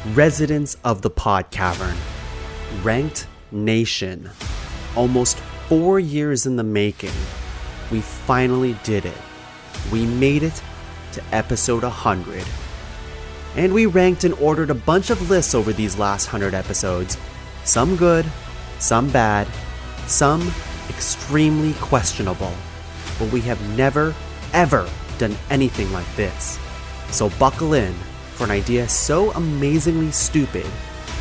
Residents of the Pod Cavern, Ranked Nation, almost 4 years in the making, we finally did it. We made it to episode 100. And we ranked and ordered a bunch of lists over these last 100 episodes. Some good, some bad, some extremely questionable. But we have never, ever done anything like this. So buckle in for an idea so amazingly stupid,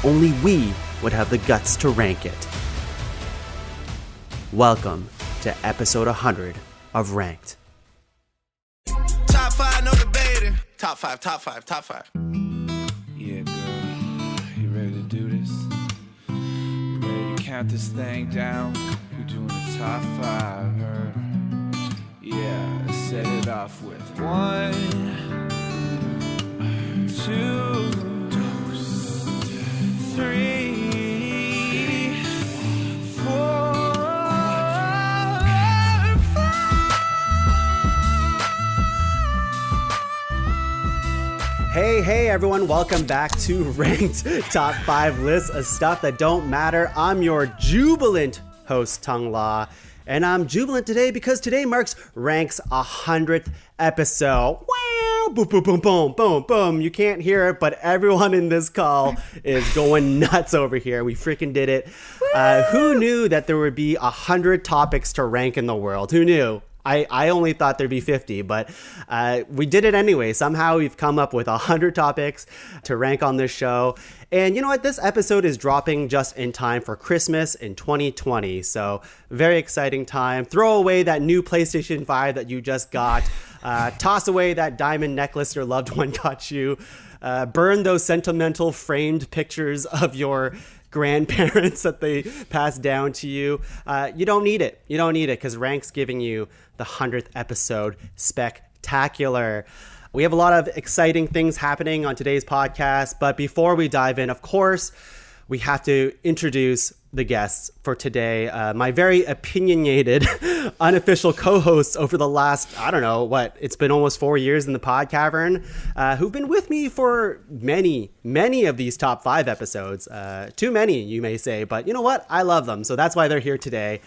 only we would have the guts to rank it. Welcome to episode 100 of Ranked. Top 5, no debating. Top 5. Yeah, girl, you ready to do this? You ready to count this thing down? We're doing the top 5, her. Yeah, let's set it off with 1, 2, 3, 4. Hey everyone, welcome back to Ranked Top 5 Lists of Stuff That Don't Matter. I'm your jubilant host, Tuong La, and I'm jubilant today because today marks Ranked's 100th episode. Wow, boom, boom, boom, boom, boom, boom. You can't hear it, but everyone in this call is going nuts over here. We freaking did it. Who knew that there would be 100 topics to rank in the world? Who knew? I only thought there'd be 50, but we did it anyway. Somehow we've come up with 100 topics to rank on this show. And you know what? This episode is dropping just in time for Christmas in 2020. So very exciting time. Throw away that new PlayStation 5 that you just got. Toss away that diamond necklace your loved one got you. Burn those sentimental framed pictures of your grandparents that they passed down to you. You don't need it. You don't need it because Ranked's giving you the 100th episode spectacular. We have a lot of exciting things happening on today's podcast, but before we dive in, of course, we have to introduce the guests for today. My very opinionated, unofficial co-hosts over the last, it's been almost 4 years in the Pod Cavern, who've been with me for many of these top 5 episodes. Too many, you may say, but you know what? I love them, so that's why they're here today.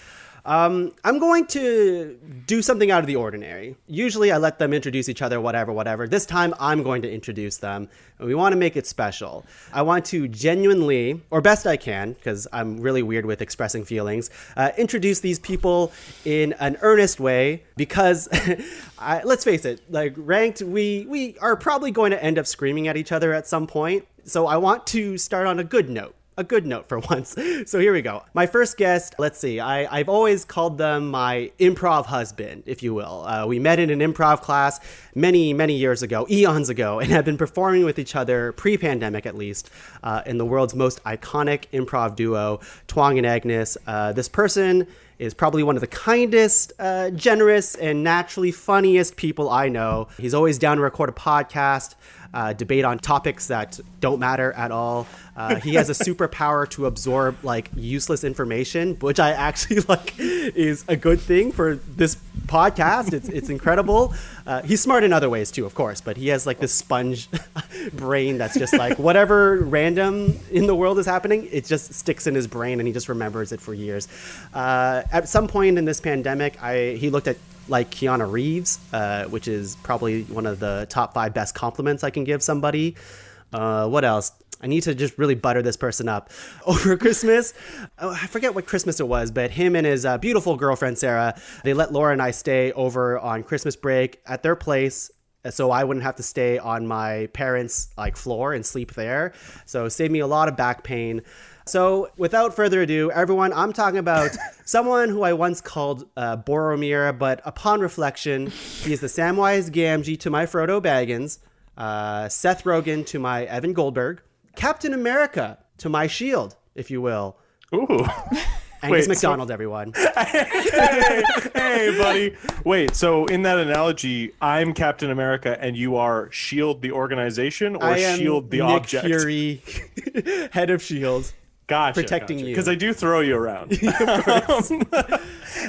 I'm going to do something out of the ordinary. Usually I let them introduce each other, whatever. This time I'm going to introduce them, and we want to make it special. I want to genuinely, or best I can, because I'm really weird with expressing feelings, introduce these people in an earnest way, because let's face it, like Ranked, we are probably going to end up screaming at each other at some point. So I want to start on a good note. A good note for once. So here we go. My first guest, let's see. I've always called them my improv husband, if you will. We met in an improv class many years ago, eons ago, and have been performing with each other, pre-pandemic at least, in the world's most iconic improv duo, Tuong and Agnes. This person is probably one of the kindest, generous, and naturally funniest people I know. He's always down to record a podcast, debate on topics that don't matter at all. He has a superpower to absorb like useless information, which I actually like is a good thing for this podcast. It's incredible. He's smart in other ways too, of course, but he has like this sponge brain that's just like whatever random in the world is happening, it just sticks in his brain and he just remembers it for years. At some point in this pandemic, he looked at like Keanu Reeves, which is probably one of the top 5 best compliments I can give somebody. What else? I need to just really butter this person up. Over Christmas, I forget what Christmas it was, but him and his beautiful girlfriend, Sarah, they let Laura and I stay over on Christmas break at their place so I wouldn't have to stay on my parents' like floor and sleep there. So it saved me a lot of back pain. So without further ado, everyone, I'm talking about someone who I once called Boromir, but upon reflection, he is the Samwise Gamgee to my Frodo Baggins, Seth Rogen to my Evan Goldberg, Captain America to my Shield, if you will. Ooh. Angus MacDonald, everyone. Hey, buddy. Wait, so in that analogy, I'm Captain America and you are S.H.I.E.L.D. the organization, or S.H.I.E.L.D. the Nick object? Fury, head of S.H.I.E.L.D. Gotcha. protecting you. Because I do throw you around.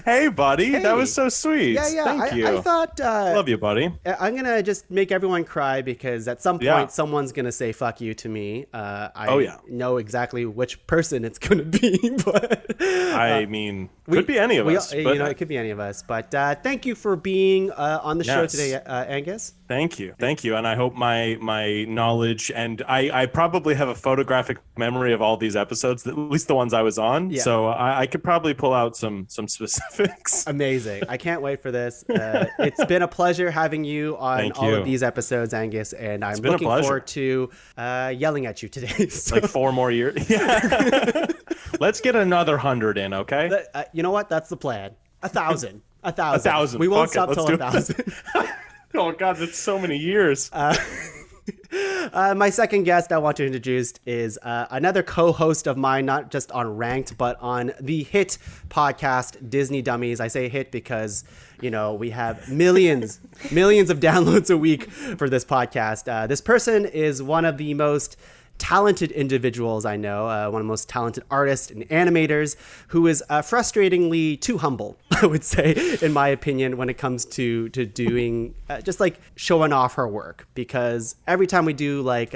Hey, buddy. Hey. That was so sweet. Yeah. Thank you. I thought Love you, buddy. I'm gonna just make everyone cry because at some point Yeah. someone's gonna say "fuck you" to me. Oh, yeah. know exactly which person it's gonna be, but I mean, could be any of us. But, it could be any of us. But thank you for being on the show Yes. today, Angus. Thank you. And I hope my knowledge, and I probably have a photographic memory of all these episodes, at least the ones I was on. Yeah. So I could probably pull out some specifics. Amazing. I can't wait for this. It's been a pleasure having you on Thank all you. of these episodes, Angus, and I'm been a looking pleasure. forward to yelling at you today. So, Like 4 more years. Yeah. Let's get another 100 in, okay? you know what? That's the plan. 1,000. 1,000. 1,000. We won't Fuck it. stop Let's till do it. 1,000. Oh, God, that's so many years. My second guest I want to introduce is another co-host of mine, not just on Ranked, but on the hit podcast Disney Dummies. I say hit because, we have millions of downloads a week for this podcast. This person is one of the most talented individuals I know, one of the most talented artists and animators, who is frustratingly too humble, I would say, in my opinion, when it comes to doing just like showing off her work. Because every time we do like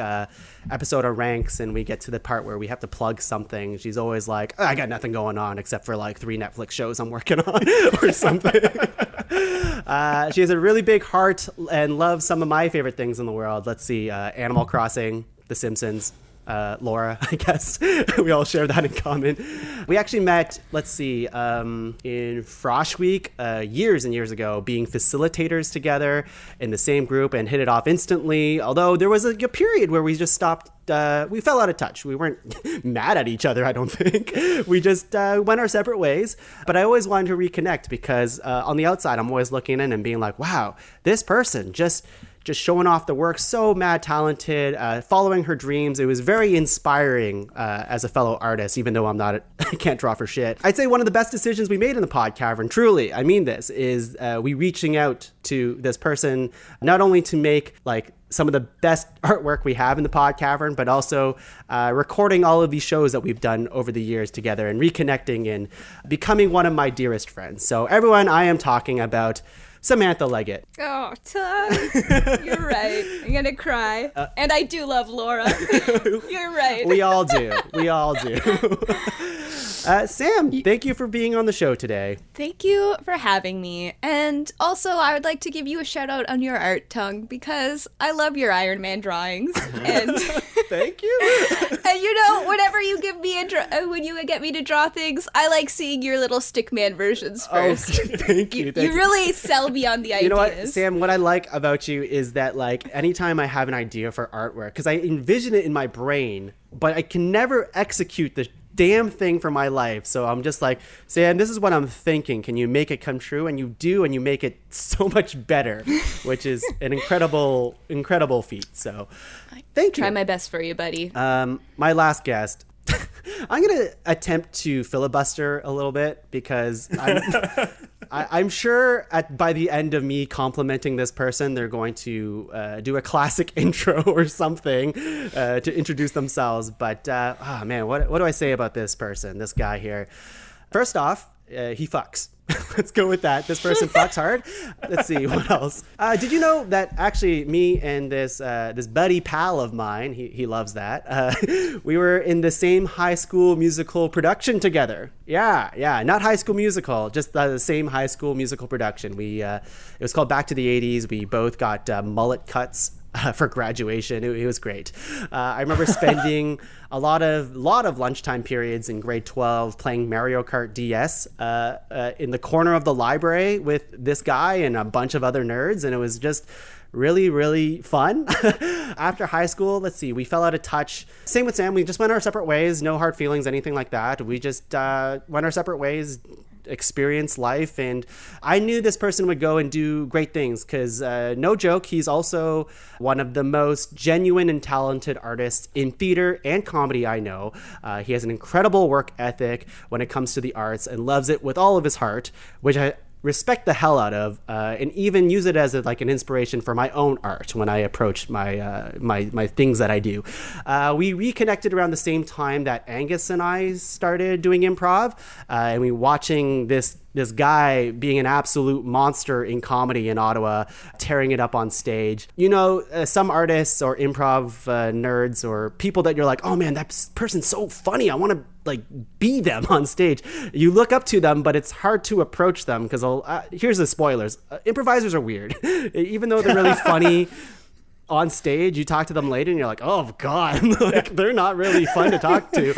episode of Ranks and we get to the part where we have to plug something, she's always like, I got nothing going on except for like 3 Netflix shows I'm working on or something. She has a really big heart and loves some of my favorite things in the world. Let's see, Animal Crossing, The Simpsons, Laura, I guess. We all share that in common. We actually met, let's see, in Frosh Week years and years ago, being facilitators together in the same group and hit it off instantly. Although there was a period where we just stopped. We fell out of touch. We weren't mad at each other, I don't think. We just went our separate ways. But I always wanted to reconnect because on the outside, I'm always looking in and being like, wow, this person just showing off the work, so mad talented, following her dreams. It was very inspiring as a fellow artist, even though I can't draw for shit. I'd say one of the best decisions we made in the Pod Cavern, truly, I mean this, is we reaching out to this person, not only to make like some of the best artwork we have in the Pod Cavern, but also recording all of these shows that we've done over the years together and reconnecting and becoming one of my dearest friends. So everyone, I am talking about Samantha Leggatt. Oh, Tuong. You're right. I'm going to cry. And I do love Laura. You're right. We all do. Sam, thank you for being on the show today. Thank you for having me. And also, I would like to give you a shout out on your art, Tuong, because I love your Iron Man drawings. And Thank you. and whenever you give me when you get me to draw things, I like seeing your little stickman versions first. Thank you. You really sell me on the ideas. You know what, Sam, what I like about you is that, like, anytime I have an idea for artwork, because I envision it in my brain, but I can never execute the damn thing for my life. So I'm just like, Sam, this is what I'm thinking. Can you make it come true? And you do, and you make it so much better, which is an incredible feat. So thank you. Try my best for you, buddy. My last guest. I'm going to attempt to filibuster a little bit because I'm sure by the end of me complimenting this person, they're going to do a classic intro or something to introduce themselves. But, oh man, what do I say about this person, this guy here? First off, he fucks. Let's go with that. This person fucks hard. Let's see, what else? Did you know that actually me and this buddy pal of mine, he loves that, we were in the same High School Musical production together. Yeah, not High School Musical, just the same High School Musical production. It was called Back to the 80s. We both got mullet cuts for graduation. It was great. I remember spending a lot of lunchtime periods in grade 12 playing Mario Kart DS in the corner of the library with this guy and a bunch of other nerds, and it was just really, really fun. After high school, let's see, we fell out of touch. Same with Sam. We just went our separate ways. No hard feelings, anything like that. We just went our separate ways, experience life, and I knew this person would go and do great things because no joke, he's also one of the most genuine and talented artists in theater and comedy I know. He has an incredible work ethic when it comes to the arts and loves it with all of his heart, which respect the hell out of, and even use it as like an inspiration for my own art when I approach my things that I do. We reconnected around the same time that Angus and I started doing improv, and we watching this guy being an absolute monster in comedy in Ottawa, tearing it up on stage. You know, some artists or improv nerds or people that you're like, oh man, that person's so funny, I want to like be them on stage. You look up to them, but it's hard to approach them because here's the spoilers. Improvisers are weird. Even though they're really funny on stage, you talk to them later and you're like, oh god, like they're not really fun to talk to.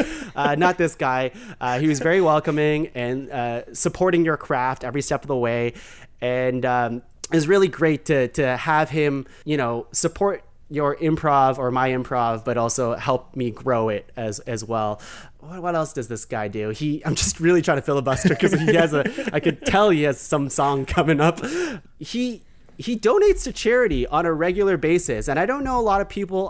Not this guy. He was very welcoming and supporting your craft every step of the way, and it was really great to have him, you know, support your improv or my improv, but also help me grow it as well. What else does this guy do? I'm just really trying to filibuster because I could tell he has some song coming up. He donates to charity on a regular basis, and I don't know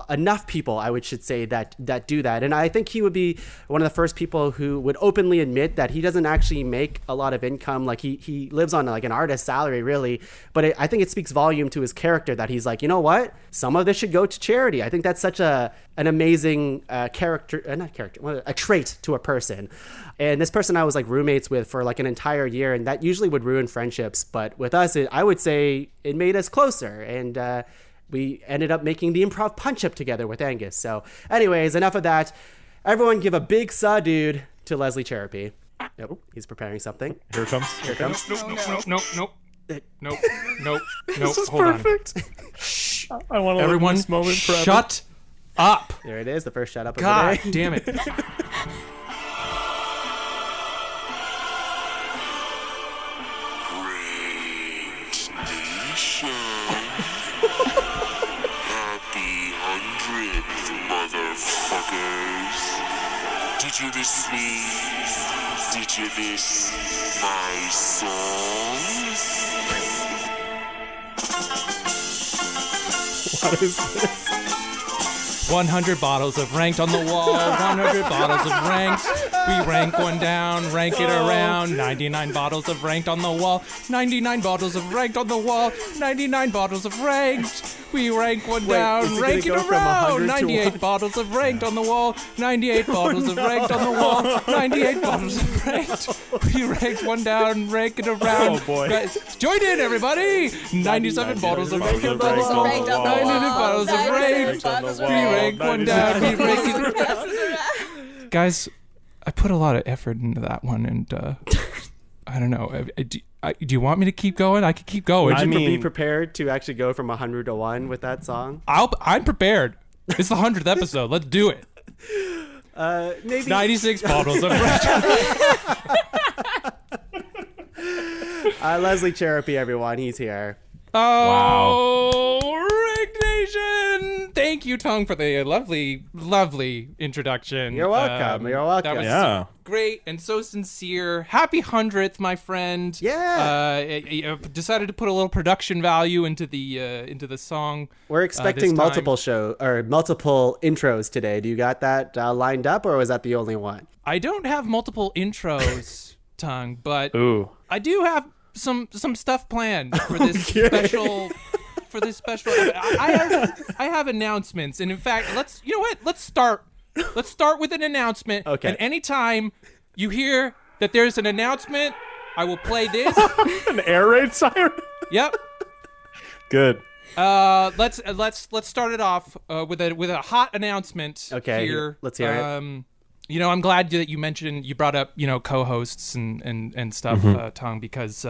enough people, I should say, that do that. And I think he would be one of the first people who would openly admit that he doesn't actually make a lot of income. Like he lives on like an artist's salary, really. But I think it speaks volume to his character that he's like, you know what? Some of this should go to charity. I think that's such an amazing a trait to a person. And this person I was like roommates with for like an entire year, and that usually would ruin friendships. But with us, I would say it made us closer, and we ended up making the improv punch-up together with Angus. So anyways, enough of that. Everyone give a big saw dude to Leslie Cserepy. Oh, he's preparing something. Here it comes. Nope. This is Hold perfect. on. I want to live in this moment forever. Shut up. There it is, the first shut up of God the day. damn it. Happy 100th, motherfuckers. Did you miss me? Did you miss my songs? What is this? 100 bottles of ranked on the wall, 100 bottles of ranked. We rank one down, rank it around. 99 bottles of ranked on the wall, 99 bottles of ranked on the wall, 99 bottles of ranked. We rank one down, is it rank it gonna go from around. 100 to 98 1? bottles of ranked on the wall, 98 bottles of ranked on the wall, 98 bottles of ranked. We ranked one down, rank it around. Oh, boy. Guys, join in, everybody. 97 bottles of ranked on the Bottles of wall, ranked on the 99 wall. bottles of 97 ranked. bottles of We ranked. rank one down, we rank it. Guys, I put a lot of effort into that one, and I don't know. Do you want me to keep going? I could keep going. Would you be prepared to actually go from 100 to 1 with that song? I'm prepared. It's the 100th episode. Let's do it. Maybe 96 bottles of Leslie Cserepy, everyone. He's here. Oh, Rick Nation! Thank you, Tuong, for the lovely, lovely introduction. You're welcome. You're welcome. That was Yeah. great and so sincere. Happy 100th, my friend. Yeah. Decided to put a little production value into the song. We're expecting this time. multiple intros today. Do you got that lined up, or was that the only one? I don't have multiple intros, Tuong, but Ooh. I do have some stuff planned for this special. I have announcements, and in fact, let's start with an announcement. Okay. And anytime you hear that there's an announcement, I will play this. An air raid siren? Yep. Good. Let's start it off with a hot announcement. Okay, Here. let's hear it. I'm glad that you brought up co-hosts and stuff, Tuong, because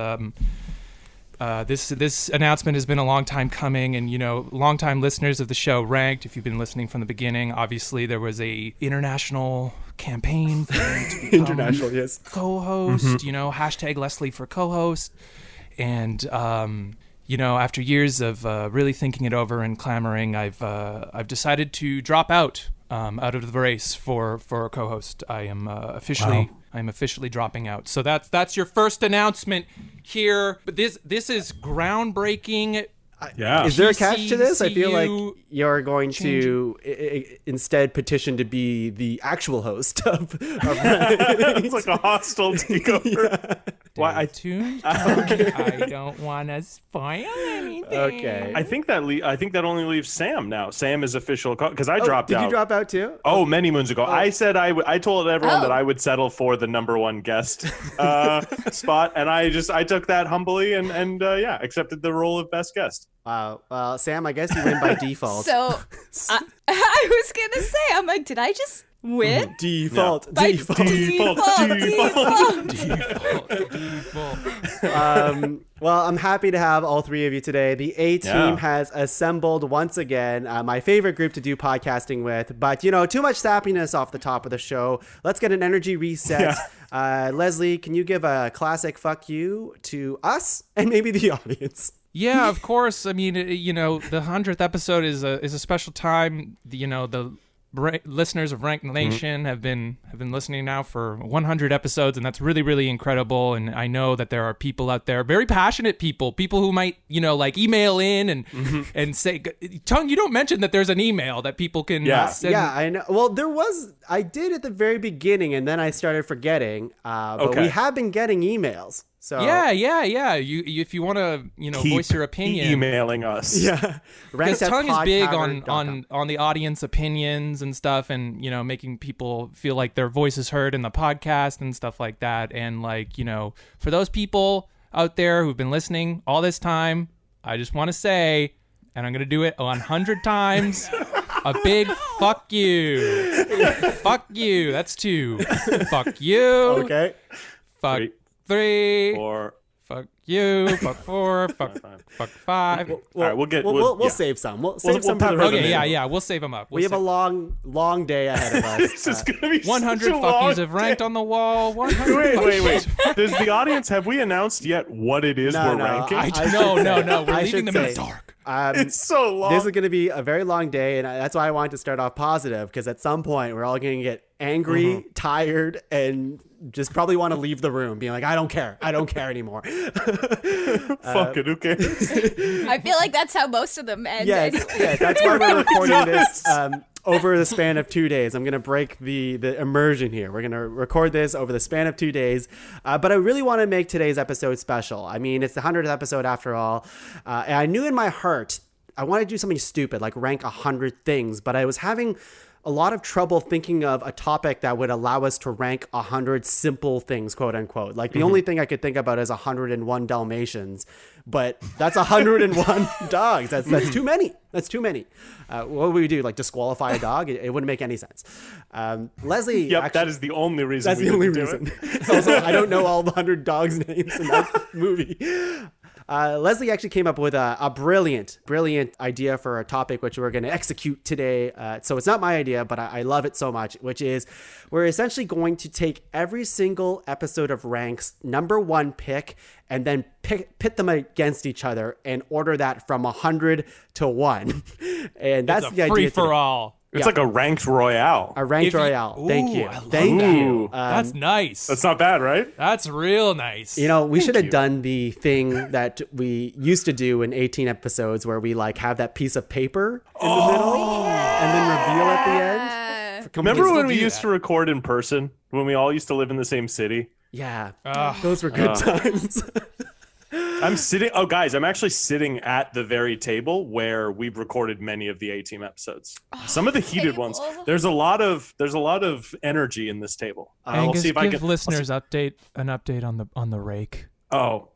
this announcement has been a long time coming, and long-time listeners of the show Ranked, if you've been listening from the beginning, obviously there was a international campaign for me to become International, yes. co-host. Hashtag Leslie for co-host, and after years of really thinking it over and clamoring, I've decided to drop out of the race for a co-host. I am officially dropping out. So that's your first announcement here. But this is groundbreaking. Yeah. Is there a catch to this? I feel like TCU you're going to instead petition to be the actual host of It's like a hostile takeover. Well, I- tuned. I don't want to spoil anything. Okay. I think that only leaves Sam now. Sam is official because I dropped out. Did you drop out too? Oh, many moons ago. I said I told everyone that Oh. I would settle for the number one guest spot, and I took that humbly and accepted the role of best guest. Wow. Well, Sam, I guess you win by default. So I was gonna say, I'm like, did I just win? Default. By Default. default. Well, I'm happy to have all three of you today. The A-Team Yeah. has assembled once again, my favorite group to do podcasting with. But, you know, too much sappiness off the top of the show. Let's get an energy reset. Leslie, can you give a classic fuck you to us and maybe the audience? Yeah, of course. I mean, you know, the 100th episode is a special time. The listeners of Rank Nation have been listening now for 100 episodes, and that's really, really incredible. And I know that there are people out there, very passionate people who might, you know, like email in and say, Tuong, you don't mention that there's an email that people can send. Yeah, I know. Well, I did at the very beginning, and then I started forgetting. But we have been getting emails. So Yeah. You if you want to, you know, voice your opinion, emailing us. Yeah. because Tuong is big on the audience opinions and stuff, and you know, making people feel like their voice is heard in the podcast and stuff like that. And like, you know, for those people out there who've been listening all this time, I just want to say, and I'm gonna do it 100 times, a big fuck you. Fuck you. That's 2. Fuck you. Okay. Fuck 3. 4. Fuck you. Fuck 4. Fuck 5. All right, We'll save some. We'll save some for the pepper rest. them in. Yeah. We'll save them up. We have a long day ahead of us. This is gonna be 100 such a fuck long yous have ranked on the wall. 100 Wait. Does the audience, have we announced yet what it is we're ranking? No. We're I leaving should them in the say, dark. It's so long. This is going to be a very long day, and that's why I wanted to start off positive, because at some point we're all going to get angry, tired, and just probably want to leave the room, being like, I don't care anymore. Fuck it, who cares? I feel like that's how most of them end. Yes, that's why we're recording this over the span of 2 days. I'm going to break the immersion here. We're going to record this over the span of 2 days. But I really want to make today's episode special. I mean, it's the 100th episode after all. And I knew in my heart I wanted to do something stupid, like rank 100 things. But I was having a lot of trouble thinking of a topic that would allow us to rank 100 simple things, quote unquote. Like the only thing I could think about is 101 Dalmatians, but that's 101 dogs. That's too many. That's too many. What would we do? Like disqualify a dog? It wouldn't make any sense. Leslie. Yep, actually, that is the only reason. that's we the only didn't do reason. it. Also, I don't know all the 100 dogs' names in that movie. Leslie actually came up with a brilliant idea for a topic which we're going to execute today. So it's not my idea, but I love it so much, which is we're essentially going to take every single episode of Rank's number one pick and then pit them against each other and order that from 100 to 1. And that's It's a the idea. free for today. all. It's like a ranked royale. A ranked If you- royale. Thank Ooh, you. I love Thank that. you. That's nice. That's not bad, right? That's real nice. You know, we should have done the thing that we used to do in 18 episodes where we like have that piece of paper in the middle and then reveal at the end. Remember still when we do used that. to record in person? When we all used to live in the same city? Yeah. Those were good times. I'm actually sitting at the very table where we've recorded many of the A-Team episodes. Some of the heated ones. table. There's a lot of energy in this table. Angus, if I give can listeners an update on the rake. Oh,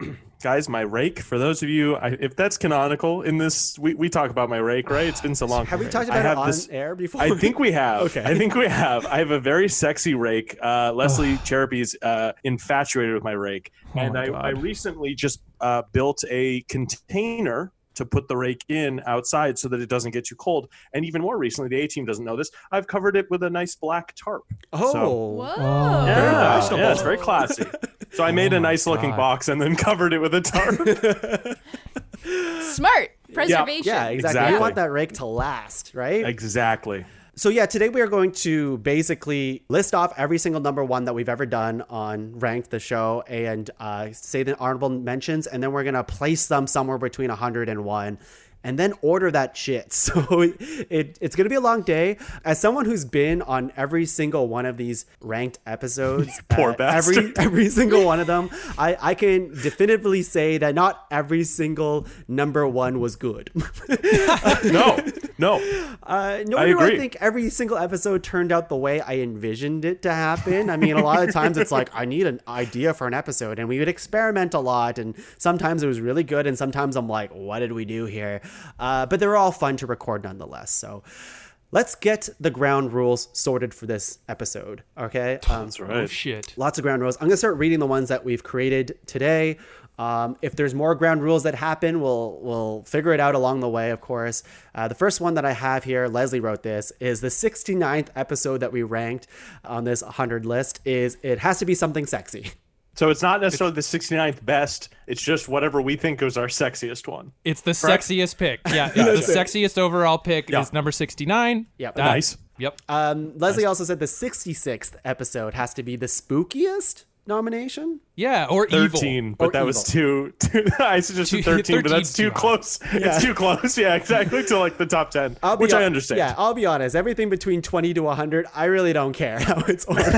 guys, my rake. For those of you, if that's canonical in this, we talk about my rake, right? It's been so long. Have we talked I about it have on this- air before? I think we have. Okay. I think we have. I have a very sexy rake. Leslie Cserepy's infatuated with my rake. And my I God. recently just built a container to put the rake in outside so that it doesn't get too cold. And even more recently, the A-Team doesn't know this, I've covered it with a nice black tarp. Oh. So, Whoa. yeah, it's very classy. So I made a my nice looking God. box and then covered it with a tarp. Smart. Preservation. Yeah, exactly. Exactly. You want that rake to last, right? Exactly. So yeah, today we are going to basically list off every single number one that we've ever done on Ranked the show and say the honorable mentions, and then we're going to place them somewhere between 100 and 1. and then order that shit. So it's going to be a long day. As someone who's been on every single one of these ranked episodes, Poor bastard. every single one of them, I can definitively say that not every single number one was good. No. Nor I do I agree. think every single episode turned out the way I envisioned it to happen. I mean, a lot of times it's like, I need an idea for an episode, and we would experiment a lot, and sometimes it was really good, and sometimes I'm like, what did we do here? But they were all fun to record nonetheless. So let's get the ground rules sorted for this episode, okay? That's right. Oh, shit. Lots of ground rules. I'm going to start reading the ones that we've created today. If there's more ground rules that happen, we'll figure it out along the way, of course. The first one that I have here, Leslie wrote this, is the 69th episode that we ranked on this 100 list. Is it has to be something sexy. So it's not necessarily the 69th best. It's just whatever we think is our sexiest one. It's the Correct? sexiest pick. Yeah, it's the sexiest overall pick is number 69. Yep. Nice. Yep. Leslie also said the 66th episode has to be the spookiest nomination. Yeah, or 13, evil. but Or that was evil. too I suggested 13, but that's 13's too too high. close. It's too close. Yeah, exactly. To like the top 10, which I understand. Yeah, I'll be honest. Everything between 20 to 100, I really don't care how it's ordered.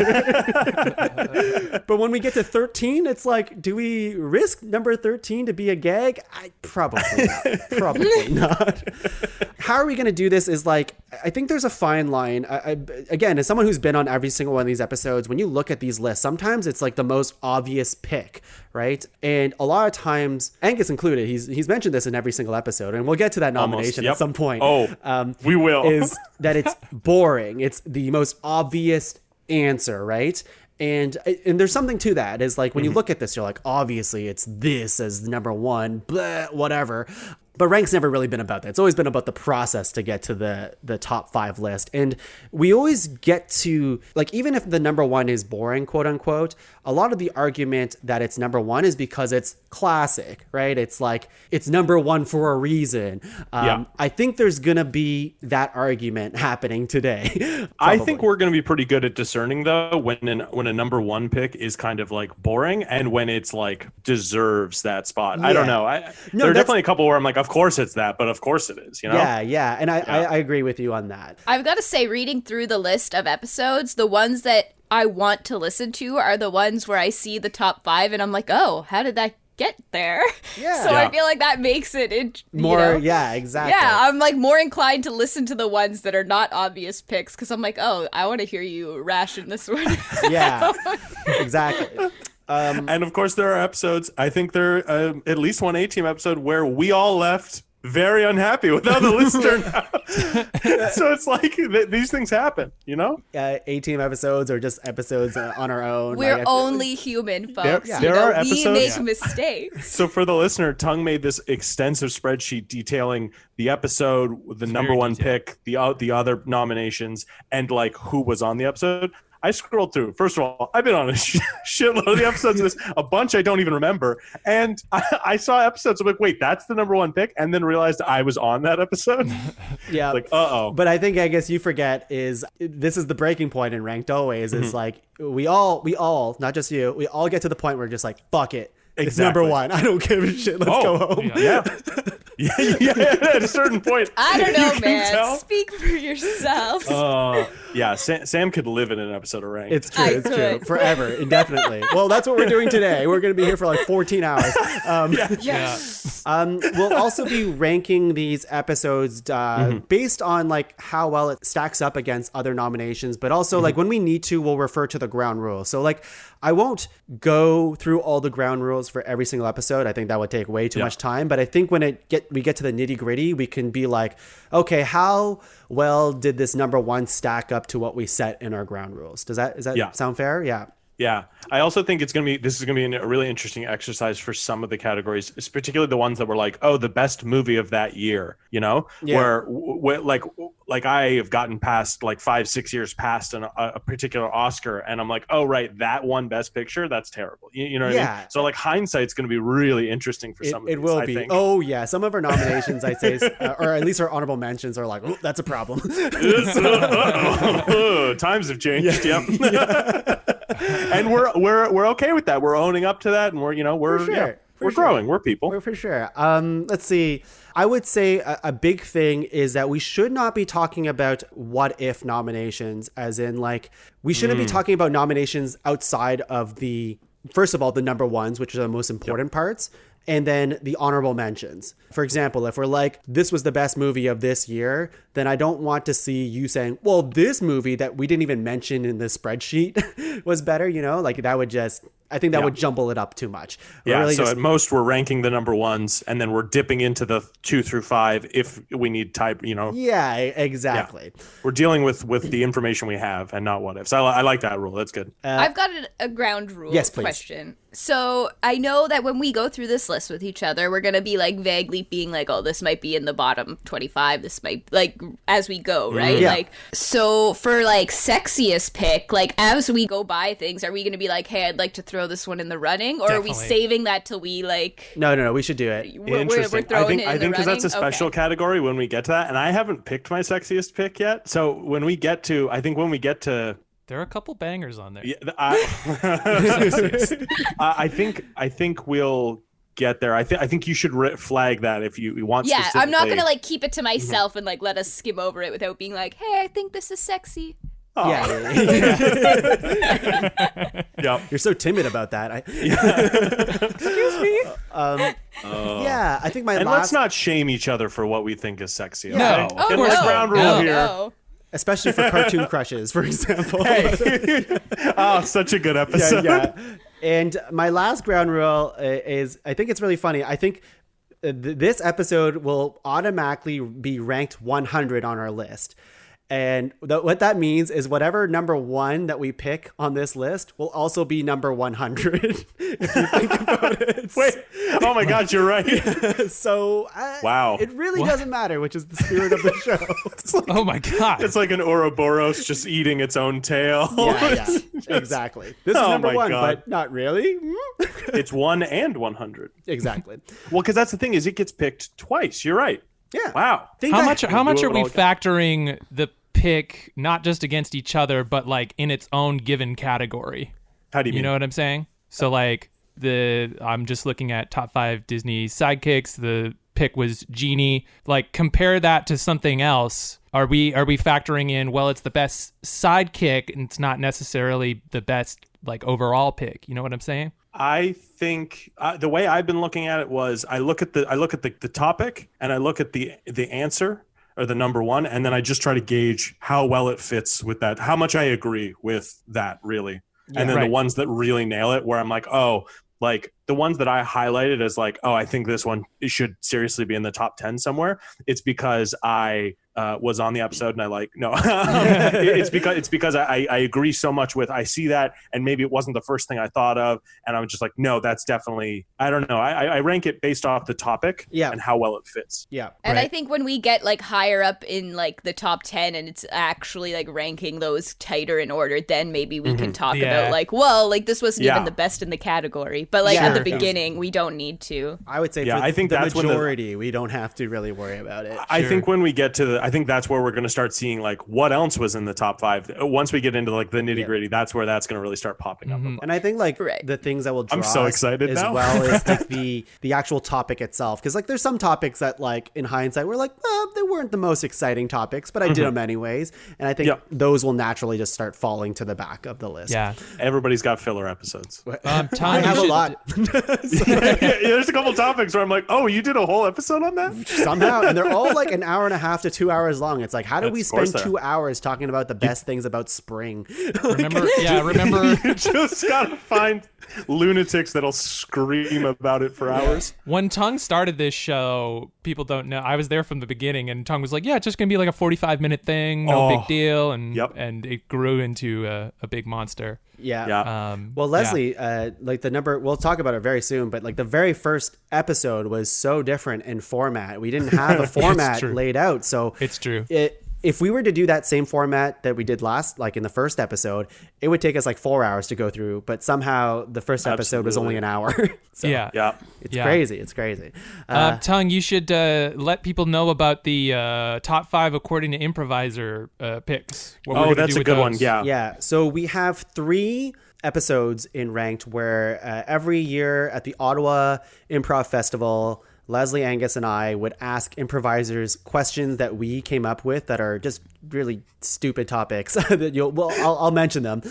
But when we get to 13, it's like, do we risk number 13 to be a gag? Probably not. Probably not. How are we going to do this is like, I think there's a fine line. Again, as someone who's been on every single one of these episodes, when you look at these lists, sometimes it's like the most obvious pick, right? And a lot of times, Angus included, he's mentioned this in every single episode, and we'll get to that nomination Yep. at some point. We will. Is that it's boring. It's the most obvious answer, right? And there's something to that. Is like when you look at this, you're like, obviously it's this as number one, blah, whatever. But rank's never really been about that. It's always been about the process to get to the top 5 list. And we always get to, like, even if the number one is boring, quote unquote, a lot of the argument that it's number one is because it's classic, right? It's like, it's number one for a reason. I think there's going to be that argument happening today. I think we're going to be pretty good at discerning, though, when a number one pick is kind of like boring and when it's like deserves that spot. I don't know. There are definitely a couple where I'm like, of course it's that, but of course it is, you know? Yeah. And I agree with you on that. I've got to say, reading through the list of episodes, the ones that I want to listen to are the ones where I see the top 5 and I'm like, oh, how did that get there? Yeah. So I feel like that makes it More, yeah, exactly. Yeah, I'm like more inclined to listen to the ones that are not obvious picks because I'm like, oh, I want to hear you ration this one. Yeah, exactly. And of course, there are episodes. I think there at least one A-Team episode where we all left very unhappy with how the list turned out. So it's like these things happen, you know? A-Team episodes or just episodes on our own. We're Like, only human, folks. There You know, are we episodes- make mistakes. So for the listener, Tuong made this extensive spreadsheet detailing the episode, the number one detailed. pick, the other nominations, and like who was on the episode. I scrolled through. First of all, I've been on a shitload of the episodes of this, a bunch I don't even remember. And I saw episodes. I'm like, wait, that's the number one pick? And then realized I was on that episode. Yeah. Like, uh-oh. But I think, I guess you forget is this is the breaking point in Ranked always is like, we all, not just you, we all get to the point where we're just like, fuck it. It's Exactly. number one. I don't give a shit. Let's go home. Yeah. yeah. At a certain point. I don't you know, can man. tell. Speak for yourself. Yeah, Sam could live in an episode of Rank. It's true. I It's true. could. Forever, indefinitely. Well, that's what we're doing today. We're going to be here for like 14 hours. Yes. We'll also be ranking these episodes based on like how well it stacks up against other nominations, but also like when we need to, we'll refer to the ground rules. So like I won't go through all the ground rules for every single episode. I think that would take way too much time. But I think when we get to the nitty gritty, we can be like, okay, how well did this number one stack up to what we set in our ground rules? Does that sound fair? Yeah. Yeah. I also think this is going to be a really interesting exercise for some of the categories, particularly the ones that were like, oh, the best movie of that year, you know, where like I have gotten past like 5-6 years past a particular Oscar and I'm like, oh, right, that one best picture, that's terrible. You know what I mean? So like hindsight's going to be really interesting for some of these, it will I be. think. Oh, yeah. Some of our nominations, I'd say, or at least our honorable mentions are like, oh, that's a problem. Times have changed. Yep. And we're okay with that. We're owning up to that, and we're For sure. We're growing. We're people. For sure. Let's see. I would say a big thing is that we should not be talking about what if nominations, as in like we shouldn't be talking about nominations outside of first of all, the number ones, which are the most important parts. And then the honorable mentions. For example, if we're like, this was the best movie of this year, then I don't want to see you saying, well, this movie that we didn't even mention in the spreadsheet was better, like that would I think that would jumble it up too much. Really so at most we're ranking the number ones and then we're dipping into the 2 through 5 if we need type, Yeah, exactly. Yeah. We're dealing with the information we have and not what ifs. I like that rule. That's good. I've got a ground rule question. So I know that when we go through this list with each other, we're going to be like vaguely being like, oh, this might be in the bottom 25. This might like as we go, right? Yeah. Like, so for like sexiest pick, like as we go by things, are we going to be like, hey, I'd like to throw this one in the running? Or Definitely. are we saving that till we like... No, we should do it. We're throwing it in I think because that's a special category when we get to that. And I haven't picked my sexiest pick yet. So when we get to... There are a couple bangers on there. Yeah, I think we'll get there. I think you should flag that if you want. Yeah, I'm not gonna like keep it to myself and like let us skim over it without being like, hey, I think this is sexy. Oh. Yeah. Yep. You're so timid about that. Excuse me. Yeah, I think let's not shame each other for what we think is sexy. Okay? No. Oh, Get the ground rule here. Especially for cartoon crushes, for example. Oh, such a good episode. Yeah. And my last ground rule is, I think it's really funny. I think this episode will automatically be ranked 100 on our list. And what that means is whatever number 1 that we pick on this list will also be number 100. If you think about it. Wait. Oh my God, you're right. So wow, it really doesn't matter, which is the spirit of the show. Oh my God. It's like an Ouroboros just eating its own tail. Yeah, exactly. This is number 1, but not really. It's 1 and 100. Exactly. Well, because that's the thing is it gets picked twice. You're right. Yeah. Wow. How much are we factoring the pick not just against each other, but like in its own given category? How do you mean? You know what I'm saying? So like I'm just looking at top 5 Disney sidekicks. The pick was Genie. Like compare that to something else. Are we factoring in, well, it's the best sidekick and it's not necessarily the best like overall pick? You know what I'm saying? I think the way I've been looking at it was I look at the topic and I look at the answer or the number 1, and then I just try to gauge how well it fits with that, how much I agree with that really. Yeah, and then the ones that really nail it, where I'm like, oh, like the ones that I highlighted as like, oh, I think this one should seriously be in the top 10 somewhere. It's because I was on the episode and I like, no, it's because I agree so much with, I see that and maybe it wasn't the first thing I thought of. And I'm just like, no, that's definitely, I don't know. I rank it based off the topic and how well it fits. Yeah. And I think when we get like higher up in like the top 10 and it's actually like ranking those tighter in order, then maybe we can talk about like, well, like this wasn't even the best in the category. But like at the beginning, we don't need to. I would say for I think the that's majority, we don't have to really worry about it. I think when we get to I think that's where we're going to start seeing like what else was in the top 5. Once we get into like the nitty gritty, that's where that's going to really start popping up. And I think like the things that will draw I'm so excited as now. well is like the actual topic itself. Because like there's some topics that like in hindsight we're like, well, they weren't the most exciting topics, but I did them anyways. And I think those will naturally just start falling to the back of the list. Yeah. Everybody's got filler episodes. I have a lot. There's a couple topics where I'm like, oh, you did a whole episode on that? Somehow. And they're all like an hour and a half to 2 hours long. It's like, how do we spend 2 hours talking about the best things about spring? Remember you just gotta find lunatics that'll scream about it for hours. When Tuong started this show, people don't know, I was there from the beginning, and Tuong was like, yeah, it's just gonna be like a 45-minute thing, no big deal, and it grew into a big monster. Well, Leslie, like the number, we'll talk about it very soon, but like the very first episode was so different in format. We didn't have a format laid out, so it's true. If we were to do that same format that we did last, like in the first episode, it would take us like 4 hours to go through, but somehow the first episode was only an hour. So it's crazy. It's crazy. Tuong, you should let people know about the top 5 according to improviser picks. That's a good one. Yeah. So we have 3 episodes in Ranked where every year at the Ottawa Improv Festival, Leslie, Angus, and I would ask improvisers questions that we came up with that are just really stupid topics. I'll mention them.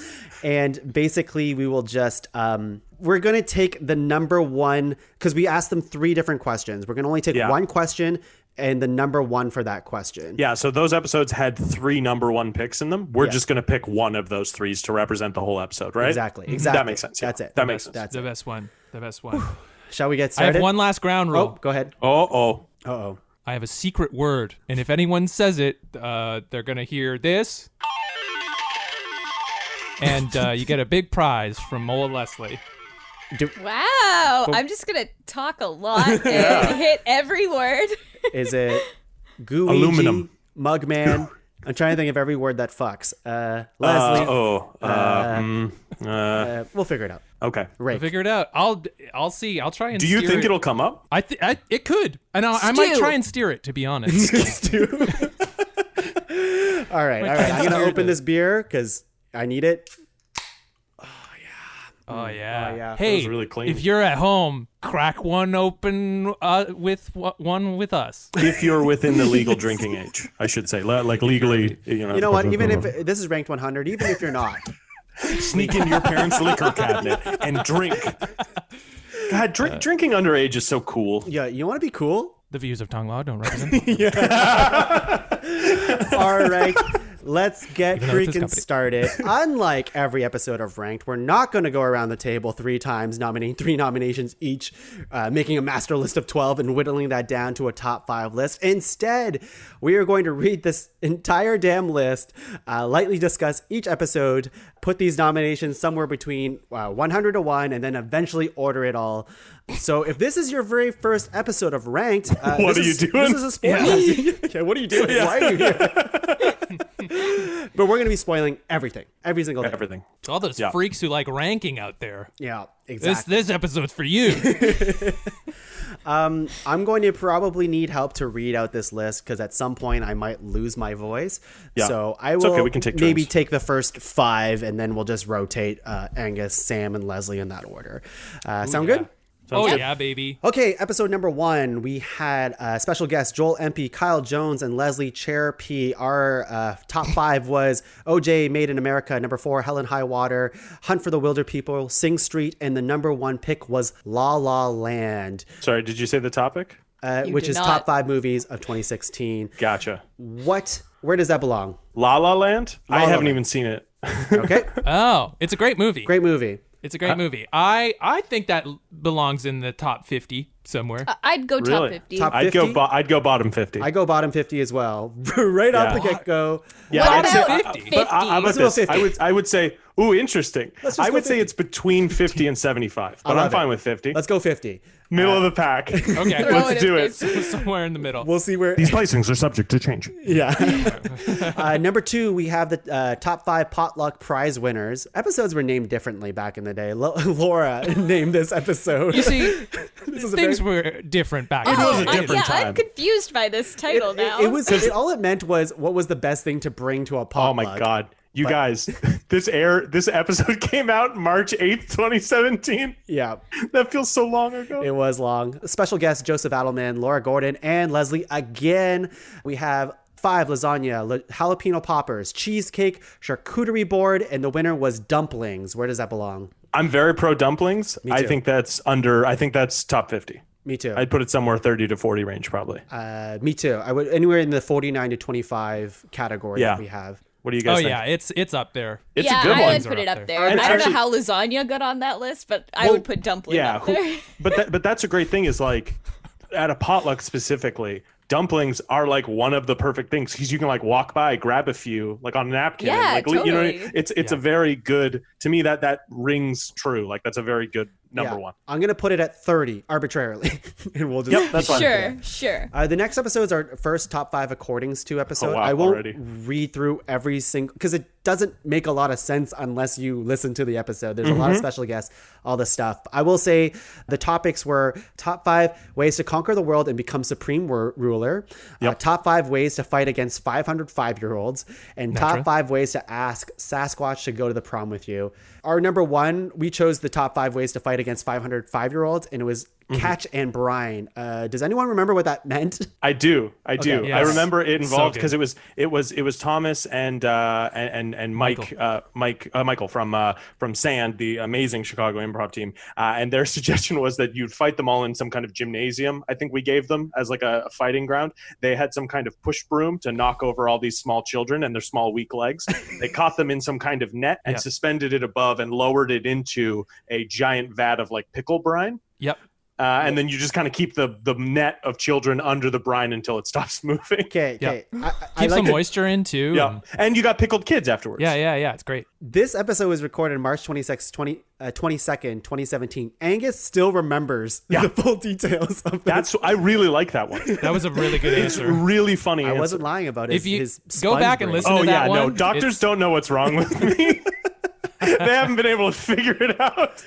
And basically, we will just... we're going to take the number one... Because we asked them 3 different questions. We're going to only take one question and the number one for that question. Yeah, so those episodes had 3 number 1 picks in them. We're just going to pick one of those 3s to represent the whole episode, right? Exactly. That makes sense. That's it. That makes sense. That's the best one. The best one. Shall we get I started? have one last ground rule. Oh, go ahead. Uh-oh. I have a secret word, and if anyone says it, they're going to hear this. And you get a big prize from Mola Leslie. Wow. I'm just going to talk a lot and hit every word. Is it Gooey Aluminum. Mugman? I'm trying to think of every word that fucks. Leslie. We'll figure it out. Okay. Right. We'll figure it out. I'll see. I'll try and Do you steer think it. it'll come up? It could. And I might try and steer it, to be honest. All right. I'm going to open this beer because I need it. Oh yeah. That was Hey, really clean. if you're at home, crack one open with one with us. If you're within the legal drinking age, I should say. Like legally, You know what? Even if this is ranked 100, even if you're not. Sneak into your parents' liquor cabinet and drink. God, drinking underage is so cool. Yeah, you want to be cool? The views of Tong Law don't represent. All right. Let's get Even though it's his freaking company. started. Unlike every episode of Ranked, we're not going to go around the table 3 times, nominating 3 nominations each, making a master list of 12 and whittling that down to a top 5 list. Instead, we are going to read this entire damn list, lightly discuss each episode, put these nominations somewhere between 100 to 1, and then eventually order it all. So if this is your very first episode of Ranked, What are you doing? This is a spoiler. Yeah, what are you doing? Why are you here? But we're going to be spoiling everything, every single thing. Everything. To all those freaks who like ranking out there. Yeah, exactly. This episode's for you. I'm going to probably need help to read out this list because at some point I might lose my voice. Yeah. So I It's will okay, we can take maybe turns. take the first 5 and then we'll just rotate Angus, Sam, and Leslie in that order. Sound good? Oh good. yeah, baby. Okay, episode number 1, we had special guests Joel Empey, Kyle Jones, and Leslie Cserepy. Our top 5 was OJ Made in America, number 4, Hell and High Water, Hunt for the Wilder People, Sing Street, and the number 1 pick was La La Land, Sorry, did you say the topic? which did is not. top 5 movies of 2016. Gotcha. Where does that belong? La La Land? La I La haven't Land. even seen it. Okay, Oh, it's a great movie. great movie. It's a great movie. I think that belongs in the top 50 somewhere. I'd go top Really? 50. Top I'd 50? go bottom 50. I go bottom 50 as well. Right off the get-go. Yeah, What I'd say- about 50? But how about Let's go this? 50. I would say, ooh, interesting. Let's just I go would say 50. it's between 50 and 75, but love I'm fine it. with 50. Let's go 50. Middle of the pack. Okay, Throw Let's do it. somewhere in the middle. We'll see where... These placings are subject to change. Yeah. Number 2, we have the top 5 potluck prize winners. Episodes were named differently back in the day. Laura named this episode. You see, This is a things very- were different back It then. was a different I'm time. confused by this title now. It was all it meant was what was the best thing to bring to a potluck. Oh my God. You guys, this episode came out March 8th, 2017. Yeah, That feels so long ago. it was long. Special guests Joseph Adelman, Laura Gordon, and Leslie again. We have 5 lasagna, jalapeno poppers, cheesecake, charcuterie board, and the winner was dumplings. Where does that belong? I'm very pro dumplings. Me I too. think that's top 50. Me too. I'd put it somewhere 30 to 40 range probably. Me too. I would anywhere in the 49 to 25 category Yeah. that we have. What do you guys Oh think? yeah, it's up there. It's yeah, a good I one. would put it up there. And I don't actually- know how lasagna got on that list, but I would put dumpling Yeah, up there. but that's a great thing is like at a potluck specifically, dumplings are like one of the perfect things because you can like walk by, grab a few like on a napkin. Yeah, and, like, you know, totally. it's a very good, to me that rings true. Like that's a very good number one. I'm going to put it at 30 arbitrarily. And we'll just that's fine. Sure. The next episodes are first top 5 accordings to episode. Oh, wow, I won't already. read through every single, because it doesn't make a lot of sense unless you listen to the episode. There's a lot of special guests, all this stuff. I will say the topics were top 5 ways to conquer the world and become supreme ruler, top 5 ways to fight against 500 5-year-olds, and top 5 ways to ask Sasquatch to go to the prom with you. Our number 1, we chose the top 5 ways to fight against 500 5-year-olds, and it was catch and brine. Does anyone remember what that meant? I do. Okay. I remember it involved because So it was Thomas and Mike Michael from Sand, the amazing Chicago improv team, and their suggestion was that you'd fight them all in some kind of gymnasium. I think we gave them as like a fighting ground. They had some kind of push broom to knock over all these small children and their small weak legs. They caught them in some kind of net and suspended it above and lowered it into a giant vat of like pickle brine. Yep. And then you just kind of keep the net of children under the brine until it stops moving. Okay. Keep some moisture in too. Yeah. And you got pickled kids afterwards. Yeah. It's great. This episode was recorded March 22nd, 2017. Angus still remembers the full details of this. I really like that one. That was a really good It's answer. really funny. I wasn't lying about it. If you go back and listen Oh to that yeah, no, one, doctors don't know what's wrong with me. They haven't been able to figure it out.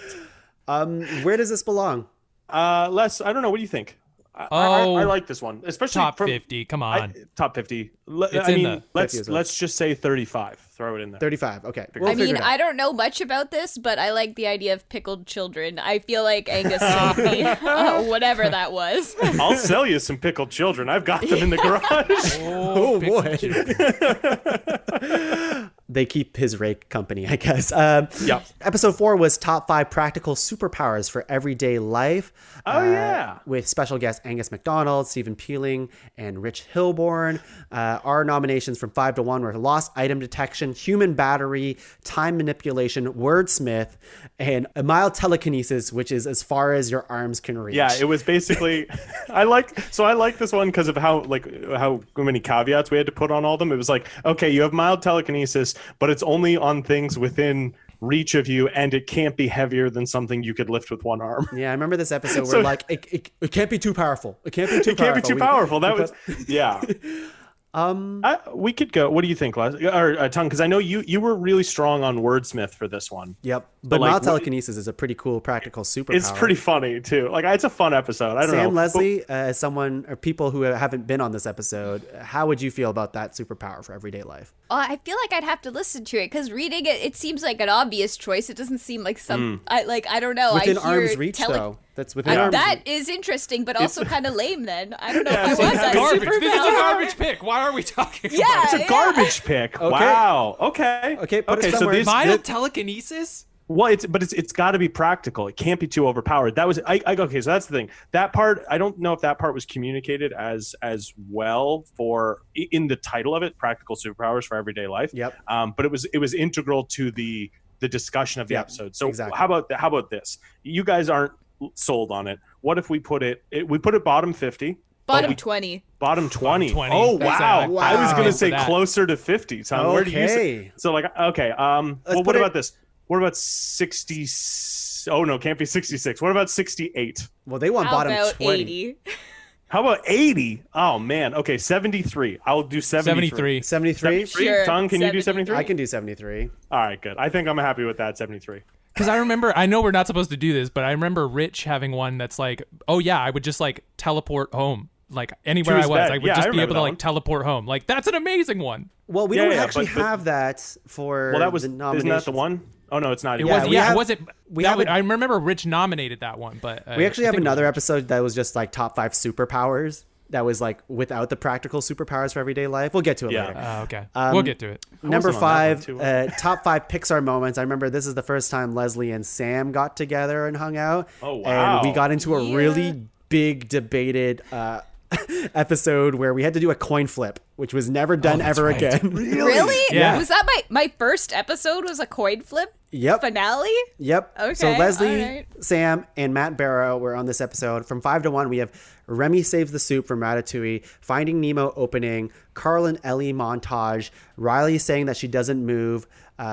Where does this belong? Les, I don't know. What do you think? I like this one, especially top 50. Come on, top 50. Let's just say 35. Throw it in there. 35. Okay. I mean, I don't know much about this, but I like the idea of pickled children. I feel like Angus told me whatever that was. I'll sell you some pickled children. I've got them in the garage. Oh boy. They keep his rake company, I guess. Episode 4 was top 5 practical superpowers for everyday life. With special guests Angus MacDonald, Stephen Peeling, and Rich Hilborn. Our nominations from 5 to 1 were lost item detection, human battery, time manipulation, wordsmith, and a mild telekinesis, which is as far as your arms can reach. Yeah, it was basically. I like this one because of how many caveats we had to put on all of them. It was like, okay, you have mild telekinesis, but it's only on things within reach of you, and it can't be heavier than something you could lift with one arm. Yeah, I remember this episode where it can't be too powerful. It can't be too powerful. That was we could go. What do you think, Les? Or Tung? Because I know you were really strong on wordsmith for this one. Yep, but mild telekinesis is a pretty cool practical superpower. It's pretty funny too. Like, it's a fun episode. I don't know. Sam, Leslie, as someone or people who haven't been on this episode, how would you feel about that superpower for everyday life? I feel like I'd have to listen to it because reading it seems like an obvious choice. It doesn't seem like some. I don't know. Within arm's reach, though. That's within arm's that reach. Is interesting, but also kind of lame. Then I don't know if I want that garbage. superpower. This is a garbage pick. Why are we talking? Yeah, about it's a garbage pick. Okay. Wow. Okay. Put it somewhere. So mild telekinesis. Well, it's got to be practical. It can't be too overpowered. That was okay. So that's the thing. That part, I don't know if that part was communicated as well in the title of it, practical superpowers for everyday life. Yep. But it was integral to the discussion of the episode. So exactly. How about this? You guys aren't sold on it. What if we put it bottom 50? Bottom 20. Bottom 20. 20. Oh, wow. Wow. I was going to Into say that. closer to 50. Tom, where do you say? So okay. Well, what about this? What about 60? Oh, no, can't be 66. What about 68? Well, they want How bottom about 20. 80? How about 80? Oh, man. Okay, 73. I'll do 73. 73? Sure. Tung, can you do 73? I can do 73. All right, good. I think I'm happy with that, 73. Because I know we're not supposed to do this, but I remember Rich having one that's like, oh yeah, I would just like teleport home. Like anywhere To I his was, bed. I would Yeah, just I be able remember to that like one. teleport home. Like that's an amazing one. Well, we don't actually have that for Well, that was the isn't nominations. that the one? Oh no, it's not. It Yeah, was we have- was it? we that have would, a- I remember Rich nominated that one, but We actually I have think it another was- episode that was just like top 5 superpowers. That was like without the practical superpowers for everyday life. We'll get to it Yeah. later. Okay, we'll get to it. Number wasn't on that 5, one, too. top 5 Pixar moments. I remember this is the first time Leslie and Sam got together and hung out. Oh, wow. And we got into a really big debated episode where we had to do a coin flip, which was never done ever right. again. Really? Yeah. Was that my first episode was a coin flip? Yep. Finale? Yep. Okay, So Leslie, all right. Sam, and Matt Barrow were on this episode. From 5 to 1, we have Remy saves the soup from Ratatouille, Finding Nemo opening, Carl and Ellie montage, Riley saying that she doesn't move,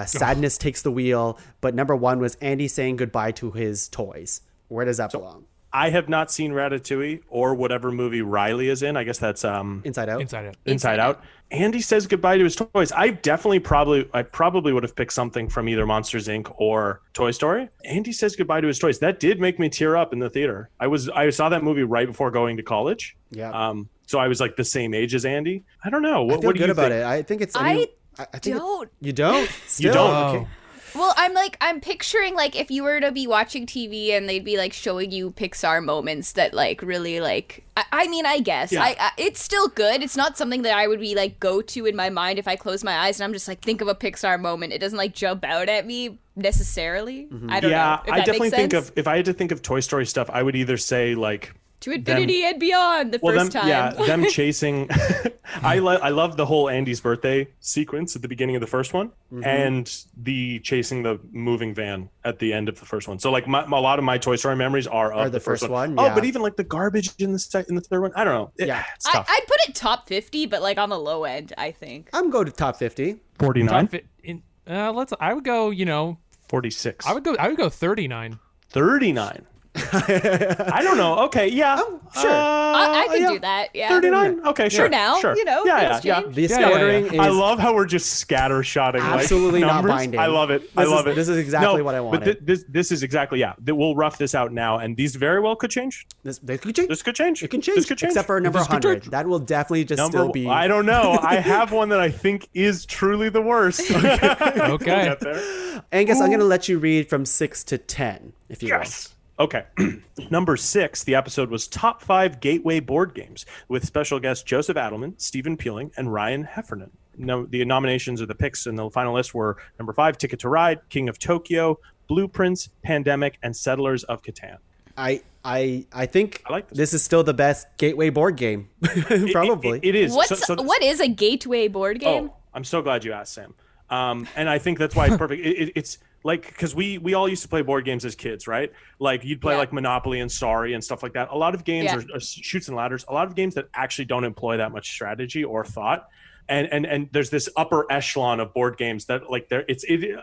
Sadness takes the wheel, but number 1 was Andy saying goodbye to his toys. Where does that belong? I have not seen Ratatouille or whatever movie Riley is in. I guess that's Inside Out? Inside Out. Andy says goodbye to his toys. I probably would have picked something from either Monsters Inc. or Toy Story. Andy says goodbye to his toys. That did make me tear up in the theater. I saw that movie right before going to college. Yeah. So I was like the same age as Andy. I don't know. I feel what do good you about think? it. I think it's... I think don't. You don't? Still? You don't? Oh. Okay. Well, I'm picturing like if you were to be watching TV and they'd be like showing you Pixar moments that like really like I mean I guess Yeah. it's still good. It's not something that I would be like go to in my mind if I close my eyes and I'm just like think of a Pixar moment. It doesn't like jump out at me necessarily. I don't know. If I that definitely makes think sense. of if I had to think of Toy Story stuff, I would either say like To infinity and beyond the first time. Yeah, them chasing. I love the whole Andy's birthday sequence at the beginning of the first one, and the chasing the moving van at the end of the first one. So like a lot of my Toy Story memories are of the first one. Oh, Yeah. but even like the garbage in the third one. I don't know. It's tough. I'd put it top 50, but like on the low end, I think. I'm going to top 50. 49, I would go, 46. I would go 39. 39. I don't know. Okay, yeah, Sure. I could do that. Yeah. 39. Okay, sure. For now, sure. things Yeah. change. This Yeah, ordering is I love how we're just scattershotting absolutely like, not numbers. binding. I love it. I love it. This is exactly what I But wanted. this is exactly We'll rough this out now, and these very well could change. This could change. This could change. It can change. This could change. Except for number This could 100. change. That will definitely just Number, still be... I don't know. I have one that I think is truly the worst. Okay. Get there. Angus, I'm going to let you read from 6 to 10, if you Yes. Okay. Number 6, the episode was Top 5 Gateway Board Games with special guests Joseph Adelman, Stephen Peeling, and Ryan Heffernan. No, the nominations or the picks in the final list were number 5, Ticket to Ride, King of Tokyo, Blueprints, Pandemic, and Settlers of Catan. I think I like this is still the best gateway board game. Probably. It is. What is a gateway board game? Oh, I'm so glad you asked, Sam. And I think that's why it's perfect. It's like, because we all used to play board games as kids, right? Like you'd play like Monopoly and Sorry and stuff like that. A lot of games are shoots and ladders. A lot of games that actually don't employ that much strategy or thought. And there's this upper echelon of board games that like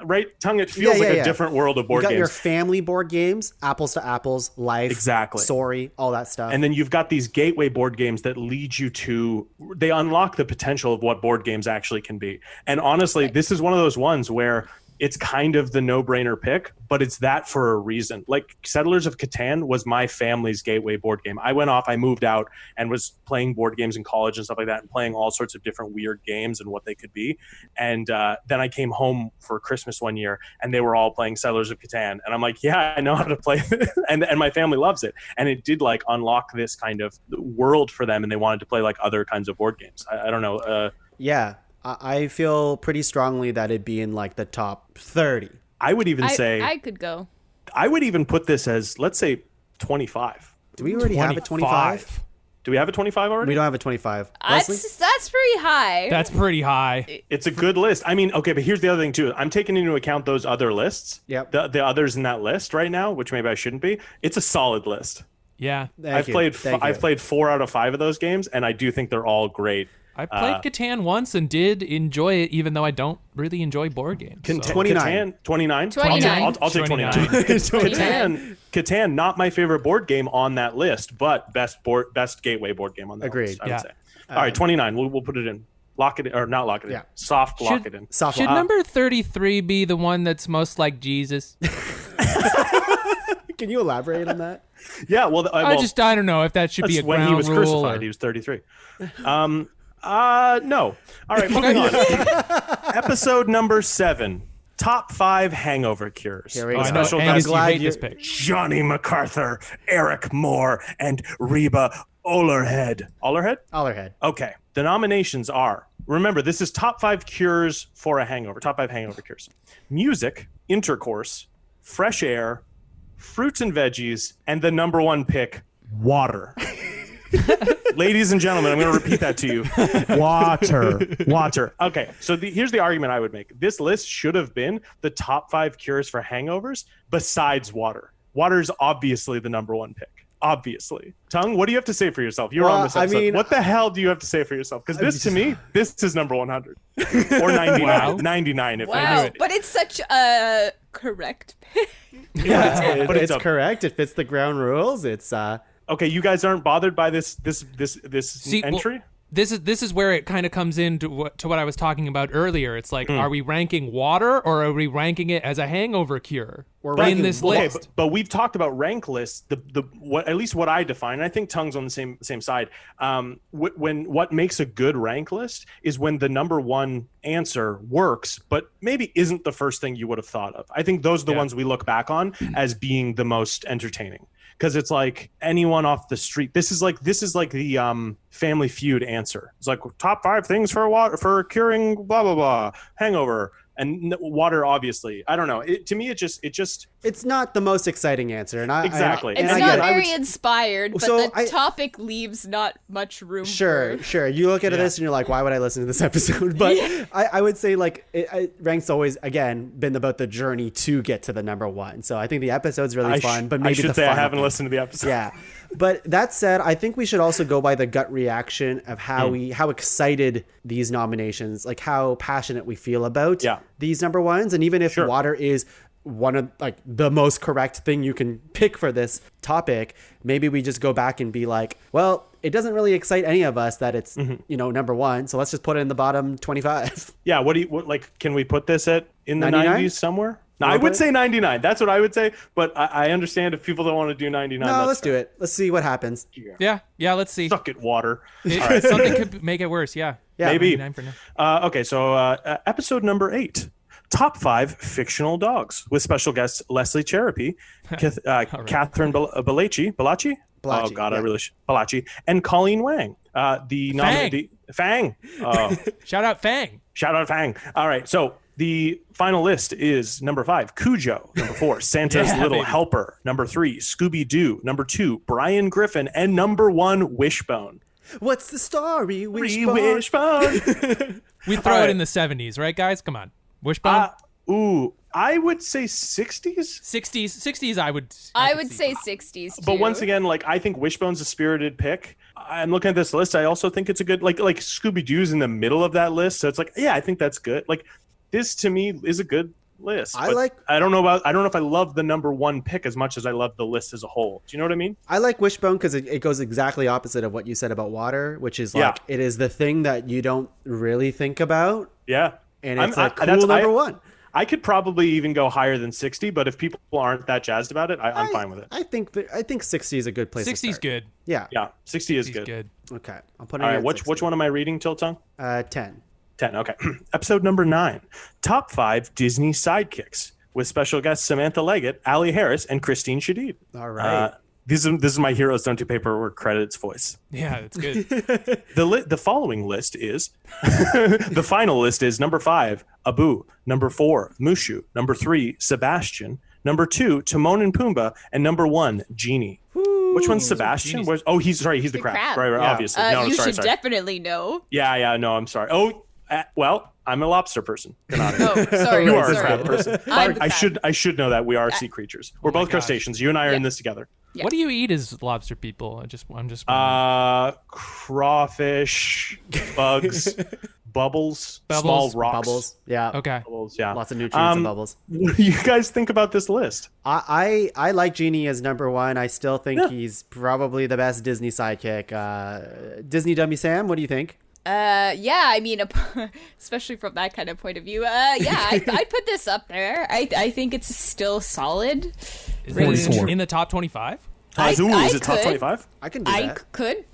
right tongue. It feels like a different world of board you got games. your family board games, Apples to Apples, Life, Exactly. Sorry, all that stuff. And then you've got these gateway board games that lead you to, they unlock the potential of what board games actually can be. And honestly, this is one of those ones where it's kind of the no-brainer pick, but it's that for a reason. Like Settlers of Catan was my family's gateway board game. I moved out and was playing board games in college and stuff like that and playing all sorts of different weird games and what they could be. And then I came home for Christmas one year and they were all playing Settlers of Catan. And I'm like, yeah, I know how to play this. and my family loves it. And it did like unlock this kind of world for them and they wanted to play like other kinds of board games. I don't know. Yeah. I feel pretty strongly that it'd be in like the top 30. I would even say I could go. I would even put this as, let's say, 25. Do we already have a 25? Do we have a 25 already? We don't have a 25. Leslie? That's pretty high. That's pretty high. It's a good list. I mean, okay, but here's the other thing too. I'm taking into account those other lists. Yep. The others in that list right now, which maybe I shouldn't be. It's a solid list. Yeah. I've played 4 out of 5 of those games, and I do think they're all great. I played Catan once and did enjoy it, even though I don't really enjoy board games. 29. 29? 29. I'll take 29. 29. Catan, not my favorite board game on that list, but best gateway board game on that Agreed. list, I would say. All right, 29. We'll put it in. Lock it in, or not lock it in. Yeah. Soft lock it in. Should number 33 be the one that's most like Jesus? Can you elaborate on that? Yeah, well, I don't know if that should be a when ground he was rule. crucified. He was 33. No. All right, moving on. Episode number 7. Top 5 hangover cures. Here we go. I know, Special Angus, guest you hate this pick. Johnny MacArthur, Eric Moore, and Reba Ollerhead. Ollerhead. Okay. The nominations are, remember, this is top 5 cures for a hangover. Top 5 hangover cures. Music, intercourse, fresh air, fruits and veggies, and the number 1 pick, water. Ladies and gentlemen, I'm going to repeat that to you. Water. Okay, so here's the argument I would make. This list should have been the top 5 cures for hangovers besides water. Water is obviously the number 1 pick. Obviously. Tongue, what do you have to say for yourself? You're on this episode. I mean, what the hell do you have to say for yourself? Because this, to me, this is number 100. Or 99. Wow. 99 if I knew it. But it's such a correct pick. Yeah, but it's correct. It fits the ground rules. It's Okay, you guys aren't bothered by this entry? Well, this is where it kind of comes into what I was talking about earlier. It's like, are we ranking water or are we ranking it as a hangover cure? We're ranking in this list. Okay, but we've talked about rank lists. At least what I define, and I think Tongue's on the same side. When what makes a good rank list is when the number 1 answer works, but maybe isn't the first thing you would have thought of. I think those are the ones we look back on as being the most entertaining. Because it's like anyone off the street. This is like the Family Feud answer. It's like top 5 things for curing blah blah blah hangover, and water. Obviously, I don't know. To me, it's not the most exciting answer. And exactly. It's not very inspired, but the topic leaves not much room. Sure. You look at this and you're like, why would I listen to this episode? But I would say like rank's always again been about the journey to get to the number 1. So I think the episode's really fun. But maybe I should say I haven't listened to the episode. Yeah. But that said, I think we should also go by the gut reaction of how excited these nominations, like how passionate we feel about these number 1s. And even if water is one of like the most correct thing you can pick for this topic, maybe we just go back and be like, well, it doesn't really excite any of us that it's number 1, so let's just put it in the bottom 25. Yeah, what can we put this in the 99? 90s somewhere? No, I would say 99. That's what I would say, but I understand if people don't want to do 99. No, let's do it. Let's see what happens. Yeah, let's see. Suck it, water. All right. Something could make it worse, yeah. Maybe. 99 for now. Okay, so episode number 8. Top 5 fictional dogs with special guests Leslie Cserepy, Catherine Balachi, oh God, I really Balachi, and Colleen Wang. Fang. Shout out Fang. All right, so the final list is number 5, Cujo. Number 4, Santa's Little Helper. Number 3, Scooby-Doo. Number 2, Brian Griffin. And number 1, Wishbone. What's the story, Wishbone? We throw it in the 70s, right, guys? Come on. Wishbone? I would say 60s. 60s, I would say 60s too. But once again, like I think Wishbone's a spirited pick. I'm looking at this list. I also think it's a good like Scooby-Doo's in the middle of that list. So it's like, yeah, I think that's good. Like this to me is a good list. I don't know if I love the number 1 pick as much as I love the list as a whole. Do you know what I mean? I like Wishbone because it goes exactly opposite of what you said about water, which is like it is the thing that you don't really think about. Yeah. And it's number 1. I could probably even go higher than 60, but if people aren't that jazzed about it, I'm fine with it. I think 60 is a good place. 60 is good. Yeah. 60 is good. Okay, I'll put it. All right, which one am I reading, Tiltung? 10. 10. Okay. Episode number 9. Top 5 Disney sidekicks with special guests Samantha Leggatt, Allie Harris, and Christine Shadid. All right. This is my Heroes Don't Do Paperwork credits voice. Yeah, it's good. The following list is the final list is number 5, Abu, number 4, Mushu, number 3, Sebastian, number 2, Timon and Pumbaa, and number 1, Genie. Ooh, which one's Sebastian? He's the crab. Right, obviously. You should definitely know. Yeah, no, I'm sorry. Well, I'm a lobster person. Oh, sorry. You are a crab person. I should know that we are sea creatures. We're both crustaceans. You and I are in this together. Yeah. What do you eat as lobster people? I'm just crawfish, bugs, bubbles, small rocks. Bubbles. Yeah. Okay. Bubbles, yeah. Lots of nutrients in bubbles. What do you guys think about this list? I like Genie as number 1. I still think he's probably the best Disney sidekick. Disney Dummy Sam, what do you think? I mean, especially from that kind of point of view, I'd put this up there. I think it's still solid. Is it in the top 25? Is it top 25? I can do that.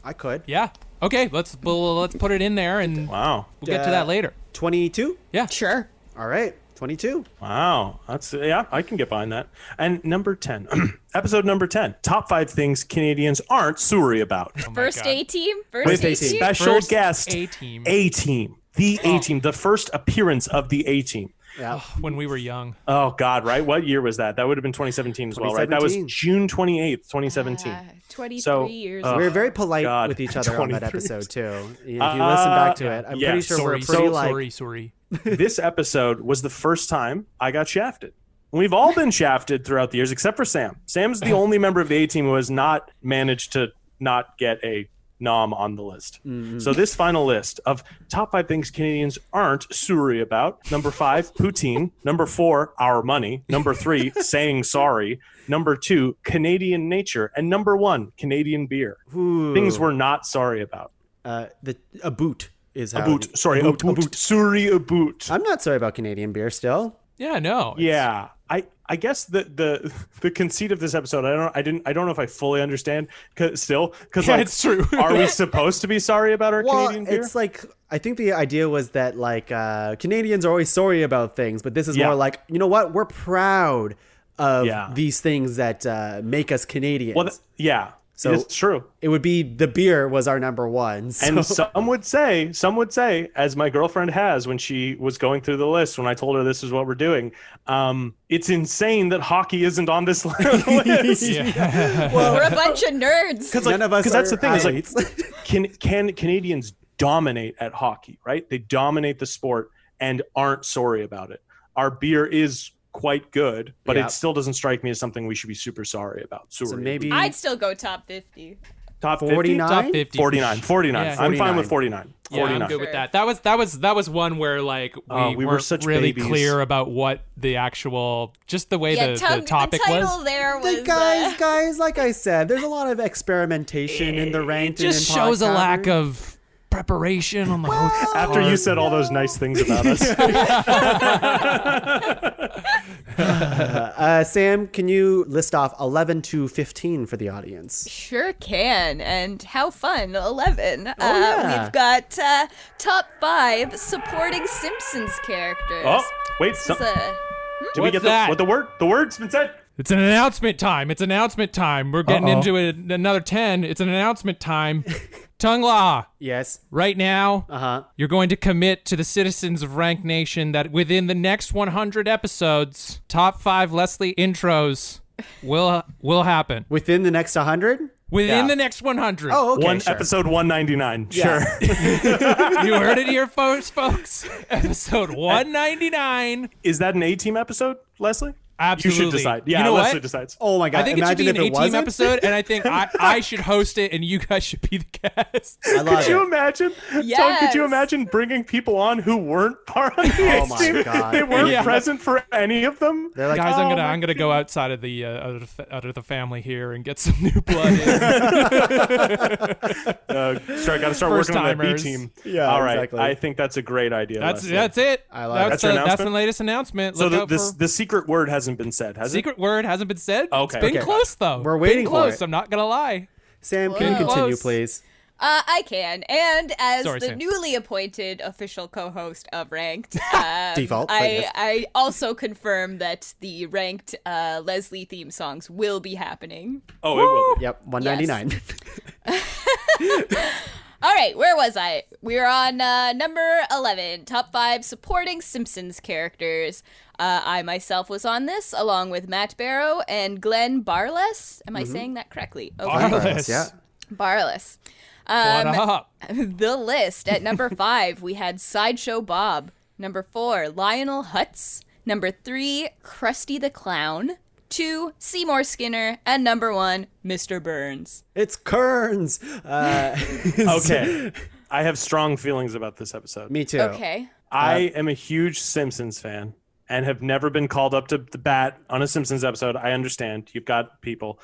I could. Yeah. Okay, let's put it in there, and we'll get to that later. 22? Yeah. Sure. All right. 22. Wow. I can get behind that. And number 10. Episode number 10. Top 5 things Canadians aren't sorry about. First A-Team? With a special guest. A-Team. A-Team. The A-Team. The first appearance of the A-Team. Yeah. When we were young. Oh, God, right? What year was that? That would have been 2017 as well, right? That was June 28th, 2017. 23 years. We were very polite with each other on that episode too. If you listen back to it, I'm pretty sure we're pretty sorry. This episode was the first time I got shafted. We've all been shafted throughout the years, except for Sam. Sam's the only member of the A-Team who has not managed to not get a nom on the list. Mm-hmm. So this final list of top 5 things Canadians aren't sorry about. Number 5, poutine. Number 4, our money. Number 3, saying sorry. Number 2, Canadian nature. And number 1, Canadian beer. Ooh. Things we're not sorry about. A boot is how. A boot. Sorry, a boot. Sorry, a boot. I'm not sorry about Canadian beer still. Yeah, no. Yeah. I guess the conceit of this episode, I don't know if I fully understand because like, it's true. Are we supposed to be sorry about our Canadian beer? It's like, I think the idea was that like Canadians are always sorry about things, but this is more like, you know what? We're proud of these things that make us Canadians. Well, so it's true. It would be the beer was our number 1. So. And some would say, as my girlfriend has when she was going through the list, when I told her this is what we're doing, it's insane that hockey isn't on this list. Well, we're a bunch of nerds. None of us are that's the thing. athletes. Is like, can Canadians dominate at hockey, right? They dominate the sport and aren't sorry about it. Our beer is quite good, but it still doesn't strike me as something we should be super sorry about. So maybe I'd still go top 50. Top 49? Top 50. 49. Yeah, 49. I'm fine with 49. Yeah, 49. I'm good with that. That was one where like we were weren't such really babies. clear about what the actual the way the topic the title was. there was guys, like I said, there's a lot of experimentation in the ranked. It just shows a lack of preparation on the host's After part. you said all those nice things about us. Sam, can you list off 11 to 15 for the audience? Sure can, and how fun, 11. We've got top 5 supporting Simpsons characters. Oh, wait. Did we get the word's been said? It's an announcement time. We're getting into another 10. It's an announcement time. Tuong La. Yes. Right now, you're going to commit to the citizens of Rank Nation that within the next 100 episodes, top 5 Leslie intros will happen. Within the next 100? Within the next 100. Oh, okay. Sure. Episode 199. Yeah. Sure. You heard it here, folks. Episode 199. Is that an A-Team episode, Leslie? Absolutely. You should decide. Yeah, you know Leslie what? decides. Oh my God. I think it should be an A-Team episode, and I think I should host it, and you guys should be the guest. I love Could you imagine? Yes. Tom, could you imagine bringing people on who weren't part of the Oh A-Team? my God. They weren't present for any of them. They're like, Guys, I'm gonna go outside of the out of the family here and get some new blood in. Gotta start working on that B-Team. Yeah, all right. exactly. I think that's a great idea. That's Leslie. it. I like that's it. that's the latest announcement. So Look out the secret word hasn't been said, has it? secret word hasn't been said. Okay. It's been close though. We're waiting been for close. it. I'm not gonna lie. Sam, can you Whoa. continue, Close. please? I can. And as Sorry, the Sam. newly appointed official co-host of Ranked, Default, but yes. I also confirm that the Ranked Leslie theme songs will be happening. Oh, it will be. Yep, 199. All right, where was I? We're on number 11, top 5 supporting Simpsons characters. I myself was on this, along with Matt Barrow and Glenn Barless. Am I saying that correctly? Okay. Barless. Yeah. Barless. What up? The list. At number 5, we had Sideshow Bob. Number 4, Lionel Hutz. Number 3, Krusty the Clown. 2, Seymour Skinner. And number 1, Mr. Burns. It's Kearns. Okay. I have strong feelings about this episode. Me too. Okay. I am a huge Simpsons fan and have never been called up to the bat on a Simpsons episode. I understand. You've got people.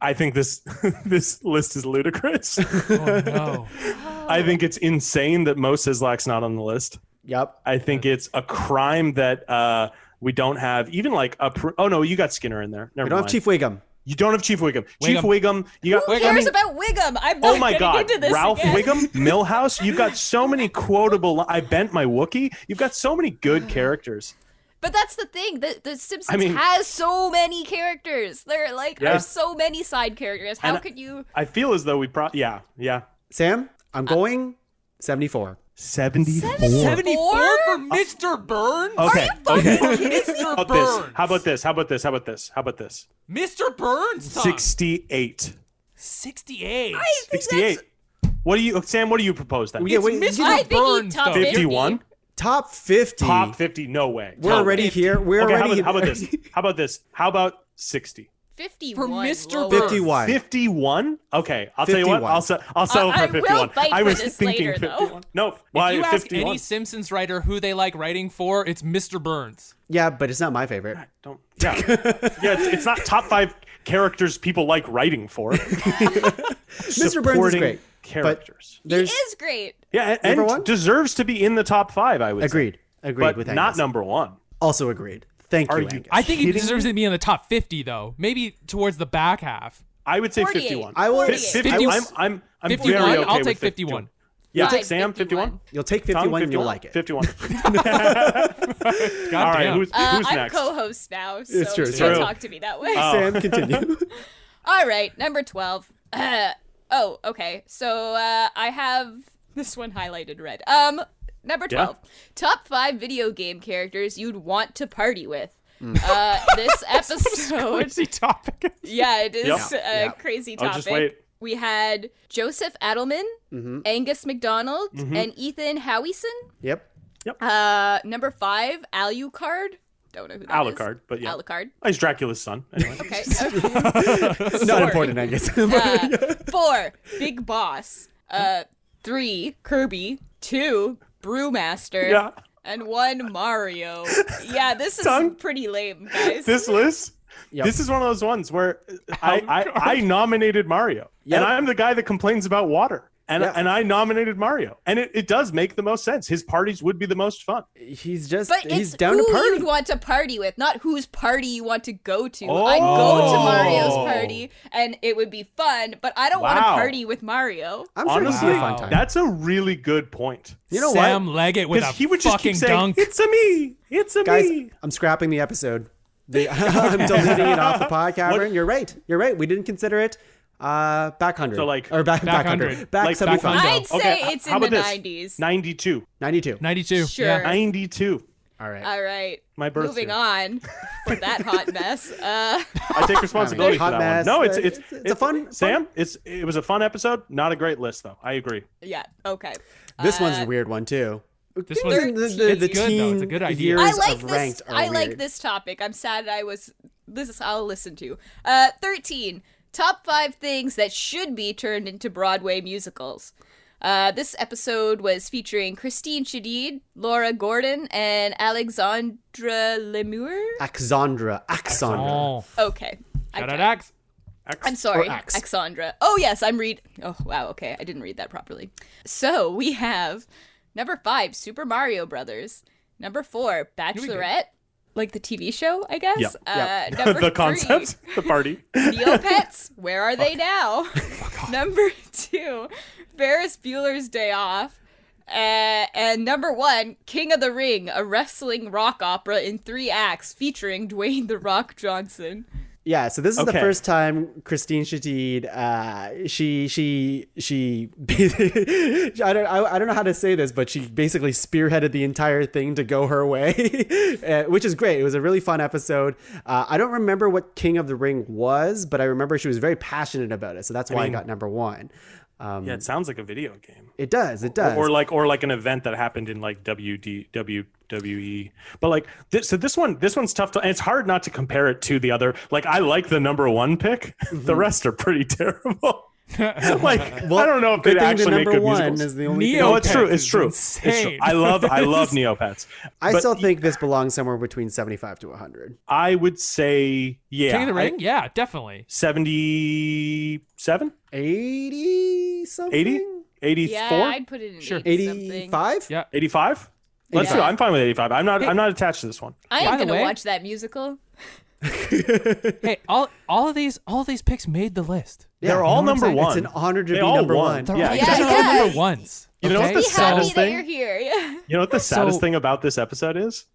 I think this this list is ludicrous. Oh no. I think it's insane that Mo Sislak's not on the list. Yep. I think it's a crime that we don't have even like oh no, you got Skinner in there. Never We don't mind. have Chief Wiggum. You don't have Chief Wiggum. Chief Wiggum. Wiggum. You got. Who cares about Wiggum? I'm not Oh my getting God, into this Ralph again. Wiggum, Millhouse. You've got so many quotable. I bent my Wookiee. You've got so many good characters. But that's the thing. The Simpsons has so many characters. There are so many side characters. How could you? I feel as though we yeah. Sam, I'm going 74. 74. 74 for Mr. Burns? Okay. Mr. Burns. How about this? How about this? Mr. Burns time. 68. 68. 68. What do you, Sam? What do you propose then? It's Mr. I think Burns, top though. 51. Top 50. Top 50. No way. We're already here. We're Okay, already. how about this? How about this? How about 60? 51 For Mr. lower. Burns. 51. 51? Okay, I'll tell you what. 51. I'll settle I for will 51. fight I for was this thinking later, though. 51. No, If why you ask 51? any Simpsons writer who they like writing for, it's Mr. Burns. Yeah, but it's not my favorite. Don't. Yeah, it's not top 5 characters people like writing for. Mr. Burns is great. Characters. He is great. Yeah, Number and one? deserves to be in the top 5. I would Agreed. say. Agreed But with not Angus. number 1. Also agreed. Thank Are you, you- Angus. I think he kidding deserves me? to be in the top 50, though. Maybe towards the back half. I would say 48. 51. I will. 48. I'm 51? very okay I'll with take 51. 51. Yeah, Fine, Sam, 51. You'll take Tom, 51 and you'll like it. 51. God All right, damn. who's I'm next? co-host now, so It's true, you it's can't true. talk to me that way. Sam, continue. All right, number 12. Okay. So I have this one highlighted red. Number 12. Top 5 video game characters you'd want to party with. This episode. Crazy topic. Yeah, it is Yep. a crazy topic. I'll just wait. We had Joseph Adelman, Angus MacDonald, and Ethan Howison. Yep. Number 5, Alucard. Don't know who that is. Alucard, but yeah. Alucard. Oh, he's Dracula's son. Anyway. Okay. Not important, Angus. 4, Big Boss. 3, Kirby. 2, Brewmaster. Yeah. And 1, Mario. Yeah, this is Tongue? pretty lame, guys. This list, Yep. this is one of those ones where I nominated Mario. Yep. And I'm the guy that complains about water. And, Yep. and I nominated Mario. And it does make the most sense. His parties would be the most fun. He's just, But he's it's down who to party. you'd want to party with, not whose party you want to go to. I'd go to Mario's party, and it would be fun, but I don't want to Wow. party with Mario. I'm sure it'll be a fun Wow. time. That's a really good point. You know Sam what? Leggatt with a Because he would just fucking keep saying, dunk. it's a me. It's a Guys, me. I'm scrapping the episode. I'm deleting it off the pod cavern. You're right. We didn't consider it. Back 100. So, like, or back 100. 100. Back Like, 75. back I'd say Okay, it's how in the about this? 90s. 92. 92. 92. Sure. Yeah. 92. All right. All right. My birthday. Moving on from that hot mess. I take responsibility for Hot that mess. one. No, It's a fun- Sam, it was a fun episode. Not a great list, though. I agree. Yeah, okay. This one's a weird one, too. This one's The it's good, though. teen It's a good idea. years I like of this. ranked are I like weird. this topic. I'm sad I'll listen to. 13. Top 5 things that should be turned into Broadway musicals. This episode was featuring Christine Shadid, Laura Gordon, and Alexandra Lemur. Axandra. Oh. Okay. Shout out Axe. I'm sorry, Or Axe. Alexandra. Oh, yes, Oh, wow, okay. I didn't read that properly. So, we have number 5, Super Mario Brothers. Number 4, Bachelorette. Like the TV show, I guess. Yep. Number The 3, concept, the party. Neopets. Where are they now? Number 2, Ferris Bueller's Day Off. And number 1, King of the Ring, a wrestling rock opera in 3 acts featuring Dwayne "The Rock" Johnson. Yeah, so this is the Okay. first time Christine Shadid, she I don't know how to say this, but she basically spearheaded the entire thing to go her way, which is great. It was a really fun episode. I don't remember what King of the Ring was, but I remember she was very passionate about it, so that's why I got number 1. Yeah, it sounds like a video game. It does. Or like an event that happened in like WWE. But like this one's tough to, and it's hard not to compare it to the other. Like I like the number 1 pick. The rest are pretty terrible. Like I don't know if good they'd thing actually the make number good 1 musicals. is the only Neo- thing. No, it's true. Neopets It's is true. insane. It's true. I love Neopets. I But still think this belongs somewhere between 75 to 100. I would say King of the Ring? Yeah, definitely. 77, 80 something? 80, 84, Yeah, I'd put it in Sure. 85? Yeah. 85. Let's do it. I'm fine with 85. I'm not attached to this one. I By ain't the gonna way- watch that musical. Hey, all of these picks made the list. They're all You know what number I'm saying? one. It's an honor to They be all number won. 1. Yeah, Yeah, exactly. They're all number ones. You know what okay? the Be happy saddest that thing? you're here. Yeah. You know what the saddest So- thing about this episode is?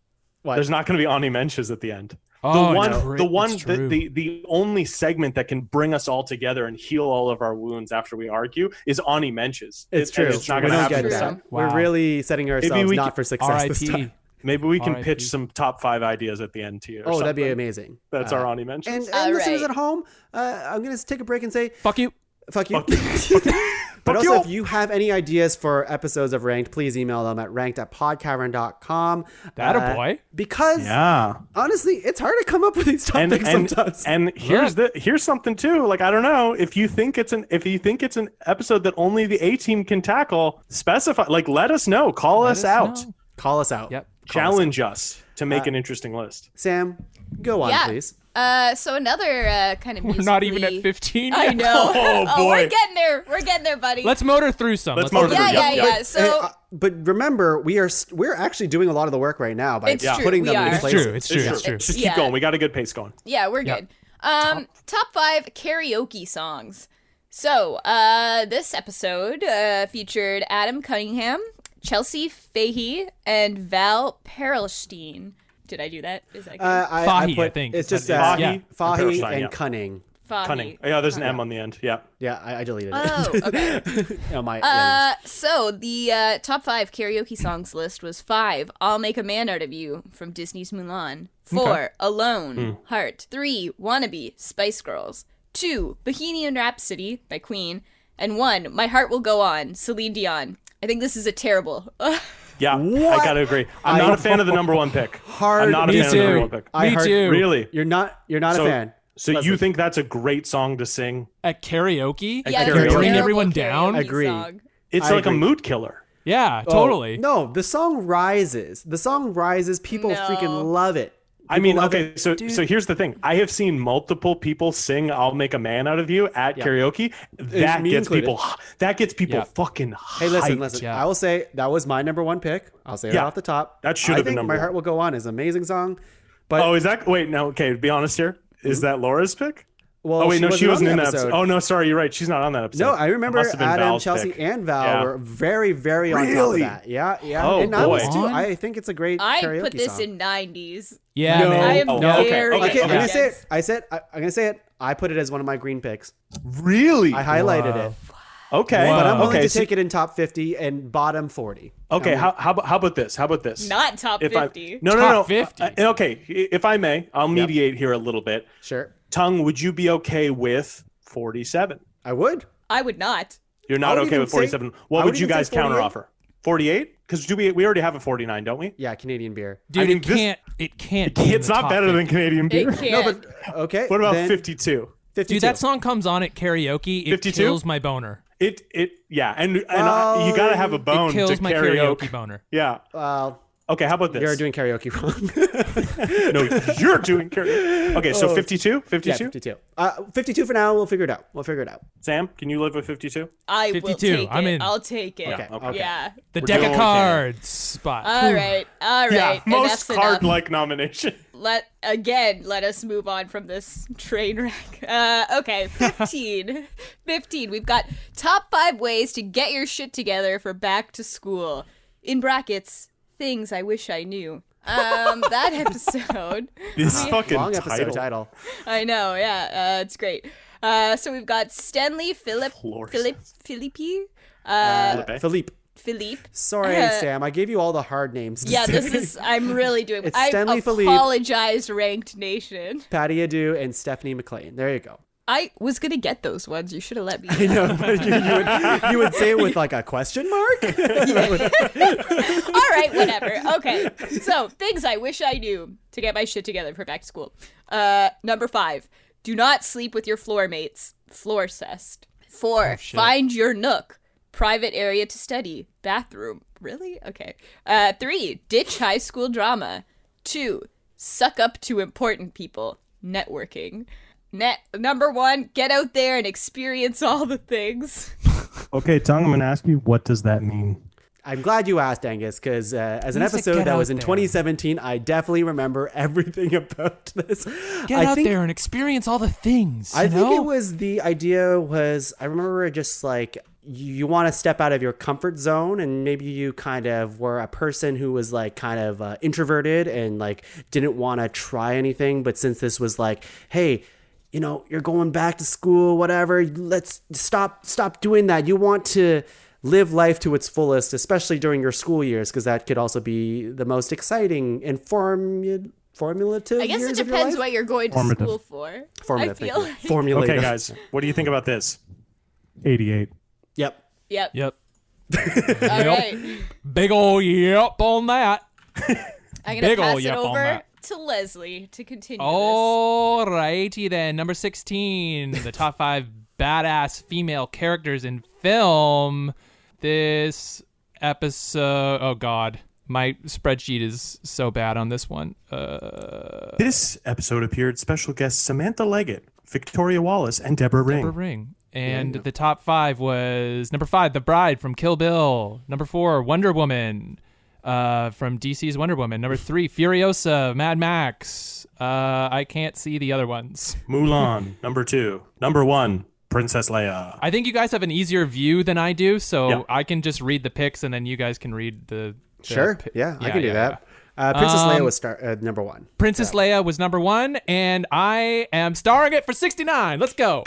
What? There's not going to be Ani Menches at the end. Oh, the one, no. the one, It's true. the only segment that can bring us all together and heal all of our wounds after we argue is Ani Menches. It's true. It's not we going to don't happen get this that. time. Wow. We're really setting ourselves we not could- for success this R.I.P. time. Maybe we can R.I.P. pitch some top 5 ideas at the end to you. or Oh, that'd be something. amazing. That's our Ani Menches. And All listeners right. at home, I'm going to take a break and say, Fuck you. Fuck you. But Fuck also, you. if you have any ideas for episodes of Ranked, please email them at ranked@podcavern.com. Attaboy. Because honestly, it's hard to come up with these topics sometimes. And here's something too. Like, I don't know, if you think it's an episode that only the A-Team can tackle, specify. Like, let us know. Call us out. Call us out. Yep. Challenge us to make an interesting list. Sam, go on, please. So another kind of We're not even at 15 yet. I know. Oh, boy. We're getting there. We're getting there, buddy. Let's motor through some. Let's motor through. Yeah. So But remember, we're actually doing a lot of the work right now by It's true, putting we them are. in place. It's true. Just keep going. We got a good pace going. yeah, we're good. Top 5 karaoke songs. So this episode featured Adam Cunningham, Chelsea Fahey, and Val Perelstein. Did I do that? Is that good? Fahy, I think. It's just Fahy Fahy and and Cunning. Fahy. Cunning. Yeah, there's an M on the end. Yeah. Yeah, I deleted it. Oh, okay. So the top 5 karaoke songs list was 5, I'll Make a Man Out of You from Disney's Mulan. 4, Alone, Heart. 3, Wannabe, Spice Girls. 2, Bohemian Rhapsody by Queen. And 1, My Heart Will Go On, Celine Dion. I think this is a terrible... Yeah, I gotta agree. I'm not a fan of the number 1 pick. I'm not a fan of the number 1 pick. Me too. Really? You're not a fan. So you think that's a great song to sing? At karaoke? Yeah, At it's a karaoke? Bring terrible everyone karaoke down? Agreed. song. It's I like agree. a mood killer. Yeah, totally. No, the song rises. People No. freaking love it. I mean, love okay, so here's the thing. I have seen multiple people sing "I'll Make a Man Out of You" at karaoke. That me gets included. people Yeah. fucking Hey, hyped. listen. Yeah. I will say that was my number 1 pick. I'll say it Yeah. off the top. That should I have been think number My Heart one. Will Go On is an amazing song. But Oh, is that? Wait, no. Okay, be honest here. Is that Laura's pick? well, Oh wait, no, she wasn't on in the that episode. Oh no, sorry, you're right. She's not on that episode. No, I remember Must have been Adam, Val's Chelsea, pick. and Val Yeah. were very, very on top of Really? that. Yeah. Oh, and I was boy. too. I think it's a great I karaoke put this song. in 90s. Yeah, No. man. I am Oh, okay, very okay, Okay, I'm gonna against- say it. I'm gonna say it. I put it as one of my green picks. Really? I highlighted it, Okay, Wow. but I'm willing okay. to take it in top 50 and bottom 40. Okay, how about this? How about this? Not top If I- 50. No. Top 50. Okay, if I may, I'll mediate here a little bit. Sure, Tongue, would you be okay with 47? I would. I would not. You're I not would okay even with say- 47. I What would would you even guys say 48. counteroffer? 48? Because we already have a 49, don't we? Yeah, Canadian beer. Dude, I mean, it can't be in It's the not top better 50. than Canadian beer. It can't. No, but okay. What about then 52? 52. Dude, that song comes on at karaoke. It 52? kills my boner. Yeah, and you gotta have a bone It kills to my karaoke boner. Yeah. Well, Okay, how about this? you're doing karaoke wrong. No, you're doing karaoke. Okay, so 52? 52? Yeah, 52. 52 for now. We'll figure it out. Sam, can you live with 52? I will 52, take I'm it. in. I'll take it. Okay, okay. Yeah. The We're deck doing of okay. cards spot. All right. Yeah, most Enough's enough. card-like nomination. Let us move on from this train wreck. Okay, 15. 15. We've got top 5 ways to get your shit together for back to school. In brackets, things I wish I knew. That episode. This fucking Long episode title. I know, yeah. It's great. So we've got Stanley Florist. Philippi. Philippe. Philippe. Sorry, Sam. I gave you all the hard names. to Yeah, say. this is. I'm really doing. It's I Stanley Philippe. apologize, Ranked Nation. Patty Adu and Stephanie McLean. There you go. I was gonna get those ones. You should have let me. I know, but you would say it with like a question mark? All right, whatever. Okay, so things I wish I knew to get my shit together for back to school. Number 5, do not sleep with your floor mates. Floor cest. 4, find your nook. Private area to study. Bathroom. Really? Okay. 3, ditch high school drama. 2, suck up to important people. Networking. Number 1, get out there and experience all the things. Okay, Tongue, I'm going to ask you, what does that mean? I'm glad you asked, Angus, because as an Means to episode get that out was in there. 2017, I definitely remember everything about this. Get out there and experience all the things. I you think know? it was the idea was, I remember just like, you want to step out of your comfort zone, and maybe you kind of were a person who was like kind of introverted and like didn't want to try anything. But since this was like, hey, you know, you're going back to school, whatever, let's stop doing that. You want to live life to its fullest, especially during your school years, because that could also be the most exciting and formulative I guess years it of your depends life. what you're going to Formative. school for. Formative, I feel thank you. like. Formulative. Okay, guys, what do you think about this? 88. Yep. Yep. All right. Big ol' yep on that. I'm Big gonna ol' pass it yep on over that. to Leslie to continue Alrighty then. Number 16, the top 5 badass female characters in film. This episode, oh god, my spreadsheet is so bad on this one. This episode appeared special guests Samantha Leggatt, Victoria Wallace, and Deborah Ring. And the top 5 was number 5, The Bride from Kill Bill. Number 4, Wonder Woman from DC's Wonder Woman. Number 3, Furiosa, Mad Max. I can't see the other ones. Mulan, number 2. Number 1, Princess Leia. I think you guys have an easier view than I do, so Yeah. I can just read the picks and then you guys can read the Sure. Yeah, I can do that. Princess Leia was number 1. Princess Leia was number 1, and I am starring it for 69. Let's go.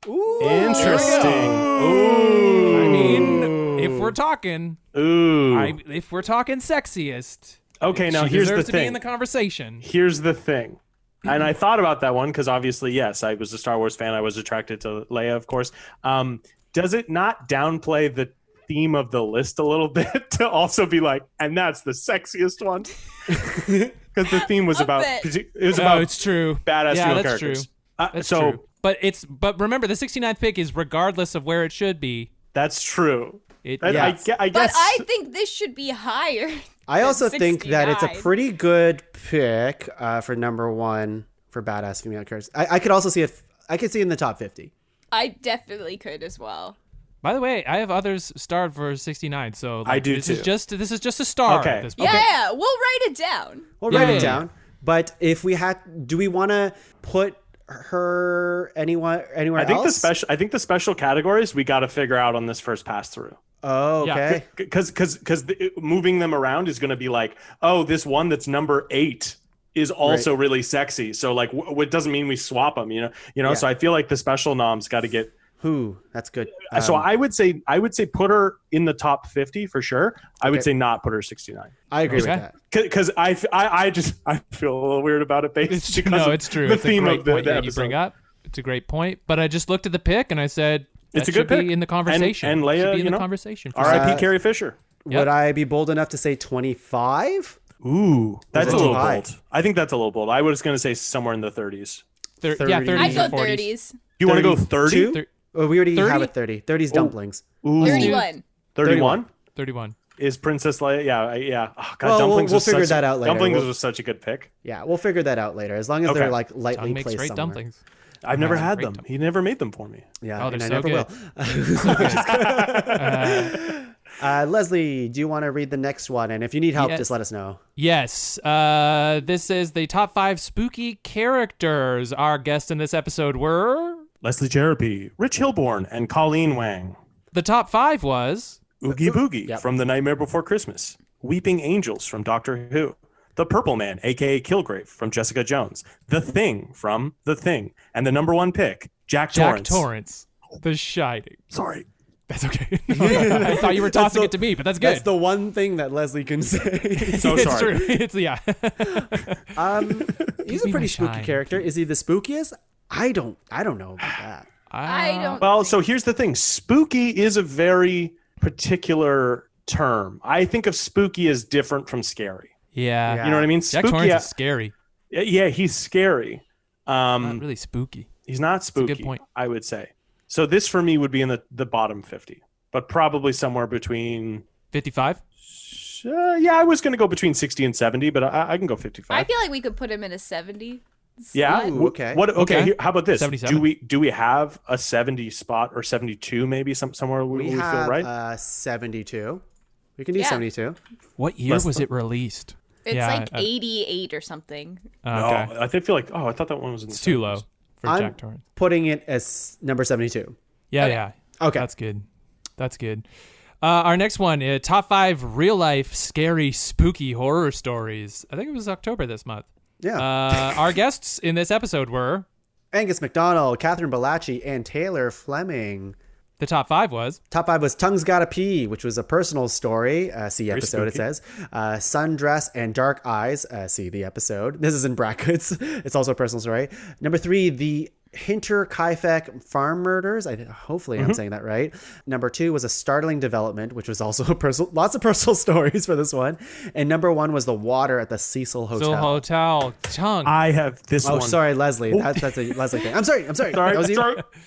Ooh. Interesting. I mean, if we're talking, Ooh. if we're talking sexiest, Okay, now she here's the deserves to be thing. in the conversation. Here's the thing. And I thought about that one because obviously, yes, I was a Star Wars fan. I was attracted to Leia, of course. Does it not downplay the theme of the list a little bit to also be like, and that's the sexiest one? Because the theme was about bit. it was about it's true. badass Yeah, female that's characters. true. That's so true. But remember, the 69th pick is regardless of where it should be. that's true. It, And yeah. I But guess I think this should be higher. I also than think that it's a 69. pretty good pick for number 1 for badass female characters. I could also see it. I could see it in the top 50. I definitely could as well. By the way, I have others starred for 69, so like, I do this too. is just a star. Okay. At this point. Yeah, we'll write it down. We'll Yeah, write yeah, it down. But if we had, do we want to put her anywhere I think else? I think the special categories we got to figure out on this first pass through. Oh, okay. Because moving them around is going to be like, oh, this one that's number 8 is also really sexy. So like, it doesn't mean we swap them, you know. Yeah. So I feel like the special noms got to get. Who? That's good. So I would say put her in the top 50 for sure. I would say not put her 69 I agree with Okay. that. because I feel a little weird about it based because No, of it's true. the It's a theme great of the point that you episode. bring up. It's a great point. But I just looked at the pick and I said, It's that a good should be pick. in the conversation. And Leia, should be in you the know, conversation. for R.I.P. sure. Carrie Fisher. Yep. Would I be bold enough to say 25? Ooh, that's it a too little high? bold. I think that's a little bold. I was going to say somewhere in the 30s. Yeah, 30. 30s I'd go or 40s. 30s. Do you want to go 30? 32? Oh, we already 30? have a 30. 30's dumplings. Ooh. 31. 31? 31. Is Princess Leia? Yeah. Oh, God, Well, dumplings. we'll was figure such that out later. Dumplings We'll- was such a good pick. Yeah, we'll figure that out later. As long as Okay. they're like lightly Tom makes placed great somewhere. dumplings. I've never had great them. dumplings. He never made them for me. Yeah, Oh, and they're I so never good. will. Leslie, do you want to read the next one? And if you need help, Yes. just let us know. Yes. This is the top 5 spooky characters. Our guests in this episode were... Leslie Cserepy, Rich Hilborn, and Colleen Wang. The top 5 was... Oogie Boogie Yep. from The Nightmare Before Christmas. Weeping Angels from Doctor Who. The Purple Man, a.k.a. Kilgrave, from Jessica Jones. The Thing from The Thing. And the number 1 pick, Jack Torrance. Torrance. The Shining. Sorry. That's okay. I thought you were tossing it to me, but that's good. That's the one thing that Leslie can say. So it's sorry. true. It's yeah. He's a me pretty my spooky shine. character. Is he the spookiest? I don't know about that. I don't. Well, so here's the thing. Spooky is a very particular term. I think of spooky as different from scary. Yeah. You know what I mean? Jack Spooky. Torrance is scary. Yeah, he's scary. Not really spooky. He's not spooky. good point. I would say. So this for me would be in the bottom 50, but probably somewhere between. 55? Yeah, I was going to go between 60 and 70, but I can go 55. I feel like we could put him in a 70. Yeah. slot. Ooh, okay. What? Okay. Okay. Here, how about this? 77. Do we have a 70 spot or 72 maybe somewhere we feel have right? 72. We can do Yeah. 72. What year was it released? It's Yeah, like I- 88 or something. Okay. No, I feel like I thought that one was in It's too low for I'm Jack Torrance. putting it as number 72. Yeah, Okay. yeah. Okay. That's good. That's good. Our next one, top 5 real life scary spooky horror stories. I think it was October this month. Yeah. Our guests in this episode were Angus MacDonald, Catherine Bellacci, and Taylor Fleming. the top 5 was Top 5 was Tongue's Gotta Pee, which was a personal story. See episode, it spooky. says. Sundress and Dark Eyes. See the episode. This is in brackets. It's also a personal story. Number 3, The Hinterkaifeck Farm Murders. Hopefully I'm saying that right. Number 2 was A Startling Development, which was also lots of personal stories for this one. And number 1 was The Water at the Cecil Hotel. Tuong. I have this one. Oh, sorry, Leslie. That's a Leslie thing. I'm sorry. That was you?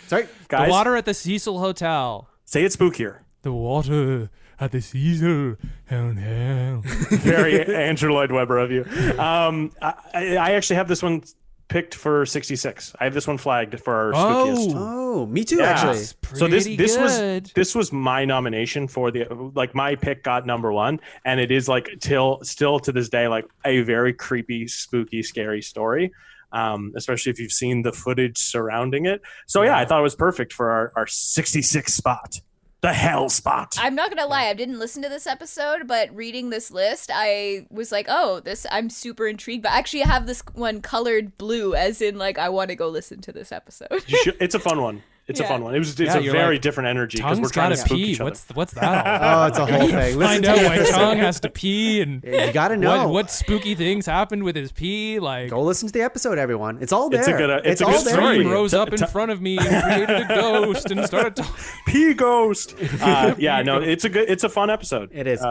Sorry. Guys, The Water at the Cecil Hotel. say it spookier. The water at the Cecil Hotel. Very Andrew Lloyd Webber of you. I actually have this one picked for 66. I have this one flagged for our spookiest. Oh, me too, Yeah. actually. So this good. was my nomination for my pick got number 1, and it is like still to this day like a very creepy, spooky, scary story. Especially if you've seen the footage surrounding it. So yeah, I thought it was perfect for our 66 spot. The hell spot. I'm not gonna lie, I didn't listen to this episode, but reading this list, I was like, oh, I'm super intrigued. But actually, I have this one colored blue, as in, like, I want to go listen to this episode. It's a fun one. It's a fun one. It's a you're very like, different energy because we're Tuong's trying to gotta spook pee. each other. What's that all about? Oh, it's a whole thing. Listen Find to out the why episode. Tuong has to pee and You gotta know. what spooky things happened with his pee. Like, Go listen to the episode, everyone. It's all there. It's a all good there. story. Dream rose up in front of me and created a ghost and started talking. Pea ghost. Yeah, no, it's a fun episode. It is.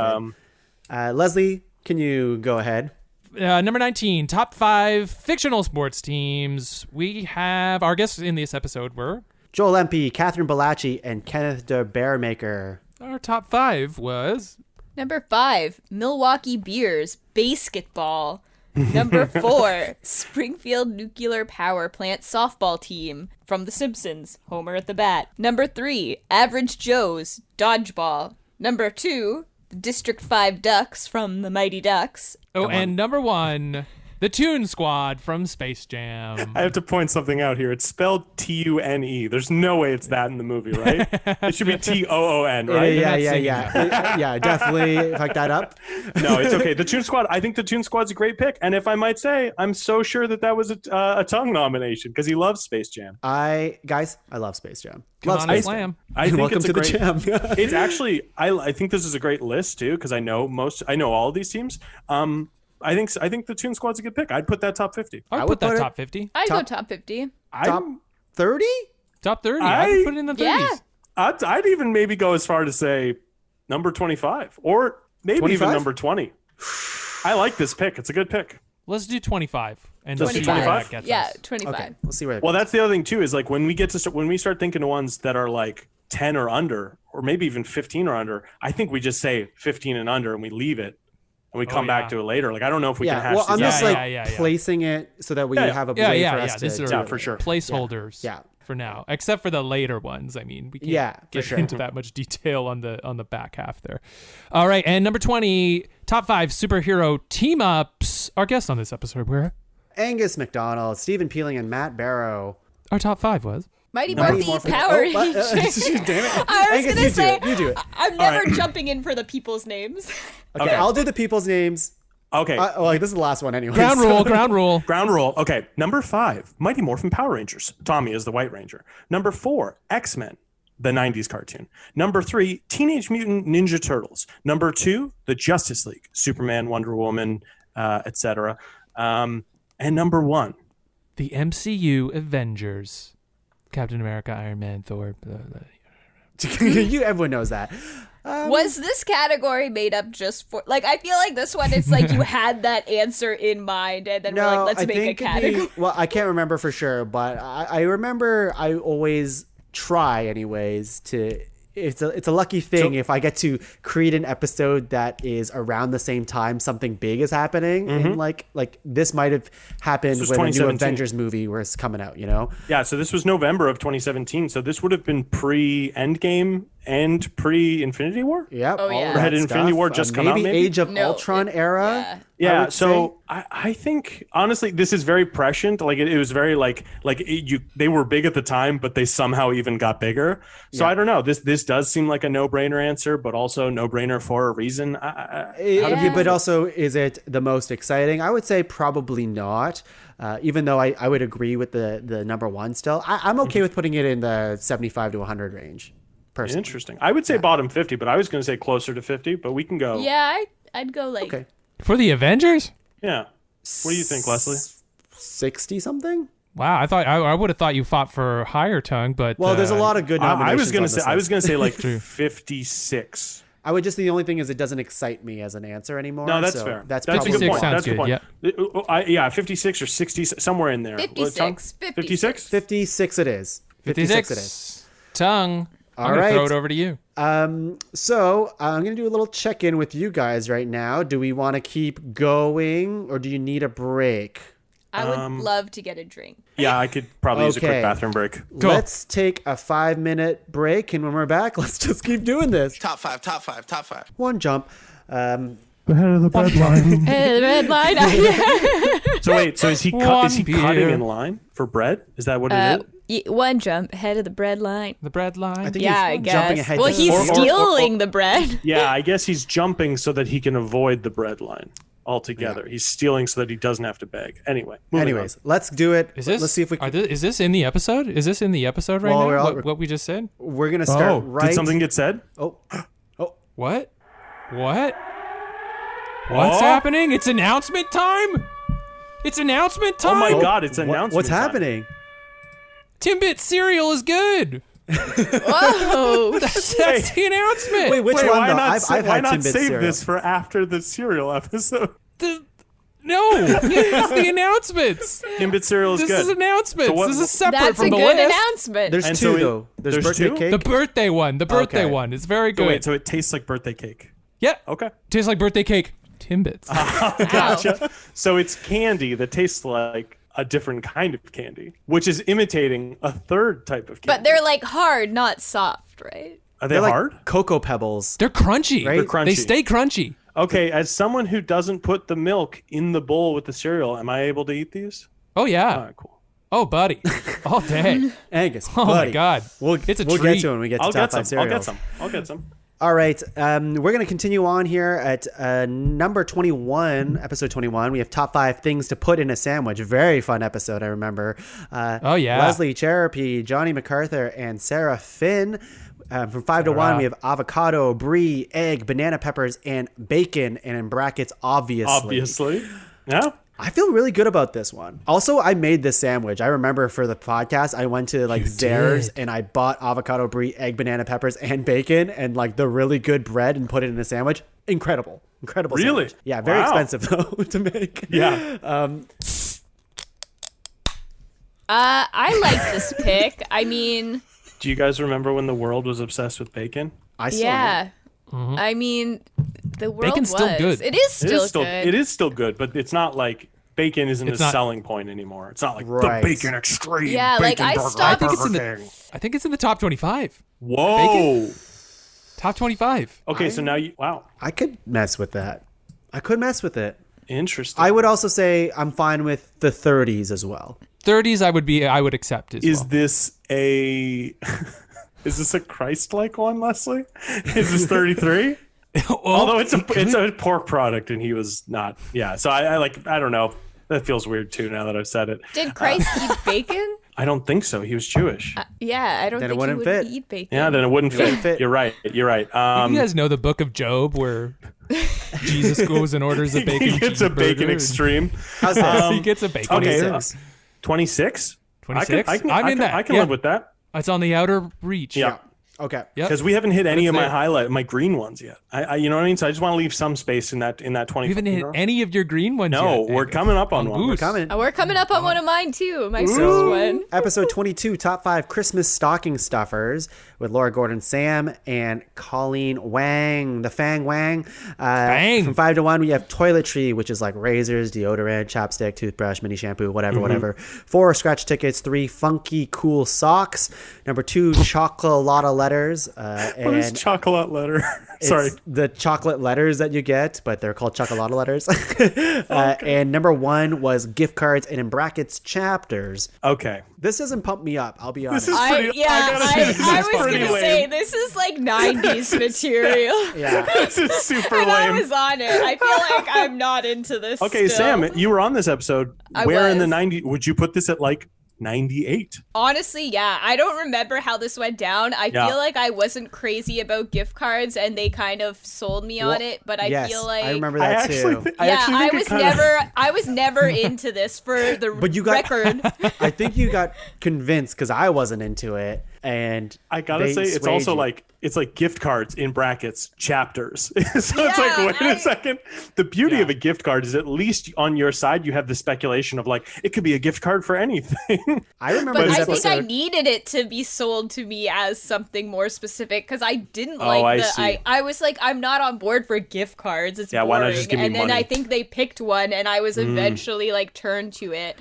Leslie, can you go ahead? Number 19, top 5 fictional sports teams. We have our guests in this episode were. Joel Lemke, Catherine Bellacci, and Kenneth de Bearmaker. Our top 5 was. Number 5, Milwaukee Beers, basketball. Number 4, Springfield Nuclear Power Plant softball team from The Simpsons, Homer at the bat. Number 3, Average Joe's, dodgeball. Number 2, the District 5 Ducks from The Mighty Ducks. Oh, and number 1, the Toon Squad from Space Jam. I have to point something out here. It's spelled T-U-N-E. There's no way it's that in the movie, right? It should be T-O-O-N, right? Yeah. Definitely fuck that up. No, it's okay. The Toon Squad. I think the Toon Squad's a great pick, and if I might say, I'm so sure that was a Tuong nomination because he loves Space Jam. I love Space Jam. Come Love on, Space Slam. I think Welcome it's to a the great, jam. It's actually I think this is a great list too because I know all of these teams. I think the Toon Squad's a good pick. I'd put that top 50. I would would put put that it- top 50. I'd go top 50. Top 30? Top 30. I would put it in the 30s. Yeah. I'd even maybe go as far to say number 25 or maybe 25? even number 20. I like this pick. It's a good pick. Let's do 25. And Let's see do where 25? that gets Yeah, us. 25. Okay, we'll see where. Well, that's the other thing too is like when we start thinking of ones that are like 10 or under or maybe even 15 or under, I think we just say 15 and under and we leave it and we come back to it later. Like I don't know if we can hash well, I'm these just out. placing it so that we Yeah. have a Yeah, way yeah, for yeah. us to These do are it. for sure. placeholders. Yeah. For now, except for the later ones. I mean, we can't Yeah, for get sure. into that much detail on the back half there. All right, and number 20, top 5 superhero team ups. Our guests on this episode were. Angus MacDonald, Stephen Peeling, and Matt Barrow. Our top 5 was. Mighty Mighty Morphin Morphin- Power Oh, what? Rangers. Damn it. I was Angus, gonna you say, do it. You do it. I'm never jumping in for the people's names. Okay, I'll do the people's names. Okay. This is the last one anyway. Ground rule, ground rule. Ground rule. Okay. Number 5, Mighty Morphin Power Rangers. Tommy is the White Ranger. Number 4, X-Men, the 90s cartoon. Number 3, Teenage Mutant Ninja Turtles. Number 2, the Justice League, Superman, Wonder Woman, etc. And number 1, The MCU Avengers. Captain America, Iron Man, Thor. Blah, blah. Everyone knows that. Was this category made up just for, like, I feel like this one, it's like you had that answer in mind and then we're like, let's make a category. Well, I can't remember for sure, but I remember I always try anyways to. It's a lucky thing if I get to create an episode that is around the same time something big is happening, and like this might have happened when a new 2017. Avengers movie was coming out. You know? Yeah, so this was November of 2017. So this would have been pre-Endgame and pre-Infinity War? Yep. Oh, all yeah. of that Had Infinity stuff. War just come out, maybe maybe? Age of No, Ultron era. Yeah. I Yeah, would so say. I think honestly this is very prescient. Like it was very they were big at the time, but they somehow even got bigger. So I don't know. This does seem like a no-brainer answer, but also no-brainer for a reason. But also, is it the most exciting? I would say probably not. Even though I would agree with the number one still. I'm okay with putting it in the 75 to 100 range. Personally. Interesting. I would say bottom 50, but I was going to say closer to 50, but we can go. Yeah, I'd go like Okay. For the Avengers? Yeah. What do you think, Leslie? 60 something? Wow, I would have thought you fought for higher, Tuong, but there's a lot of good nominations. I was gonna say like 56. I would just, the only thing is it doesn't excite me as an answer anymore. No, that's fair. That's a good point. Sounds That's a good point. Yeah. Yeah, 56 or 60, somewhere in there. 56. 56? 56 it is. 56 it is. Tuong, I'm right. going to throw it over to you. So I'm going to do a little check-in with you guys right now. Do we want to keep going or do you need a break? I would love to get a drink. Yeah, I could probably use a quick bathroom break. Cool. Let's take a 5-minute break, and when we're back, let's just keep doing this. Top five. One jump. Head of the bread line. The red line. So wait, so is he cutting in line for bread? Is that what it is? One jump ahead of the bread line. The bread line. I think Yeah, he's I guess. jumping ahead. Well, to he's the- stealing the bread. Yeah, I guess he's jumping so that he can avoid the bread line altogether. Yeah. He's stealing so that he doesn't have to beg. Anyways, let's do it. Is this, let's see if we can. is this in the episode? Is this in the episode right Well, now? we're What we just said? We're going to start right. Did something get said? Oh. What? What's happening? It's announcement time? It's announcement time? Oh my God, it's announcement What's time. happening? Timbit cereal is good. Whoa. That's the announcement. Wait, which Wait, one? why though? not, I've why had not Timbit save cereal. this for after the cereal episode? No, it's the announcements. Timbit cereal is This good. is announcements. So what- This is separate That's from a the good list. announcement. There's And two, so though. There's there's birthday two? cake. The birthday one. The birthday Okay. one. It's very good. So wait, so it tastes like birthday cake. Yeah. Okay. Tastes like birthday cake. Timbits. Gotcha. So it's candy that tastes like a different kind of candy, which is imitating a third type of candy. But they're like hard, not soft, right? Are they They're like hard? Cocoa Pebbles. They're crunchy. Right? They're crunchy. They stay crunchy. Okay, as someone who doesn't put the milk in the bowl with the cereal, am I able to eat these? Oh, yeah. All right, cool. Oh, buddy. All day. Angus. Oh, my buddy. God. We'll It's a get treat. to it when we get to I'll top get some. 5 cereals. I'll get some. All right. We're going to continue on here at number 21, episode 21. We have top 5 things to put in a sandwich. Very fun episode, I remember. Oh, yeah. Leslie Cserepy, Johnny MacArthur, and Sarah Finn. From 5 to 1, we have avocado, brie, egg, banana peppers, and bacon. And in brackets, obviously. Yeah. I feel really good about this one. Also, I made this sandwich. I remember for the podcast, I went to like Zare's and I bought avocado, brie, egg, banana peppers, and bacon and like the really good bread and put it in a sandwich. Incredible. Really? Sandwich. Yeah, very Wow. expensive though to make. Yeah. I like this pick. I mean, Do you guys remember when the world was obsessed with bacon? I still yeah. I mean, the world Bacon's still was. good. It is still good. It is still good, but it's not like bacon isn't It's a not- selling point anymore. It's not like Right. the bacon extreme. Yeah, like, bacon I burger, stopped- I think it's in the top 25. Whoa. Top 25. Okay, so now wow. I could mess with that. I could mess with it. Interesting. I would also say I'm fine with the 30s as well. 30s I would accept as Is well. this a is this a Christ-like one, Leslie? Is this 33? Although it's a pork product and he was not. Yeah. So I don't know. That feels weird too now that I've said it. Did Christ eat bacon? I don't think so. He was Jewish. Yeah, I don't Then it think he wouldn't would fit. eat bacon. Yeah, then it wouldn't wouldn't fit. fit. You're right. You guys know the book of Job where Jesus goes and orders a bacon He gets a bacon cheeseburger extreme. How's this? He gets a bacon. Okay, cheeseburger. 26. 26? I can Yeah. live with that. It's on the outer reach. Yeah. Okay. Yep. Because we haven't hit any of it's my there. my green ones yet. I you know what I mean. So I just want to leave some space in that 20. We haven't hit any of your green ones No, yet. we're Angus. coming up on one. Goose. We're coming. We're coming up on one of mine too. My first So, one. episode 22, top 5 Christmas stocking stuffers with Laura Gordon Sam and Colleen Wang, the Fang Wang. Bang. From 5 to 1, we have toiletry, which is like razors, deodorant, chapstick, toothbrush, mini shampoo, whatever. 4 scratch tickets, 3 funky cool socks. Number 2, chocolate letters. What is chocolate letter? It's Sorry. the chocolate letters that you get, but they're called chocolate letters. And number 1 was gift cards and in brackets chapters. Okay. This doesn't pump me up, I'll be honest. This is pretty. I was pretty gonna lame. say this is like 90s material. Yeah. This is super And I lame. was on it. I feel like I'm not into this. Okay, still. Sam, you were on this episode. I Where in the was. 90s would you put this at? Like 98. Honestly, yeah. I don't remember how this went down. I feel like I wasn't crazy about gift cards and they kind of sold me on it, but I feel like I remember that too. I was never into this for the record. I think you got convinced because I wasn't into it. And I gotta say, it's also like gift cards in brackets chapters. So it's like, wait a second. The beauty of a gift card is at least on your side you have the speculation of like it could be a gift card for anything. I remember, but I think I needed it to be sold to me as something more specific because I didn't I was like, I'm not on board for gift cards. It's boring. Why not just give me money? Then I think they picked one, and I was eventually like turned to it.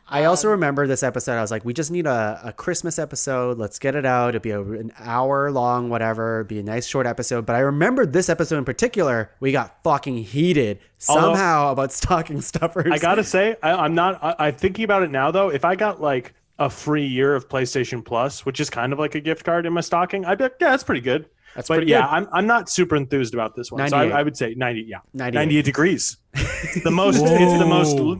I also remember this episode. I was like, we just need a Christmas episode. Let's get it out. It'll be an hour long, whatever. It'll be a nice short episode. But I remember this episode in particular, we got fucking heated somehow about stocking stuffers. I gotta say, I'm thinking about it now though. If I got like a free year of PlayStation Plus, which is kind of like a gift card in my stocking, I'd be like, yeah, that's pretty good. I'm not super enthused about this one. 98. So I would say 98 degrees. It's the most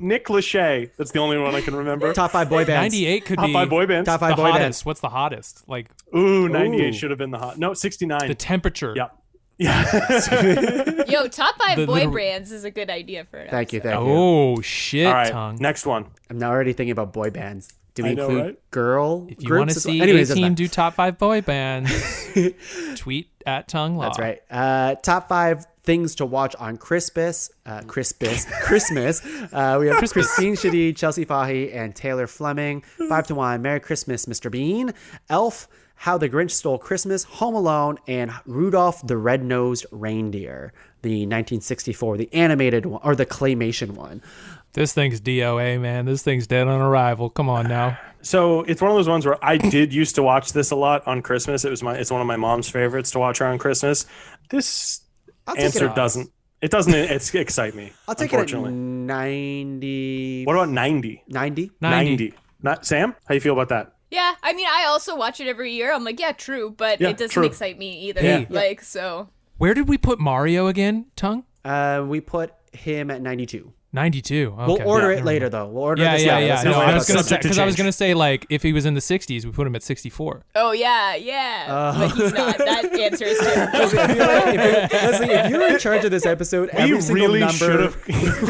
Nick Lachey. That's the only one I can remember. Top 5 boy bands. 98 could be top 5 boy bands. Top 5 boy bands. What's the hottest? Like 98 should have been the hot. No, 69. The temperature. Yeah. Yo, top 5 boy bands is a good idea for it. Thank you. Oh shit, all right, Tuong. Next one. I'm now already thinking about boy bands. Do we include girl If you want to see A-Team do top 5 boy bands, tweet at Tuong Law. That's right. Top 5 things to watch on Christmas. Christmas. We have Christine Shadid, Chelsea Fahy, and Taylor Fleming. 5 to 1. Merry Christmas, Mr. Bean. Elf, How the Grinch Stole Christmas, Home Alone, and Rudolph the Red-Nosed Reindeer. The 1964, the animated one, or the claymation one. This thing's DOA, man. This thing's dead on arrival. Come on now. So it's one of those ones where I did used to watch this a lot on Christmas. It's one of my mom's favorites to watch her on Christmas. This answer doesn't excite me. I'll take it at 90. What about 90? 90. Sam, how you feel about that? Yeah, I mean, I also watch it every year. I'm like, yeah, true, but it doesn't excite me either. Hey. So. Where did we put Mario again, Tuong? We put him at 92. 92. Okay. We'll order it later, though. We'll order this later. Yeah. No, I was gonna say like if he was in the 60s, we put him at 64. Oh yeah. But he's not. That answer is true. Leslie, if you were in charge of this episode, every single number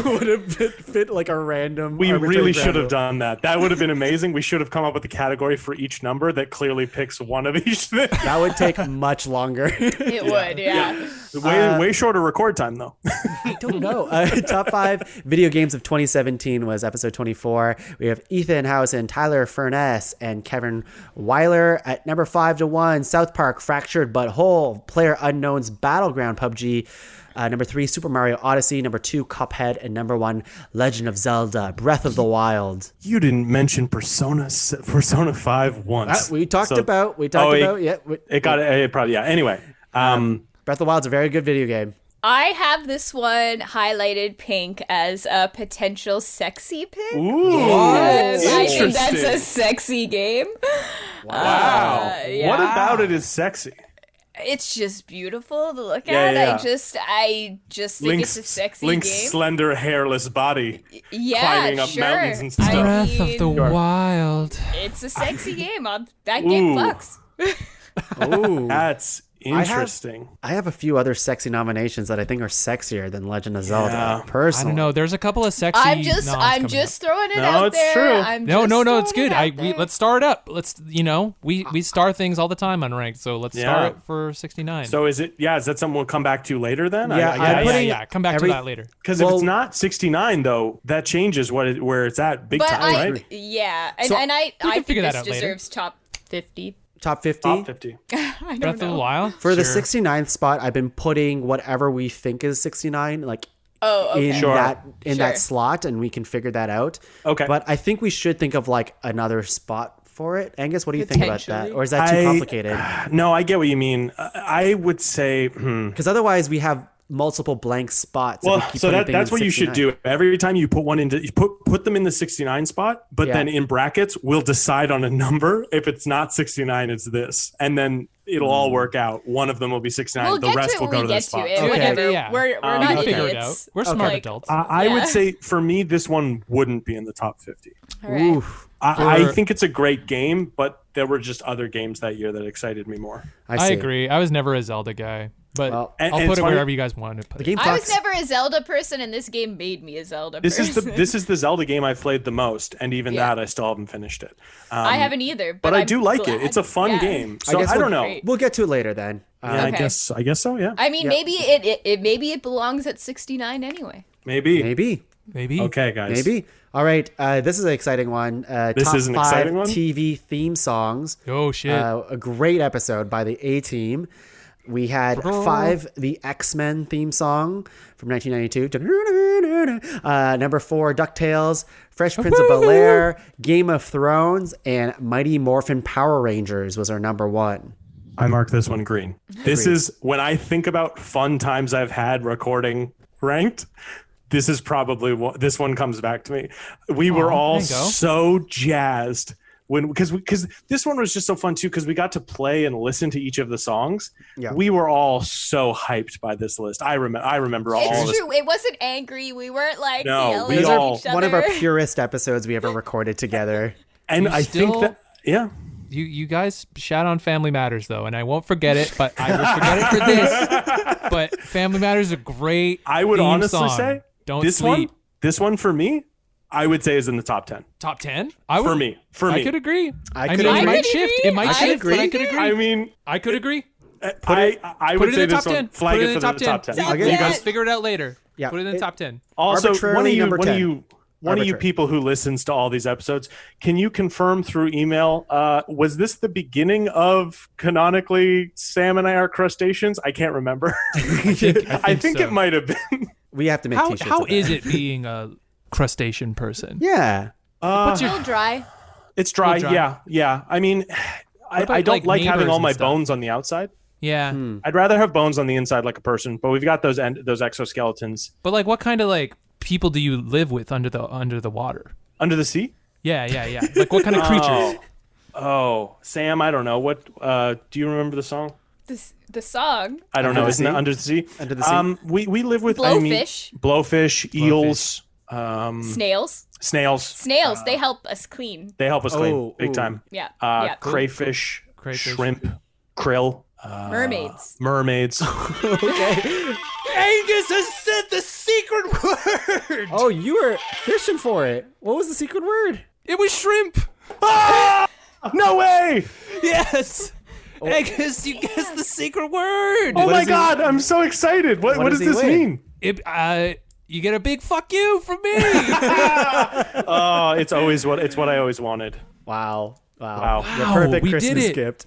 would have fit like a random. We really should have done that. That would have been amazing. We should have come up with a category for each number that clearly picks one of each thing. That would take much longer. It would, yeah. Way shorter record time though. I don't know. Top 5 video games of 2017 was episode 24. We have Ethan Housen, Tyler Furness, and Kevin Weiler. At number 5 to 1, South Park Fractured But Whole, Player Unknown's Battleground PUBG. Number 3, Super Mario Odyssey. Number 2, Cuphead. And number 1, Legend of Zelda, Breath of the Wild. You didn't mention Persona 5 once. We talked about. Yeah. It probably, yeah. Anyway. Breath of the Wild's a very good video game. I have this one highlighted pink as a potential sexy pick. Ooh, I think that's a sexy game. Wow. What about it is sexy? It's just beautiful to look at. Yeah. I just think it's a sexy Link's game. Slender, hairless body climbing up mountains and stuff. Breath of the Wild. It's a sexy game. That game fucks. Ooh. That's interesting. I have a few other sexy nominations that I think are sexier than Legend of Zelda. Personally, I don't know. There's a couple of sexy. I'm just throwing it out there. True. No, it's good. Let's star it up. We star things all the time on Ranked, so let's star it for 69. So is that something we'll come back to later then? Come back to that later. Because if it's not 69 though, that changes where it's at big time, right? Yeah, and I think this deserves top 50. Top 50? Top 50. I don't Breath of the Wild? For the 69th spot, I've been putting whatever we think is 69, in that slot, and we can figure that out. Okay. But I think we should think of like another spot for it. Angus, what do you think about that? Or is that too complicated? No, I get what you mean. I would say... Because otherwise we have multiple blank spots. Well, so that's what you should do. Every time you put one into, you put them in the 69 spot, but then in brackets, we'll decide on a number. If it's not 69, it's this. And then it'll all work out. One of them will be 69. The rest will go to this spot. Whatever. Yeah. We're not idiots. We're smart adults. I would say for me, this one wouldn't be in the top 50. All right. Oof. I think it's a great game, but there were just other games that year that excited me more. I agree. I was never a Zelda guy, but I'll put it wherever you guys want to put it. I was never a Zelda person, and this game made me a Zelda person. This is the Zelda game I've played the most, and even that I still haven't finished it. I haven't either, but I do like it. It's a fun game. So I don't know. Great. We'll get to it later then. I guess so. Yeah. I mean, maybe it belongs at 69 anyway. Maybe. Okay, guys. Maybe. All right. This is an exciting one. This top is an 5 exciting one? TV theme songs. Oh, shit. A great episode by the A-Team. We had 5, the X-Men theme song from 1992. Number 4, DuckTales, Fresh Prince of Bel-Air, Game of Thrones, and Mighty Morphin Power Rangers was our number 1. I mark this one green. This is, when I think about fun times I've had recording Ranked, this is probably this one comes back to me. We were all so jazzed because this one was just so fun too, because we got to play and listen to each of the songs. Yeah. We were all so hyped by this list. I remember all of this. It's true. It wasn't angry. We weren't like yelling at each other. One of our purest episodes we ever recorded together. And I think that You guys shout on Family Matters, though, and I won't forget it, but I will forget it for this. But Family Matters is a great I would theme honestly song. say Don't sleep. This one for me, I would say is in the top 10. Top 10? For me. I could agree. I mean, it might shift. It might shift, but I could agree. I mean, I could agree. I would say this one. Flag it for the top 10. You guys figure it out later. Yeah. Put it in the top 10. Also, one of you people who listens to all these episodes, can you confirm through email, was this the beginning of canonically Sam and I are crustaceans? I can't remember. I think it might have been. We have to make t-shirts. How is it being a crustacean person? Yeah. It's a little dry. It's dry. Yeah. I mean, I don't like having all my bones on the outside. Yeah. I'd rather have bones on the inside like a person, but we've got those exoskeletons. But like, what kind of people do you live with under the water? Under the sea? Yeah. Like, what kind of creatures? Oh, Sam, I don't know. What do you remember the song? The song? I don't know. Isn't it Under the Sea? Under the Sea. We live with blowfish, eels, snails. Snails. They help us clean. They help us clean big time. Yeah. Crayfish, shrimp, krill, mermaids. Okay. Angus has said the secret word. Oh, you were fishing for it. What was the secret word? It was shrimp. Ah! No way! Yes. Angus, you guessed the secret word. Oh my God, I'm so excited. What does this mean? You get a big fuck you from me. Oh, it's what I always wanted. Wow. The perfect we Christmas did it. gift.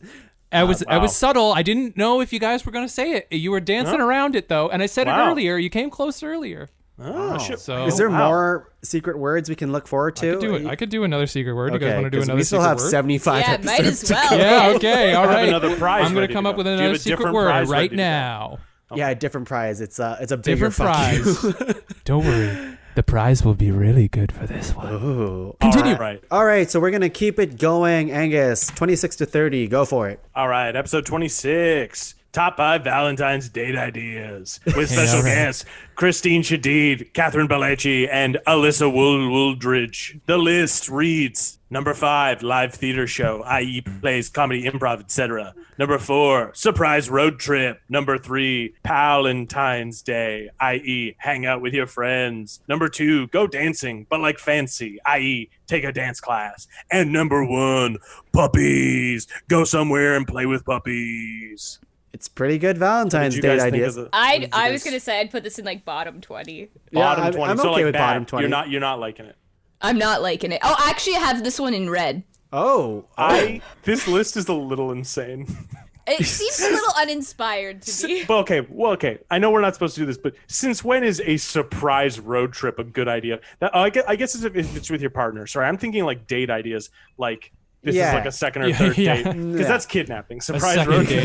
I was subtle. I didn't know if you guys were going to say it. You were dancing around it, though, and I said it earlier. You came close earlier. Oh, shit. So, is there more secret words we can look forward to? I could do another secret word. Okay, you guys want to do another we still secret have word? 75 Yeah, episodes might as well. Yeah, okay, all right. Another prize. I'm going to come up with another secret word right now. Yeah, a different prize. It's a bigger Different prize. Don't worry. The prize will be really good for this one. Ooh. Continue. All right, so we're going to keep it going. Angus, 26 to 30. Go for it. All right, episode 26. Top 5 Valentine's date ideas with special guests Christine Shadid, Catherine Belleci, and Alyssa Wooldridge. The list reads: number 5, live theater show, i.e. plays, comedy, improv, etc. Number 4, surprise road trip. Number 3, Valentine's Day, i.e. hang out with your friends. Number 2, go dancing, but like fancy, i.e. take a dance class. And number 1, puppies. Go somewhere and play with puppies. It's pretty good Valentine's date ideas. I was gonna say I'd put this in like bottom 20. Bottom 20. I'm so okay like with bad. bottom 20. You're not liking it. I'm not liking it. Oh, actually, I have this one in red. Oh. This list is a little insane. It seems a little uninspired to me. Well, okay. I know we're not supposed to do this, but since when is a surprise road trip a good idea? I guess if it's with your partner. Sorry, I'm thinking like date ideas, like this is like a second or third date, because that's kidnapping. Surprise road trip.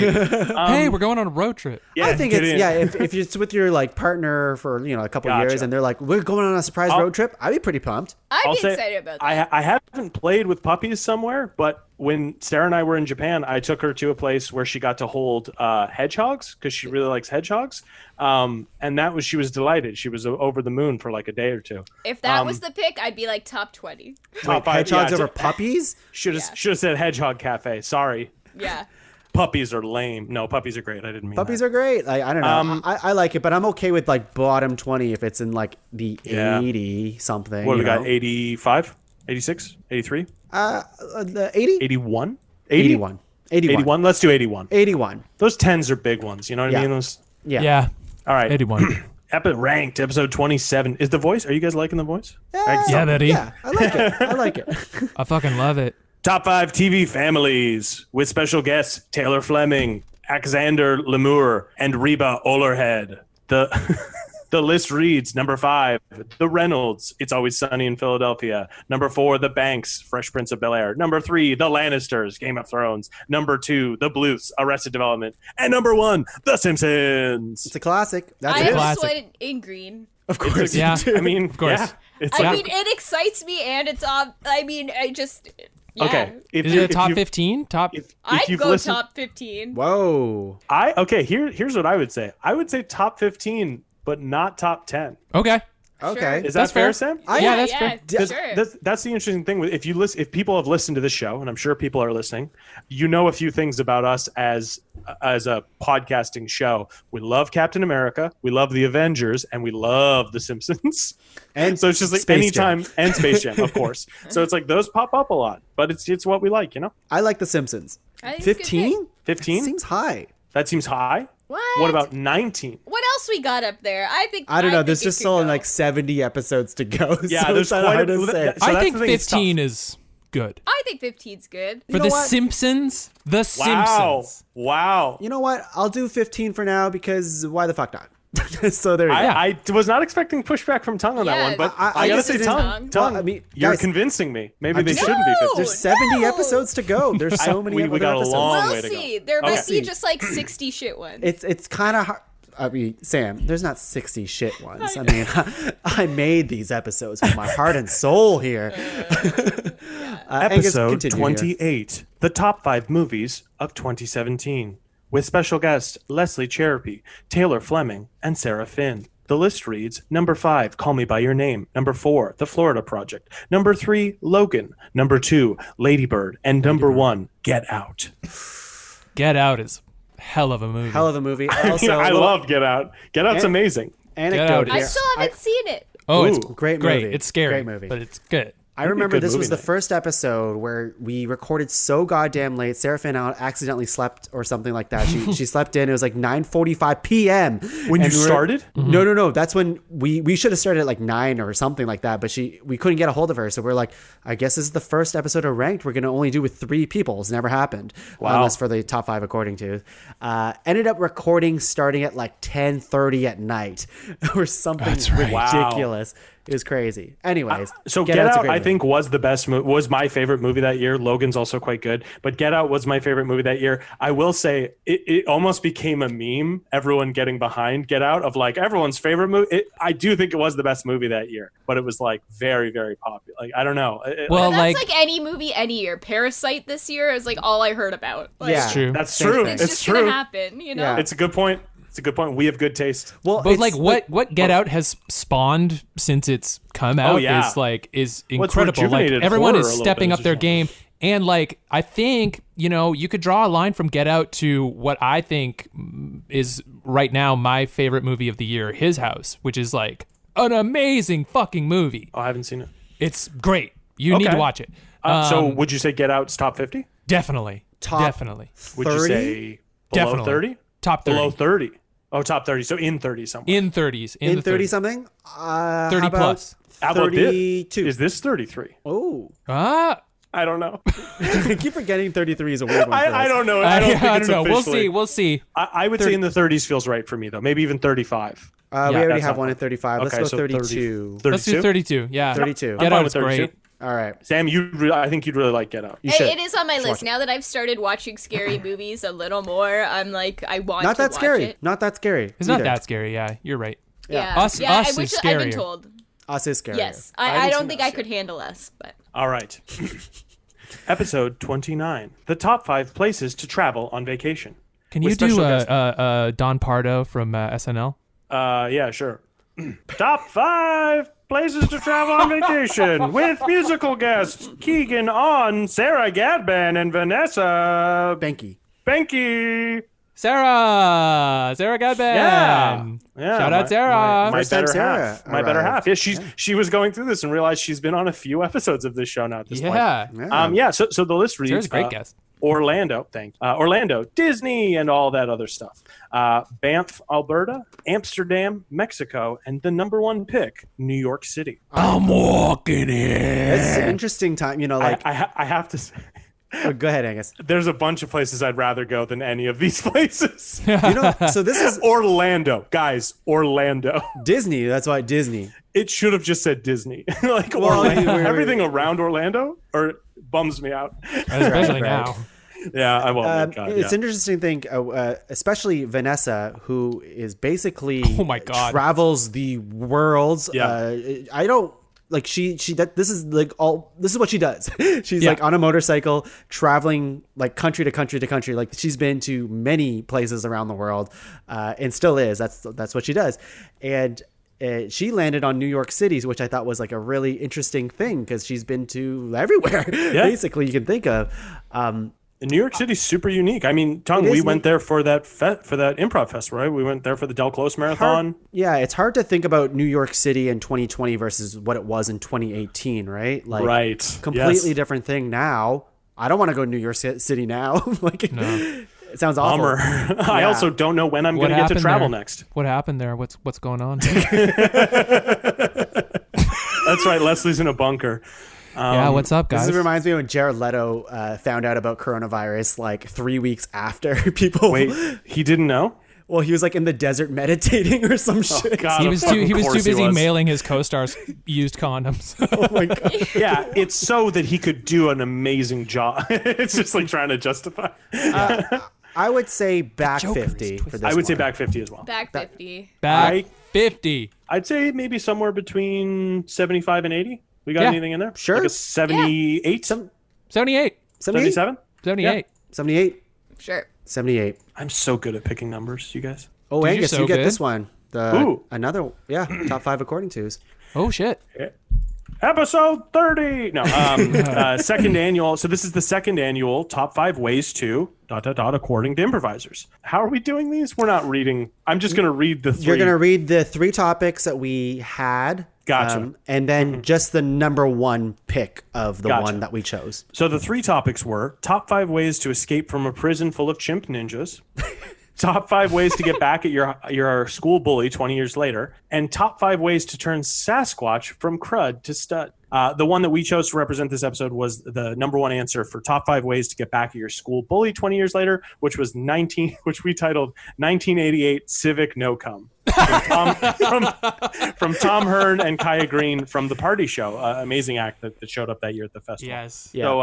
Hey, we're going on a road trip. Yeah, I think it's if it's with your like partner for a couple years and they're like, we're going on a surprise road trip, I'd be pretty pumped. I'd I'll be say excited about that. I haven't played with puppies somewhere, but when Sarah and I were in Japan, I took her to a place where she got to hold hedgehogs because she really likes hedgehogs. And she was delighted. She was over the moon for like a day or two. If that was the pick, I'd be like top 20. Wait, hedgehogs over puppies? Should have said Hedgehog Cafe. Sorry. Yeah. Puppies are lame. No, puppies are great. I didn't mean Puppies that. are great. I don't know. I like it, but I'm okay with like bottom 20 if it's in like the 80 something. What do we got? 85? 86? 83? The 80? 81? 81. 81. Let's do 81. 81. Those 10s are big ones. You know what I mean? Those. Yeah. All right. 81. Ranked episode 27 is The Voice. Are you guys liking The Voice? Yeah, buddy. Yeah, I like it. I like it. I fucking love it. Top 5 TV families with special guests Taylor Fleming, Alexander Lemur, and Reba Olerhead. The list reads: number 5, The Reynolds, It's Always Sunny in Philadelphia. Number 4, The Banks, Fresh Prince of Bel-Air. Number 3, The Lannisters, Game of Thrones. Number 2, The Bluths, Arrested Development. And number 1, The Simpsons. It's a classic. That's I it. just went in green. Of course. Yeah. I mean, of course. Yeah, I mean, it excites me, and it's on. I mean, I just. Yeah. Okay. Is it a top 15? I'd go top 15. Whoa. Here's what I would say. I would say top 15, but not top 10. Okay. Okay. Is That's that fair, fair. Sam? Yeah, that's fair. Sure. That's the interesting thing. If people have listened to this show, and I'm sure people are listening, you know a few things about us as a podcasting show. We love Captain America, we love the Avengers, and we love The Simpsons. And so it's just like Space anytime Jam. and Space Jam, of course. So it's like those pop up a lot, but it's what we like, you know. I like The Simpsons. I think it's a good 15? 15 Seems high. That seems high. What about 19? What else we got up there? I don't know. There's think just it still could go. like 70 episodes to go. Yeah, so there's it's quite hard a- to say. So I that's think the thing, it's 15 tough. is good. I think 15's good. For know The what? Simpsons? The Wow. Simpsons. Wow. You know what? I'll do 15 for now because why the fuck not? So there you go. I was not expecting pushback from Tongue on that Yeah, one, but I I gotta guess say, it is- Tongue, Well, I mean, you're guys, convincing me. Maybe I'm they just- shouldn't be 15. There's 70 No. episodes to go. There's so many we other got a episodes. long We'll way to go. see. There Okay. might be just like 60 shit ones. It's kind of hard. I mean, Sam, there's not 60 shit ones. I mean, I made these episodes with my heart and soul here. Angus, Episode continue here. 28, the top 5 movies of 2017, with special guests Leslie Cserepy, Taylor Fleming, and Sarah Finn. The list reads: number 5, Call Me by Your Name. Number 4, The Florida Project. Number 3, Logan. Number 2, Lady Bird. And number 1, Get Out. Get Out is hell of a movie. Hell of a movie. Also, I love Get Out. Get Out's amazing. anecdote Get Out I here. still haven't seen it. Oh, it's Ooh, great great. movie. It's scary. Great movie. But it's good. I remember good this movie was the night. first episode where we recorded so goddamn late. Sarah Finn accidentally slept or something like that. She slept in. It was like 9:45 p.m. When you started? No. That's when we should have started at like 9 or something like that. But we couldn't get a hold of her. So we're like, I guess this is the first episode of Ranked. We're going to only do with 3 people. It's never happened. Wow. Unless for the top 5 according to. Ended up recording starting at like 10:30 at night or something ridiculous. It was crazy. Anyways, So Get Out's a Out, great I movie. think, was the best was my favorite movie that year. Logan's also quite good, but Get Out was my favorite movie that year. I will say it almost became a meme. Everyone getting behind Get Out of like everyone's favorite movie. I do think it was the best movie that year, but it was like very, very popular. Like I don't know. Well, That's like any movie any year. Parasite this year is like all I heard about. Like, Yeah. It's true. that's Same true. thing. It's It's just true. gonna happen, you know. Yeah. It's a good point. It's a good point. We have good taste. Well, But it's like what Get Out has spawned since it's come out yeah. is Well, it's incredible. Like rejuvenated everyone horror is a little stepping bit up as their well. game, and like I think you could draw a line from Get Out to what I think is right now my favorite movie of the year, His House, which is like an amazing fucking movie. Oh, I haven't seen it. It's great. You need Okay. to watch it. So would you say Get Out's top 50? Definitely, Top definitely, Would you 30? say below Definitely. 30? top 30, Below 30. Oh, top 30. So in 30 somewhere. in 30s, in the 30 30s. something. 30 how about plus. How about this? 32. Is this 33? Oh, Ah, I don't know. I keep forgetting 33 is a weird one. For I us. don't know. I don't think I it's don't know. We'll officially- see. We'll see. I would say in the 30s feels right for me, though. Maybe even 35. We Yeah, already that's have not one fun. at 35. Let's Okay, go so 32. 30. Let's do 32. Yeah, 32. Get I'm Out fine is with 32. great. All right. Sam, I think you'd really like Get Out. You should. It is on my watch list. it. Now that I've started watching scary movies a little more, I'm like, I want Not to that watch scary. it. Not that scary. It's not either. that scary. Yeah, you're right. Yeah. Us yeah, is which I've been scarier. told. Us is scary. Yes, I don't think I could handle us, but All right. Episode 29. The top 5 places to travel on vacation. Can you With do special guest- Don Pardo from SNL? Yeah, sure. Top 5 places to travel on vacation with musical guests Keegan On, Sarah Gadban, and Vanessa Benke. Sarah Gadban. Yeah. Shout out Sarah. My First time better Sarah half. My better arrived. half. Yeah, she was going through this and realized she's been on a few episodes of this show now at this point. Yeah. So the list reads Sarah's a great guest. Orlando, Orlando, Disney, and all that other stuff. Banff, Alberta, Amsterdam, Mexico, and the number 1 pick, New York City. I'm walking in. It's an interesting time, like. I have to say, Oh, go ahead, Angus. there's a bunch of places I'd rather go than any of these places. So this is Orlando, guys. Orlando. Disney. That's why Disney. It should have just said Disney. Well, Everything around Orlando bums me out. Especially Right. now. Yeah, I won't. It's an interesting thing, especially Vanessa, who is basically Oh my God. travels the world. Yeah. I don't like this is what she does. She's like on a motorcycle traveling like country to country to country. Like she's been to many places around the world, and still is. That's what she does. And she landed on New York City, which I thought was like a really interesting thing because she's been to everywhere, basically you can think of. New York City's super unique. I mean, Tuong, we went there for that improv festival, right? We went there for the Del Close Marathon. It's hard to think about New York City in 2020 versus what it was in 2018, right? Like, right. Completely different thing now. I don't want to go to New York City now. It sounds awful. Bummer. I also don't know when I'm going to get to travel next. What happened there? What's going on? That's right. Leslie's in a bunker. Yeah, what's up, guys? This reminds me of when Jared Leto found out about coronavirus like 3 weeks after people. Wait, he didn't know? Well, he was like in the desert meditating or some shit. God, he was too busy was. mailing his co-stars used condoms. Oh my God. Yeah, it's so that he could do an amazing job. It's just like trying to justify. I would say back Joker is 50 for this I would say one. back 50 as well. back 50. Back 50. I'd say maybe somewhere between 75 and 80. We got anything in there? Sure. Like a 78? 78. 77? 78. 78? Sure. 78. I'm so good at picking numbers, you guys. Oh, Dude, Angus, you're so you get good. this one. Another, top 5 according to. Oh, shit. Episode 30. No, second annual. So this is the second annual top 5 ways to ... according to improvisers. How are we doing these? We're not reading. I'm just going to read the 3. You're going to read the 3 topics that we had. Gotcha. And then just the number 1 pick of the Gotcha. one that we chose. So the 3 topics were top 5 ways to escape from a prison full of chimp ninjas. Top 5 ways to get back at your school bully 20 years later, and top 5 ways to turn Sasquatch from crud to stud. The one that we chose to represent this episode was the number 1 answer for top 5 ways to get back at your school bully 20 years later, which was which we titled 1988 Civic No Cum. From Tom Hearn and Kaya Green from The Party Show, amazing act that showed up that year at the festival. Yes. Yeah. So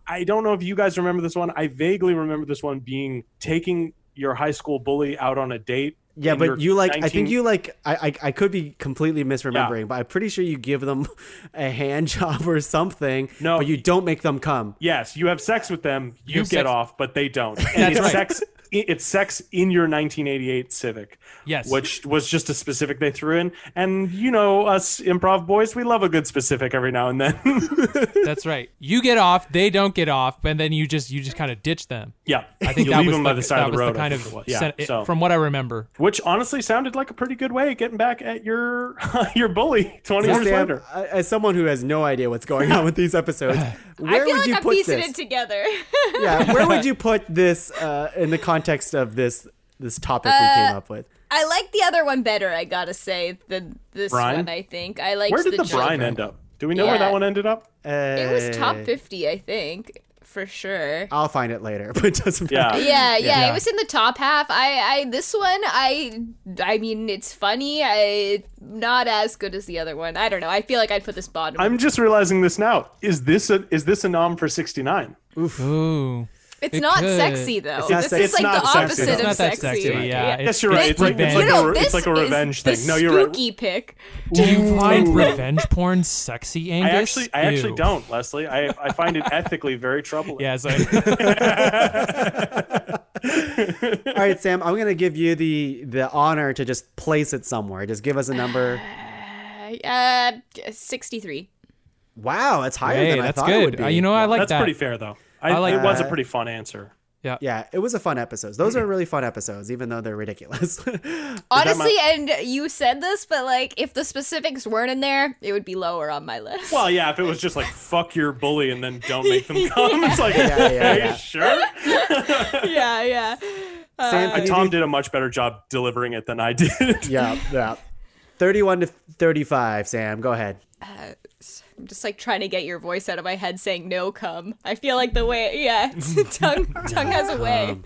I don't know if you guys remember this one. I vaguely remember this one being taking your high school bully out on a date. Yeah, but you like, 19... I think you like, I could be completely misremembering, but I'm pretty sure you give them a hand job or something, No. but you don't make them come. Yes, you have sex with them, you have get sex- off, but they don't. And That's right. It's sex in your 1988 Civic. Yes. Which was just a specific they threw in. And you know, us improv boys, we love a good specific every now and then. That's right. You get off, they don't get off, and then you just kind of ditch them. Yeah. I think you that leave was them by the side of the road. kind I of think it was. Yeah. So, from what I remember. which honestly sounded like a pretty good way of getting back at your your bully 20 years Sam, later. as someone who has no idea what's going on with these episodes, where I feel would like you I'm put piecing this? it together. Yeah, where would you put this in the context of this topic we came up with? I like the other one better, I gotta say, than this Brine? one, I think. I liked Where did the Joker. brine end up? Do we know where Yeah. that one ended up? It was top 50, I think, for sure. I'll find it later, but it doesn't Yeah. matter. Yeah, it was in the top half. This one, I mean, it's funny. Not as good as the other one. I don't know. I feel like I'd put this bottom. I'm just realizing this now. Is this a nom for 69? Ooh. It's not sexy though. It's not This sexy. is like It's the not sexy. opposite It's of not that sexy. sexy. Yeah. Yes, you're right. It's like a revenge thing. No, you're right. Spooky pick. Do you find revenge porn sexy, Angus? I actually Ew. don't, Leslie. I find it ethically very troubling. Yeah, so All right, Sam, I'm going to give you the honor to just place it somewhere. Just give us a number. 63. Wow, it's higher hey, than I that's thought it would good. be. You know, I like That's that. pretty fair, though. I like it was a that. pretty fun answer. Yeah, it was a fun episode. Those are really fun episodes, even though they're ridiculous. Honestly, and you said this, but like if the specifics weren't in there, it would be lower on my list. Well, yeah, if it was just like, fuck your bully and then don't make them come. It's like, Yeah. are you sure? yeah. Sam, Tom did a much better job delivering it than I did. Yeah. 31 to 35, Sam. Go ahead. I'm just like trying to get your voice out of my head saying no cum. I feel like the way, tongue has a way.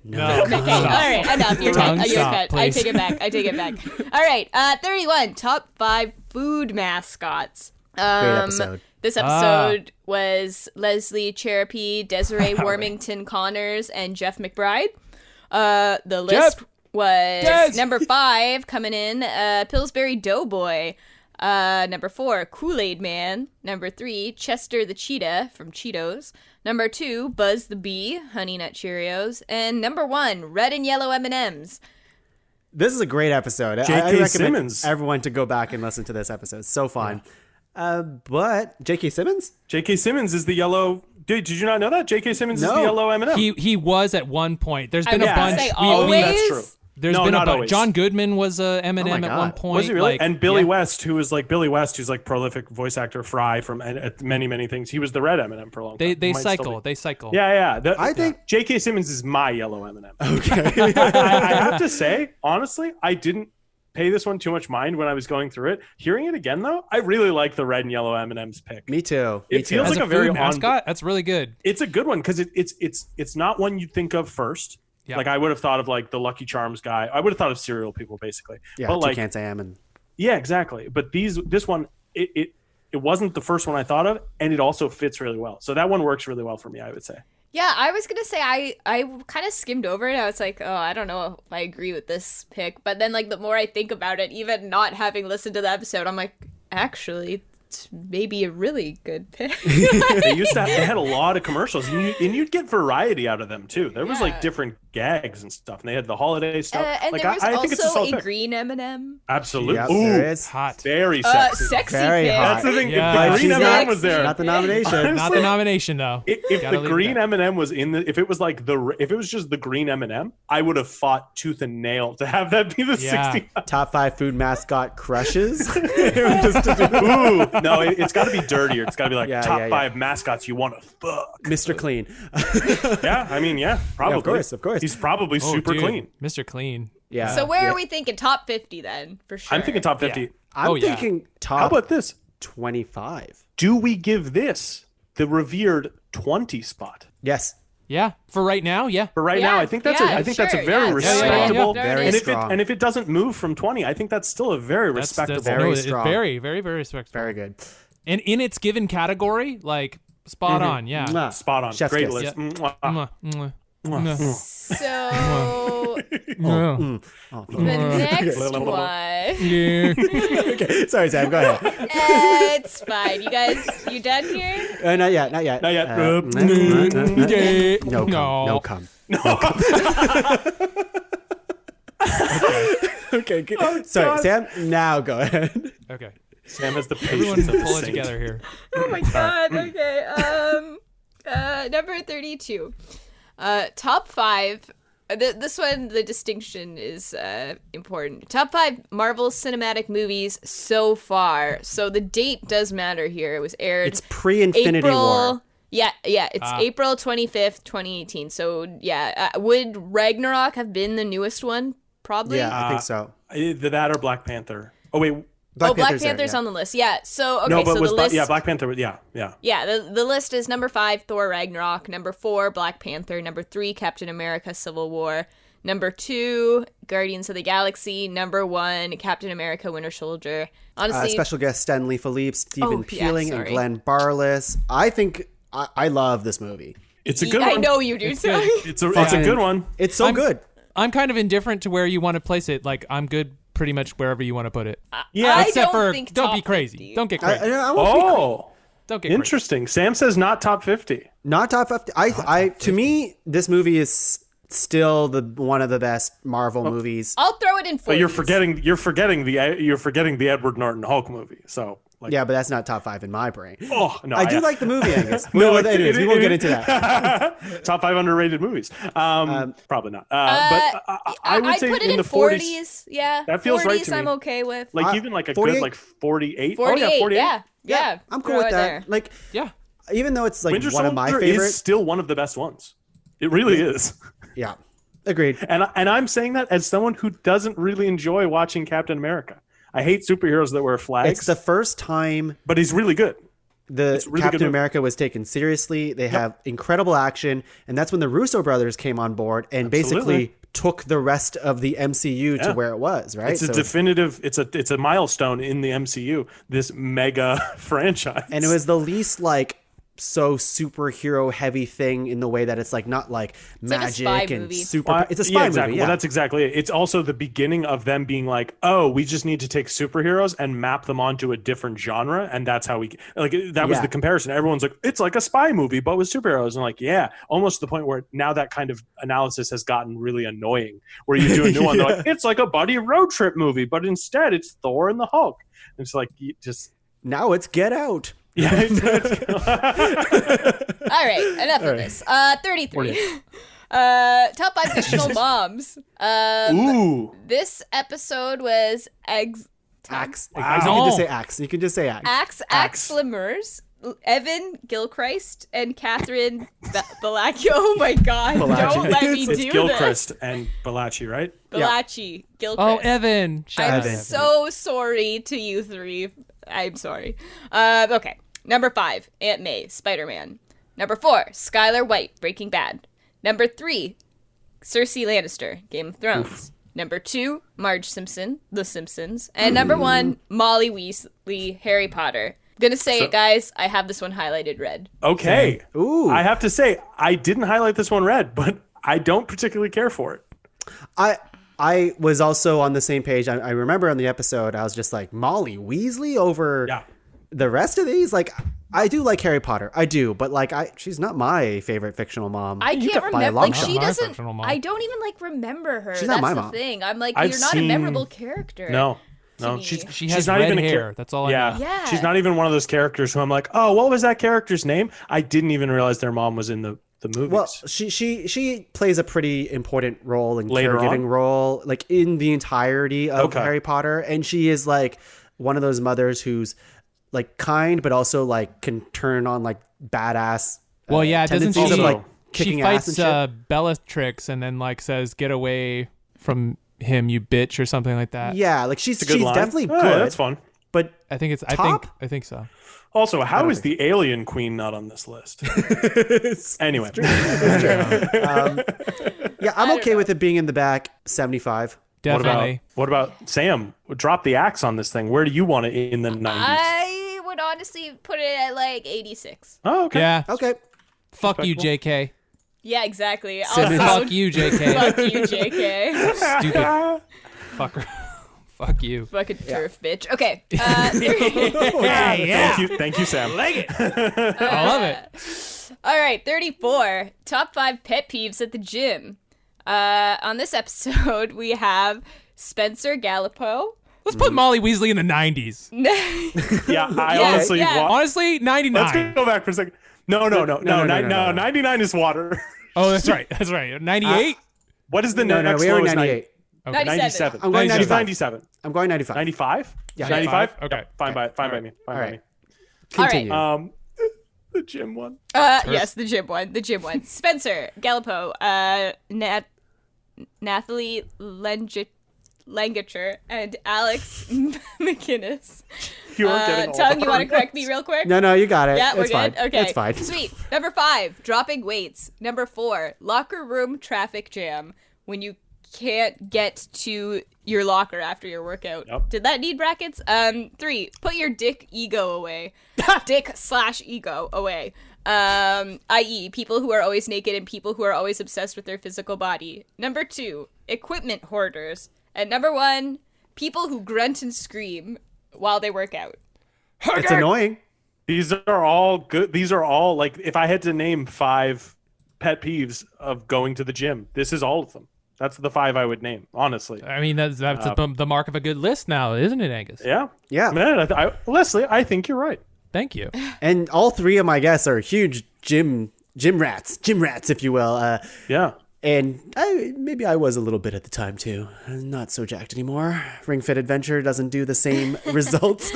No. Okay, all right, enough. You're Tongue, cut. You're stop, cut. please. I take it back. All right, 31. Top 5 food mascots. Great episode. This episode was Leslie Cserepy, Desiree Warmington Connors, and Jeff McBride. The list was number 5 coming in, Pillsbury Doughboy. Number 4, Kool-Aid Man. Number 3, Chester the Cheetah from Cheetos. Number 2, Buzz the Bee, Honey Nut Cheerios. And number 1, Red and Yellow M&Ms. This is a great episode. I J.K. recommend Simmons. everyone to go back and listen to this episode. It's so fun. But J.K. Simmons? J.K. Simmons is the yellow. Dude, did you not know that? J.K. Simmons is the yellow M&M. He was at one point. There's been I a was gonna bunch. say always. That's true. There's No, been a not bunch. always. John Goodman was a Oh my Eminem at God. one point. Was he really? Like, And Billy yeah. West, who's like prolific voice actor, Fry from many things. He was the red M&M for a long time. They Might still cycle. be. They cycle. Yeah. I think- J.K. Simmons is my yellow M&M. Okay. I have to say, honestly, I didn't pay this one too much mind when I was going through it. Hearing it again, though, I really like the red and yellow M&M's pick. Me too. It feels As like a a very food mascot, that's really good. It's a good one because it's not one you'd think of first. Yeah. Like I would have thought of like the Lucky Charms guy. I would have thought of cereal people basically. Yeah, but like Toucan Sam and yeah, exactly. But this one it wasn't the first one I thought of, and it also fits really well. So that one works really well for me, I would say. Yeah, I was going to say I kind of skimmed over it. I was like, oh, I don't know if I agree with this pick. But then, like, the more I think about it, even not having listened to the episode, I'm like, actually, it's maybe a really good pick. They had a lot of commercials, and you'd get variety out of them, too. There was, like, different gags and stuff, and they had the holiday stuff. And like, there was I think it's a also solid a pick. green M&M. Absolutely. Yep, Ooh, there is. Hot. very sexy. Sexy Very pick. hot. That's the thing. Yeah. If the green She's M&M not- was there. Not the nomination. Not the nomination though. If Gotta the leave green that. M&M was in if it was like if it was just the green M&M, I would have fought tooth and nail to have that be the Yeah. 60. top 5 food mascot crushes. Ooh, no, it's got to be dirtier. It's got to be like top 5 mascots you want to fuck. Mr. Clean. Yeah, I mean, yeah, probably. of course. He's probably Oh, super dude. clean. Mr. Clean. Yeah. So where yeah. are we thinking? Top 50 then, for sure. I'm thinking top 50. I'm Oh, yeah. thinking top How about this? 25. Do we give this the revered 20 spot? Yes. Yeah. For right now, yeah. For right Yeah, now, I think that's yeah, I think that's a sure, very yeah, respectable. Very And strong. if it doesn't move from 20, I think that's still a very respectable. very it's strong. very, very, very respectful. Very good. And in its given category, like spot on. Yeah. Mwah. Spot on. Chef's Great kiss. list. Yeah. Mwah. Mwah, mwah, mwah. So Mwah. the next one, Yeah. Okay. Sorry, Sam. Go ahead. it's fine. You guys, you done here? Not yet. Not yet. Not yet. No cum. No. No cum. Okay. Good. Sorry, Sam. Now go ahead. Okay. Sam has the Everyone patience of a pull it saint. together here. Oh my god. Okay. Number 32. Top 5. This one, the distinction is important. Top 5 Marvel Cinematic Movies so far. So the date does matter here. It was aired. It's pre-Infinity War. Yeah. It's April 25th, 2018. So yeah, would Ragnarok have been the newest one? Probably. Yeah, I think so. Either that or Black Panther. Oh wait, Black Panther's Panther's there, on the list. Yeah. So okay. no, but so was the list. Black Panther? Yeah. Yeah, the list is number 5, Thor Ragnarok. Number 4, Black Panther. Number 3, Captain America Civil War. Number 2, Guardians of the Galaxy. Number 1, Captain America Winter Soldier. Honestly, Special guest Stanley Philippe, Stephen Oh, yeah, Peeling, and sorry. Glenn Barless. I think I love this movie. It's a good one. I know you do. It's good. It's a good one. It's so good. I'm kind of indifferent to where you want to place it. Like, I'm good pretty much wherever you want to put it. Yeah, Except for think don't top be crazy. 50. Don't get crazy. I won't be Oh, Don't get crazy. interesting. Sam says not top 50. not top 50. To me, this movie is still one of the best Marvel movies. I'll throw it in 40s. But you're forgetting the Edward Norton Hulk movie. So like, Yeah, but that's not top 5 in my brain. oh no, I do like the movie, Angus. No, Anyways, we won't get into that. top 5 underrated movies. Probably not. But I would say put it in the 40s. Yeah, That feels 40s right to me. I'm okay with. Like even like a 48? good like 48. 48. Oh yeah, 48. Yeah. I'm cool throw with it that. there. Like, Yeah. even though it's like Winter one of my Soldier favorites. is still one of the best ones. It really is. Yeah, agreed. And I'm saying that as someone who doesn't really enjoy watching Captain America. I hate superheroes that wear flags. It's the first time but he's really good. the really Captain good. America was taken seriously. They have incredible action, and that's when the Russo brothers came on board and basically took the rest of the MCU to where it was. Right? It's a definitive. It's a milestone in the MCU. This mega franchise, and it was the least like so superhero heavy thing in the way that it's like not like like a magic spy and movie. super. It's a spy exactly. movie. Yeah. Well, that's exactly it. It's also the beginning of them being like, oh, we just need to take superheroes and map them onto a different genre, and that's how we like. That was the comparison. Everyone's like, it's like a spy movie, but with superheroes, and like, yeah, almost to the point where now that kind of analysis has gotten really annoying. Where you do a new one, they're like, it's like a buddy road trip movie, but instead it's Thor and the Hulk. And it's like, you just Now it's Get Out. yeah. All right, enough of this. 33. Top 5 fictional moms. Ooh. This episode was Axe. Wow. You can just say Axe. You can just say Axe. Axe Lemurs, Evan Gilchrist, and Catherine Balacci. Oh my God! Bellacci. Don't let me It's do this. Gilchrist and Bellacci, right? Bellacci, Gilchrist. Oh, Evan. Shout out I'm to Evan. so sorry to you three. I'm sorry. Okay. Number 5, Aunt May, Spider-Man. Number 4, Skylar White, Breaking Bad. Number 3, Cersei Lannister, Game of Thrones. Number 2, Marge Simpson, The Simpsons. And number 1, Molly Weasley, Harry Potter. Gonna say it, guys. I have this one highlighted red. Okay. Ooh. I have to say, I didn't highlight this one red, but I don't particularly care for it. I was also on the same page. I remember on the episode, I was just like, Molly Weasley over the rest of these. Like, I do like Harry Potter. I do. But like, she's not my favorite fictional mom. I can't by a remember. long Like, shot. she My doesn't. fictional mom. I don't even like remember her. She's That's not my the mom. thing. I'm like, I've you're not a seen- memorable character. No. me. She has not red even a hair. That's all I know. Yeah. She's not even one of those characters who I'm like, oh, what was that character's name? I didn't even realize their mom was in the movies. Well, she plays a pretty important role and Later caregiving on? role, like in the entirety of Okay. Harry Potter, and she is like one of those mothers who's like kind, but also like can turn on like badass. Well, yeah, doesn't tendencies she? of like She kicking ass fights and shit. Bellatrix and then like says, "Get away from him, you bitch," or something like that. Yeah, like she's It's a good line. definitely Oh, good. that's fun. But I think it's. Top? I think so. Also, how is the alien queen not on this list? Anyway. yeah, I'm okay with it being in the back. 75. Definitely. What about Sam? Drop the axe on this thing. Where do you want it in the 90s? I would honestly put it at like 86. Oh, okay. Yeah. Okay. Fuck you, JK. Yeah, exactly. Simmons. Also, Fuck you, JK. fuck you, JK. Stupid fucker. Fuck you. Fucking turf, bitch. Okay. Thank you, Sam. I love it. All right, 34. Top 5 pet peeves at the gym. On this episode, we have Spencer Gallipo. Let's put Molly Weasley in the 90s. Yeah, I Yeah, honestly yeah. Honestly, 99. Let's go back for a second. No. 99 is water. Oh, that's right. That's right. 98? What is the No, next we are lowest? 98. 97. I'm going 95. 97. I'm going 95. 95? Yeah. 95? Okay. Fine by me. Fine by All me. Continue. The gym one. Yes, the gym one. The gym one. Spencer Gallipo, Nathalie Langacher, and Alex McInnes. You are getting Tuong, you want to old. correct me real quick? No, you got it. Yeah, we're it's good. fine. Okay. It's fine. Sweet. Number 5, dropping weights. Number 4, locker room traffic jam. When you can't get to your locker after your workout. Yep. Did that need brackets? 3, put your dick ego away. Dick/ego away. i.e. people who are always naked and people who are always obsessed with their physical body. Number 2, equipment hoarders. And number 1, people who grunt and scream while they work out. It's annoying. These are all good. These are all, like, if I had to name 5 pet peeves of going to the gym, this is all of them. That's the 5 I would name, honestly. I mean, that's the mark of a good list now, isn't it, Angus? Yeah. Yeah. Man, Leslie, I think you're right. Thank you. And all 3 of my guests are huge gym rats, if you will. Yeah. And maybe I was a little bit at the time too. I'm not so jacked anymore. Ring Fit Adventure doesn't do the same results.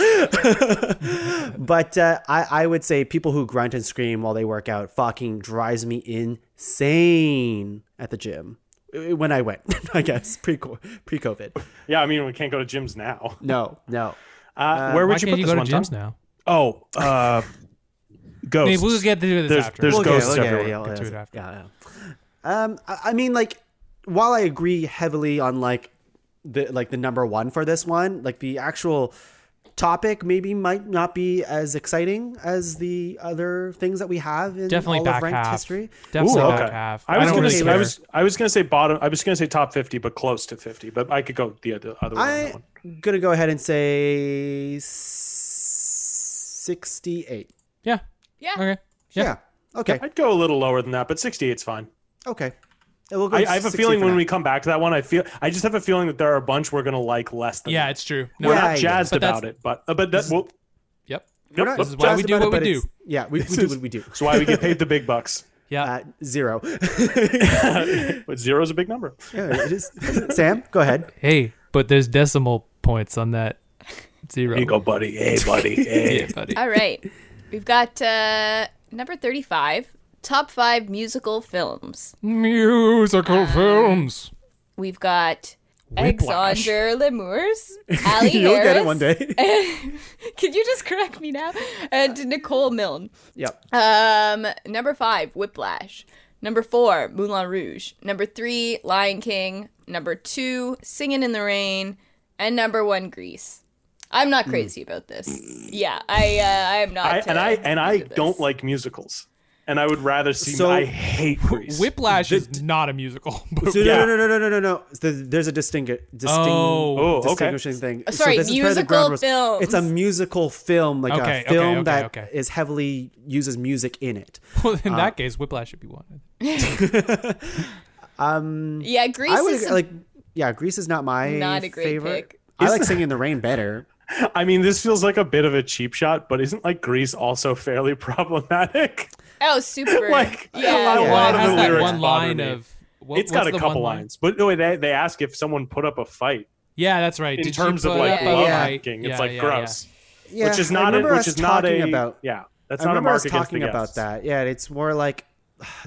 But I would say people who grunt and scream while they work out fucking drives me insane at the gym. When I went, I guess, pre-COVID. Yeah, I mean, we can't go to gyms now. No. Where would you put this go one, to gyms Tom? now? Oh, ghosts. I mean, we'll get to this after. There's ghosts okay, everywhere. Get to it after. Yeah. I mean, like, while I agree heavily on the number 1 for this one, like the actual topic maybe might not be as exciting as the other things that we have in Definitely all back of ranked half. history. Definitely Ooh, back okay. half. I was don't gonna really say care. I was gonna say bottom. I was gonna say top 50, but close to 50. But I could go the other way. On that one. I'm gonna go ahead and say 68. Yeah. Yeah. Okay. Yeah. Okay. I'd go a little lower than that, but 68's fine. Okay. We'll go I have a 60 feeling for when now. we come back to that one, I just have a feeling that there are a bunch we're gonna like less than. Yeah, that. it's true. We're Yeah, not yeah. jazzed But about that's- it, but that well, Yep. We're not This is why we jazzed do about what it, we but do. yeah, we do what we do. That's why we get paid the big bucks. Yeah. 0. But 0 is a big number. Yeah, it is. Sam, go ahead. Hey, but there's decimal points on that 0. Here you go, buddy. Hey, buddy. Hey. Yeah, buddy. All right. We've got number 35, top 5 musical films. Musical films. We've got Whiplash. Alexander Lemurs, Ali You'll Harris. get it one day. Can you just correct me now? And Nicole Milne. Yep. Number 5, Whiplash. Number 4, Moulin Rouge. Number 3, Lion King. Number 2, Singin' in the Rain. And number 1, Grease. I'm not crazy about this. Yeah, I am not. I don't like musicals, and I would rather see. So- I hate Grease. Whiplash is not a musical. But So Yeah. no. There's a distinguishing thing. Sorry, this is part of the musical ground rules. films. It's a musical film, like Okay, a film okay. that is heavily uses music in it. Well, in that case, Whiplash should be one. Yeah, Grease I would is Grease is not my not a great favorite. pick. I like Singing in the Rain better. I mean, this feels like a bit of a cheap shot, but isn't like Grease also fairly problematic? Oh, super. Like, yeah. a Well, lot it of has the that lyrics one bother line me. of. It's got a couple lines, but no, they ask if someone put up a fight Yeah, that's right. in Did you terms of put like up a love fight? making. Yeah, It's like yeah, gross, Yeah, which is I not remember which us is not talking a about. yeah. That's I not a remember mark us against the talking about guests. that. Yeah, it's more like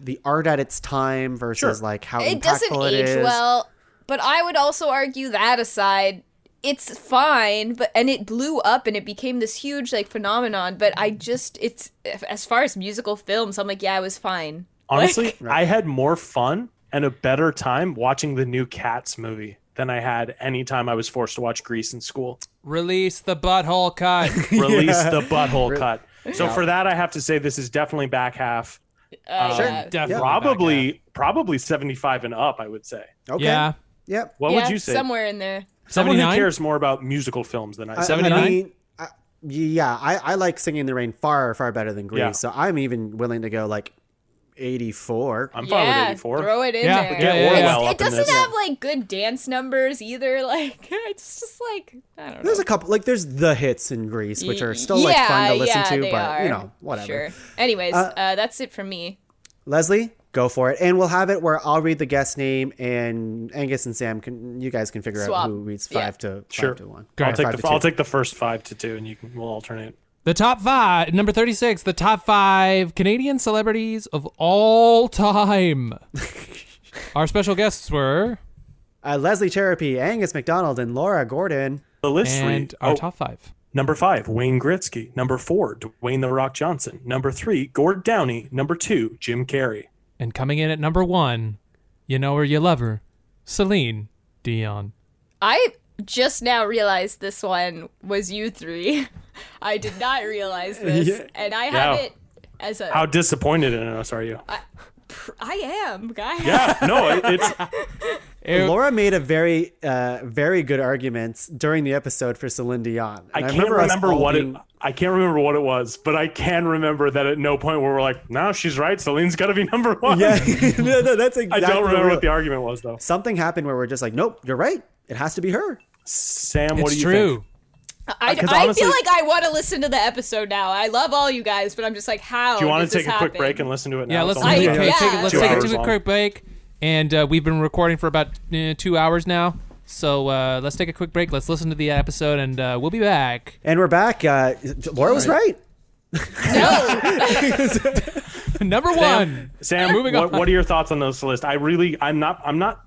the art at its time versus Sure. like how It impactful doesn't it age is. well, but I would also argue that aside, it's fine, and it blew up and it became this huge like phenomenon, but it's as far as musical films, I'm like, yeah, it was fine. Honestly, I had more fun and a better time watching the new Cats movie than I had any time I was forced to watch Grease in school. Release the butthole cut. Release the butthole cut. So for that, I have to say this is definitely back half. Yeah. Definitely. Probably 75 and up, I would say. Okay. Yeah. Yep. What Yeah, would you say? somewhere in there. Someone who 79? cares more about musical films than I do. 79? I like Singing in the Rain far better than Grease. Yeah. So I'm even willing to go like 84. I'm fine with 84. Throw it in Yeah, there. yeah, Orwell up It in doesn't this. have like good dance numbers either. Like it's just like I don't know. There's a couple like there's the hits in Grease, which are still like fun to listen to, they but are. you know, whatever. Sure. Anyways, that's it from me. Leslie, go for it. And we'll have it where I'll read the guest name and Angus and Sam you guys can figure Swap. out who reads Yeah. 5 to 1. Go I'll ahead. take 5 to 2. I'll take the first 5 to 2, and we'll alternate. The top 5, number 36, the top 5 Canadian celebrities of all time. Our special guests were... Leslie Cserepy, Angus MacDonald, and Laura Gordon. The list And read. our top 5. Number 5, Wayne Gretzky. Number 4, Dwayne The Rock Johnson. Number 3, Gord Downey. Number 2, Jim Carrey. And coming in at number 1, you know her, you love her, Celine Dion. I just now realized this one was you three. I did not realize this, and I have it as a. How disappointed in us are you? I am, guys. Yeah, no, it's. Laura made a very good arguments during the episode for Celine Dion. I can't remember what it was, but I can remember that at no point where we're like, no, she's right. Celine's got to be number one. Yeah, no, that's exactly. I don't remember what the argument was though. Something happened where we're just like, nope, you're right. It has to be her. Sam, what do you true. think? I feel like I want to listen to the episode now. I love all you guys, but I'm just like, how? Do you want to take a quick break and listen to it now? Yeah, let's It's only- take a 2 hours quick break. And we've been recording for about 2 hours now. So let's take a quick break. Let's listen to the episode, and we'll be back. And we're back. Laura was right. No. Number one. Sam, Moving on. what are your thoughts on this list? I'm not.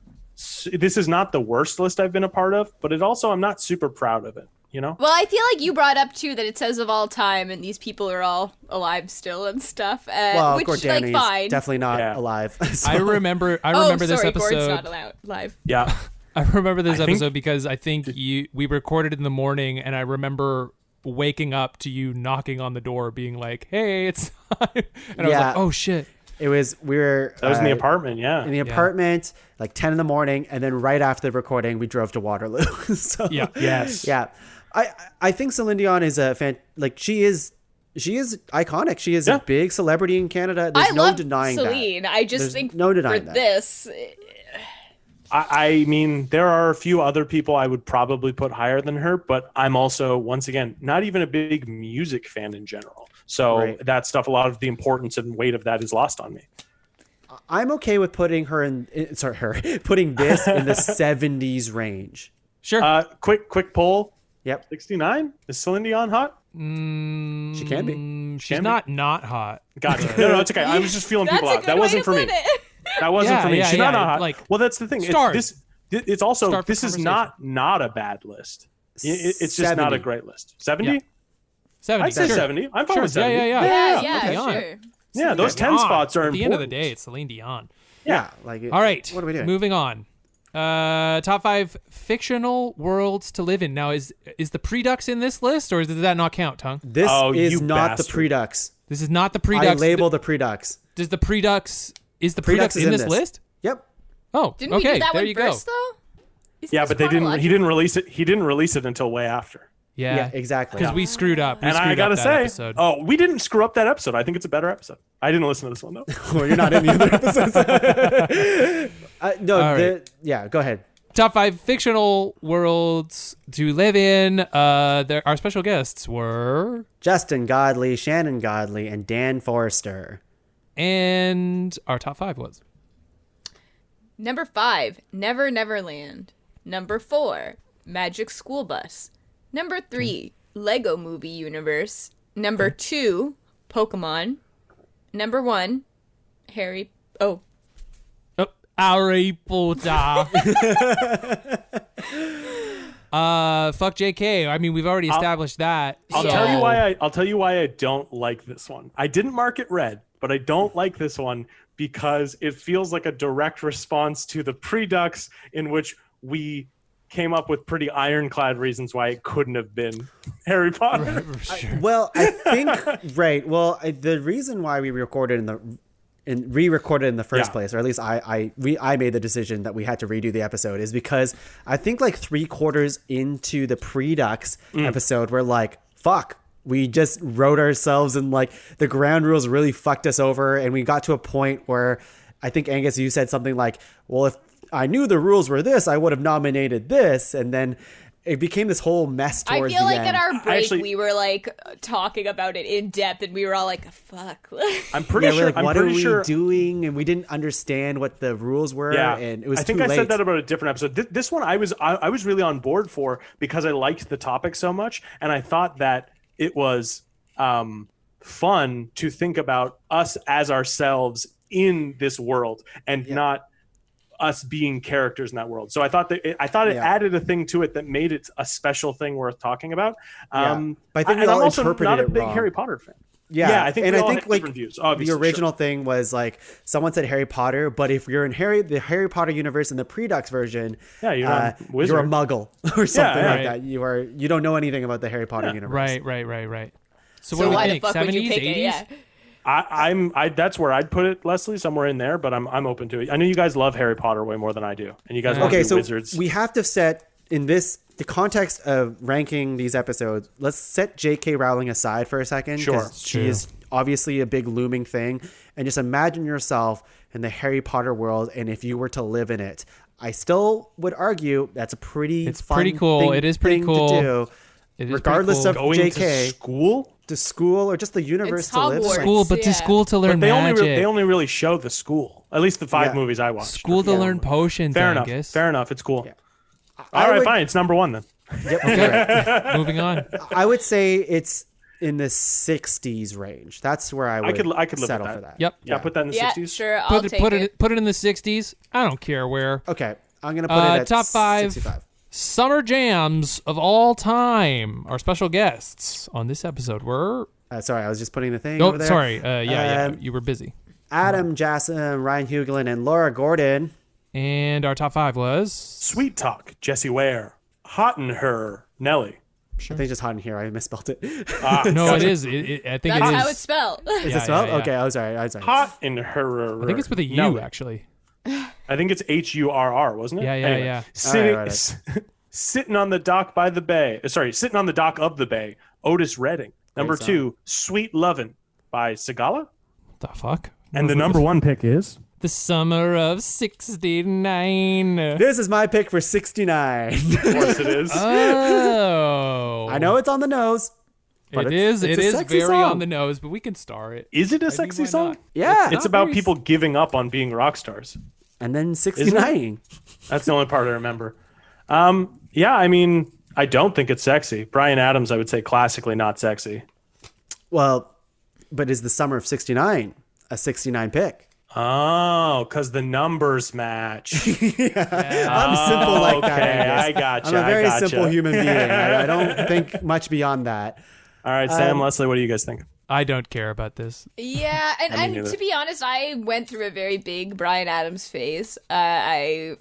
This is not the worst list I've been a part of, but I'm not super proud of it. You know? Well, I feel like you brought up too that it says of all time, and these people are all alive still and stuff. Well, which, Gordani fine. is definitely not alive. So. I remember this sorry, episode. Gord's not alive. Yeah. I remember this episode because I think we recorded it in the morning, and I remember waking up to you knocking on the door, being like, "Hey, it's," and I was like, "Oh shit." It was That was in the apartment, yeah. In the apartment, like 10 in the morning, and then right after the recording, we drove to Waterloo. So, Yeah. Yes. Yeah. I think Celine Dion is a fan. Like she is iconic. She is a big celebrity in Canada. There's no denying Celine. that. I just There's think no denying for that. this. I mean, there are a few other people I would probably put higher than her, but I'm also, once again, not even a big music fan in general. So that stuff, a lot of the importance and weight of that is lost on me. I'm okay with putting putting this in the 70s range. Sure. Quick poll. Yep. 69? Is Celine Dion hot? She can be. She's not hot. Gotcha. No, it's okay. I was just feeling people out. That wasn't for me. That wasn't for me. She's not hot. Like, well, that's the thing. It's also, this is not a bad list. It's just 70. not a great list. 70? Yeah. 70. I'd say sure. 70. I'm fine with 70. Yeah, Dion. sure. Yeah, those 10 spots are At the important. end of the day, it's Celine Dion. Yeah. All right. What are we doing? Moving on. Top 5 fictional worlds to live in. Now, is the Predux in this list, or does that not count, Tuong? This is you not bastard. the Predux. This is not the Predux. I label the Predux. Does the Predux... Is the Predux Predux is in in this this. list? Yep. Oh, Didn't we okay. do that there one you first, go. though? Isn't Yeah, this but he didn't chronological? release it. He didn't release it until way after. Yeah, exactly. Because we screwed up. We And I screwed gotta up that say, episode. we didn't screw up that episode. I think it's a better episode. I didn't listen to this one though. Well, you're not in the other episodes. No, go ahead. Top 5 fictional worlds to live in. Our special guests were... Justin Godley, Shannon Godley, and Dan Forrester. And our top 5 was... Number 5, Never Neverland. Number 4, Magic School Bus. Number 3, Lego Movie Universe. Number 2, Pokemon. Number 1, Harry Potter. Fuck JK. I mean, we've already established that. I'll tell you why I don't like this one. I didn't mark it red, but I don't like this one because it feels like a direct response to the Predux, in which we came up with pretty ironclad reasons why it couldn't have been Harry Potter. Well, I think the reason why we recorded re-recorded in the first place, or at least I made the decision that we had to redo the episode, is because I think like 3/4 into the Predux episode, we're like, fuck, we just wrote ourselves, and like the ground rules really fucked us over, and we got to a point where I think, Angus, you said something like, well, if I knew the rules were this, I would have nominated this, and then it became this whole mess towards the end. I feel like at our break we were like talking about it in depth, and we were all like, "Fuck." I'm pretty sure. Like, I'm what pretty are we sure. doing? And we didn't understand what the rules were. Yeah, and it was I think too I late. said that about a different episode. This one I was really on board for because I liked the topic so much, and I thought that it was fun to think about us as ourselves in this world and not us being characters in that world. So I thought it added a thing to it that made it a special thing worth talking about. But I think we I'm all also interpreted not a it big wrong. Harry Potter fan. Yeah, I think and we I all think had like different views. Obviously, the original thing was like someone said Harry Potter, but if you're in the Harry Potter universe in the Predux version, you're a wizard. you're a Muggle or something like right. that. You don't know anything about the Harry Potter universe. Right. So So what do why we the think? fuck would you 70s, pick 80s? it? Yeah. That's where I'd put it, Leslie, somewhere in there. But I'm open to it. I know you guys love Harry Potter way more than I do, and you guys love wizards. We have to set in the context of ranking these episodes. Let's set J.K. Rowling aside for a second. Sure, she is obviously a big looming thing, and just imagine yourself in the Harry Potter world, and if you were to live in it. I still would argue that's a pretty cool. It is pretty cool to do. Regardless of going JK, to school or just the universe It's to live in. school, but to school to learn magic. They only really show the school. At least the 5 movies I watched. School to learn potions. Fair Angus. enough. Fair enough. It's cool. Yeah. All right, fine. It's number 1 then. Yep. Okay. Moving on. I would say it's in the 60s range. That's where I could live settle for that. Yep. Yeah, put that in the 60s. Sure. I'll take it. Put it in the 60s. I don't care where. Okay. I'm going to put it at top 5 65. summer jams of all time. Our special guests on this episode were... Sorry, I was just putting the thing Oh, over there. sorry. You were busy. Adam Jassem, Ryan Hugelin, and Laura Gordon. And our top 5 was... Sweet Talk, Jessie Ware. Hot in Her, Nelly. I think just hot in here. I misspelled it. No, it is. I think That's it is. how it's spelled. Is it spelled? Okay, I'm sorry. Hot in Her. I think it's with a U, Nelly. actually. I think it's HURR, wasn't it? Yeah. Anyway, sitting on the dock by the bay. Sitting on the dock of the bay. Otis Redding. Number 2, Sweet Lovin' by Sigala. What the fuck? And the number 1 pick is The Summer of '69. This is my pick for 69. Of course it is. Oh. I know it's on the nose. But It is a sexy very song. on the nose, but we can star it. Is it a I mean, sexy why song? not? Yeah. It's about people giving up on being rock stars. And then 69. That's the only part I remember. Yeah, I mean, I don't think it's sexy. Bryan Adams, I would say, classically not sexy. Well, but is the summer of 69 a 69 pick? Oh, because the numbers match. I'm simple like that. Okay, Angus. I gotcha. I'm a very I gotcha. simple human being. I don't think much beyond that. All right, Sam, Leslie, what do you guys think? I don't care about this. Yeah, and to be honest, I went through a very big Bryan Adams phase. I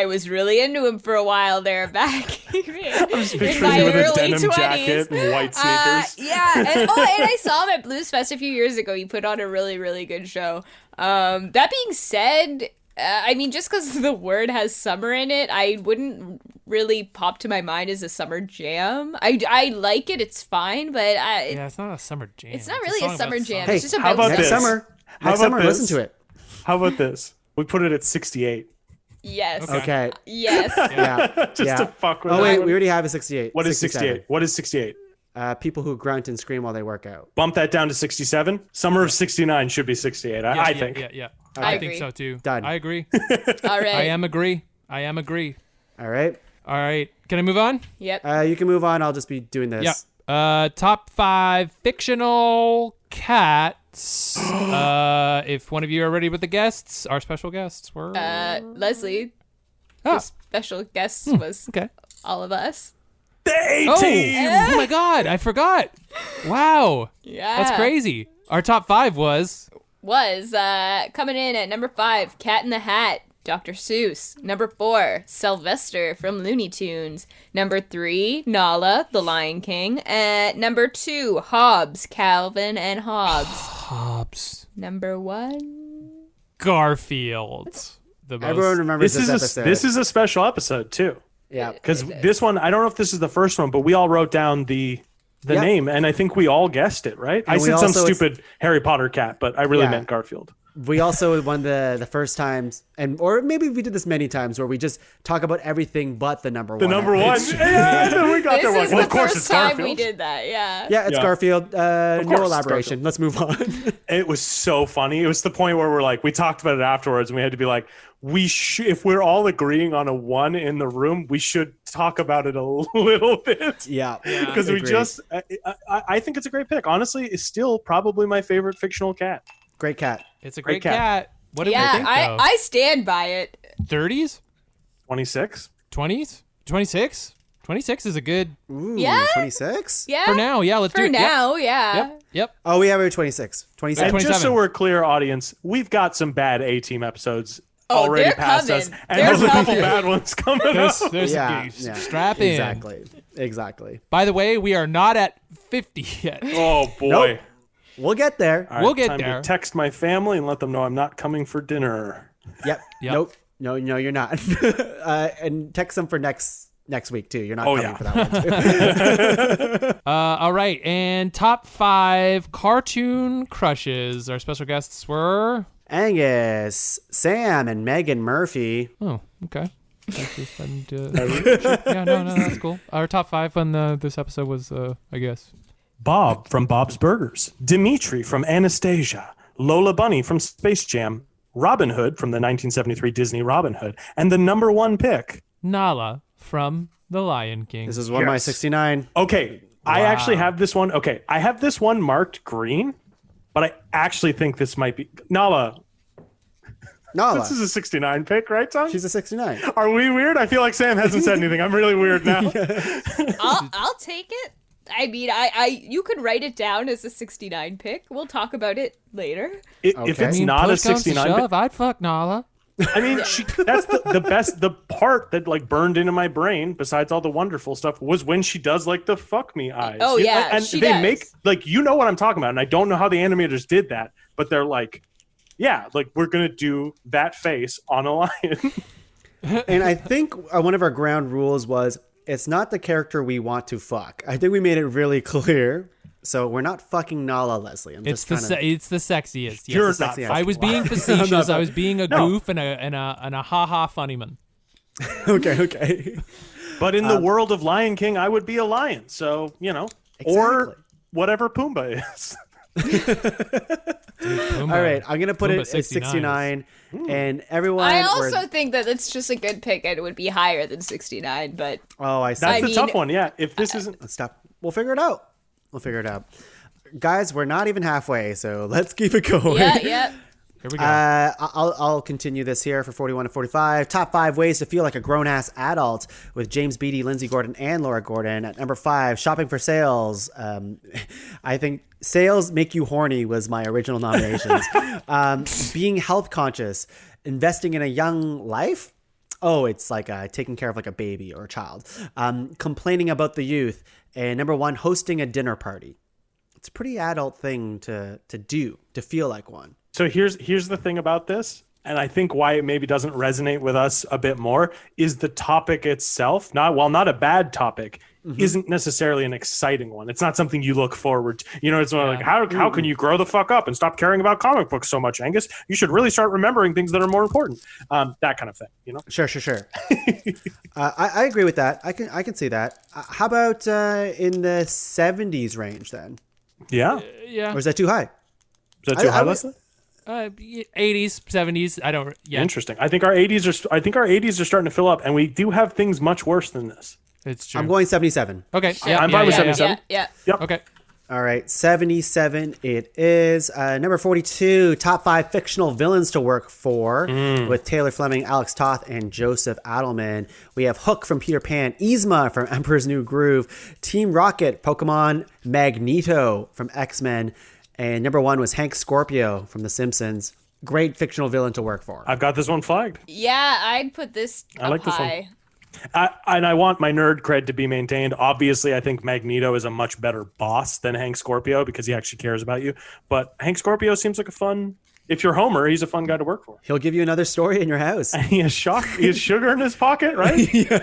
was really into him for a while there back in my with a early denim 20s. jacket and white sneakers. And I saw him at Blues Fest a few years ago. He put on a really, really good show. That being said, I mean, just because the word has summer in it, I wouldn't really pop to my mind as a summer jam. I like it, it's fine, but It's not a summer jam. it's not really a summer jam. Hey, It's just how about about Next this? summer, How about this? listen to it. How about this? We put it at 68. Yes. Okay. Yes. Yeah. Just to fuck with Oh, wait, everyone. we already have a 68. What is 67. 68? What is 68? People who grunt and scream while they work out. Bump that down to 67. Summer of 69 should be 68, I think. Yeah. I think agree. so too. Done. I agree. All right. I am agree. All right. All right. Can I move on? Yep. You can move on. I'll just be doing this. Yeah. Top 5 fictional cats. If one of you are ready with the guests, our special guests were Leslie, Ah. the special guest was okay. all of us. The A-Team! Oh my God, I forgot. Wow. Yeah. That's crazy. Our top 5 was Coming in at number 5, Cat in the Hat, Dr. Seuss. Number 4, Sylvester from Looney Tunes. Number 3, Nala, The Lion King. Number 2, Hobbs, Calvin and Hobbs. Hobbs. Number 1, Garfield. The most. Everyone remembers this episode. This is a special episode, too. Yeah. Because this one, I don't know if this is the first one, but we all wrote down the name, and I think we all guessed it, right? I said some stupid Harry Potter cat, but I really meant Garfield. We also one of the first times, or maybe we did this many times, where we just talk about everything but the number one. The number one. Yeah, we got This there. is Well, the of course, first it's time Garfield. we did that, yeah. Yeah, it's Yeah. Garfield. course No it's elaboration. Garfield. Let's move on. It was so funny. It was the point where we talked about it afterwards, and we had to be like, if we're all agreeing on a 1 in the room, we should talk about it a little bit. Yeah. Because I think it's a great pick. Honestly, it's still probably my favorite fictional cat. Great cat. It's a great Great cat. cat. What did Yeah, they think, though? I stand by it. 30s? 26? 20s? 26? 26 is a good... Ooh, Yeah? 26? Yeah. For now, yeah, let's do For it. now, yeah. Yep. Oh, we have a 26. 27. And just 27. so we're clear, audience, we've got some bad A-Team episodes Oh, already they're past coming. us. And They're there's a couple coming. bad ones coming up. There's Yeah. strap in. Exactly. By the way, we are not at 50 yet. Oh, boy. We'll get there. All right, We'll get time there. to text my family and let them know I'm not coming for dinner. Yep. Yep. Nope. No, you're not. And text them for next week too. You're not coming for that one too. All right, and top 5 cartoon crushes. Our special guests were Angus, Sam, and Megan Murphy. Oh, okay. Yeah, no, that's cool. Our top 5 on this episode was, I guess, Bob from Bob's Burgers, Dimitri from Anastasia, Lola Bunny from Space Jam, Robin Hood from the 1973 Disney Robin Hood, and the number 1 pick, Nala from The Lion King. This is one of my 69. Okay, I actually have this one. Okay, I have this one marked green, but I actually think this might be Nala. This is a 69 pick, right, Tom? She's a 69. Are we weird? I feel like Sam hasn't said anything. I'm really weird now. I'll take it. I mean, you could write it down as a 69 pick. We'll talk about it later. If it's not a push comes to 69 shove, I'd fuck Nala. I mean, that's the best. The part that like burned into my brain, besides all the wonderful stuff, was when she does like the fuck me eyes. Oh, yeah, and she they does. make like what I'm talking about, and I don't know how the animators did that, but they're like, yeah, like we're gonna do that face on a lion. And I think one of our ground rules was it's not the character we want to fuck. I think we made it really clear. So we're not fucking Nala, Leslie. It's the sexiest. Yes. You're it's the not. sexiest. I was being facetious. I was being a goof and a ha-ha funny man. Okay. But in the world of Lion King, I would be a lion. So or whatever Pumbaa is. Pumbaa. All right, I'm gonna put Pumbaa it at 69, and everyone. I also think that it's just a good pick and it would be higher than 69, but I see. That's the tough one. Yeah, if this isn't. Let's stop. We'll figure it out. Guys, we're not even halfway, so let's keep it going. yeah. Here we go. I'll continue this here for 41 to 45. Top 5 ways to feel like a grown-ass adult with James Beattie, Lindsay Gordon, and Laura Gordon. At number 5, shopping for sales. I think sales make you horny was my original nominations. Being health conscious, investing in a young life. Oh, it's like taking care of like a baby or a child. Complaining about the youth. And number 1, hosting a dinner party. It's a pretty adult thing to do, to feel like one. So here's the thing about this, and I think why it maybe doesn't resonate with us a bit more is the topic itself. Not a bad topic, isn't necessarily an exciting one. It's not something you look forward to. It's like how can you grow the fuck up and stop caring about comic books so much, Angus? You should really start remembering things that are more important. That kind of thing. Sure. I agree with that. I can see that. How about in the 70s range then? Yeah. Yeah. Or is that too high? Is that too high, Leslie? 80s, 70s. I don't. Yeah. Interesting. I think our 80s are starting to fill up, and we do have things much worse than this. It's true. I'm going 77. Okay. I'm fine with 77. Yeah. Yep. Okay. All right, 77 it is. Number 42, top 5 fictional villains to work for with Taylor Fleming, Alex Toth, and Joseph Adelman. We have Hook from Peter Pan, Yzma from Emperor's New Groove, Team Rocket, Pokemon, Magneto from X-Men, and number 1 was Hank Scorpio from The Simpsons. Great fictional villain to work for. I've got this one flagged. Yeah, I'd put this I like up this high. one. And I want my nerd cred to be maintained. Obviously, I think Magneto is a much better boss than Hank Scorpio because he actually cares about you. But Hank Scorpio seems like a fun... If you're Homer, he's a fun guy to work for. He'll give you another story in your house. And he has sugar in his pocket, right? yeah.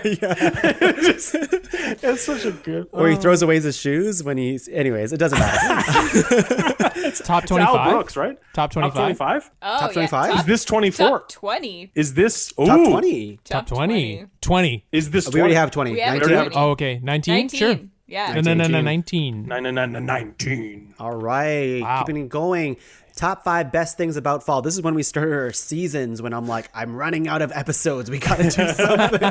It's such a good... Or he throws away his shoes when he's... Anyways, it doesn't matter. It's top It's 25. Al Brooks, right? Top 25. Top 25? Oh, Top 25? Yeah, Is this 24? Top 20. Is this... Ooh. Top 20. Top 20. 20. Is this 20? We already have 20. We have 19? 20. Oh, okay. 19? 19. Sure. Yeah. No, 19. 19. All right. Wow. Keeping it going. Top 5 best things about fall. This is when we start our seasons, when I'm like, I'm running out of episodes. We got to do something.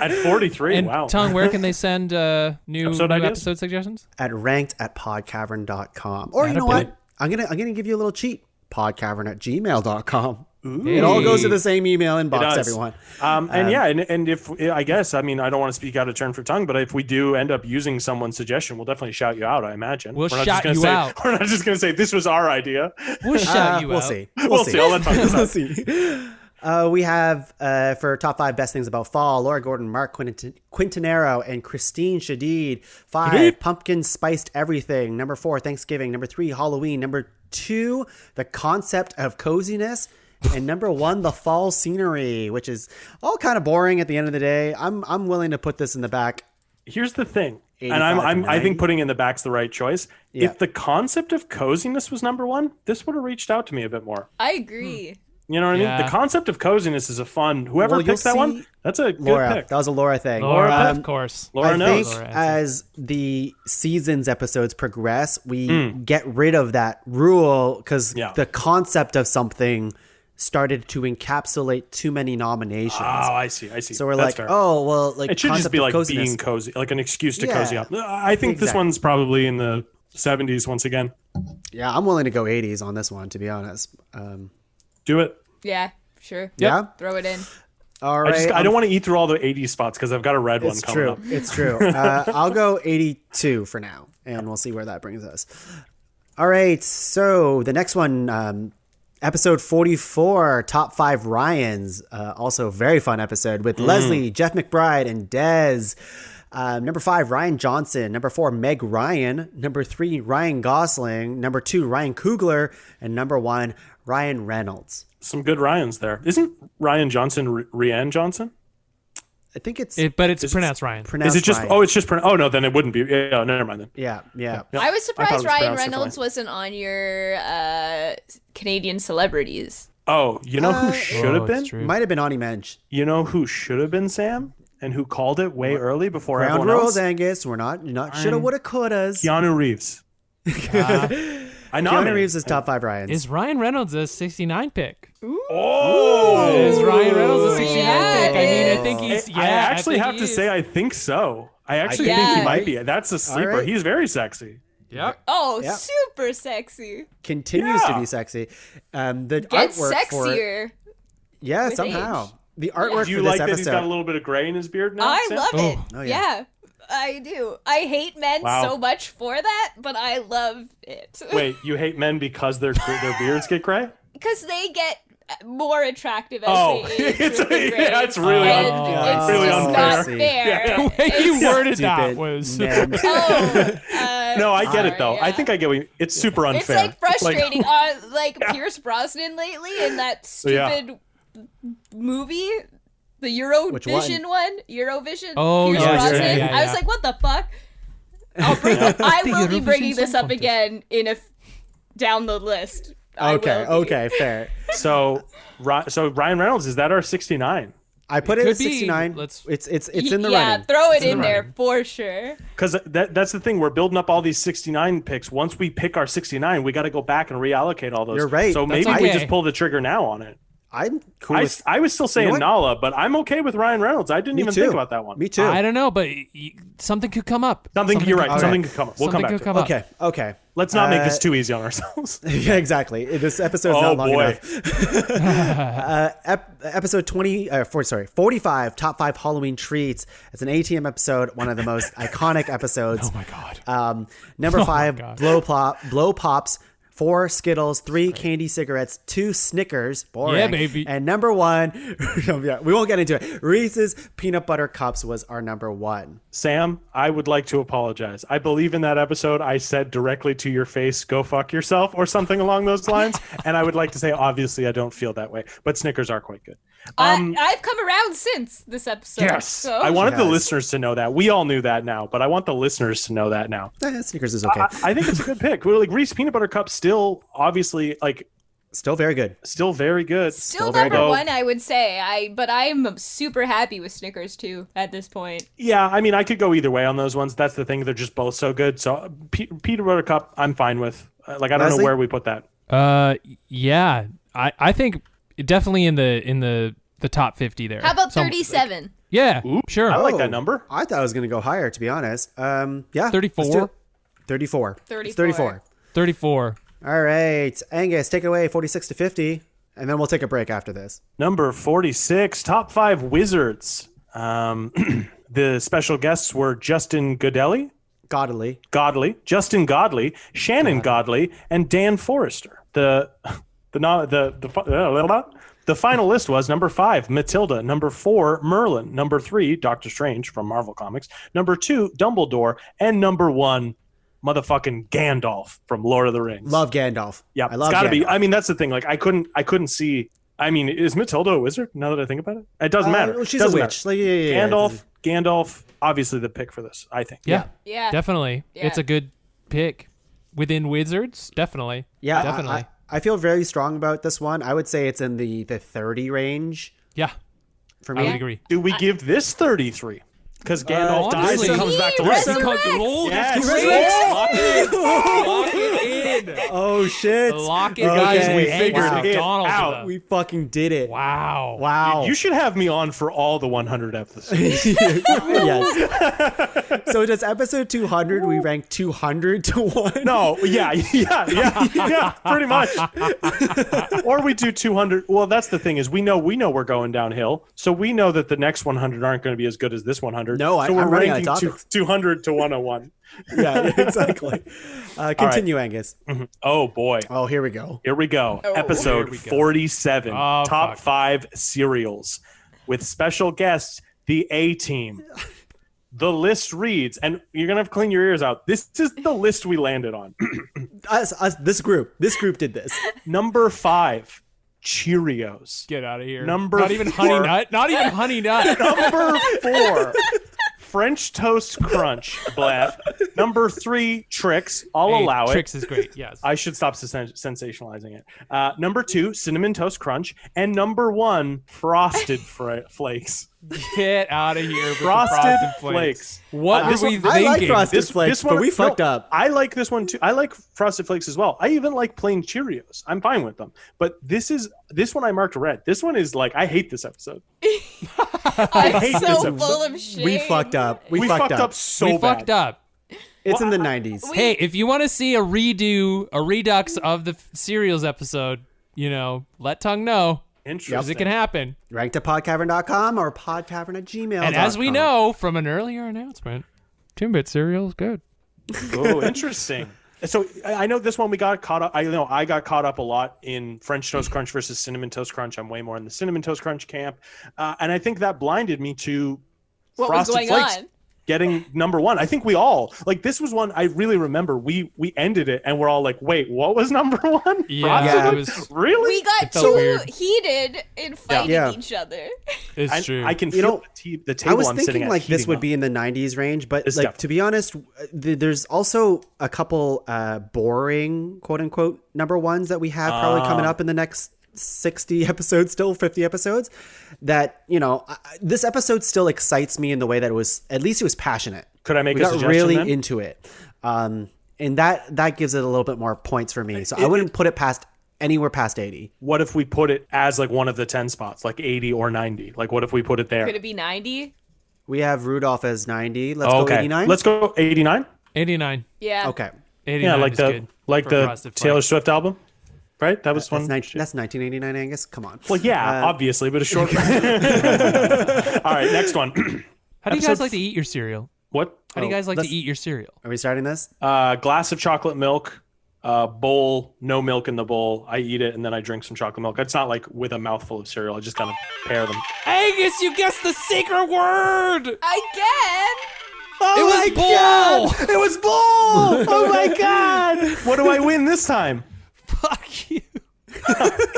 At 43, And wow. Tung, where can they send new Episode ideas? episode suggestions? At ranked@podcavern.com. Or you know what? I'm gonna give you a little cheat. Podcavern@gmail.com. It all goes to the same email inbox, everyone. And if I guess, I mean, I don't want to speak out of turn for Tung, but if we do end up using someone's suggestion, we'll definitely shout you out, I imagine. We'll We're not shout just you say, out. We're not just going to say this was our idea. We'll shout you We'll out. see. We'll see. I'll let Tung decide. We'll see. We have for top 5 best things about fall: Laura Gordon, Mark Quintanero, and Christine Shadid. 5, pumpkin spiced everything. Number 4, Thanksgiving. Number 3, Halloween. Number 2, the concept of coziness. And number 1, the fall scenery, which is all kind of boring at the end of the day. I'm willing to put this in the back. Here's the thing, and I think putting in the back's the right choice. Yeah. If the concept of coziness was number 1, this would have reached out to me a bit more. I agree. You know what I mean? The concept of coziness is a fun. Whoever picks that one, that's a Laura, good pick. That was a Laura thing. Laura, of course. Laura knows. I think as the seasons episodes progress, we get rid of that rule because the concept of something started to encapsulate too many nominations. Oh, I see. So we're that's like, fair. Oh, well, like it should just be like coziness. Being cozy, like an excuse to cozy up. I think this one's probably in the 70s once again. Yeah, I'm willing to go 80s on this one, to be honest. Do it. Yeah, sure. Yeah. Throw it in. All right. I don't want to eat through all the 80s spots because I've got a red one coming up. It's true. I'll go 82 for now, and we'll see where that brings us. All right. So the next one, episode 44, Top 5 Ryans. Also a very fun episode with Leslie, Jeff McBride, and Dez. Number 5, Ryan Johnson. Number 4, Meg Ryan. Number 3, Ryan Gosling. Number 2, Ryan Coogler. And number 1, Ryan Reynolds. Some good Ryans there. Isn't Ryan Johnson Rianne Johnson? I think it's pronounced Ryan. Is it just? Ryan. Oh, it's just pronounced. Oh no, then it wouldn't be. Yeah, never mind then. Yeah. I was surprised Ryan Reynolds wasn't on your Canadian celebrities. Oh, you know who should have been? Might have been Ani Mensch. You know who should have been, Sam, and who called it way early before Ground everyone rules, else? Angus. We're not shoulda, woulda, couldas. Keanu Reeves. I know Keanu Reeves is top 5 Ryans. Is Ryan Reynolds a 69 pick? Ooh. Oh, is Ryan Reynolds a 69 pick? I mean, I think he's. I actually have to say, I think so. I actually think he might be. That's a sleeper. Right. He's very sexy. Yep. Oh, super sexy. Continues to be sexy. The Gets artwork sexier. For somehow. Age. The artwork Do you for like this that episode. he's got a little bit of gray in his beard now? I love it. Oh, yeah. I do. I hate men so much for that, but I love it. Wait, you hate men because their beards get gray? Because they get more attractive as they age. It's really unfair. Not fair. Yeah. The way you worded that was. No, I get it though. Yeah. I think I get what it's super unfair. It's like frustrating. Like Pierce Brosnan lately in that stupid movie. The Eurovision one? Eurovision? Oh, Pierce Brosnan. Yeah. I was like, what the fuck? I will be bringing this up again down the list. Okay, fair. So Ryan Reynolds, is that our 69? I put it at 69. It's in the running. Yeah, throw it in there for sure. Because that's the thing. We're building up all these 69 picks. Once we pick our 69, we got to go back and reallocate all those. You're right. So maybe we just pull the trigger now on it. I'm cool. I was still saying Nala, but I'm okay with Ryan Reynolds. I didn't even think about that one. Me too. I don't know, but something could come up. You're right. Something could come up. We'll come back to it. Okay. Let's not make this too easy on ourselves. Yeah, exactly. This episode's not long enough. Episode 45, Top 5 Halloween Treats. It's an A-Team episode, one of the most iconic episodes. Oh my God. Number 5, Blow Pops. 4 Skittles, 3 candy cigarettes, 2 Snickers. Boring. Yeah, baby. And number 1, we won't get into it. Reese's Peanut Butter Cups was our number 1. Sam, I would like to apologize. I believe in that episode I said directly to your face, go fuck yourself, or something along those lines. And I would like to say, obviously, I don't feel that way. But Snickers are quite good. I've come around since this episode. Yes. So. I wanted the listeners to know that. We all knew that now, but I want the listeners to know that now. Snickers is okay. I think it's a good pick. Like Reese's Peanut Butter Cup still obviously still very good. Still very good. Still number 1, I would say. But I'm super happy with Snickers too at this point. Yeah, I mean, I could go either way on those ones. That's the thing; they're just both so good. So Peanut Butter Cup, I'm fine with. I don't know where we put that. Yeah, I think definitely in the top 50 there. How about 37? Yeah, sure. I like that number. I thought I was going to go higher, to be honest. Yeah, 34. 34. 34. All right, Angus, take it away, 46 to 50, and then we'll take a break after this. Number 46, Top 5 Wizards. The special guests were Justin Godley, Justin Godley, Shannon Godley, and Dan Forrester. The final list was number 5, Matilda. Number 4, Merlin. Number 3, Doctor Strange from Marvel Comics. Number 2, Dumbledore. And number 1, motherfucking Gandalf from Lord of the Rings. Love Gandalf. Yeah, I love it's got to Gandalf. be. I mean, that's the thing. Like, I couldn't see. I mean, is Matilda a wizard? Now that I think about it, it doesn't matter. Well, she's doesn't a witch. matter. Like, yeah. Gandalf, obviously the pick for this. I think. Yeah, Yeah. definitely. Yeah. It's a good pick within wizards. Definitely. Yeah, definitely. I feel very strong about this one. I would say it's in the 30 range Yeah, for I me. would agree. Do we give this 33? Because Gandalf dies honestly- and comes back to He life. resurrects. Yes. Lock it in. Lock it in. Oh shit! Lock it, Okay. guys. We We figured Angus it MacDonald out. to them. We fucking did it! Wow. Wow! You should have me on for all the 100 episodes. Yes. So does episode 200 we rank 200 to 1? No, yeah, pretty much. Or we do 200. Well, that's the thing is we know we're going downhill, so we know that the next 100 aren't going to be as good as this 100. No, so we're I'm running out of ranking topics. 200 to 101. Yeah, exactly. Continue, Angus. Oh boy. Oh, here we go. Here we go. Episode Here we go. 47. Oh, Top fuck. 5 cereals with special guests, the A-Team. The list reads, and you're going to have to clean your ears out. This is the list we landed on. Us, this group did this. Number 5, Cheerios. Get out of here. Number Not even 4. Honey Nut. Not even Honey Nut. Number 4, French Toast Crunch. Blah. Number 3, Trix. I'll Hey, allow it. Trix is great. Yes. I should stop sensationalizing it. Number 2, Cinnamon Toast Crunch. And number 1, Frosted Flakes. Get out of here. With the Frosted Flakes. Flakes. What This were we one- I like thinking? Frosted Flakes, but we fucked up. I like this one too. I like Frosted Flakes as well. I even like plain Cheerios. I'm fine with them. But this one I marked red. This one is like I hate this episode. I'm hate this so episode. full of shame. We fucked up. We fucked up so we bad. fucked up. It's in the 90s. Hey, if you want to see a redux of the cereals episode, let Tongue know. Interesting. Because it can happen. Rank to podcavern.com or podcavern@gmail.com. And as we know from an earlier announcement, 2-bit cereal is good. Oh, interesting. So I know this one we got caught up. I know I got caught up a lot in French Toast Crunch versus Cinnamon Toast Crunch. I'm way more in the Cinnamon Toast Crunch camp, and I think that blinded me to What was Frosted going Flakes on? getting number 1. I think we all like this was one I really remember. We ended it and we're all like, wait, what was number 1? Yeah, it was. Really? We got felt too weird. heated in fighting Yeah. each other. It's true. I can feel the table I was I'm sitting thinking at like this heating would up. be in the 90s range, but It's like definitely- to be honest, there's also a couple boring quote unquote number ones that we have probably coming up in the next 60 episodes, still 50 episodes. That this episode still excites me in the way that it was. At least it was passionate. Could I make we a got suggestion really then? into it, and that gives it a little bit more points for me. So I wouldn't put it past anywhere past 80. What if we put it as like one of the 10 spots, like 80 or 90? Like what if we put it there? Could it be 90? We have Rudolph as 90. Let's go 89. Let's go 89. 89. Yeah. Okay. 89 Yeah, like is the good like for the Frosted Taylor Flakes. Swift album, right? That was That's, one. that's 1989, Angus. Come on. Well, yeah, obviously, but a short. All right, next one. How do you guys like to eat your cereal? What? How do you guys like to let's- eat your cereal? Are we starting this? Glass of chocolate milk, bowl, no milk in the bowl. I eat it and then I drink some chocolate milk. It's not like with a mouthful of cereal. I just kind of pair them. Angus, you guessed the secret word! Again? It was bowl! It was bowl. Oh my god! What do I win this time? Fuck you.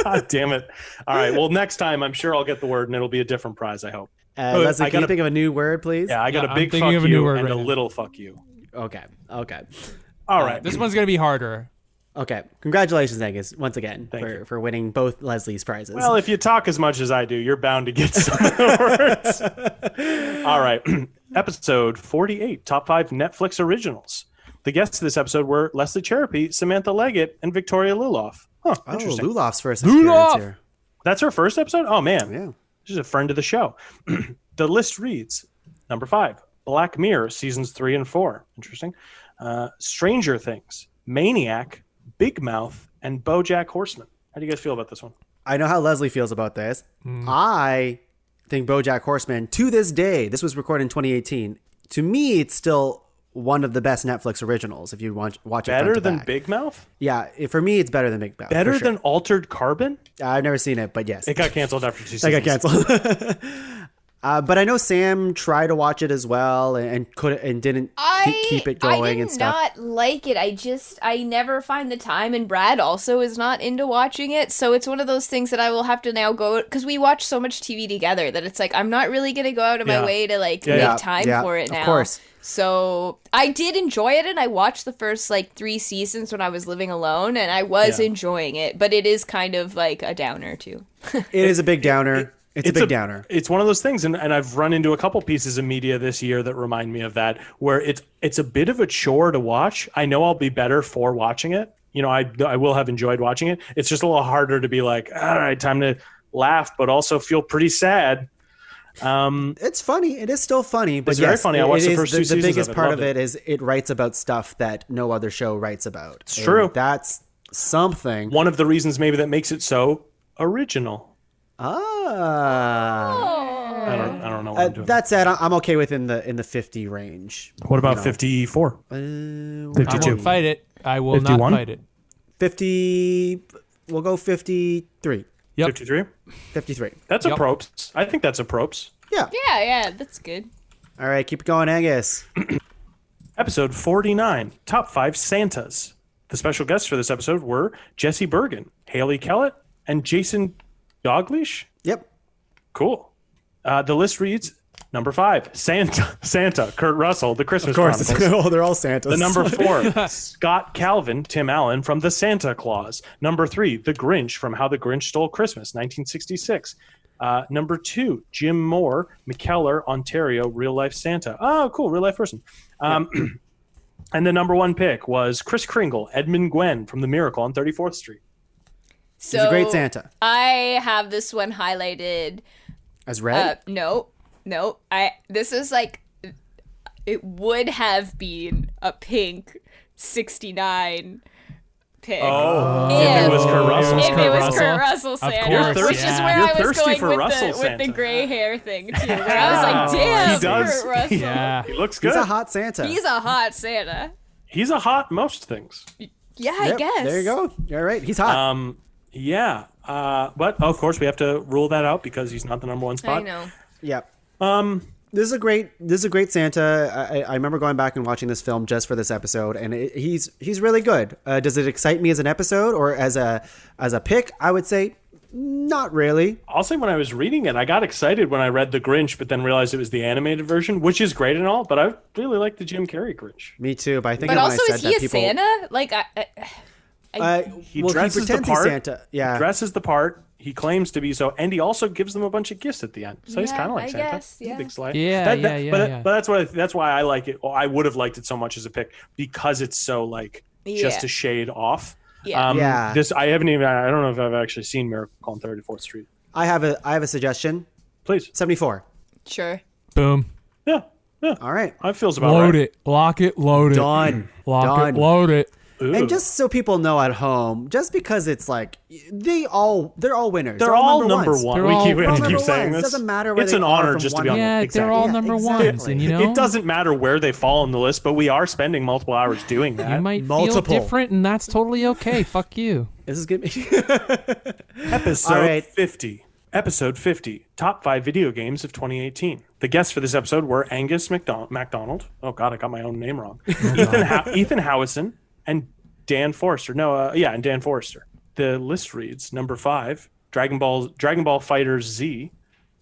God damn it! All right. Well, next time I'm sure I'll get the word and it'll be a different prize. I hope. Leslie, I can you gotta- think of a new word, please? Yeah, I got Yeah, a I'm big thinking fuck of a new you word and right a now. little fuck you. Okay. All right. This one's going to be harder. Okay. Congratulations, Angus, once again Thank you. for winning both Leslie's prizes. Well, if you talk as much as I do, you're bound to get some of the words. All right. Episode 48, Top 5 Netflix Originals. The guests of this episode were Leslie Cserepy, Samantha Leggatt, and Victoria Luloff. Huh, oh, interesting. Lulof's first Luloff! appearance here. That's her first episode? Oh, man. Yeah. She's a friend of the show. The list reads, number 5, Black Mirror, seasons 3 and 4. Interesting. Stranger Things, Maniac, Big Mouth, and BoJack Horseman. How do you guys feel about this one? I know how Leslie feels about this. I think BoJack Horseman, to this day, this was recorded in 2018. To me, it's still one of the best Netflix originals. If you watch it better front to than back. Big Mouth. Yeah, for me, it's better than Big Mouth. Better for sure. than Altered Carbon. I've never seen it, but yes, It got canceled after 2 seasons. It got canceled. But I know Sam tried to watch it as well and didn't keep it going and stuff. I did not like it. I never find the time, and Brad also is not into watching it. So it's one of those things that I will have to now go, because we watch so much TV together that it's like I'm not really going to go out of my way to make time for it now. Of course. So I did enjoy it, and I watched the first 3 seasons when I was living alone, and I was enjoying it. But it is kind of like a downer too. It is a big downer. It's a big downer. It's one of those things, and I've run into a couple pieces of media this year that remind me of that, where it's a bit of a chore to watch. I know I'll be better for watching it. I will have enjoyed watching it. It's just a little harder to be like, all right, time to laugh, but also feel pretty sad. It's funny. It is still funny, but it's very funny. I watched the first 2 seasons. The biggest part of it is it writes about stuff that no other show writes about. It's true. That's something. One of the reasons maybe that makes it so original. I don't know what I'm doing. That said, I'm okay within the 50 range. What about 54? 52. I won't fight it. I will 51? Not fight it. 50. We'll go 53. Yep. 53? 53. That's a props. I think that's a props. Yeah. Yeah, that's good. All right, keep it going, Angus. Episode 49, Top 5 Santas. The special guests for this episode were Jesse Bergen, Haley Kellett, and Jason Dalglish? Yep. Cool. The list reads, number 5, Santa, Kurt Russell, The Christmas Chronicles. Oh, they're all Santas. The number 4, Scott Calvin, Tim Allen from The Santa Claus. Number 3, The Grinch from How the Grinch Stole Christmas, 1966. Number 2, Jim Moore, McKellar, Ontario, Real Life Santa. Oh, cool, real life person. And the number 1 pick was Kris Kringle, Edmund Gwen from The Miracle on 34th Street. So he's a great Santa. I have this one highlighted as red. No. This is it would have been a pink 69 pick. Oh, if it was Kurt Russell. If it was Kurt Russell Santa, which is where I was going with the gray hair thing too. Where I was like, damn, Kurt Russell. Yeah, he looks good. He's a hot Santa. He's a hot Santa. He's a hot most things. Yeah, I guess. There you go. All right, he's hot. Yeah, but of course we have to rule that out because he's not the number 1 spot. I know. Yep. This is a great Santa. I remember going back and watching this film just for this episode, and he's really good. Does it excite me as an episode or as a pick? I would say not really. I'll say when I was reading it, I got excited when I read The Grinch, but then realized it was the animated version, which is great and all. But I really like the Jim Carrey Grinch. Me too. But I think. But when also, I said is he a Santa? He dresses the part. Santa. Yeah. He dresses the part. He claims to be so, and he also gives them a bunch of gifts at the end. So he's kind of like Santa. Guess, yeah. Big slide. Yeah. But that's why I like it. Well, I would have liked it so much as a pick because it's so just a shade off. Yeah. This I don't know if I've actually seen Miracle on 34th Street. I have a suggestion. Please. 74. Sure. Boom. Yeah. All right. That feels about load right. It. Lock it. Load it. Done. Lock it. Load it. Ooh. And just so people know at home, just because it's they're all winners. They're all number ones. one. We keep saying this. It doesn't matter where it's they an are honor from just to one be on. Yeah, exactly. they're all number ones, and it doesn't matter where they fall on the list, but we are spending multiple hours doing that. You might feel different, and that's totally okay. Fuck you. This is good. Episode 50. Episode 50, Top 5 Video Games of 2018. The guests for this episode were Angus MacDonald. Oh, God, I got my own name wrong. Ethan Howison and Dan Forrester. And Dan Forrester. The list reads, number 5, Dragon Ball FighterZ Z.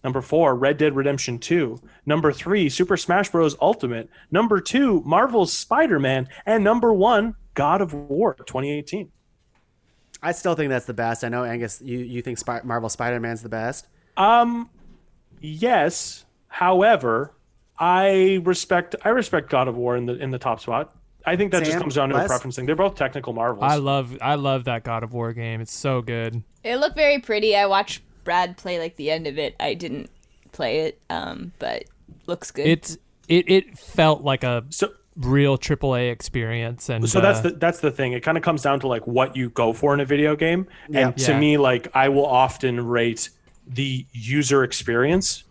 Number 4, Red Dead Redemption 2. Number 3, Super Smash Bros. Ultimate. Number 2, Marvel's Spider-Man. And number 1, God of War 2018. I still think that's the best. I know, Angus, you think Marvel Spider-Man's the best? Yes. However, I respect God of War in the top spot. I think that just comes down to a preference thing. They're both technical marvels. I love that God of War game. It's so good. It looked very pretty. I watched Brad play the end of it. I didn't play it, but looks good. It felt like a real AAA experience, and so that's the thing. It kind of comes down to what you go for in a video game, and to me, I will often rate the user experience.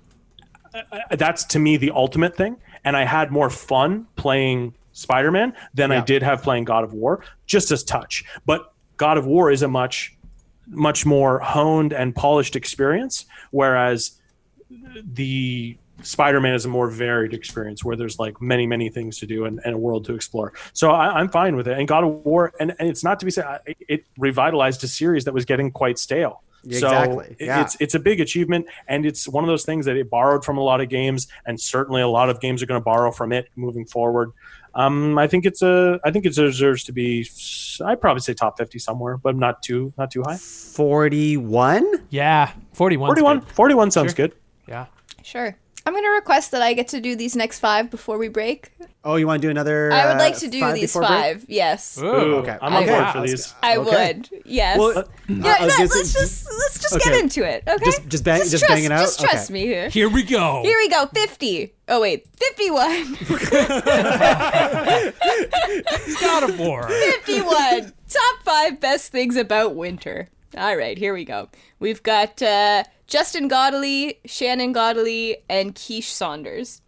That's to me the ultimate thing, and I had more fun playing Spider-Man than I did have playing God of War, just as touch. But God of War is a much more honed and polished experience, whereas the Spider-Man is a more varied experience where there's like many things to do and a world to explore. So I'm fine with it. And God of War, and it's not to be said, it revitalized a series that was getting quite stale. Exactly. So it's a big achievement, and it's one of those things that it borrowed from a lot of games, and certainly a lot of games are going to borrow from it moving forward. I think it deserves to be, I'd probably say top 50 somewhere, but not too high. 41? Yeah, 41. 41 sounds good. Yeah. Sure. I'm going to request that I get to do these next 5 before we break. Oh, you want to do another? I would like to do 5 these before 5. Break? Yes. Ooh, okay. I'm on board for these. I Okay. would. Yes. Well, let's just get into it. Okay. Just bang it out. Just trust me here. Here we go. Here we go. 50. Oh wait, 51. God of War. 51. Top 5 best things about winter. All right, here we go. We've got Justin Godley, Shannon Godley, and Quiche Saunders.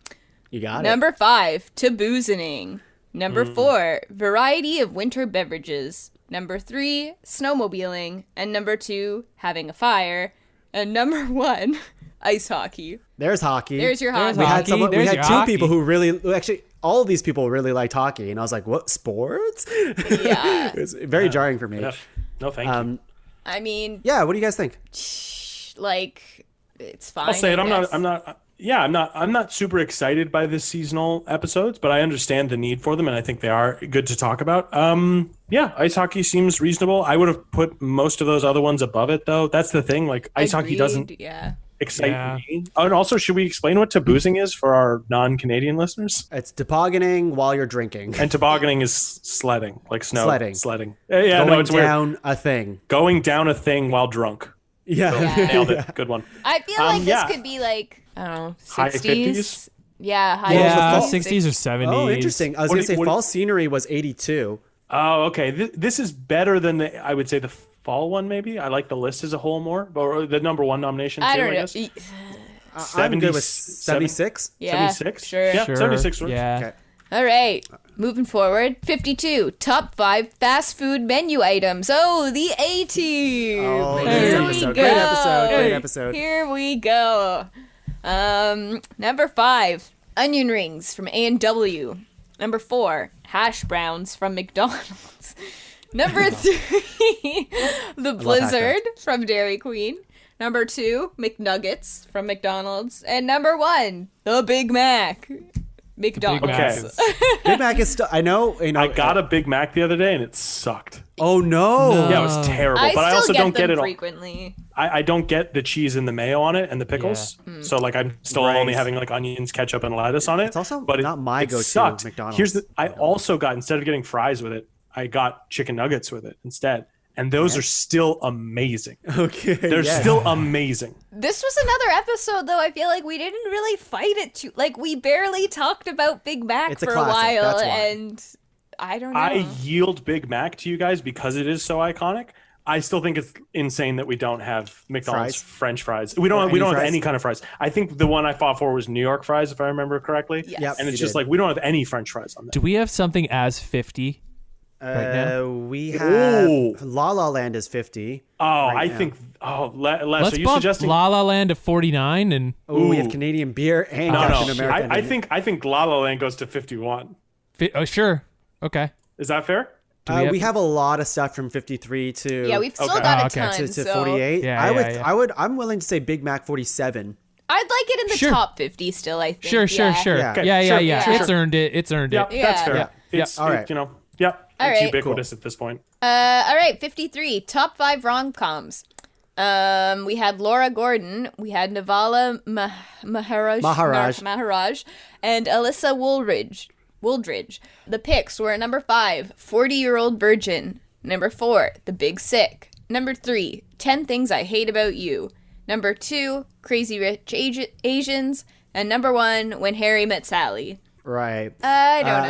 You got it. Number 5, taboozening. Number 4, variety of winter beverages. Number 3, snowmobiling. And number 2, having a fire. And number 1, ice hockey. There's hockey. There's your hockey. We had There's two your hockey. people who actually, all of these people really liked hockey, and I was like, "What sports?" Yeah. It was very jarring for me. No, thank you. I mean, Yeah, what do you guys think? like, it's fine. I'll say it. I guess. I'm not super excited by the seasonal episodes, but I understand the need for them, and I think they are good to talk about. Ice hockey seems reasonable. I would have put most of those other ones above it, though. That's the thing. Like, ice hockey doesn't excite me. Oh, and also, should we explain what taboozing is for our non-Canadian listeners? It's tobogganing while you're drinking. And tobogganing is sledding, like snow. Sledding. Yeah, Going it's weird. down a thing. Going down a thing while drunk. Yeah. Nailed it. Good one. I feel like this could be like, I don't know, 60s. High 50s? Yeah, high Yeah, 50s. 60s or 70s. Oh, interesting. I was going to say fall scenery was 82. Oh, okay. This is better than I would say the fall one, maybe. I like the list as a whole more, or the number 1 nomination. I too, don't know. guess. I'm good with 76. Yeah, 76? sure. Yeah, 76 works. Yeah. Okay. All right, moving forward. 52, top 5 fast food menu items. Oh, the A-Team. Oh, Here great we episode. go. Great episode. Here we go. Number 5, onion rings from A&W. Number 4, hash browns from McDonald's. Number 3, the Blizzard from Dairy Queen. Number 2, McNuggets from McDonald's. And number 1, the Big Mac. McDonald's. Okay. Big Mac is still. I know. I got a Big Mac the other day and it sucked. Oh no. Yeah, it was terrible. But I also don't get it all. Frequently. I don't get the cheese and the mayo on it and the pickles. So like I'm still only having like onions, ketchup, and lettuce on it. It's also but not my go-to sucked. McDonald's. I also got, instead of getting fries with it, I got chicken nuggets with it instead. And those are still amazing. Okay. They're still amazing. This was another episode, though. I feel like we didn't really fight it too. Like, we barely talked about Big Mac It's a for a classic, while, that's why. and I don't know. I yield Big Mac to you guys because it is so iconic. I still think it's insane that we don't have McDonald's French fries. We don't have any kind of fries. I think the one I fought for was New York fries, if I remember correctly. Yes. Yep, and it's just like we don't have any French fries on that. Do we have something as 50? Right now? We have La La Land is 50. Oh, right I now. think. Oh, Les, Let's are you bump suggesting? La La Land to 49 and Oh, we have Canadian beer and Captain America. I think La La Land goes to 51. oh, sure. Okay. Is that fair? We have a lot of stuff from 53 to Yeah, we've still got a okay. ton. to so 48. Yeah, I'm willing to say Big Mac 47. I'd like it in the Sure. top 50 still, I think. Sure. Yeah. Okay, Yeah. sure. It's earned it. It's earned Yeah, it. that's fair. Yeah. It's All right. All it's right. ubiquitous at this point. All right, 53, top 5 rom-coms. We had Laura Gordon, we had Navala Maharaj, and Alyssa Wooldridge. The picks were number 5, 40-Year-Old Virgin. Number 4, The Big Sick. Number 3, 10 Things I Hate About You. Number 2, Crazy Rich Asians. And number 1, When Harry Met Sally. Right. I don't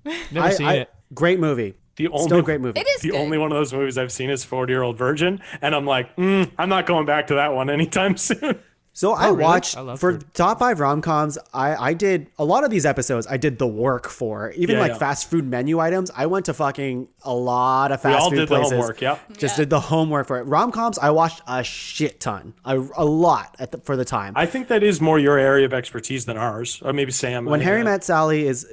know. Never seen it. Great movie. Still a great movie. It is The good. only one of those movies I've seen is 40-Year-Old Virgin, and I'm like, I'm not going back to that one anytime soon. So I really? watched I love for food. top 5 rom-coms. I did a lot of these episodes. I did the work for even Yeah, like yeah. fast food menu items. I went to fucking a lot of We fast all food did the places. homework. Yep. Just did the homework for it. Rom-coms, I watched a shit ton, a lot for the time. I think that is more your area of expertise than ours, or maybe Sam. When Harry Met Sally is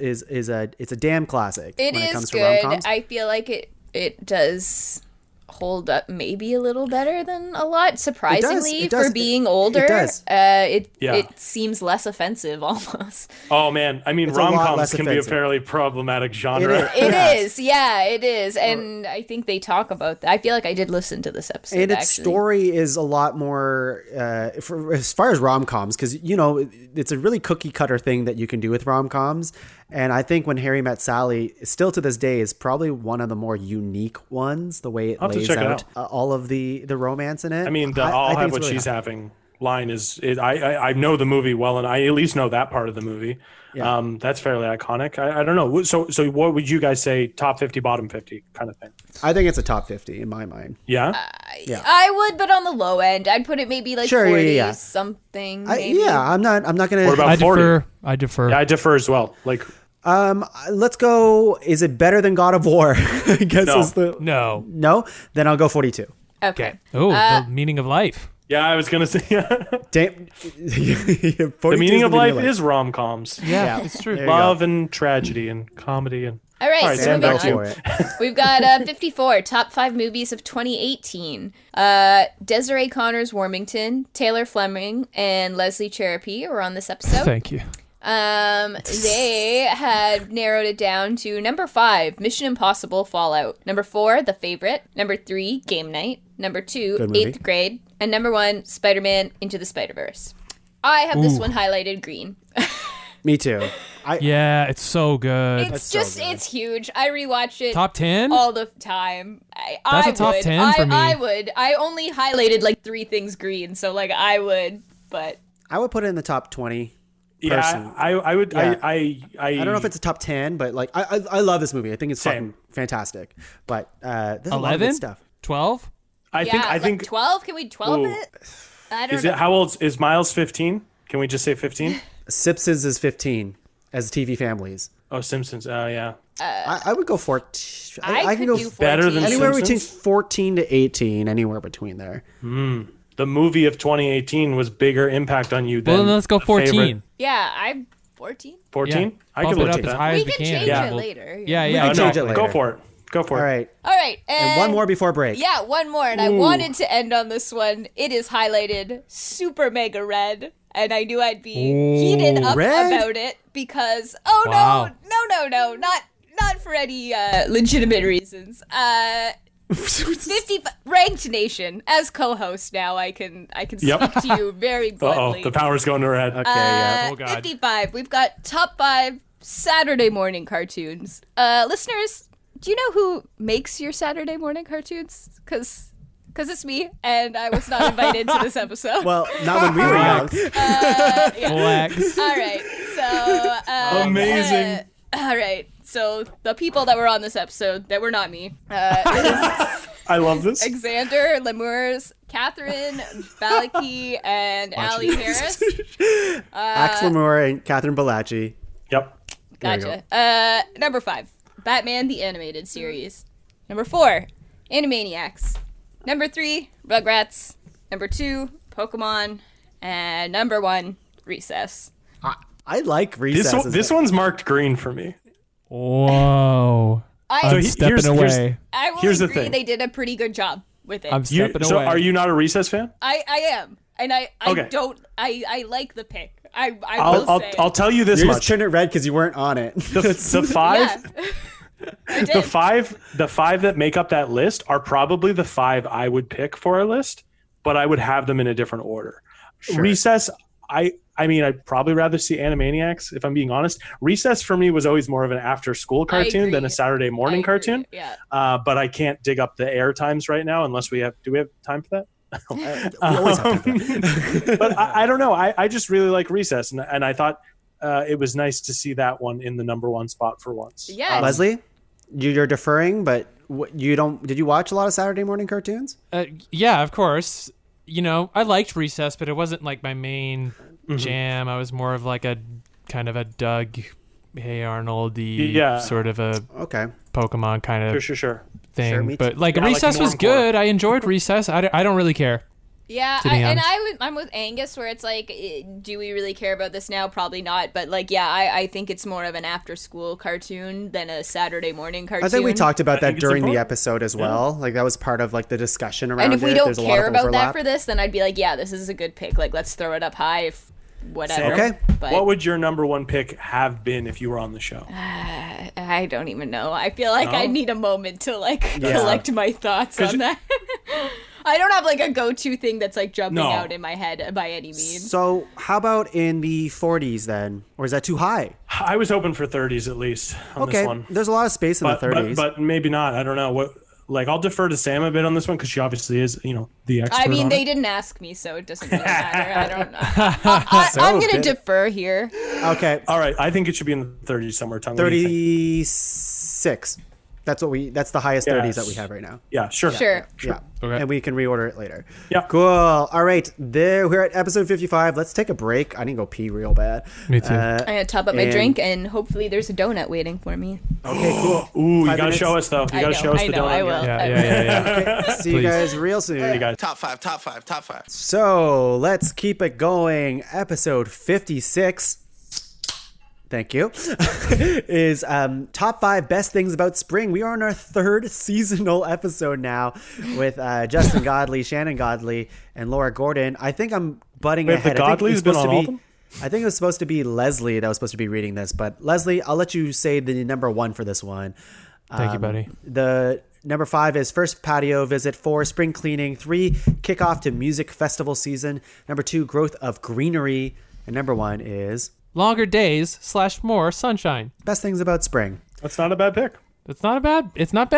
a damn classic. It when it is comes to good. rom-coms. I feel like it does hold up maybe a little better than a lot, surprisingly, It does. for being older. It does. It seems less offensive almost. Oh man, I mean, It's a lot rom-coms less can be a offensive. fairly problematic genre. It is. And I think they talk about that. I feel like I did listen to this episode, And its actually. story is a lot more, as far as rom-coms, because, it's a really cookie-cutter thing that you can do with rom-coms. And I think When Harry Met Sally, still to this day, is probably one of the more unique ones, the way it I'll have to lays check it out out. all of the romance in it. I mean, the I "I'll think have it's what really she's hot. having" line I know the movie well, and I at least know that part of the movie. Yeah. That's fairly iconic. I don't know. So what would you guys say? Top 50, bottom 50 kind of thing? I think it's a top 50 in my mind. Yeah. Yeah. I would, but on the low end. I'd put it maybe like Sure, 40 yeah. something. Maybe. I'm not going to. What about I 40? defer. Yeah, I defer as well. Like, Let's go. Is it better than God of War? I guess No. is the No. Then I'll go 42. Okay. Oh, the meaning of life. yeah, I was gonna say Damn. the meaning of life is rom-coms. Yeah, it's true. There you Love and tragedy and comedy and. All right, All right, so Sam, moving back to on. you. For it. We've got 54 top 5 movies of 2018. Desiree Connors Warmington, Taylor Fleming, and Leslie Cserepy were on this episode. Thank you. They had narrowed it down to number 5, Mission Impossible Fallout. Number 4, The Favorite. Number 3, Game Night. Number 2, Good movie. 8th Grade. And number 1, Spider-Man Into the Spider-Verse. I have this one highlighted green. Me too. Yeah, it's so good. It's just, it's huge. I rewatch it Top 10? all the time. That's I a top would. 10 for me. I would. I only highlighted like 3 things green, so like I would, but I would put it in the top 20. Yeah, Person. I would. Yeah. I don't know if it's a top 10, but like I love this movie. I think it's Same. fucking fantastic. But there's a lot of 11? good stuff. 12? I yeah, think 12. Can we 12 Ooh. it? I don't is know. it how old is Miles? 15? Can we just say 15? Simpsons is 15 as TV families. Oh, Simpsons. Yeah. I would go 14. I can could go do 14. better than anywhere between Simpsons? 14 to 18, anywhere between there. The movie of 2018 was bigger impact on you than. Well, then let's go a favorite. 14. Yeah, I'm 14. 14? Yeah. I Bump could it look up at as that. high We as we can can. change Yeah. it later. Yeah, We yeah. can no. change it later. Go for it. Go for All it. right. All right, And one more before break. Yeah, one more, and I wanted to end on this one. It is highlighted super mega red, and I knew I'd be heated up Red? about it because Wow. no, not for any legitimate reasons. 50 ranked nation as co-host now. I can Yep. speak to you very Uh-oh, bluntly. the power's going to her head. Okay, yeah. Oh, God. 55. We've got top 5 Saturday morning cartoons. Listeners, do you know who makes your Saturday morning cartoons? Because it's me, and I was not invited to this episode. Well, not when we were young. Flex. All right. So Amazing. all right. So the people that were on this episode that were not me is I love this. Xander Lemurs, Catherine Balaki, and Allie Harris. Axe Lemore and Catherine Bellacci. Yep. There you Gotcha. Number 5, Batman the Animated Series. Number 4, Animaniacs. Number 3, Rugrats. Number 2, Pokemon. And number 1, Recess. I like Recess. This one's marked green for me. Whoa. I'm stepping away. I will Here's the agree thing. they did a pretty good job with it. I'm stepping So away. are you not a Recess fan? I am. And I Okay. don't I like the pick. I will say. I'll tell you this You're much. just turning it red because you weren't on it. The five Yeah. I did. the five that make up that list are probably the 5 I would pick for a list, but I would have them in a different order. Recess, I mean, I'd probably rather see Animaniacs, if I'm being honest. Recess for me was always more of an after-school cartoon than a Saturday morning cartoon. Yeah. But I can't dig up the air times right now unless we have. Do we have time for that? We always have to have that. But I don't know. I just really like Recess, and I thought it was nice to see that one in the number 1 spot for once. Yeah. Leslie, you're deferring, but you don't. Did you watch a lot of Saturday morning cartoons? Yeah, of course. I liked Recess, but it wasn't like my main jam. I was more of like a kind of a Doug, Hey Arnold-y sort of a Pokemon kind of sure. thing. Sure, but like Recess was good. I enjoyed Recess. I don't really care. Yeah, I'm with Angus where it's like, do we really care about this now? Probably not. But like, I think it's more of an after-school cartoon than a Saturday morning cartoon. I think we talked about that during the episode as well. Like that was part of like the discussion around it. And if we don't There's care about that for this, then I'd be like, yeah, this is a good pick. Like, let's throw it up high. Whatever. Okay. But what would your number one pick have been if you were on the show? I don't even know. I feel like I need a moment to like collect my thoughts on that. I don't have like a go-to thing that's like jumping out in my head by any means. So how about in the 40s then? Or is that too high? I was hoping for 30s at least on this one. There's a lot of space in the 30s. But maybe not. I don't know. Like, I'll defer to Sam a bit on this one because she obviously is, the expert. I mean, they didn't ask me, so it doesn't really matter. I don't know. I'm going to defer here. Okay. All right. I think it should be in the 30s somewhere. 36. That's the highest 30s that we have right now. Yeah, sure. Sure. Yeah. Okay. And we can reorder it later. Yeah. Cool. All right. We're at episode 55. Let's take a break. I need to go pee real bad. Me too. I'm going to top up my drink, and hopefully there's a donut waiting for me. Okay, cool. Ooh, you got to show us, though. You got to show us the donut. I will. Yeah. Okay. See you guys real soon. See you guys. Top five. So let's keep it going. Episode 56. Thank you. Is top 5 best things about spring. We are on our 3rd seasonal episode now with Justin Godley, Shannon Godley, and Laura Gordon. I think I'm butting ahead. I think it was supposed to be Leslie that was supposed to be reading this, but Leslie, I'll let you say the number 1 for this one. Thank you, buddy. The number 5 is first patio visit. 4, spring cleaning. 3, kickoff to music festival season. Number 2, growth of greenery. And number 1 is longer days / more sunshine. best things about spring. That's not a bad pick. It's not bad. It's not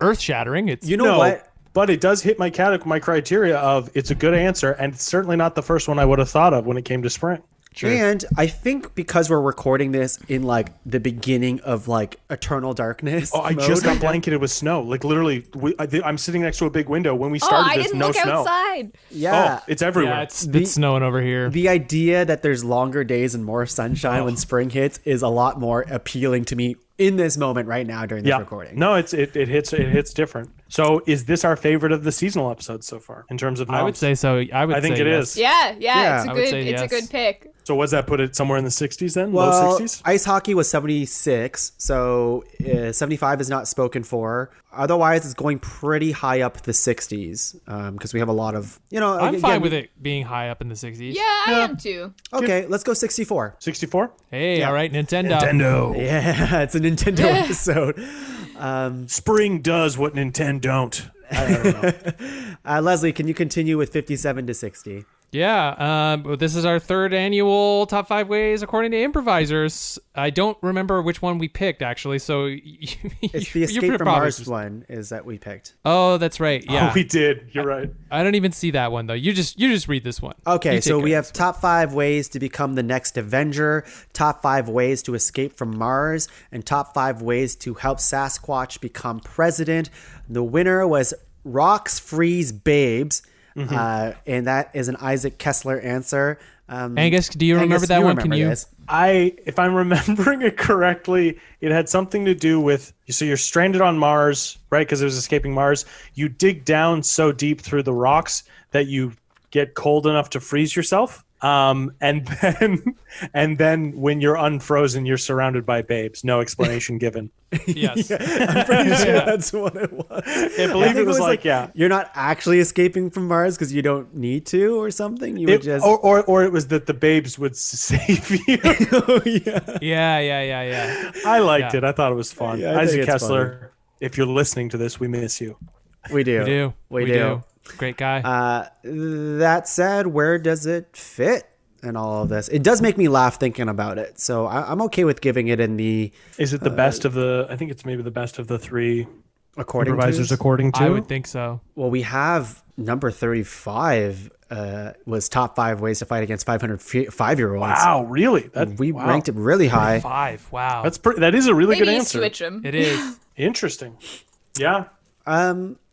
earth shattering. It's What? But it does hit my criteria of it's a good answer, and it's certainly not the first one I would have thought of when it came to spring. Sure. And I think because we're recording this in like the beginning of like eternal darkness. Oh, I just got blanketed with snow. Like literally, I'm sitting next to a big window. When we started this, no snow. I didn't look outside. Yeah. Oh, it's everywhere. Yeah, it's snowing over here. The idea that there's longer days and more sunshine when spring hits is a lot more appealing to me in this moment right now during this recording. No, it hits different. So is this our favorite of the seasonal episodes so far in terms of noms? I would say so. I think it is. Yeah, Yeah. it's a good pick. So what does that put it somewhere in the 60s then? Well, low 60s? ice hockey was 76, so 75 is not spoken for. Otherwise, it's going pretty high up the 60s because we have a lot of, I'm fine with it being high up in the 60s. Yeah, I am too. Okay, let's go 64. 64? Hey, all right, Nintendo. Yeah, it's a Nintendo episode. Spring does what Nintendo don't. I don't know. Leslie, can you continue with 57 to 60? Yeah, this is our 3rd annual Top 5 Ways According to Improvisers. I don't remember which one we picked, actually, so... It's the Escape from Mars one is that we picked. Oh, that's right, yeah. Oh, we did. You're right. I don't even see that one, though. You just read this one. Okay, so we have top 5 ways to become the next Avenger, top 5 ways to escape from Mars, and top 5 ways to help Sasquatch become president. The winner was Rocks Freeze Babes. And that is an Isaac Kessler answer. Angus, do you remember that one? Can you? This? If I'm remembering it correctly, it had something to do with, so you're stranded on Mars, right? Because it was escaping Mars. You dig down so deep through the rocks that you get cold enough to freeze yourself. And then when you're unfrozen, you're surrounded by babes. No explanation given. Yes. I'm pretty sure that's what it was. I believe it was like, you're not actually escaping from Mars because you don't need to or something. You would just... or it was that the babes would save you. Oh, yeah. Yeah. I liked it. I thought it was fun. Yeah, Isaac Kessler, if you're listening to this, we miss you. We do. We do. Great guy. That said, where does it fit in all of this? It does make me laugh thinking about it. So I'm okay with giving it in the... Is it the best of the... I think it's maybe the best of the 3 improvisers according to? I would think so. Well, we have number 35 was top 5 ways to fight against 505-year-olds. Wow, really? We ranked it really high. 5, wow. That is a really Maybe good you answer. switch them. It is. Interesting. Yeah.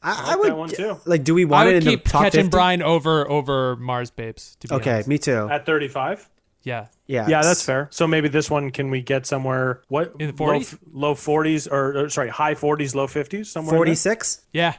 I would that one too. Like, do we want it in the top 50? I would keep Catching Brian over Mars Babes. To be honest. Me too. At 35. Yeah. Yeah, that's fair. So maybe this one, can we get somewhere? What in the 40s? Low 40s, or sorry, high 40s, low 50s, somewhere. 46. Yeah.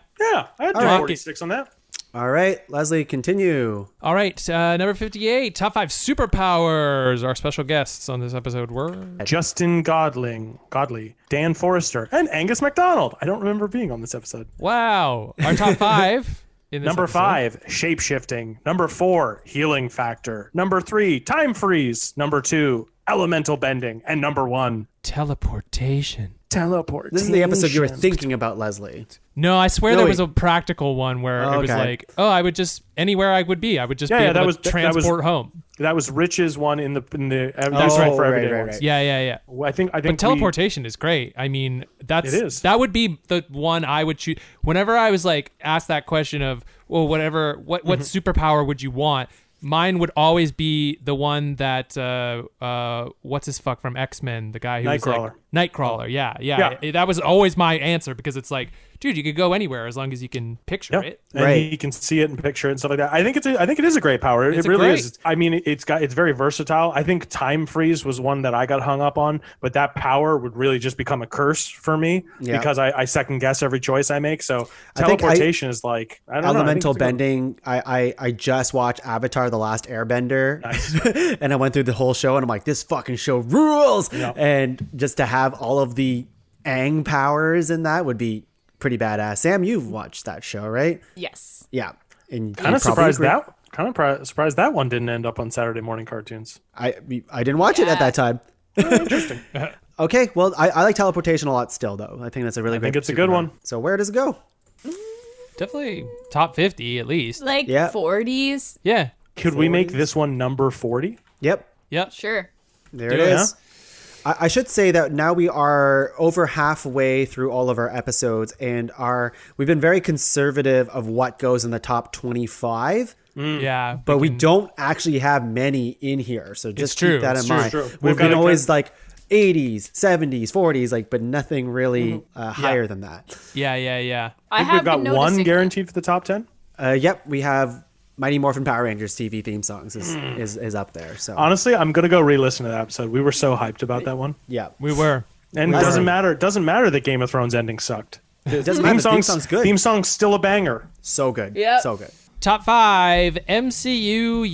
I'd do 46 on that. All right, Leslie, continue. All right, number 58, top 5 superpowers. Our special guests on this episode were Justin Godley, Dan Forrester, and Angus MacDonald. I don't remember being on this episode. Wow. Our top 5. Number 5, shape-shifting. Number 4, healing factor. Number 3, time freeze. Number 2, elemental bending. And number 1, teleportation. This is the episode you were thinking about, Leslie. No, I swear there was a practical one where it was like, I would just anywhere I would be, I would just be able to transport home. That was Rich's one in the. That's right for everyday ones. Yeah. Well, I think. But teleportation is great. I mean, it is. That would be the one I would choose. Whenever I was like asked that question of, well, what superpower would you want? Mine would always be the one that what's his fuck from X-Men, the guy who was like Nightcrawler. Yeah. That was always my answer, because it's like, dude, you could go anywhere as long as you can picture it. And you can see it and picture it and stuff like that. I think it is a great power. It really is. I mean, it's very versatile. I think time freeze was one that I got hung up on, but that power would really just become a curse for me because I second guess every choice I make. So teleportation is like, I don't know. Elemental bending. I just watched Avatar: The Last Airbender, and I went through the whole show, and I'm like, this fucking show rules. Yep. And just to have all of the Aang powers in that would be pretty badass. Sam, you've watched that show, right? Yes. Yeah. And kind of surprised that one didn't end up on Saturday morning cartoons. I didn't watch it at that time. Interesting. Okay, well, I like teleportation a lot still, though. I think that's a really great. I think it's a good one. So where does it go? Definitely top 50 at least. Like 40s. Yeah. Could we make this one number 40? Yep. Sure. There it is. I should say that now we are over halfway through all of our episodes, and we've been very conservative of what goes in the top 25. Yeah. But we don't actually have many in here. So just keep that in mind. True. We've been always like 80s, 70s, 40s, but nothing really higher than that. Yeah. I think we've got one guaranteed for the top 10. Yep, we have Mighty Morphin Power Rangers TV theme songs is up there. So honestly, I'm gonna go re-listen to that episode. We were so hyped about that one. Yeah, we were. And it doesn't matter. It doesn't matter that Game of Thrones ending sucked. It doesn't matter. The theme song's good. Theme song's still a banger. So good. Yeah. So good. Top 5 MCU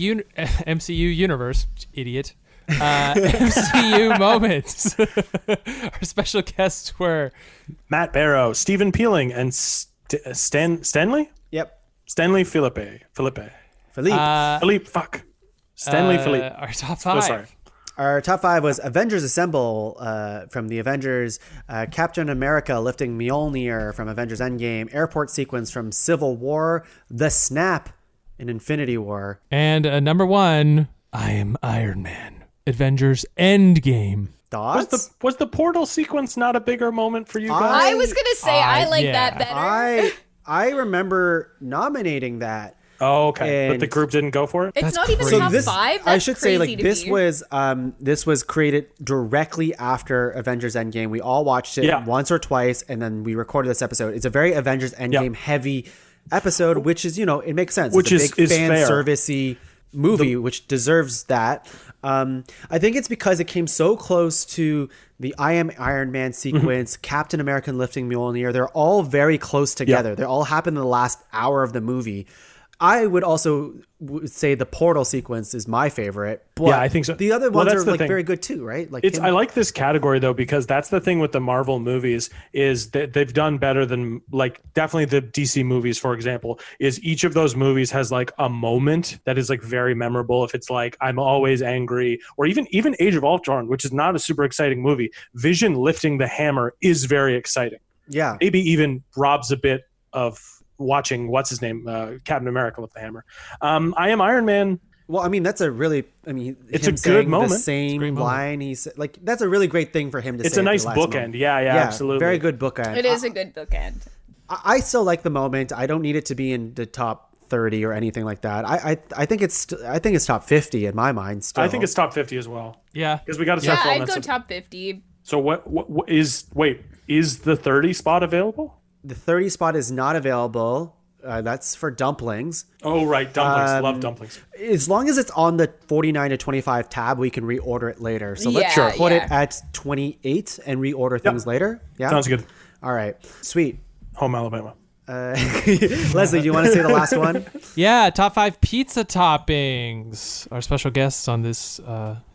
universe. Idiot. MCU moments. Our special guests were Matt Barrow, Stephen Peeling, and Stanley. Yep. Stanley Philippe. Fuck. Stanley Philippe. Our top 5. Oh, sorry. Our top 5 was Avengers Assemble from the Avengers, Captain America lifting Mjolnir from Avengers Endgame, airport sequence from Civil War, The Snap in Infinity War. And number 1, I Am Iron Man, Avengers Endgame. Thoughts? Was the portal sequence not a bigger moment for you guys? I was going to say I like that better. I remember nominating that. Oh, okay. But the group didn't go for it? It's not even top 5. I should say, like, this was created directly after Avengers Endgame. We all watched it once or twice, and then we recorded this episode. It's a very Avengers Endgame heavy episode, which is, it makes sense. Which it's a big is fan fair. servicey movie, which deserves that. I think it's because it came so close to the I Am Iron Man sequence, Captain America lifting Mjolnir. They're all very close together. They all happen in the last hour of the movie. I would also say the portal sequence is my favorite. But I think so. The other ones are very good too, right? Like I like this category though, because that's the thing with the Marvel movies is that they've done better than definitely the DC movies, for example, is each of those movies has like a moment that is like very memorable. If it's like, I'm always angry, or even Age of Ultron, which is not a super exciting movie, Vision lifting the hammer is very exciting. Yeah. Maybe even robs a bit of watching Captain America with the hammer. I Am Iron Man. Well, I mean, that's a really, it's a good moment. The same line. He's like, that's a really great thing for him to say. It's a nice bookend. Yeah, absolutely. Very good bookend. It is a good bookend. I still like the moment. I don't need it to be in the top 30 or anything like that. I think it's top 50 in my mind. Still, I think it's top 50 as well. Yeah, because we got to start. Yeah, I'd go top 50. So is the 30 spot available? The 30 spot is not available. That's for dumplings. Oh, right. Dumplings. Love dumplings. As long as it's on the 49 to 25 tab, we can reorder it later. So let's put it at 28 and reorder things later. Yeah. Sounds good. All right. Sweet. Home Alabama. Leslie, do you want to say the last one? Yeah, top 5 pizza toppings. Our special guests on this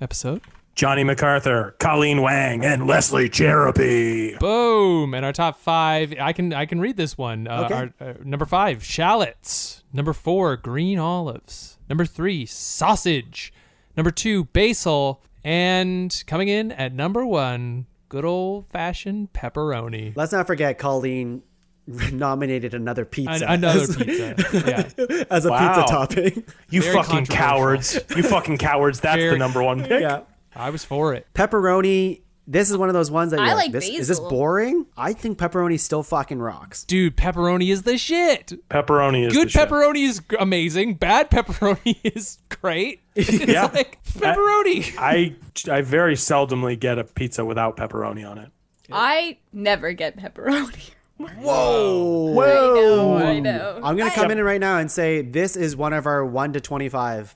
episode. Johnny MacArthur, Colleen Wang, and Leslie Cserepy. Boom! And our top 5, I can read this one. Okay. Our, number 5, shallots. Number 4, green olives. Number 3, sausage. Number 2, basil. And coming in at number 1, good old-fashioned pepperoni. Let's not forget Colleen nominated another pizza. Another pizza. Yeah. As a pizza topping. You Very fucking cowards. You fucking cowards. That's the number one pick. Yeah. I was for it. Pepperoni. This is one of those ones that you're I like is this boring? I think pepperoni still fucking rocks. Dude, pepperoni is the shit. Pepperoni is Good the shit. pepperoni is amazing. Bad pepperoni is great. It's Yeah. like pepperoni. I very seldomly get a pizza without pepperoni on it. I never get pepperoni. Whoa. I know. I'm going to come in right now and say this is one of our 1 to 25.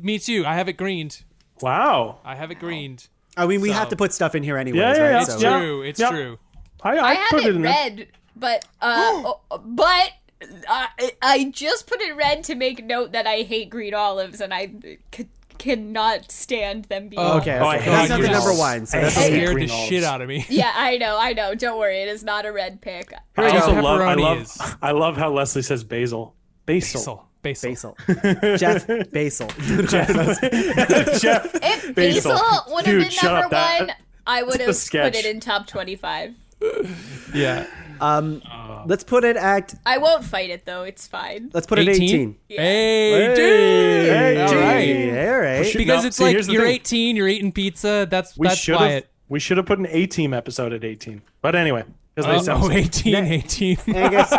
Me too. I have it greened. Wow. I have it greened. I mean, we have to put stuff in here anyways, Yeah, right? yeah. It's So- true. It's Yeah. true. I have put it in red, but I just put it red to make note that I hate green olives and I cannot stand them being. Okay. Oh, I okay. hate That's not the green number olives. one. So I that's hate okay. Scared green the olives. shit out of me. Yeah, I know. Don't worry, it is not a red pick. Here we I go. also love Pepperoni I love how Leslie says basil. Basil. Basil. Jeff Basil. Jeff. If Basil. basil would have Dude, been shut number up. That- one, I would a have sketch. put it in top 25. Yeah. Let's put it at. I won't fight it though. It's fine. Let's put it at 18. Hey, dude. Hey, All dude. right. All right. Because No, it's see, like here's the you're thing. 18, you're eating pizza. That's why it. We should have put an A-Team episode at 18. But anyway, because they sound so- 18. Angus,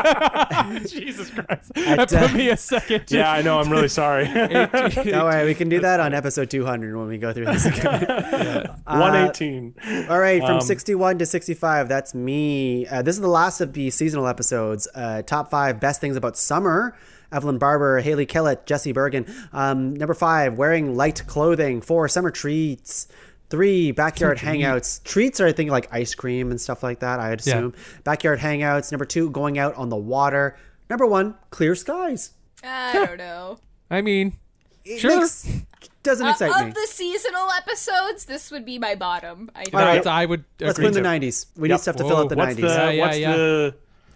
Jesus Christ. That put me a second. Yeah, I know. I'm really sorry. don't worry. We can do that on episode 200 when we go through this again. 118. All right, from 61 to 65, that's me. This is the last of the seasonal episodes. Top 5 best things about summer. Evelyn Barber, Haley Kellett, Jesse Bergen. Number 5, wearing light clothing. 4, summer treats. 3, backyard hangouts. Treats are, I think, like ice cream and stuff like that, I'd assume. Backyard hangouts. Number 2, going out on the water. Number 1, clear skies. I don't know. I mean, It sure. doesn't excite me. Of the seasonal episodes, this would be my bottom. I think. All right. I would Let's agree. put in the 90s. We need stuff to fill out the What's 90s. the Yeah, what's yeah. the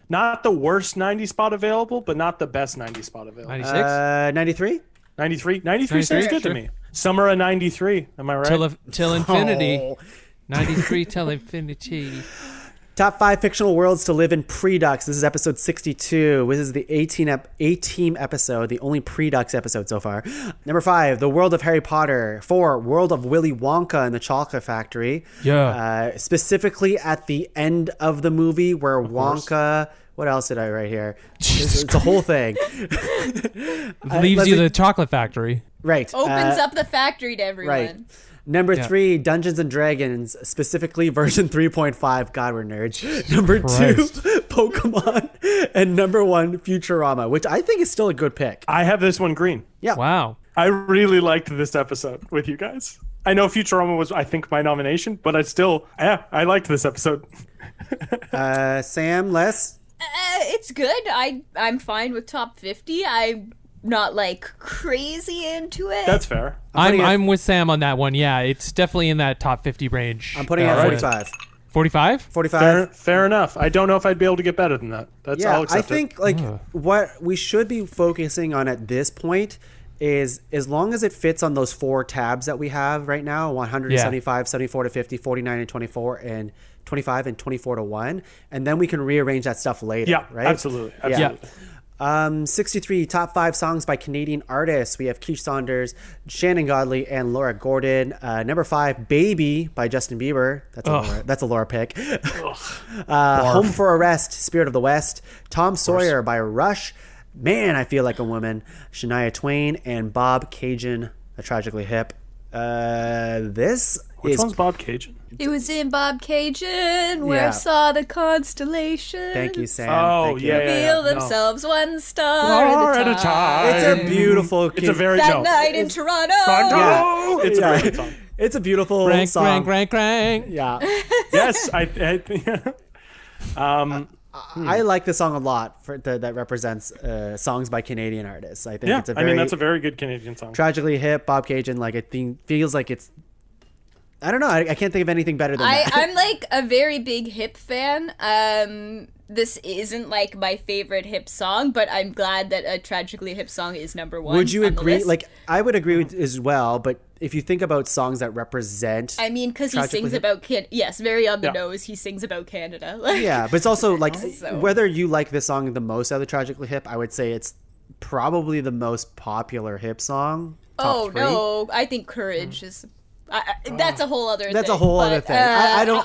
not the worst 90 spot available, but not the best 90 spot available? 96? 93? 93? 93 sounds 93, good sure. to me. Summer of 93. Am I right? Till infinity. Oh. 93 till infinity. Top 5 fictional worlds to live in pre-Dux. This is episode 62. This is the A-Team episode, the only pre-Dux episode so far. Number 5, the world of Harry Potter. 4, world of Willy Wonka and the Chocolate Factory. Yeah. Specifically at the end of the movie where Wonka... What else did I write here? It's a whole thing. Leaves you the chocolate factory. Right. Opens up the factory to everyone. Right. Number 3, Dungeons and Dragons, specifically version 3.5. God, we're nerds. Number 2, Pokemon. And number 1, Futurama, which I think is still a good pick. I have this one green. Yeah. Wow. I really liked this episode with you guys. I know Futurama was, I think, my nomination, but I liked this episode. Sam, Les? It's good. I'm fine with top 50. I'm not like crazy into it. That's fair. I'm with Sam on that one. Yeah, it's definitely in that top 50 range. I'm putting it at 45. 45? 45. Fair enough. I don't know if I'd be able to get better than that. I'll Yeah, accept I think like what we should be focusing on at this point is as long as it fits on those 4 tabs that we have right now, 175, 74 to 50, 49 and 24, and 25 and 24 to 1, and then we can rearrange that stuff later. Yeah, right? absolutely. Yeah. 63 top 5 songs by Canadian artists. We have Keith Saunders, Shannon Godley, and Laura Gordon. Number 5, "Baby" by Justin Bieber. That's a Laura pick. "Home for Arrest," Spirit of the West. "Tom Sawyer" by Rush. "Man, I Feel Like a Woman," Shania Twain, and Bob Cajun, A Tragically Hip. This Which one's Bob Cajun? It was in Bob Cajun where Yeah. I saw the constellation. Thank you, Sam. Oh, Thank you. yeah. Reveal themselves one star at a time. It's a beautiful. It's a very That no. night in Toronto. Toronto! It's a Yeah. very good song. It's a beautiful Rank, song. rank. Yeah. Yes, I I like the song a lot that represents songs by Canadian artists. I think yeah. it's a very that's a very good Canadian song. tragically hip Bob Cajun. Like it feels like it's. I don't know. I can't think of anything better than that. I'm like a very big hip fan. This isn't like my favorite hip song, but I'm glad that a tragically hip song is number one. Would you on the agree? list. Like I would agree with as well. But if you think about songs that represent, I mean, because he tragically sings hip- about yes, very on the Yeah. nose. He sings about Canada. Like, yeah, but it's also like So- whether you like this song the most out of the Tragically Hip, I would say it's probably the most popular hip song. Top oh three. no, I think Courage is. That's a whole other. That's thing, a whole other but, thing.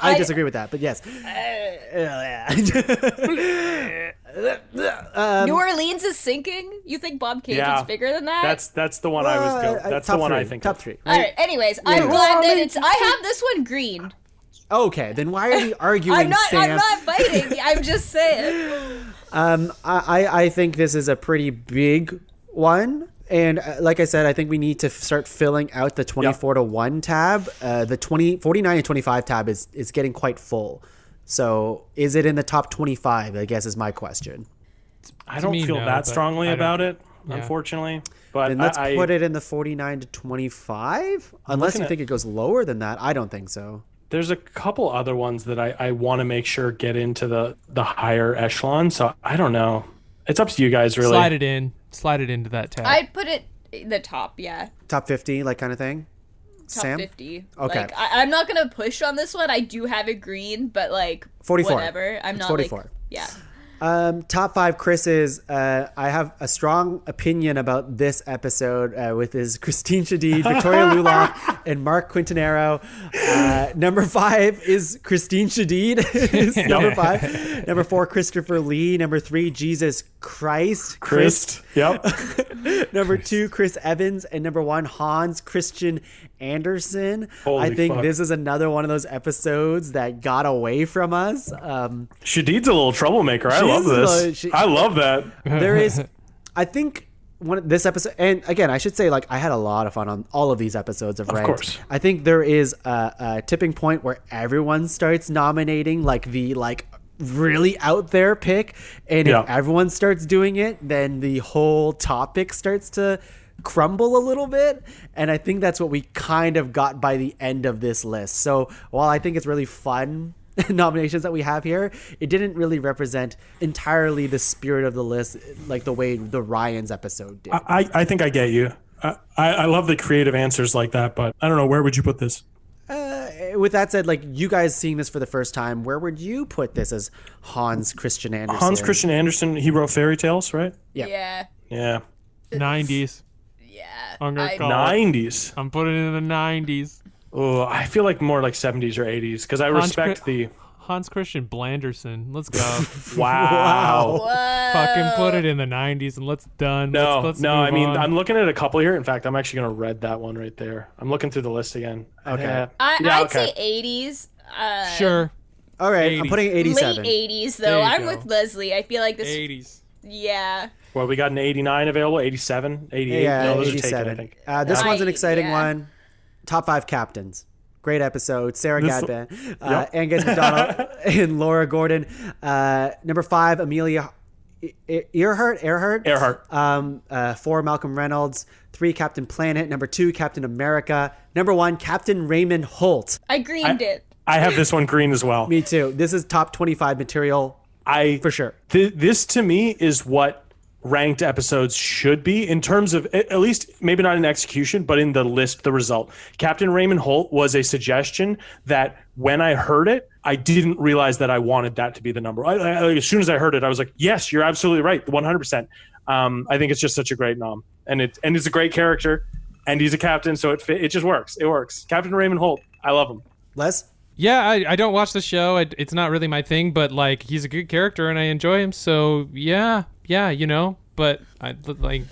I disagree with that, but yes. New Orleans is sinking. You think Bob Cajun's Yeah. bigger than that? That's the one I was going. That's the top one three, I think. top of. three. All right. Anyways, I'm glad that it's. I have this one greened. Okay, then why are we arguing, I'm not. Sam? I'm not fighting. I'm just saying. I think this is a pretty big one. And like I said, I think we need to start filling out the 24 to 1 tab. The 49 and 25 tab is getting quite full. So is it in the top 25, I guess is my question. I don't me, feel no, that but strongly I don't- about it, yeah. unfortunately. But Then let's I put it in the 49 to 25. Unless you looking at- think it goes lower than that. I don't think so. there's a couple other ones that I want to make sure get into the higher echelon. So I don't know. It's up to you guys, really. Slide it into that tab. I'd put it in the top. Yeah. Top 50, like kind of thing? Top Sam? 50. Okay. Like, I'm not gonna push on this one. I do have it green, but like 44. whatever. I'm It's not 44. like yeah. Top 5 Chris's. I have a strong opinion about this episode with his Christine Shadid, Victoria Luloff, and Mark Quintanero. Number 5 is Christine Shadid. is number 5. Number 4, Christopher Lee. Number 3, Jesus Christ. Chris. Yep. Number 2, Chris Evans. And number 1, Hans Christian Andersen. Holy I think fuck. this is another one of those episodes that got away from us. Shadid's a little troublemaker. I love this. I love that. There is, I think, this episode, and again, I should say, like, I had a lot of fun on all of these episodes of Ranked. course. I think there is a tipping point where everyone starts nominating like the really out there pick, and Yeah. if everyone starts doing it, then the whole topic starts to crumble a little bit, and I think that's what we kind of got by the end of this list. So while I think it's really fun nominations that we have here, it didn't really represent entirely the spirit of the list like the way the Ryan's episode did. I think I get you. I love the creative answers like that, but I don't know. Where would you put this? With that said, like, you guys seeing this for the first time, where would you put this as Hans Christian Andersen? Hans Christian Andersen, he wrote fairy tales, right? Yeah. Yeah. Yeah. 90s. Yeah. I'm gonna I- call it. 90s. I'm putting it in the 90s. Oh, I feel like more like 70s or 80s because I respect the. Hans Christian Blanderson. Let's go. Wow. Fucking put it in the 90s and let's done. No, let's no. move I mean, on. I'm looking at a couple here. In fact, I'm actually going to read that one right there. I'm looking through the list again. Okay. I'd say 80s. Sure. All right, I'm 80s. putting 87. Late 80s, There though. you I'm go. with Leslie. I feel like this. 80s. Yeah. Well, we got an 89 available, 87, 88. Yeah, No, those are 87. taken, I think. This one's an exciting Yeah. one. Top 5 captains. Great episode. Sarah This- Gadban, Yep. Angus MacDonald, and Laura Gordon. Number 5, Amelia Earhart. 4, Malcolm Reynolds. 3, Captain Planet. Number 2, Captain America. Number 1, Captain Raymond Holt. I greened it. I have this one green as well. Me too. This is top 25 material for sure. This to me is what ranked episodes should be in terms of, at least maybe not in execution, but in the list, the result. Captain Raymond Holt was a suggestion that when I heard it, I didn't realize that I wanted that to be the number. As soon as I heard it, I was like, yes, you're absolutely right. 100%. I think it's just such a great nom, and it's a great character, and he's a captain. So it just works. It works. Captain Raymond Holt. I love him. Les? Yeah, I don't watch the show. It's not really my thing, but like he's a good character and I enjoy him. So yeah, you know. but I like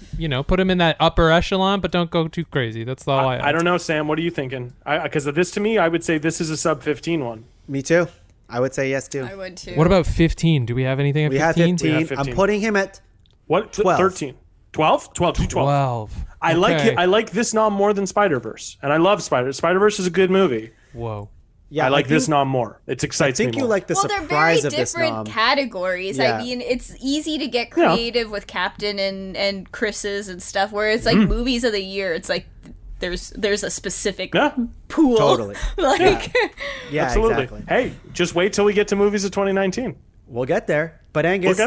put them in that upper echelon, but don't go too crazy. That's all I don't know, Sam. What are you thinking? Because of this, to me, I would say this is a sub 15 one. Me too. I would say yes too. I would too. What about 15? Do we have anything at 15? We have 15. I'm putting him at what? 12. 13. 12? 12. Do 12. 12. I like this nom more than Spider-Verse, and I love Spider-Verse is a good movie. Whoa. Yeah, I like this nom more. It excites me more. I think you like the surprise of this nom. They're very different categories. Yeah. I mean, it's easy to get creative with Captain and Chris's and stuff, where it's like movies of the year. It's like there's a specific pool. Totally. Yeah, absolutely. Exactly. Hey, just wait till we get to movies of 2019. We'll get there. But Angus,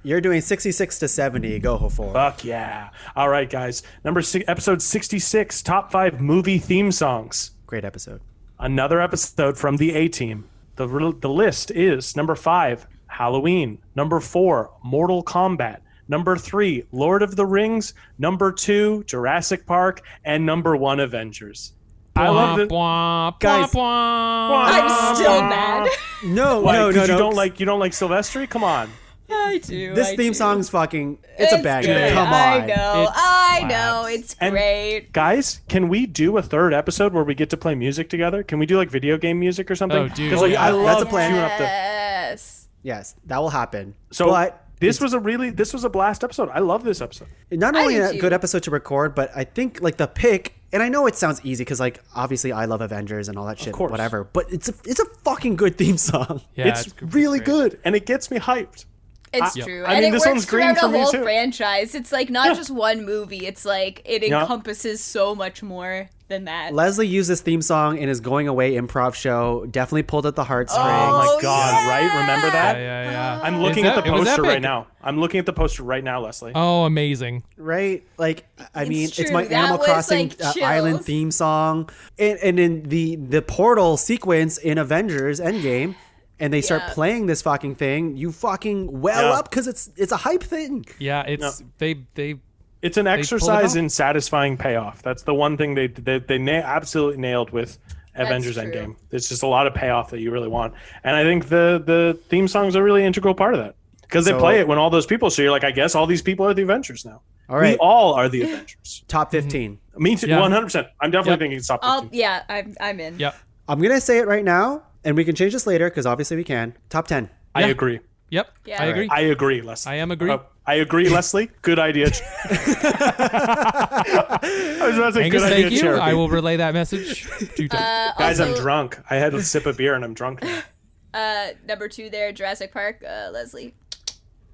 you're doing 66 to 70. Go for it. Fuck yeah. All right, guys. Episode 66, top 5 movie theme songs. Great episode. Another episode from the A-Team. The list is number 5, Halloween. Number 4, Mortal Kombat. Number 3, Lord of the Rings. Number 2, Jurassic Park. And number 1, Avengers. I love it. Guys, I'm still mad. No. You don't like Silvestri? Come on. I do. This theme song's fucking. It's a banger. Good. Come on. I know. It's great. And guys, can we do a third episode where we get to play music together? Can we do like video game music or something? Oh, dude. Because I love that's a plan. Yes, that will happen. So, but this was a blast episode. I love this episode. Not only a good episode to record, but I think like the pick. And I know it sounds easy because like obviously I love Avengers and all that shit, whatever. But it's a fucking good theme song. Yeah, it's really good, and it gets me hyped. It's true. I mean, this one's green for me too. Throughout a whole franchise. It's like not just one movie. It's like it encompasses so much more than that. Leslie used this theme song in his going away improv show. Definitely pulled at the heartstrings. Oh my god! Right? Remember that? Yeah. I'm looking at the poster right now. Leslie. Oh, amazing! Right? Like I mean, true. it's my That Animal was, Crossing like, island chills. theme song, and in the portal sequence in Avengers Endgame. And they start playing this fucking thing, you fucking up because it's a hype thing. Yeah, it's it's an exercise in satisfying payoff. That's the one thing they absolutely nailed with Avengers Endgame. It's just a lot of payoff that you really want, and I think the theme songs are a really integral part of that because they play it when all those people. So you're like, I guess all these people are the Avengers now. All right, we all are the Avengers. Top 15. Me too. 100%. I'm definitely thinking it's top 15. I'm in. Yep. I'm gonna say it right now. And we can change this later because obviously we can. Top 10. I agree. Yep. Yeah. I agree. I agree, Leslie. I am agree. I agree, Leslie. Good idea. I was about to say Angus, good thank idea, you. Cherepy. I will relay that message to Guys, I'm drunk. I had a sip of beer and I'm drunk now. Number 2 there, Jurassic Park. Leslie,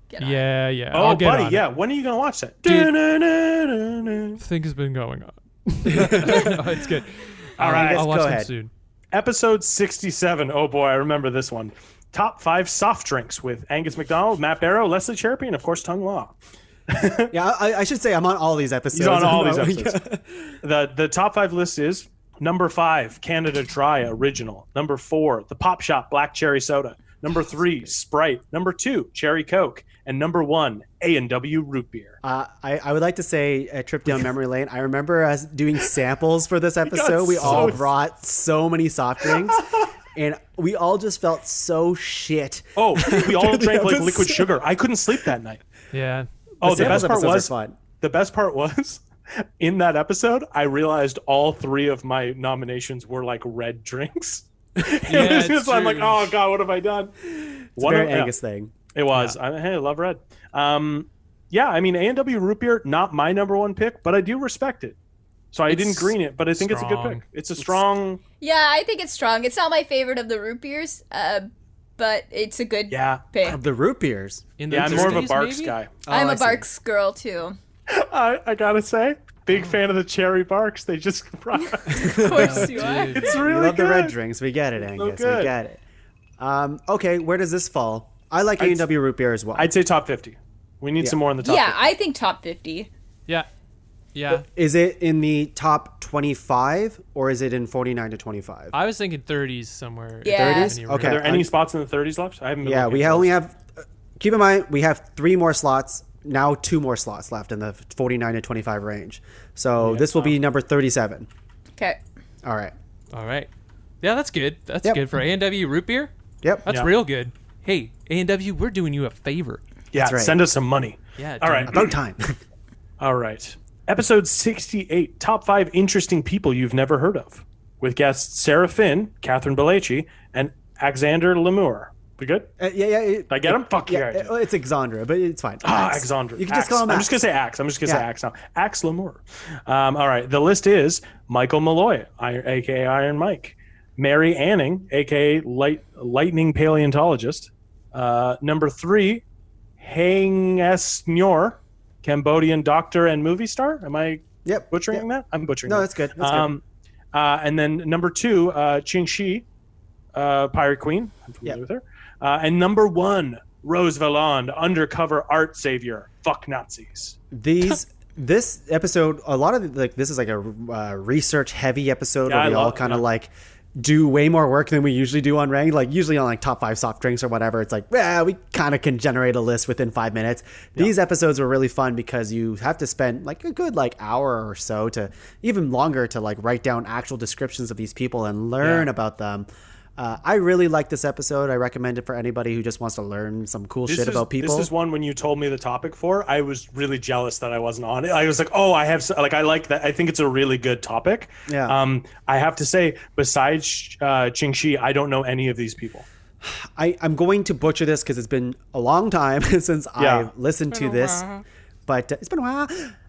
get on. Yeah. Oh, I'll get buddy, on yeah. it. When are you going to watch that? Things has been going on. No, it's good. All right. I'll watch go them ahead. soon. Episode 67. Oh, boy, I remember this one. Top 5 soft drinks with Angus MacDonald, Matt Barrow, Leslie Cserepy, and, of course, Tuong Law. Yeah, I should say I'm on all these episodes. He's on all these episodes. The top 5 list is number 5, Canada Dry Original. Number 4, the Pop Shop Black Cherry Soda. Number 3, Sprite. Number 2, Cherry Coke. And number 1, A&W Root Beer. I would like to say a trip down memory lane. I remember us doing samples for this episode. We all brought so many soft drinks. And we all just felt so shit. Oh, we all drank like liquid sugar. I couldn't sleep that night. Yeah. The best part was in that episode, I realized all 3 of my nominations were like red drinks. Yeah, I'm like, oh god, what have I done? It's a very Angus thing. It was. Yeah. I love red. Yeah, I mean, A&W Root Beer, not my number 1 pick, but I do respect it. So I didn't green it, but I think it's a good pick. It's a strong. Yeah, I think it's strong. It's not my favorite of the root beers, but it's a good pick. Of the root beers. I'm more of a Barks maybe? guy. I'm a Barks girl too. I gotta say, big fan of the cherry Barks. They just Of course you are. It's We really love good. the red drinks. We get it, Angus. good. We get it. Okay, where does this fall? I like A&W root beer as well. I'd say top 50. We need some more in the top 50. I think top 50. Yeah. Is it in the top 25 or is it in 49 to 25? I was thinking 30s somewhere. Yeah. 30s? Okay. Are there any spots in the 30s left? I haven't been looking we at only those. have. Keep in mind, we have 3 more slots. Now 2 more slots left in the 49 to 25 range. So this will be number 37. Okay. All right. Yeah, that's good. That's good for A&W root beer. Yep. That's real good. Hey, A&W, we're doing you a favor. Yeah, That's right. send us some money. Yeah. All right. About time. All right. Episode 68, Top 5 Interesting People You've Never Heard Of, with guests Sarah Finn, Catherine Belleci, and Alexander Lemur. We good? Yeah. Did I get him? Fuck yeah. It's Exandra, but it's fine. Exandra. You can just call him Axe. I'm just going to say Axe. Say Axe now. Axe Lemur. All right. The list is Michael Malloy, a.k.a. Iron Mike. Mary Anning, a.k.a. Lightning Paleontologist. Number 3, Hang S. Nyor, Cambodian doctor and movie star. Am I butchering that? I'm butchering that. No, that's good. That's good. And then number 2, Ching Shi, Pirate Queen. I'm familiar with her. And number 1, Rose Valland, undercover art savior. Fuck Nazis. This episode, a lot of this is like a research heavy episode where we all kind of do way more work than we usually do on Ranked. Like usually on like top 5 soft drinks or whatever, it's like, we kind of can generate a list within 5 minutes. These episodes were really fun because you have to spend like a good hour or so to even longer to write down actual descriptions of these people and learn about them. I really like this episode. I recommend it for anybody who just wants to learn some cool shit about people. This is one when you told me the topic for, I was really jealous that I wasn't on it. I was like, oh, I have I like that. I think it's a really good topic. Yeah. I have to say, besides Ching Shi, I don't know any of these people. I'm going to butcher this because it's been a long time since I've listened to this, but it's been a while.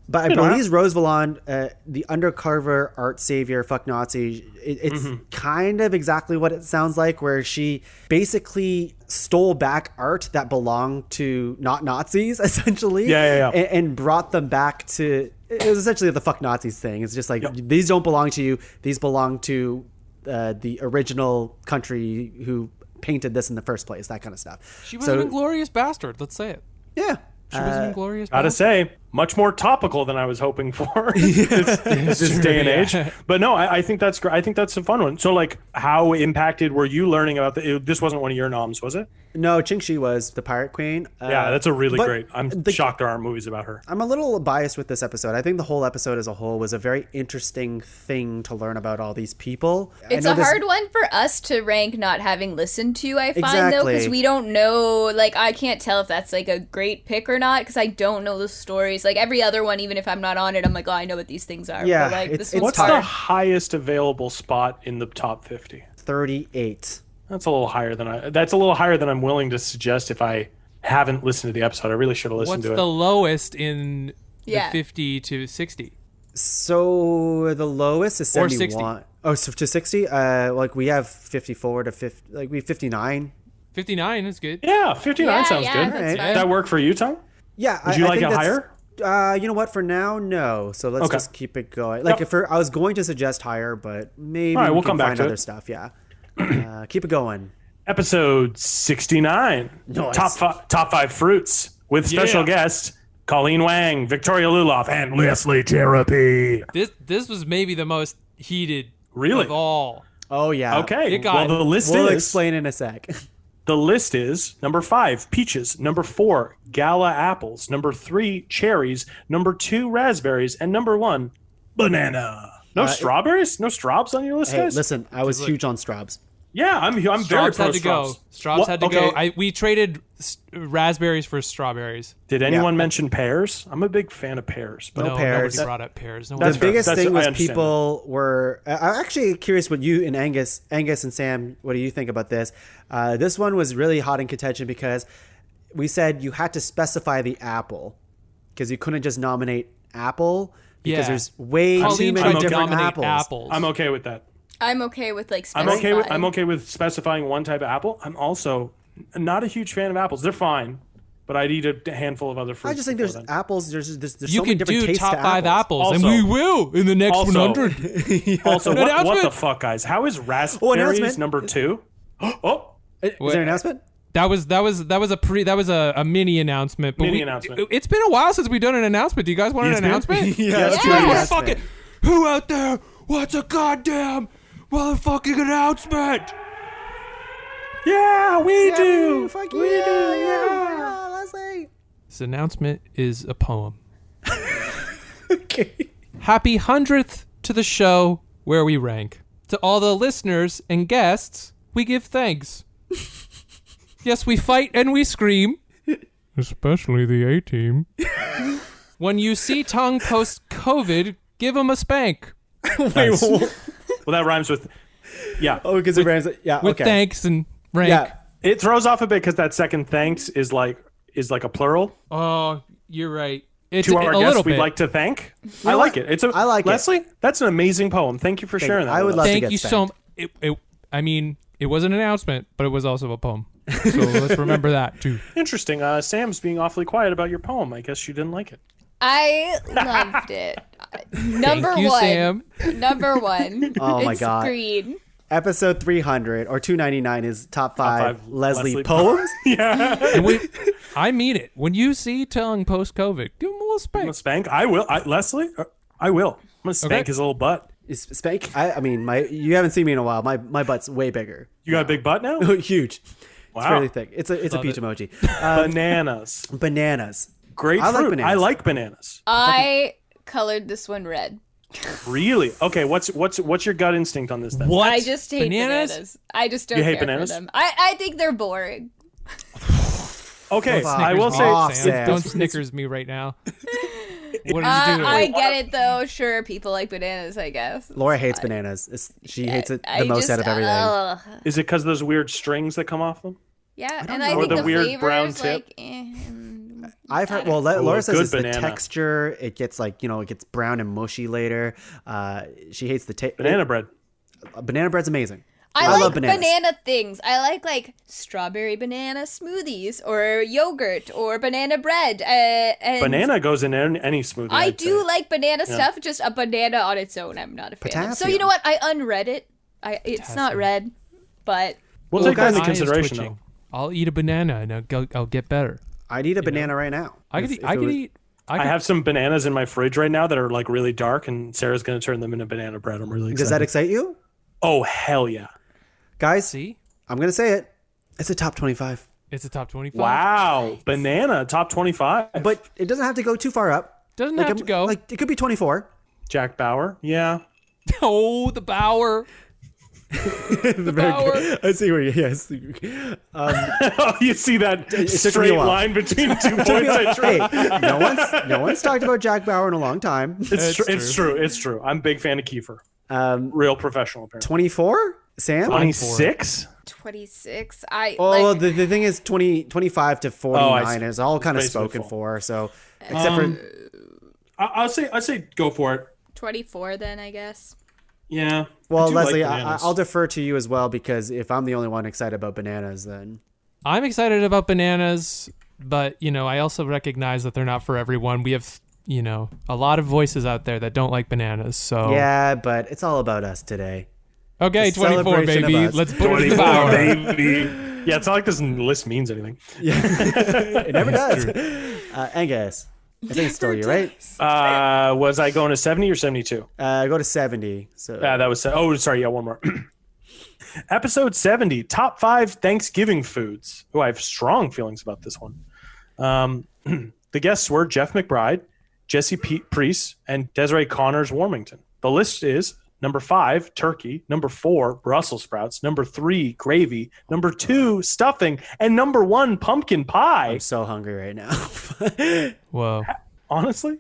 But I believe Rose Valland, the undercover art savior, fuck Nazi, it's kind of exactly what it sounds like, where she basically stole back art that belonged to not Nazis, essentially, and brought them back to, it was essentially the fuck Nazis thing. It's just like, these don't belong to you. These belong to the original country who painted this in the first place, that kind of stuff. She was an inglorious bastard, let's say it. Yeah. She was an inglorious Gotta bastard. say, much more topical than I was hoping for this day and age. But no, I think that's great. I think that's a fun one. So, how impacted were you learning about this? Wasn't one of your noms, was it? No, Ching Shi was the Pirate Queen. Yeah, that's a really great. I'm shocked there aren't movies about her. I'm a little biased with this episode. I think the whole episode as a whole was a very interesting thing to learn about all these people. It's a hard one for us to rank not having listened to, I find, though, because we don't know, I can't tell if that's, a great pick or not, because I don't know the stories. Every other one, even if I'm not on it, I'm like, oh, I know what these things are. Yeah, but, what's the highest available spot in the top 50? 38. That's a little higher than I'm willing to suggest if I haven't listened to the episode. I really should have listened to it. What's the lowest in the 50 to 60? So the lowest is 71. Or 60. Oh, so to 60? We have 54 to 50. We have 59. 59 is good. Yeah, 59 sounds good. Right. Does that work for you, Tom? Yeah. Would you like it higher? You know what? For now, no. So let's just keep it going. I was going to suggest higher, but maybe we'll come back find to other it. stuff. Yeah. Keep it going. Episode 69. Nice. Top 5 fruits with special guests Colleen Wang, Victoria Luloff, and Leslie Cserepy. This was maybe the most heated of all. Oh yeah. Okay. The list we'll is. explain in a sec. The list is number 5, peaches. Number 4, gala apples. Number 3, cherries. Number 2, raspberries. And number 1, banana. No strawberries? No straubs on your list, guys? Listen, I was huge on straubs. Yeah, I'm very pro had to go. straubs. Straubs had to go. We traded raspberries for strawberries. Did anyone mention pears? I'm a big fan of pears. But No pears. Nobody brought up pears. The biggest thing was people were. I'm actually curious what you and Angus and Sam, what do you think about this? This one was really hot in contention because we said you had to specify the apple because you couldn't just nominate apple because there's way too many different apples. I'm okay with that. I'm okay with specifying. I'm okay with specifying one type of apple. I'm also not a huge fan of apples. They're fine, but I'd eat a handful of other fruits. I just think there's apples. There's you so many could different do tastes top to 5 apples, Also- and we will in the next 100. Also, what the fuck, guys? How is raspberries number 2? Oh, Is there an announcement? That was a mini announcement. But announcement. It's been a while since we've done an announcement. Do you guys want an announcement? Yes, You guys want a fucking who out there wants a goddamn motherfucking announcement? yeah, we do. Fuck yeah, Leslie. This announcement is a poem. Okay. Happy 100th to the show where we rank. To all the listeners and guests, we give thanks. Yes, we fight and we scream. especially the A-Team. When you see Tuong post-COVID, give him a spank. Wait, Well, that rhymes with, yeah. oh, because it rhymes. Yeah, With okay. thanks and rank. Yeah. It throws off a bit because that second thanks is like a plural. Oh, you're right. It's To our a little guests, we'd bit. like to thank. know I like what? it. It's a I like it. Leslie, that's an amazing poem. Thank you for sharing that. I would with love us. to Thank get you so spanked. much. I mean, it was an announcement, but it was also a poem. So let's remember that, too. Interesting. Sam's being awfully quiet about your poem. I guess you didn't like it. I loved it. Number Thank you, one. Sam. Number one. Oh, my it's God. green. Episode 300 or 299 is top five, five Leslie Leslie poems. And I mean it. When you see Tuong post-COVID, give him a little I'm spank. gonna spank. I will. Leslie, I will. I'm gonna spank Okay. his little butt. Is spank? I mean, you haven't seen me in a while. My butt's way bigger. You got a big butt now? Huge. Wow. It's really thick. It's a Love peach it. emoji. Bananas. Bananas. Great I like fruit. bananas. I like bananas. I colored this one red. Really? Okay. What's your gut instinct on this then? What? I just hate bananas. I just don't You hate care bananas? for them. I think they're boring. Okay. Don't I will Snickers say. me, off, Sam. Sam. Don't Snickers me right now. What did you do? I get it though. Sure, people like bananas, I guess. Laura hates bananas. She hates it the I most just, out of everything. Is it because those weird strings that come off them? Yeah, and know. I Or think the the weird flavors, brown tip? like, I've heard. I Well, don't Laura Ooh, says good it's the banana. texture. It gets like it gets brown and mushy later. She hates the taste. Banana bread. Banana bread's amazing. I love like bananas. banana things. I like strawberry banana smoothies or yogurt or banana bread. And Banana goes in any smoothie. I I'd do say. like banana stuff. Just a banana on its own, I'm not a fan of. So Potassium. you know what? I unread it. It's not red, but We'll take that into My eye is consideration twitching. though. I'll eat a banana and I'll get better. I need a banana right now. I could If eat. I it could was- eat. I have some bananas in my fridge right now that are like really dark, and Sarah's going to turn them into banana bread. I'm really excited. Does that excite you, Oh hell yeah! guys? See, I'm gonna say it. It's a top 25, it's a top 25. Wow, banana top 25. but it doesn't have to go too far up. Doesn't Like, have to go. Like it could be 24. Jack Bauer, yeah. Oh, the Bauer. The Bauer. I see where you. Yes. Oh, you see that took me a straight while. line between 2 points I drew. Hey, no one's talked about Jack Bauer in a long time. It's true. It's true. I'm a big fan of Kiefer. Real professional, apparently. 24, Sam. 26? 26. I Oh, like, well, the thing is 25 to 49 see. is all kind of Basically spoken full. for. So except for I'll say go for it. 24 then, I guess. Yeah. well, I do like Leslie, bananas. I'll defer to you as well because if I'm the only one excited about bananas, then I'm excited about bananas, but I also recognize that they're not for everyone. We have a lot of voices out there that don't like bananas. So yeah, but it's all about us today. okay, It's a 24 celebration of baby. us. Let's put it in the 24, Bauer. baby. Yeah, it's not like this list means anything. It never does. Angus, I think it's still you, right? Was I going to 70 or 72? Go to 70. So That was. Oh, sorry. Yeah, one more. Episode 70, top 5 Thanksgiving foods. Oh, I have strong feelings about this one. The guests were Jeff McBride, Jesse Priest, and Desiree Connors Warmington. The list is number 5, turkey. Number 4, Brussels sprouts. Number 3, gravy. Number 2, stuffing. And number 1, pumpkin pie. I'm so hungry right now. Whoa. Honestly,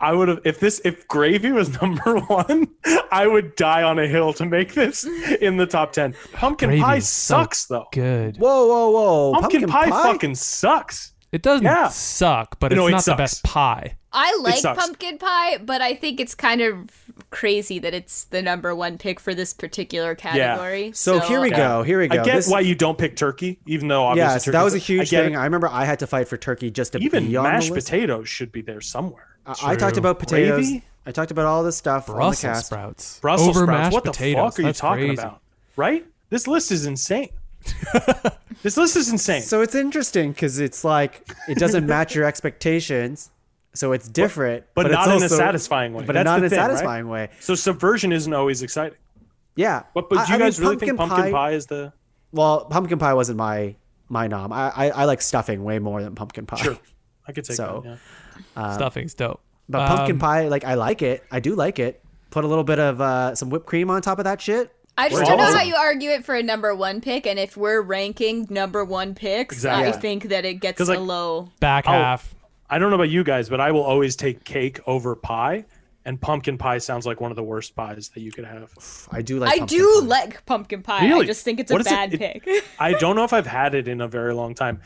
I would have if gravy was number 1, I would die on a hill to make this in the top 10. Pumpkin Gravy pie is so sucks though. Good. Whoa. Pumpkin pie fucking sucks. It doesn't Yeah. suck, but No, it's it not the sucks. best pie. I like sucks. pumpkin pie, but I think it's kind of crazy that it's the number 1 pick for this particular category. So here we go. Here we go. I get This- why you don't pick turkey, even though obviously Yes, turkey's that was a I huge get thing. it. I remember I had to fight for turkey just to Even be on mashed the list. potatoes should be there somewhere. I talked about potatoes. Gravy? I talked about all this stuff on the Brussels cast. sprouts. Brussels over sprouts. mashed What the potatoes. fuck are you That's talking crazy. about? Right? This list is insane. This list is insane. So it's interesting because it's like it doesn't match your expectations, so it's different, but it's not in a also- satisfying way. But That's not the in a thing, right? satisfying way. So subversion isn't always exciting. Yeah. But do you I guys mean, really think pumpkin pie is the? Well, pumpkin pie wasn't my nom. I like stuffing way more than pumpkin pie. Sure, I could take So, that. Yeah. Stuffing's dope. But pumpkin pie, like I like it. I do like it. Put a little bit of some whipped cream on top of that shit. I just don't know how you argue it for a number one pick, and if we're ranking number one picks, Exactly. I think that it gets a low back half. I don't know about you guys, but I will always take cake over pie, and pumpkin pie sounds like one of the worst pies that you could have. I do like pumpkin pie. Really? I just think it's a bad pick. I don't know if I've had it in a very long time.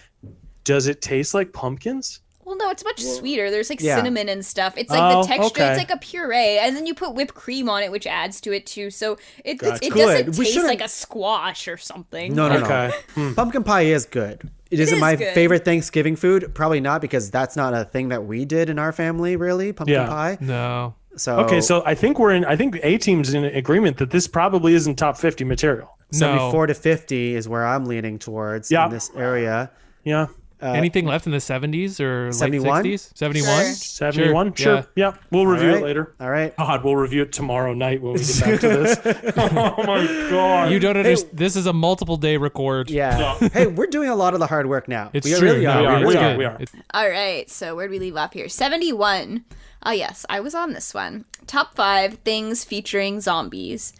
Does it taste like pumpkins? Well, no, it's much sweeter. There's like cinnamon and stuff. It's like the texture. Okay. It's like a puree, and then you put whipped cream on it, which adds to it too. So it doesn't taste like a squash or something. No. Pumpkin pie is good. It isn't my favorite Thanksgiving food. Probably not, because that's not a thing that we did in our family, really. Pumpkin pie. No. So I think I think A-Team's in agreement that this probably isn't top 50 material. 74 to 50 is where I'm leaning towards in this area. Yeah. Anything left in the 70s or 71? late 60s? 71? 71? Sure. Yeah. We'll review it later. All right. God, we'll review it tomorrow night when we get back to this. Oh my God. You don't understand. This is a multiple day record. Yeah. Hey, we're doing a lot of the hard work now. It's we true. Really are. We are. All right. So where do we leave off here? 71. Oh, yes. I was on this one. Top 5 things featuring zombies.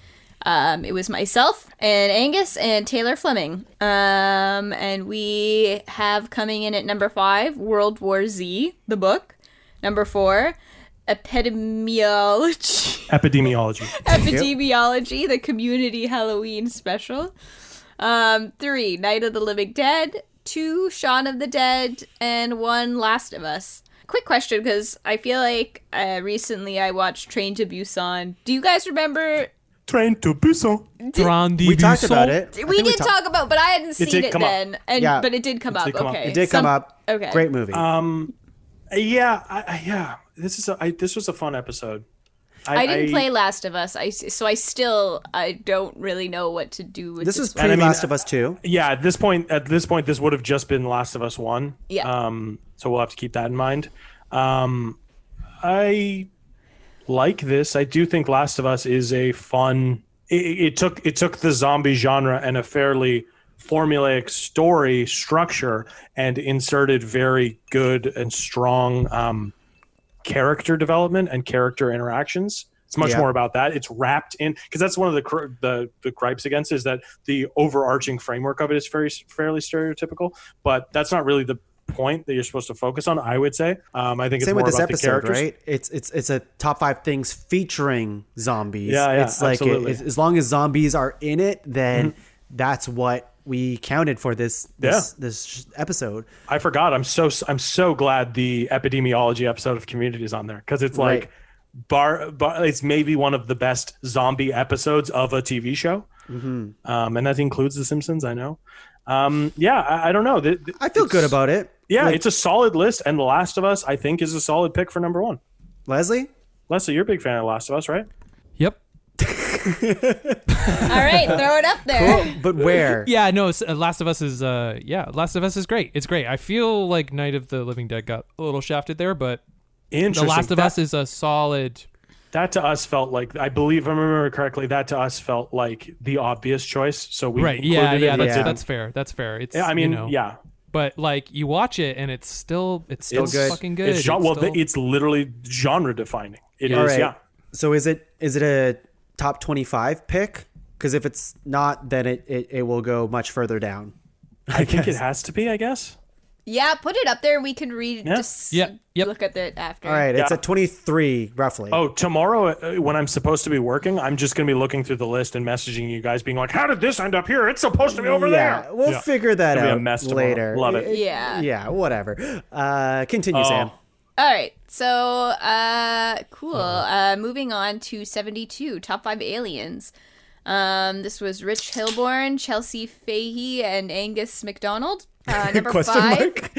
It was myself and Angus and Taylor Fleming. And we have coming in at number 5, World War Z, the book. Number 4, Epidemiology, the Community Halloween special. 3, Night of the Living Dead. 2, Shaun of the Dead. And 1, Last of Us. Quick question, because I feel like recently I watched Train to Busan. Do you guys remember... Train to Busan. We talked about it. We did talk about, but I hadn't seen it then. Yeah. But it did come up. Okay, it did come up. Okay, great movie. This was a fun episode. I didn't play Last of Us. I don't really know what to do with this. This is pre Last of Us 2. Yeah, at this point, this would have just been Last of Us 1. Yeah. So we'll have to keep that in mind. I like this. I do think Last of Us is a fun. It took the zombie genre and a fairly formulaic story structure and inserted very good and strong character development and character interactions. It's much more about that. It's wrapped in, because that's one of the gripes against it, is that the overarching framework of it is fairly stereotypical, but that's not really the point that you're supposed to focus on, I would say. I think it's more about the characters. Right? It's a top 5 things featuring zombies. Yeah, it's like as long as zombies are in it, then that's what we counted for this episode. I forgot. I'm so glad the epidemiology episode of Community is on there, because it's like it's maybe one of the best zombie episodes of a TV show. And that includes The Simpsons, I know. I don't know. I feel good about it. Yeah, it's a solid list, and The Last of Us, I think, is a solid pick for number 1. Leslie, you're a big fan of The Last of Us, right? Yep. All right, throw it up there. Cool. But where? Yeah, no, Last of Us is Last of Us is great. It's great. I feel like Night of the Living Dead got a little shafted there, but The Last of Us is a solid. That to us felt like, I believe, if I remember correctly, that to us felt like the obvious choice. So we included it. That's fair. That's fair. It's But like you watch it and it's still good. Fucking good. It's literally genre defining. It is. Right. Yeah. So is it a top 25 pick? Because if it's not, then it will go much further down. I think it has to be, I guess. Yeah, put it up there. We can read. Look at it after. All right, it's at 23 roughly. Oh, tomorrow when I'm supposed to be working, I'm just going to be looking through the list and messaging you guys, being like, "How did this end up here? It's supposed to be over there." We'll figure that out later. Love it. Yeah, whatever. Continue, Sam. All right, so cool. Moving on to 72, top 5 aliens. This was Rich Hilborn, Chelsea Fahey, and Angus MacDonald. Number 5.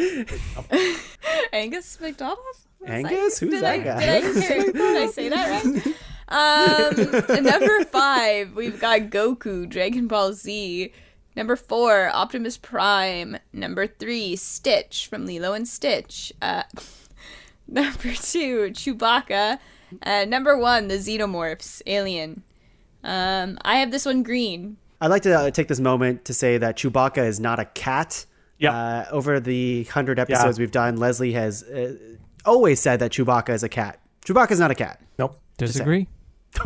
Angus MacDonald? Angus? Who's that guy? Did I say that right? Number 5, we've got Goku, Dragon Ball Z. Number 4, Optimus Prime. Number 3, Stitch from Lilo and Stitch. Number 2, Chewbacca. Number 1, the Xenomorphs, Alien. I have this one green. I'd like to take this moment to say that Chewbacca is not a cat. Yeah. Over the 100 episodes we've done, Leslie has always said that Chewbacca is a cat. Chewbacca's not a cat. Nope. Disagree.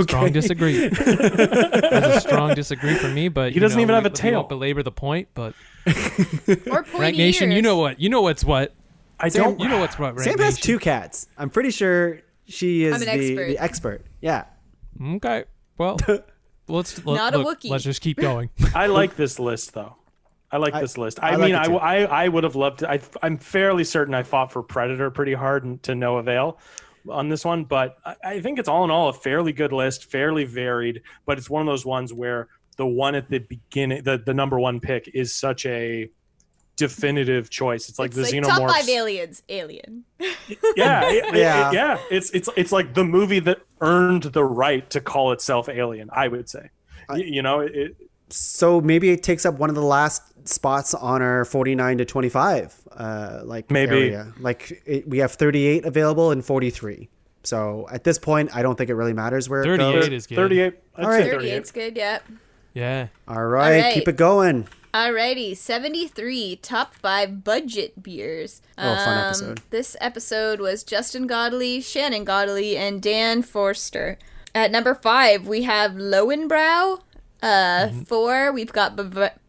Strong disagree. That's a strong disagree for me, but he doesn't even have a tail. We won't belabor the point, but Or pointy Rank Nation, ears. you know what? You know what's what. I don't. You know what's what. Rank Sam has Nation. 2 cats. I'm pretty sure she is I'm an expert. the expert. Yeah. Okay. Well, let's Not a look, Wookiee. let's just keep going. I like this list though. I like this list. I like mean, it too. I would have loved to. I'm fairly certain I fought for Predator pretty hard and to no avail on this one, but I think it's all in all a fairly good list, fairly varied. But it's one of those ones where the one at the beginning, the number one pick, is such a definitive choice. It's like It's the like xenomorphs. top 5 aliens. Alien. Yeah. It's like the movie that earned the right to call itself Alien. I would say, So maybe it takes up one of the last spots on our 49 to 25 Maybe. area. We have 38 available and 43. So at this point, I don't think it really matters where it 38 goes. is good. 38. I'd All right. say 38. 38's good, yeah. Yeah. All right, keep it going. Alrighty, 73 top 5 budget beers. Oh, fun episode. This episode was Justin Godley, Shannon Godley, and Dan Forster. At number 5, we have Lowenbrow. 4, we've got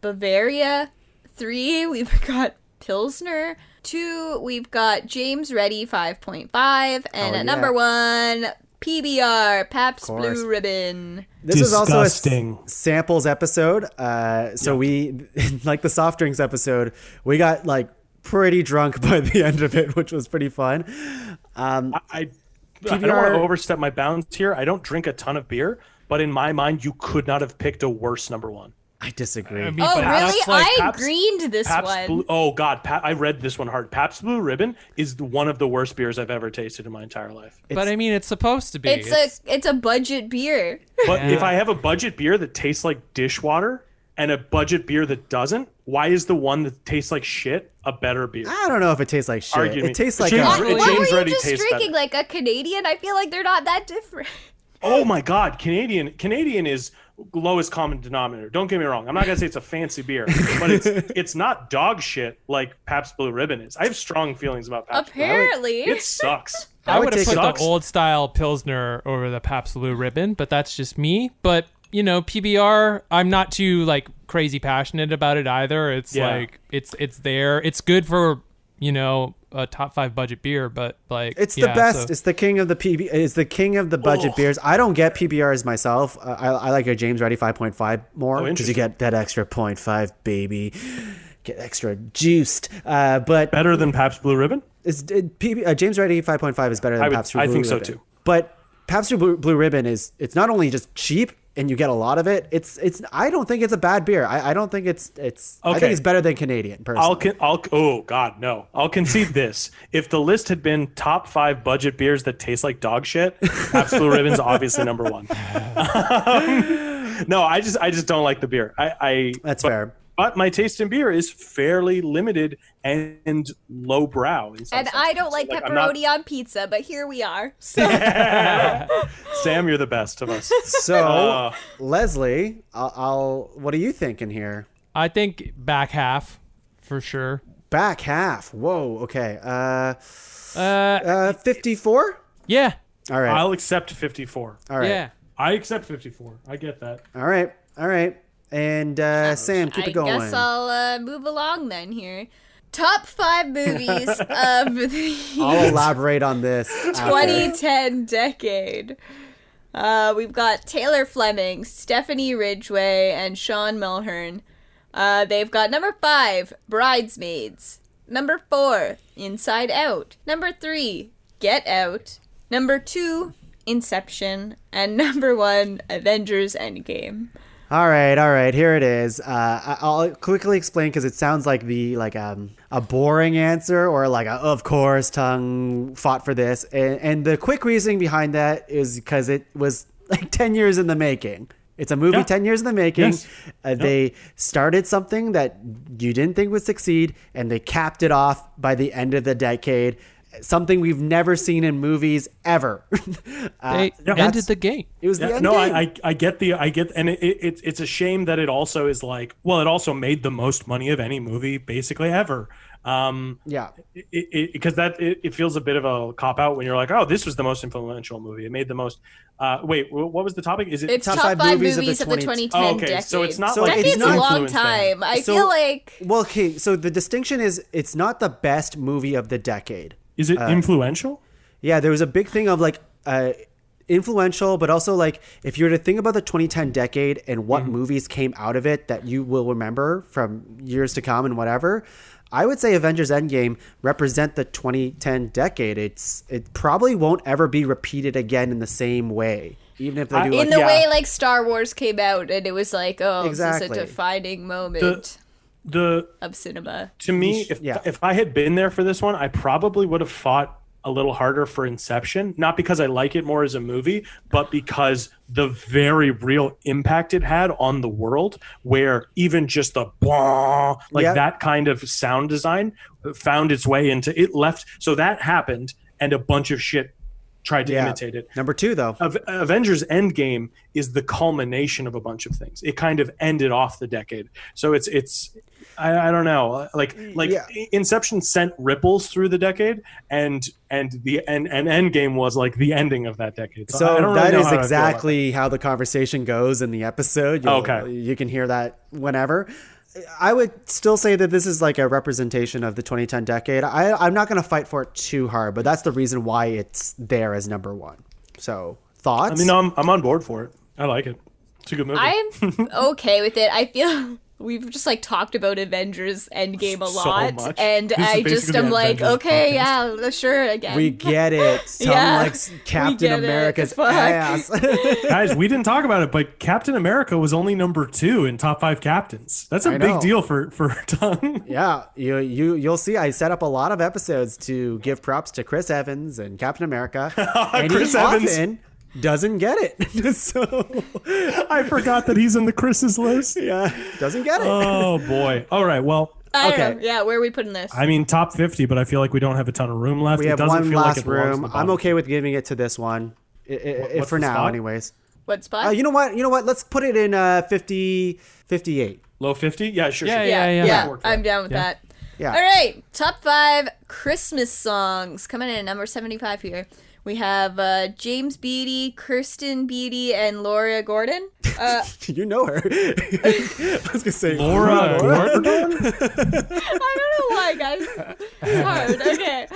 Bavaria. 3, we've got Pilsner. 2, we've got James Reddy 5.5. And at number 1, PBR, Pabst Blue Ribbon. This is also a Disgusting. samples episode. So we, like the soft drinks episode, we got like pretty drunk by the end of it, which was pretty fun. I don't want to overstep my bounds here. I don't drink a ton of beer, but in my mind, you could not have picked a worse number one. I disagree. I mean, Oh, but really? that's like I greened this Pabst one. Blue, oh God, I read this one hard. Pabst Blue Ribbon is one of the worst beers I've ever tasted in my entire life. But I mean, it's supposed to be. It's a budget beer. But if I have a budget beer that tastes like dishwater and a budget beer that doesn't, why is the one that tastes like shit a better beer? I don't know if it tastes like shit. Argue me. It tastes like James- What James were you Reddy just tastes drinking? better. Like a Canadian? I feel like they're not that different. Oh my God, Canadian is lowest common denominator. Don't get me wrong. I'm not gonna say it's a fancy beer, but it's not dog shit like Pabst Blue Ribbon is. I have strong feelings about Pabst. Apparently. It sucks. I would have take put sucks. the old style Pilsner over the Pabst Blue Ribbon, but that's just me. But, you know, PBR, I'm not too, like, crazy passionate about it either. It's like, it's there. It's good for, you know, a top 5 budget beer, but, like... It's the best. It's the king of the It's the king of the budget beers. I don't get PBRs myself. I like a James Reddy 5.5 more because you get that extra 0.5, baby. Get extra juiced. But Better than Pabst Blue Ribbon? James Reddy 5.5 is better than Pabst Blue Ribbon. I think so too. But Pabst Blue Ribbon it's not only just cheap and you get a lot of it. It's I don't think it's a bad beer. I don't think it's I think it's better than Canadian personally. Oh God, no. I'll concede this. If the list had been top 5 budget beers that taste like dog shit, Pabst Blue Ribbon's obviously number 1. No, I just don't like the beer. That's fair. But my taste in beer is fairly limited and lowbrow. And I don't like pepperoni on pizza, but here we are. So. Sam, you're the best of us. So, Leslie, what are you thinking here? I think back half, for sure. Back half. Whoa. Okay. 54. Yeah. All right. I'll accept 54. All right. Yeah. I accept 54. I get that. All right. And Sam, keep it going. I guess I'll move along then here. Top 5 movies of the I'll elaborate on this. 2010 decade. We've got Taylor Fleming, Stephanie Ridgway, and Sean Mulhern. They've got number 5, Bridesmaids. Number 4, Inside Out. Number 3, Get Out. Number 2, Inception. And number 1, Avengers Endgame. All right. Here it is. I'll quickly explain because it sounds like a boring answer or like of course Tuong fought for this. And the quick reasoning behind that is because it was like 10 years in the making. It's a movie 10 years in the making. Yes. They started something that you didn't think would succeed and they capped it off by the end of the decade. something we've never seen in movies ever. They ended the game. It was the end no, game. I get and it's a shame that it also is like, well, it also made the most money of any movie basically ever. Because it feels a bit of a cop out when you're like, oh, this was the most influential movie. It made the most. Wait, what was the topic? Is it it's top five movies of the 2010 decade? So it's not like it's a long time. I feel like. Well, okay. So the distinction is it's not the best movie of the decade. Is it influential? Yeah, there was a big thing of like influential, but also like if you were to think about the 2010 decade and what movies came out of it that you will remember from years to come and whatever, I would say Avengers Endgame represent the 2010 decade. It probably won't ever be repeated again in the same way. Even if they do in the way like Star Wars came out and it was like, oh, exactly. This is a defining moment of cinema. To me, if I had been there for this one, I probably would have fought a little harder for Inception, not because I like it more as a movie, but because the very real impact it had on the world, where even just the blah, like that kind of sound design found its way into it. Left, so that happened, and a bunch of shit tried to imitate it. Number two, though, Avengers Endgame is the culmination of a bunch of things. It kind of ended off the decade. So it's I don't know, like Inception sent ripples through the decade, and Endgame was like the ending of that decade. So that is exactly how the conversation goes in the episode. You can hear that whenever. I would still say that this is like a representation of the 2010 decade. I'm not going to fight for it too hard, but that's the reason why it's there as number one. So thoughts? I mean, I'm on board for it. I like it. It's a good movie. I'm okay with it. I feel we've just like talked about Avengers Endgame a lot, and I just am like, okay, yeah, sure, again. We get it. Tom likes Captain America's ass. Guys, we didn't talk about it, but Captain America was only number 2 in top 5 captains. That's a big deal for Tongue. Yeah, you'll see. I set up a lot of episodes to give props to Chris Evans and Captain America, and Chris Evans often doesn't get it. So I forgot that he's in the Chris's list. Yeah, doesn't get it. Oh boy. All right. Well, I don't know. Yeah, where are we putting this? I mean, top 50, but I feel like we don't have a ton of room left. We have doesn't one feel last like it room. I'm okay with giving it to this one, for now, spot? anyways. What spot? You know what? Let's put it in 58. Low 50? Yeah, sure. Yeah. I'm down with that. Yeah. All right. Top 5 Christmas songs coming in at number 75 here. We have James Beattie, Kirsten Beattie, and Laura Gordon. You know her. I was going to say Laura Gordon? I don't know why, guys. It's hard. Okay.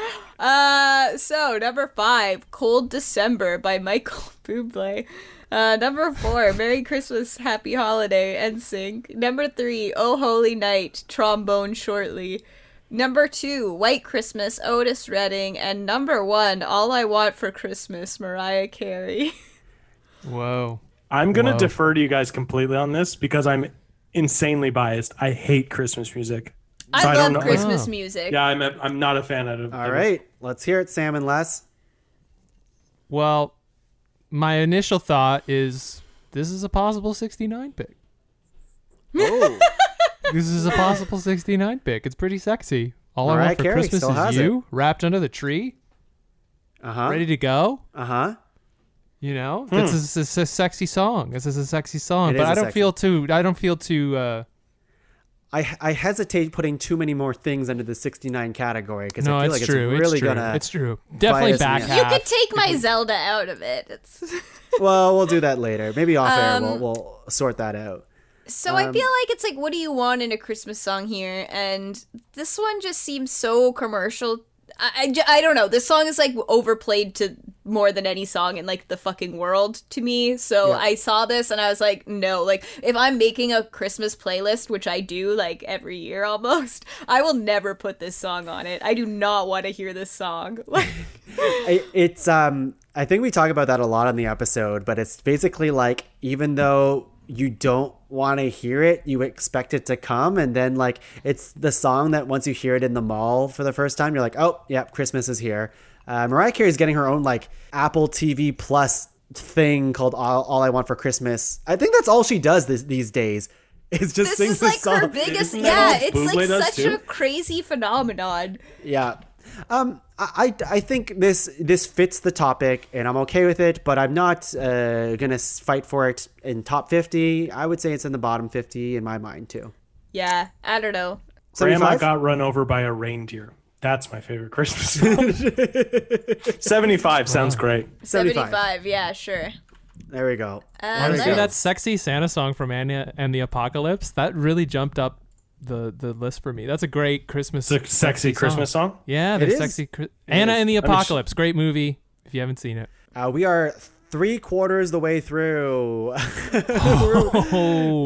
So, number 5, Cold December by Michael Bublé. Number 4, Merry Christmas, Happy Holiday, NSYNC. Number 3, Oh Holy Night, Trombone Shortly. Number 2, White Christmas, Otis Redding. And number 1, All I Want for Christmas, Mariah Carey. Whoa. I'm going to defer to you guys completely on this because I'm insanely biased. I hate Christmas music. I love Christmas music. Yeah, I'm not a fan of it. All right. Let's hear it, Sam and Les. Well, my initial thought is this is a possible 69 pick. Oh. This is a possible 69 pick. It's pretty sexy. All Mariah I Want for Carey Christmas still is You, wrapped under the tree. Ready to go. You know, this is a sexy song. This is a sexy song, but I don't feel too. I hesitate putting too many more things under the 69 category because I feel like true. it's really gonna. It's true. Definitely back half. You could take my Zelda out of it. Well, we'll do that later. Maybe off air. We'll sort that out. So I feel like it's like, what do you want in a Christmas song here? And this one just seems so commercial. I don't know. This song is like overplayed to more than any song in like the fucking world to me. So I saw this and I was like, no, like if I'm making a Christmas playlist, which I do like every year almost, I will never put this song on it. I do not want to hear this song. It's I think we talk about that a lot on the episode, but it's basically like, even though you don't want to hear it, you expect it to come, and then like it's the song that once you hear it in the mall for the first time, you're like, oh yeah, Christmas is here. Mariah Carey is getting her own like Apple TV Plus thing called All I Want for Christmas. I think that's all she does these days. Is just sing this this like song. Her biggest, yeah, it's Bublé like such too? a crazy phenomenon. Yeah. I think this fits the topic, and I'm okay with it. But I'm not gonna fight for it in top 50. I would say it's in the bottom 50 in my mind too. Yeah, I don't know. Grandma got run over by a reindeer. That's my favorite Christmas song. 75 sounds great. 75, yeah, sure. There we go. Honestly, that sexy Santa song from Anna and the Apocalypse, that really jumped up the list for me. That's a great Christmas It's a sexy Christmas song. Yeah, the sexy Anna and the Apocalypse. Great movie if you haven't seen it. We are 3/4 the way through.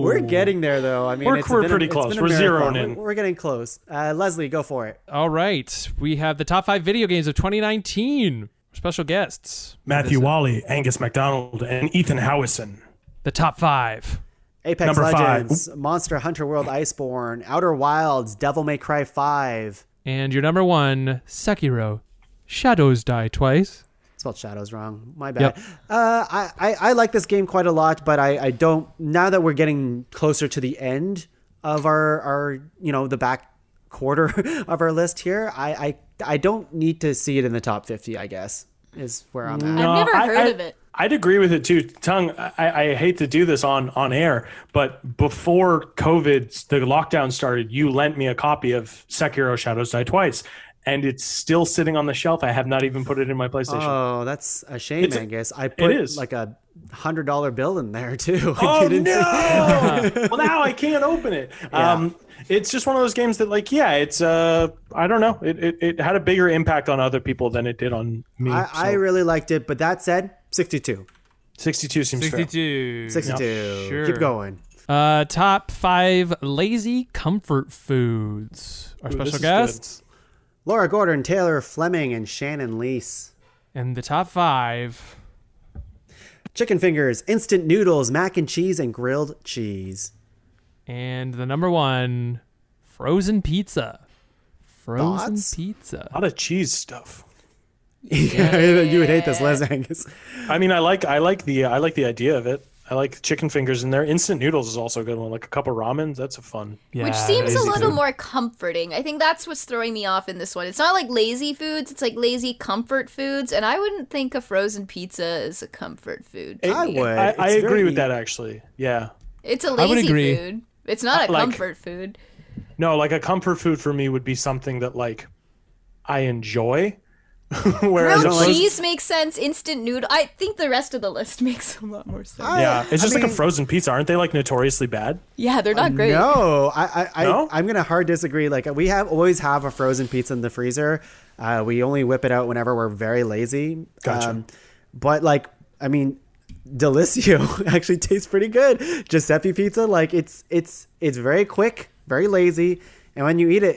We're getting there, though. I mean, we're pretty close. We're zeroing in. We're getting close. Leslie, go for it. All right. We have the top 5 video games of 2019. Special guests. Matthew Wally, Angus MacDonald, and Ethan Howison. The top 5. Apex Number Legends, 5. Monster Hunter World Iceborne, Outer Wilds, Devil May Cry 5. And your number 1, Sekiro. Shadows Die Twice. Spelled shadows wrong. My bad. Yep. I like this game quite a lot, but I don't. Now that we're getting closer to the end of our the back quarter of our list here, I don't need to see it in the top 50. I guess is where I'm at. No, I've never heard of it. I'd agree with it too. Tuong, I hate to do this on air, but before COVID, the lockdown started, you lent me a copy of Sekiro Shadows Die Twice. And it's still sitting on the shelf. I have not even put it in my PlayStation. Oh, that's a shame, Angus. I put like a $100 bill in there too. Oh no! Well, now I can't open it. Yeah. It's just one of those games that, like, it's I don't know. It had a bigger impact on other people than it did on me. I really liked it, but that said, 62. 62 seems 62. fair. 62. Yep. Sure. Keep going. Top 5 lazy comfort foods. Our special guests. Good. Laura Gordon, Taylor Fleming, and Shannon Leese. And the top 5. Chicken fingers, instant noodles, mac and cheese, and grilled cheese. And the number 1, frozen pizza. Frozen pizza. A lot of cheese stuff. Yeah, you would hate this, Les Angus. I mean, I like the idea of it. I like chicken fingers in there. Instant noodles is also a good one. Like a cup of ramen, that's a fun. Yeah, which seems a little more comforting. I think that's what's throwing me off in this one. It's not like lazy foods, it's like lazy comfort foods. And I wouldn't think a frozen pizza is a comfort food. I would. I agree with that, actually. Yeah. It's a lazy food. It's not a comfort food. No, like a comfort food for me would be something that, like, I enjoy. Whereas grilled cheese makes sense. Instant noodle. I think the rest of the list makes a lot more sense. Yeah, it's just like a frozen pizza. Aren't they like notoriously bad? Yeah, they're not great. No, I'm gonna hard disagree. Like we always have a frozen pizza in the freezer. We only whip it out whenever we're very lazy. Gotcha. But like, I mean, Delissio actually tastes pretty good. Giuseppe pizza, like it's very quick, very lazy. And when you eat it,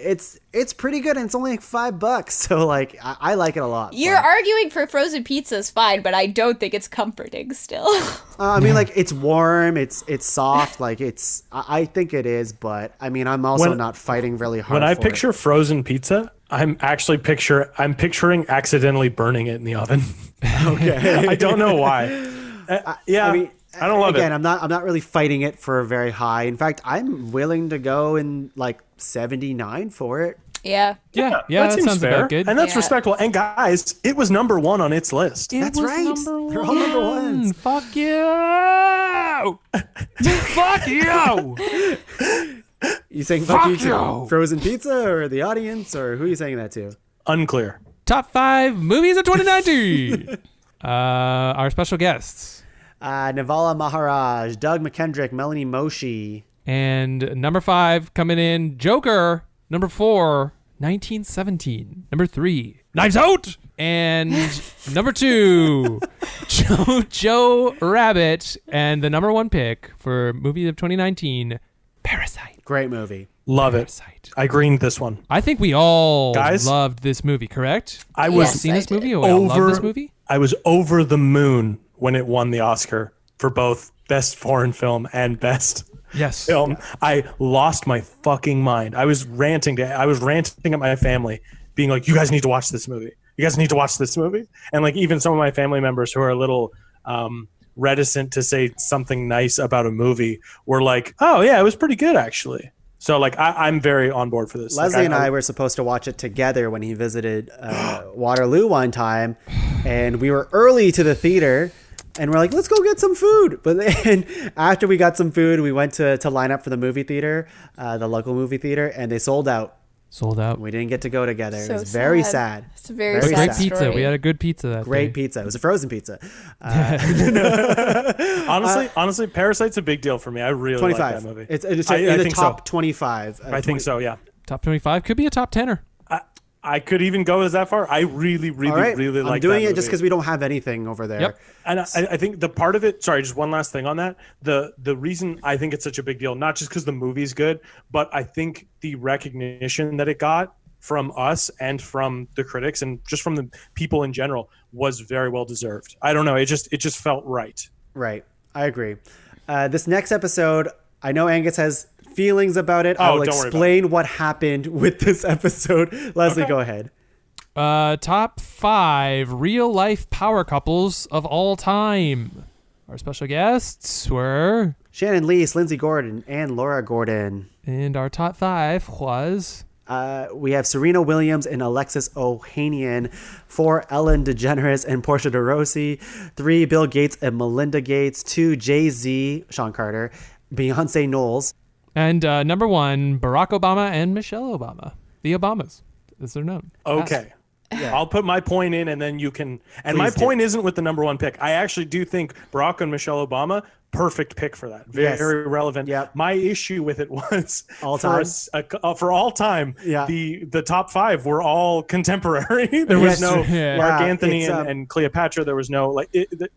it's pretty good, and it's only like $5. So like, I like it a lot. You're arguing for frozen pizza is fine, but I don't think it's comforting still. I mean, like it's warm, it's soft, like I think it is, but I mean, I'm also not fighting really hard. When I picture frozen pizza, I'm picturing accidentally burning it in the oven. Okay, I don't know why. Yeah. I mean, I don't love it. Again, I'm not really fighting it for a very high. In fact, I'm willing to go in like 79 for it. Yeah. That seems sounds fair. about good. And that's respectable. And guys, it was number 1 on its list. That's right. They're all number ones. Fuck you! Fuck you! You saying fuck you to frozen pizza or the audience, or who are you saying that to? Unclear. Top 5 movies of 2019. Our special guests. Navala Maharaj, Doug McKendrick, Melanie Moshi. And number 5 coming in, Joker. Number 4, 1917. Number 3, Knives Out. And number 2, Joe Rabbit. And the number 1 pick for movie of 2019, Parasite. Great movie. Love it. I greened this one. I think we all loved this movie, correct? I was seen this movie. We all loved this movie. I was over the moon when it won the Oscar for both Best Foreign Film and Best Film. Yeah. I lost my fucking mind. I was ranting at my family, being like, "You guys need to watch this movie. You guys need to watch this movie." And like even some of my family members who are a little reticent to say something nice about a movie were like, "Oh yeah, it was pretty good actually." So like I'm very on board for this. Leslie and I were supposed to watch it together when he visited Waterloo one time, and we were early to the theater, and we're like, let's go get some food. But then after we got some food, we went to line up for the movie theater, the local movie theater, and they sold out. We didn't get to go together. So it was very sad. It's a very Very sad Great pizza. story. We had a good pizza that Great day. pizza. It was a frozen pizza. honestly, Parasite's a big deal for me. I really 25. like that movie. It's I in the think top so. 25. I think so. Yeah. Top 25 could be a top 10er. I could even go as that far. I really, really, All right. really like I'm doing that it just movie. because we don't have anything over there. Yep. And I think the part of it, sorry, just one last thing on that. The reason I think it's such a big deal, not just because the movie's good, but I think the recognition that it got from us and from the critics and just from the people in general was very well deserved. I don't know. It just felt right. Right. I agree. This next episode, I know Angus has feelings about it. Oh, I will don't worry about explain what happened with this episode. Leslie, go ahead. Top 5 real life power couples of all time. Our special guests were, Shannon Leese, Lindsay Gordon, and Laura Gordon. and our top 5 was, We have Serena Williams and Alexis Ohanian. 4, Ellen DeGeneres and Portia de Rossi. 3, Bill Gates and Melinda Gates. 2, Jay-Z, Sean Carter, Beyonce Knowles. and number 1, Barack Obama and Michelle Obama. The Obamas, as they're known. Okay. I'll put my point in and then you can. And my Please do. point isn't with the number 1 pick. I actually do think Barack and Michelle Obama, perfect pick for that. Very, Yes. very relevant. Yep. My issue with it was All for time? for all time. Yeah. The top 5 were all contemporary. There was Yes. no Yeah. Mark Yeah, Anthony it's, and Cleopatra. There was no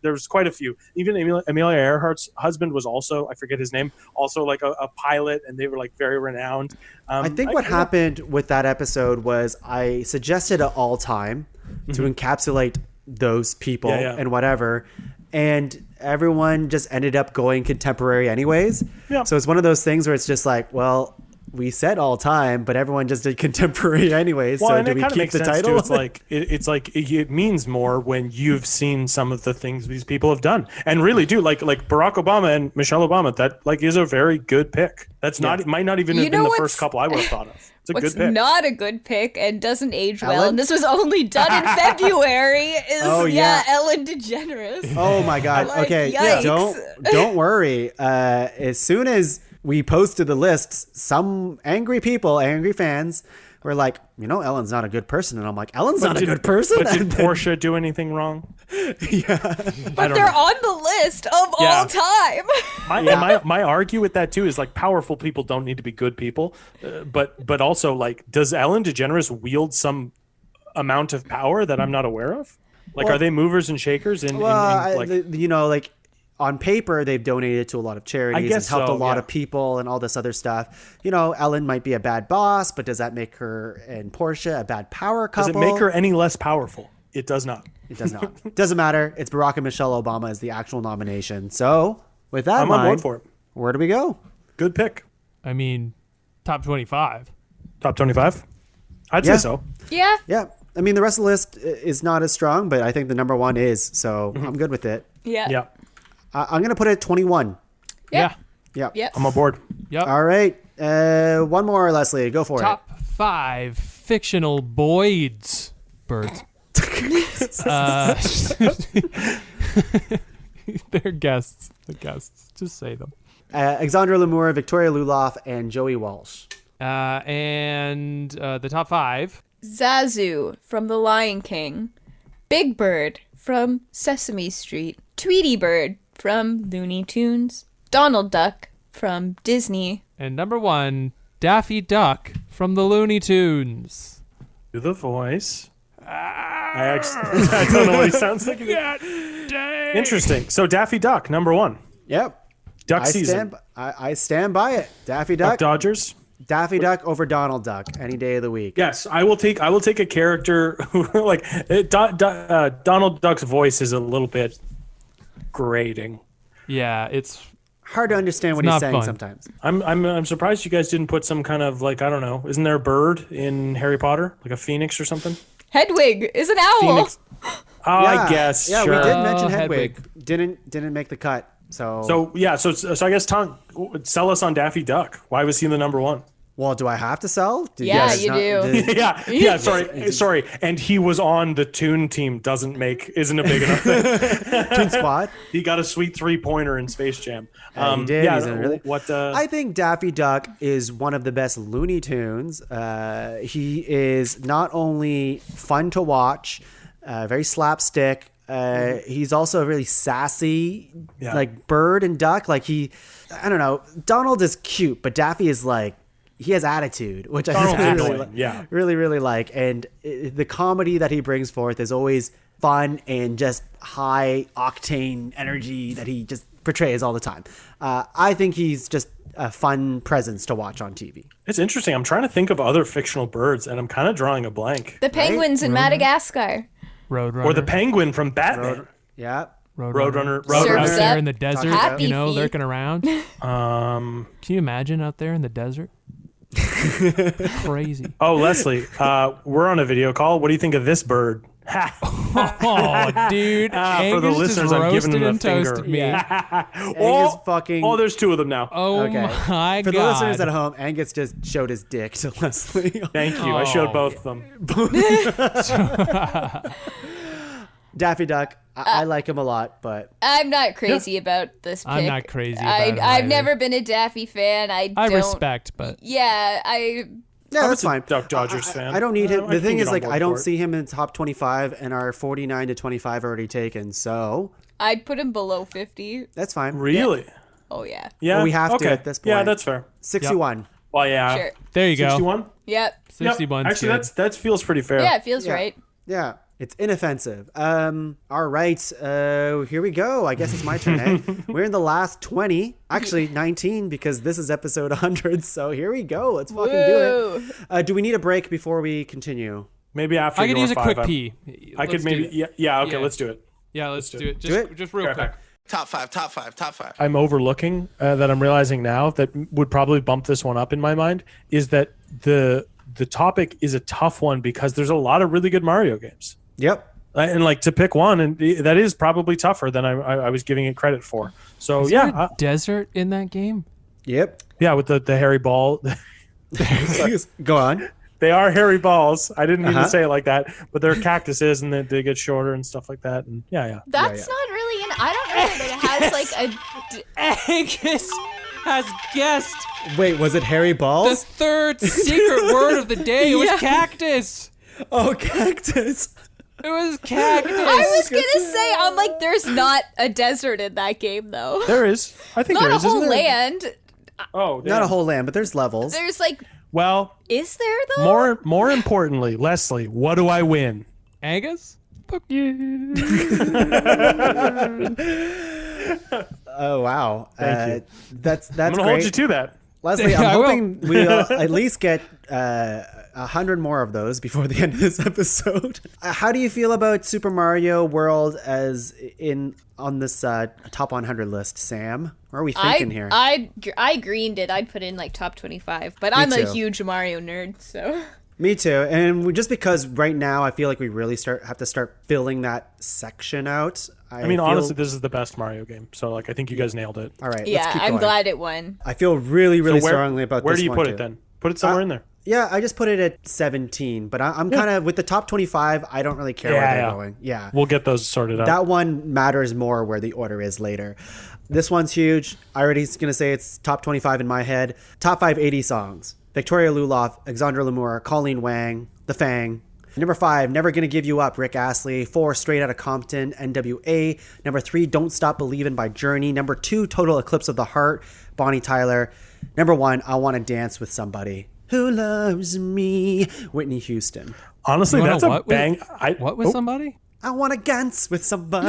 there was quite a few. Even Amelia Earhart's husband was also, I forget his name, also like a pilot, and they were like very renowned. I think what happened with that episode was I suggested an all time to encapsulate those people Yeah, yeah. and whatever. And everyone just ended up going contemporary anyways. Yeah. So it's one of those things where it's just like, well, we said all time, but everyone just did contemporary anyways. Well, So and do it we kind of keep makes the sense title? too. It's like it means more when you've seen some of the things these people have done, and really do like Barack Obama and Michelle Obama. That like is a very good pick. That's not might not even You have been know the what's- first couple I would have thought of. It's a What's good pick. not a good pick and doesn't age well, Ellen? and this was only done in February, is Oh, yeah. Ellen DeGeneres. Oh my God. Like, Okay. yikes. Don't worry. As soon as we posted the lists, some angry people, angry fans were like, Ellen's not a good person. And I'm like, Ellen's not a good person. But did Portia do anything wrong? But they're on the list of Yeah. all time. My argue with that too is like powerful people don't need to be good people, but also like does Ellen DeGeneres wield some amount of power that I'm not aware of? Like, Well- are they movers and shakers? Like on paper, they've donated to a lot of charities and guess helped so, a lot yeah. of people and all this other stuff. Ellen might be a bad boss, but does that make her and Portia a bad power Does couple? it make her any less powerful? It does not. It does not. Doesn't matter. It's Barack and Michelle Obama as the actual nomination. So with that in I'm on mind, board for it. where do we go? Good pick. I mean, top 25. Top 25? I'd Yeah. say so. Yeah. Yeah. I mean, the rest of the list is not as strong, but I think the number 1 is. So I'm good with it. Yeah. Yeah. I'm going to put it at 21. Yeah. Yeah. Yep. I'm on board. Yep. All right. One more, Leslie. Go for Top 5 fictional Boyds. Birds. They're guests. The guests. Just say them. it. Alexandra Lemur, Victoria Luloff, and Joey Walsh. And the top 5. Zazu from The Lion King. Big Bird from Sesame Street. Tweety Bird from Looney Tunes. Donald Duck from Disney. And number 1, Daffy Duck from the Looney Tunes. Do the voice. I don't know what he sounds like. Interesting. So Daffy Duck, number 1. Yep. Duck I season. stand by it. Daffy Duck Duck. Dodgers. Daffy Duck over Donald Duck any day of the week. Yes, I will take a character who like Donald Duck's voice is a little bit grating. Yeah, it's Hard to understand what It's he's not saying fun. sometimes. I'm surprised you guys didn't put some kind of like, I don't know, isn't there a bird in Harry Potter, like a phoenix or something? Hedwig is an owl. Phoenix. Oh, I guess. Yeah, sure. we did mention Oh, Hedwig. Hedwig. Didn't make the cut. So So I guess Tom, sell us on Daffy Duck. Why was he the number 1? Well, do I have to sell? Yeah, you do. yeah. Sorry. And he was on the Toon team. Isn't a big enough thing. Toon spot. He got a sweet 3-pointer in Space Jam. He did. Yeah. I think Daffy Duck is one of the best Looney Tunes. He is not only fun to watch, very slapstick. He's also really sassy, like bird and duck. Like I don't know. Donald is cute, but Daffy is like, he has attitude, which I really like. And the comedy that he brings forth is always fun and just high octane energy that he just portrays all the time. I think he's just a fun presence to watch on TV. It's interesting. I'm trying to think of other fictional birds, and I'm kind of drawing a blank. The penguins in Madagascar. Roadrunner. Or the penguin from Batman. Roadrunner. Surfs Out there up. in the desert, Happy feet. lurking around. Can you imagine out there in the desert? Crazy. Oh, Leslie, we're on a video call. What do you think of this bird? Oh, dude. For the listeners, I'm giving them a finger. Toasted me. Oh, there's 2 of them now. Oh, my God. For the listeners at home, Angus just showed his dick to Leslie. Thank you. I showed both of them. Daffy Duck, I like him a lot, but I'm not crazy about this pick. I'm not crazy about it I've either. never been a Daffy fan. I respect, but... Yeah, that's fine. Duck Dodgers fan. I don't need him. The thing is, like, I don't for it. see him in top 25, and our 49 to 25 already taken, so I'd put him below 50. that's fine. Really? Oh, yeah. Yeah. Well, we have to at this point. Yeah, that's fair. 61. Well, yeah. Sure. There you go. 61? Yep. 61. Actually, that feels pretty fair. Yeah, it feels Yeah. right. Yeah, it's inoffensive. All right, here we go. I guess it's my turn. Eh? We're in the last 20, actually 19, because this is episode 100. So here we go. Let's fucking do it. Do we need a break before we continue? Maybe after. I could your use a 5, quick I'm- pee. I could maybe. Yeah. Okay, let's do it. Yeah, let's do it. Do it? Just real quick. Top five. I'm overlooking that I'm realizing now that would probably bump this one up in my mind is that the topic is a tough one because there's a lot of really good Mario games. Yep. And like to pick one, and that is probably tougher than I was giving it credit for. So Is there a desert in that game? Yep. yeah, with the hairy ball. Go on. They are hairy balls. I didn't mean to say it like that, but they're cactuses and they get shorter and stuff like that. And yeah. That's not really I don't know that it has like a. Angus has guessed Wait, was it hairy the balls? third secret word of the day. It was cactus. Oh, cactus. It was cactus. I was gonna say, I'm like, there's not a desert in that game though. There is. I think Not there a is. Isn't whole there? land. Oh, Not a whole land, but there's levels. There's like, Well, is there though? more importantly, Leslie, what do I win? Angus? Fuck you. Oh, wow. Thank you. That's I'm gonna great. hold you to that. Leslie, Yeah, I I'm will. hoping we'll at least get 100 more of those before the end of this episode. How do you feel about Super Mario World as on this top 100 list, Sam? What are we thinking here? I greened it. I'd put in like top 25, but I'm a huge Mario nerd, so. Me too. And just because right now I feel like we really have to start filling that section out. I mean, honestly, this is the best Mario game. So, like, I think you guys nailed it. All right, Yeah, let's keep I'm going. glad it won. I feel really, really So strongly about where this do you one put too. it then? Put it somewhere in there. Yeah, I just put it at 17, but I'm kind of with the top 25. I don't really care where they're going. Yeah, We'll get those sorted out. that one matters more where the order is later. This one's huge. I already gonna say it's top 25 in my head. Top 5 80 songs: Victoria Luloff, Alexandra Lamour, Colleen Wang, The Fang. Number 5, Never Gonna Give You Up, Rick Astley. 4, Straight Outta Compton, NWA. Number 3, Don't Stop Believin' by Journey. Number 2, Total Eclipse of the Heart, Bonnie Tyler. Number 1, I Wanna Dance with Somebody Who Loves Me, Whitney Houston. Honestly, that's a bang. What was somebody? I wanna dance with somebody.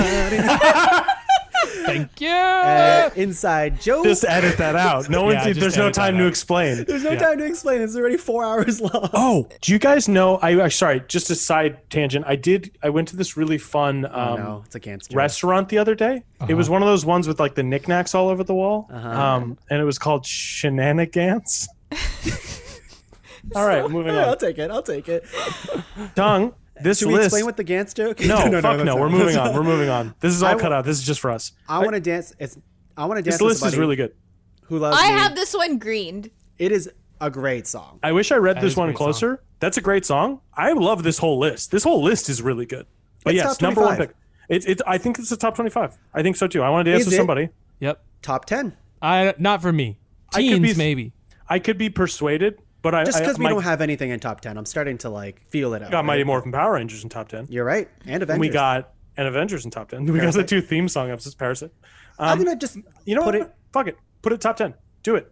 Thank you. Inside joke. Just edit that out. No one's. just There's no edit that time to out. explain. There's no time to explain. It's already 4 hours long. Oh, do you guys know? Sorry, just a side tangent. I went to this really fun No, it's a gangster. restaurant the other day. It was one of those ones with like the knickknacks all over the wall, and it was called Shenanigans. All right, moving I'll on. take it. Tuong, this Should we list. explain what the Gantz joke? No, fuck that's no. not- We're moving on. We're moving on. This is all I cut out. This is just for us. I want to dance. I want to dance. This with list is somebody really good. Who loves I me. have this one greened. It is a great song. I wish I read That this is a one great closer. song. That's a great song. I love this whole list. This whole list is really good. But It's yes, top number one 25. pick. I think it's a top 25. I think so too. I wanted to Is ask with it? somebody. Yep. Top 10. Not for me. I could Teens be- maybe. I could be persuaded, but I Just because we my- don't have anything in top 10, I'm starting to like feel it out. got Mighty right? Morphin Power Rangers in top 10. You're right. And Avengers. And we got an Avengers in top 10. We got the 2 theme song episodes, Parasite. I'm going to just You know put what? it. Fuck it. Put it top 10. Do it.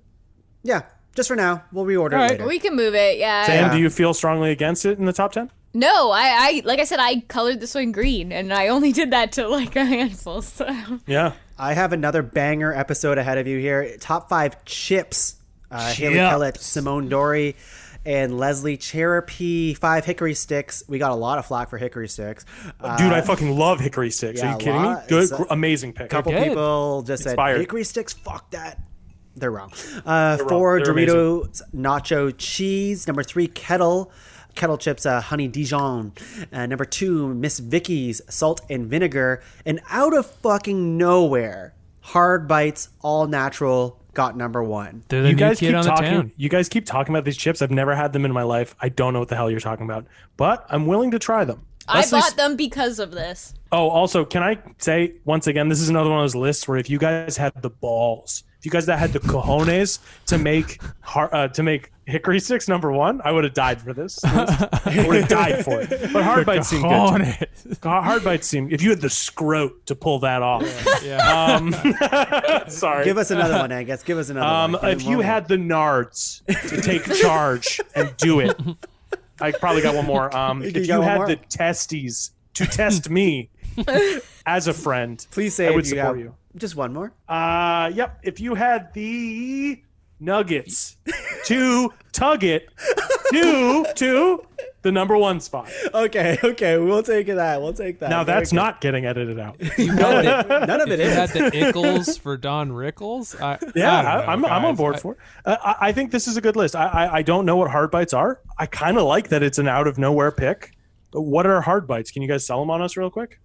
Yeah, just for now. We'll reorder All it right. later. We can move it. Yeah. Sam, do you feel strongly against it in the top 10? No, I like I said, I colored this one green, and I only did that to like a handful. So Yeah. I have another banger episode ahead of you here. Top 5 chips. Haley Kellett, Simone Dory, and Leslie Cserepy. 5 hickory sticks. We got a lot of flack for hickory sticks. Dude, I fucking love hickory sticks. yeah, Are you kidding me? lot. Good, It's a amazing pick. A couple good. people just Inspired. said hickory sticks. Fuck that. They're wrong. 4 They're Doritos nacho cheese. Number 3 kettle chips, honey Dijon. Number 2 Miss Vicky's salt and vinegar. And out of fucking nowhere, Hard Bites all natural got number 1. They're the You new guys kid keep on the talking. town. You guys keep talking about these chips. I've never had them in my life. I don't know what the hell you're talking about, but I'm willing to try them. I Leslie's- bought them because of this. Oh, also, can I say once again, this is another one of those lists where if you guys had the balls, if you guys that had the cojones to make hickory sticks number 1, I would have died for this. I would have died for it. But hard bites seem good. to me. Hard bites seem. If you had the scrote to pull that off. Sorry. Give us another one, Angus. Give us another one. If you had the nards to take charge and do it, I probably got one more. If got you one had more? the testes to test me as a friend, Please say I would if you support have you. just one more. Yep. If you had the nuggets to tug it to the number 1 spot. Okay, we'll take that. We'll take that. Now Very that's good. not getting edited out. None of it You is. had the Ickles for Don Rickles. I don't know, I'm on guys. board for it. I think this is a good list. I don't know what hard bites are. I kind of like that it's an out of nowhere pick. But what are hard bites? Can you guys sell them on us real quick?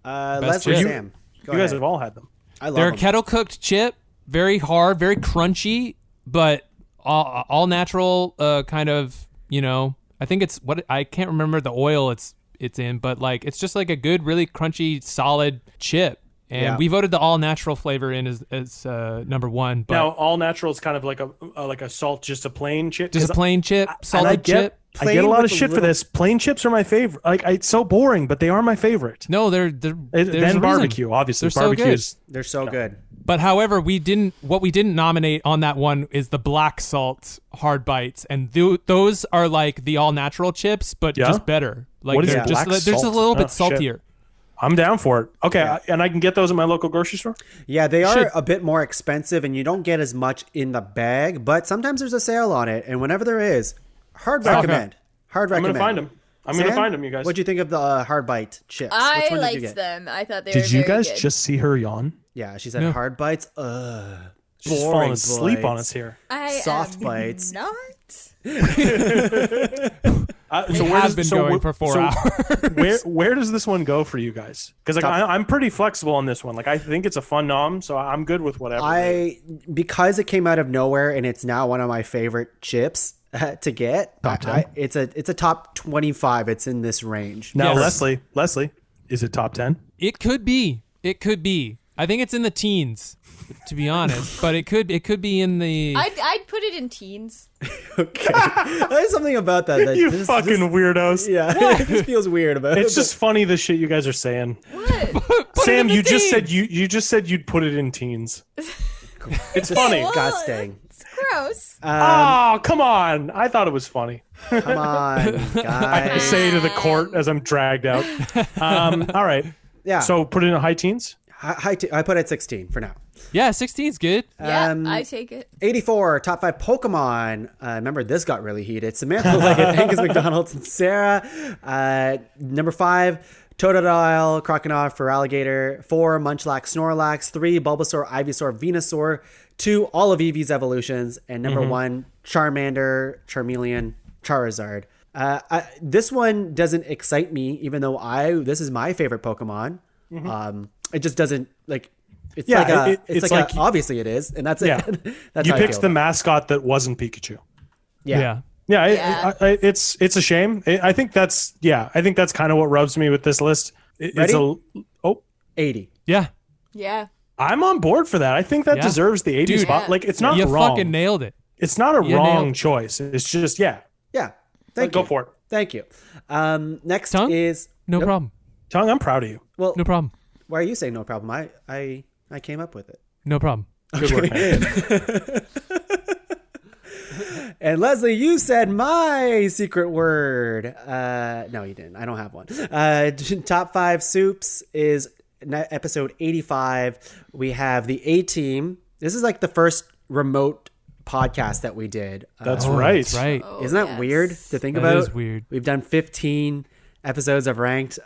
Leslie, chip. Sam. Go You guys ahead. have all had them. I love They're a them. kettle cooked chip, very hard, very crunchy, but all natural. Kind of, I think it's what I can't remember the oil it's in, but like it's just like a good, really crunchy, solid chip. And Yeah. we voted the all natural flavor in as number 1. But Now, all natural is kind of like a salt, just a plain chip. just a 'Cause plain chip, solid I get, chip. I get a Plain lot of with a shit for little- this. Plain chips are my favorite. Like it's so boring, but they are my favorite. No, there's a Then reason. barbecue, obviously. They're so Barbecue good. is They're so good. But however, we didn't nominate on that one is the black salt hard bites, and those are like the all natural chips, but Yeah? just better. Like What is they're black just they're just a salt? little bit Oh, shit. saltier. I'm down for it. Okay, and I can get those at my local grocery store. Yeah, they are Should- a bit more expensive, and you don't get as much in the bag. But sometimes there's a sale on it, and whenever there is, hard recommend. Hard I'm recommend. gonna find them. I'm gonna Sam, find them, you guys. What'd you think of the hard bite chips? Which I one did you liked get? them. I thought they were Did you very guys good. just see her yawn? Yeah, she said No. hard bites. She's Boring falling asleep on bites. us here. I soft am bites. Not. So It has been going for 4 hours. Where does this one go for you guys? Because like I'm pretty flexible on this one. Like I think it's a fun nom, so I'm good with whatever. Because it came out of nowhere and it's now one of my favorite chips to get. It's a top 25. It's in this range. Now, Yes. Leslie, is it top 10? It could be. I think it's in the teens, to be honest. But it could be in the. I'd put it in teens. Okay, there's something about that. You fucking weirdos. Yeah, it just feels weird about it. It's just funny the shit you guys are saying. What? Sam, in the you just said teens. you just said you'd put it in teens. It's funny. disgusting. It's gross. Oh, come on. I thought it was funny. Come on, I have to guys. say to the court as I'm dragged out. All right. Yeah. So put it in high teens? I put it at 16 for now. Yeah, 16's good. Yeah, I take it. 84, top 5 Pokemon. Remember, this got really heated. Samantha Leggatt, Angus MacDonald, and Sarah. Number 5, Totodile, Croconaw for Alligator. 4, Munchlax, Snorlax. 3, Bulbasaur, Ivysaur, Venusaur. 2, all of Eevee's evolutions. And number 1, Charmander, Charmeleon, Charizard. This one doesn't excite me, even though this is my favorite Pokemon. It just doesn't like. It's Yeah, it's it's like like- obviously it is, and that's it. Yeah. That's You how I picked feel the about mascot that wasn't Pikachu. Yeah. It's a shame. I think that's kind of what rubs me with this list. Ready? 80. Yeah. Yeah. I'm on board for that. I think that deserves the 80 spot. Like, it's not You wrong. fucking nailed it. It's not a wrong choice. It's just Yeah. Thank you. Go for it. Thank you. Next Tongue? is No problem. Tongue, I'm proud of you. Well, No problem. why are you saying no problem? I came up with it. No problem. Good work, man. And Leslie, you said my secret word. No, you didn't. I don't have one. Top 5 soups is episode 85. We have the A-Team. This is like the first remote podcast that we did. That's right. That's right. Oh, Isn't that weird to think That about? is weird. We've done 15 episodes of Ranked.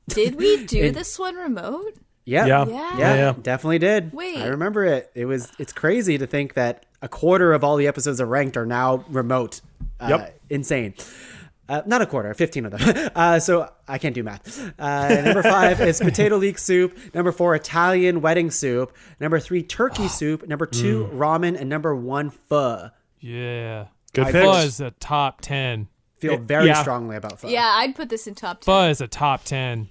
Did we do this one remote? Yeah, Yeah. definitely did. Wait. I remember it. It's crazy to think that a quarter of all the episodes of Ranked are now remote. Insane. Not a quarter, 15 of them. So I can't do math. Number 5 is potato leek soup. Number 4, Italian wedding soup. Number 3, turkey soup. Number 2, ramen. And number 1, pho. Yeah. Good Pho picks. is a top 10. Feel very strongly about pho. Yeah, I'd put this in top 10. Pho is a top 10.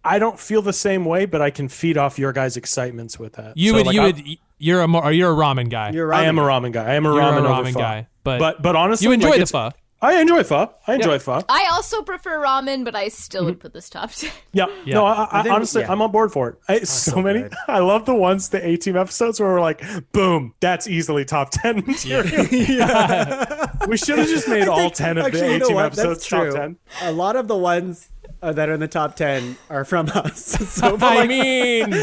I don't feel the same way, but I can feed off your guys' excitements with that. You're a ramen guy. You're I am a ramen guy. I am a You're ramen, a over ramen pho. guy. But honestly, you enjoy like, the pho. I enjoy pho. I enjoy pho. I also prefer ramen, but I still would put this top 10. Yeah. Yeah. No, I think- honestly, yeah. I'm on board for it. So many. good. I love the ones, the A-Team episodes where we're like, boom, that's easily top 10 material. We should have just made all 10 of Actually, the you know A-Team what? episodes That's top true. 10. A lot of the ones that are in the top 10 are from us. So, but I like, mean,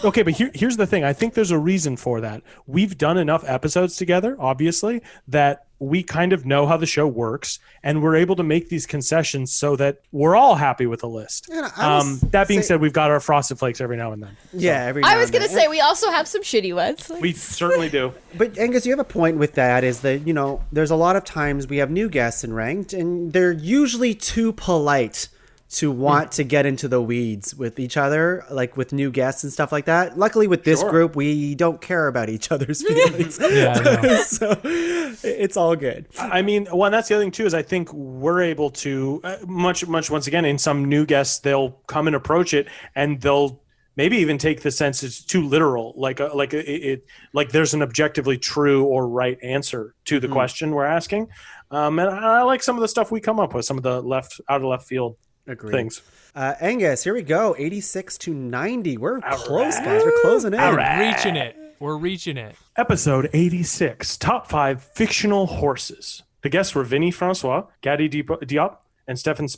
Okay, but here's the thing. I think there's a reason for that. We've done enough episodes together, obviously, that we kind of know how the show works, and we're able to make these concessions so that we're all happy with the list. Yeah, I was That being say- said, we've got our Frosted Flakes every now and then. yeah, every I now was and going to then. say, we also have some shitty ones. We certainly do. But Angus, you have a point with that. Is that there's a lot of times we have new guests in Ranked, and they're usually too polite to want to get into the weeds with each other, like with new guests and stuff like that. Luckily, with this group, we don't care about each other's feelings, yeah, I know. so it's all good. I mean, well, and that's the other thing too, is I think we're able to much once again, in some new guests, they'll come and approach it, and they'll maybe even take the sense it's too literal, like there's an objectively true or right answer to the question we're asking. And I like some of the stuff we come up with, some of the out of left field Agreed. things. Angus, here we go. 86 to 90. We're close, guys. We're closing in. We're reaching it. Episode 86, Top 5 Fictional Horses. The guests were Vinny Francois, Gadi Diop, and Stefan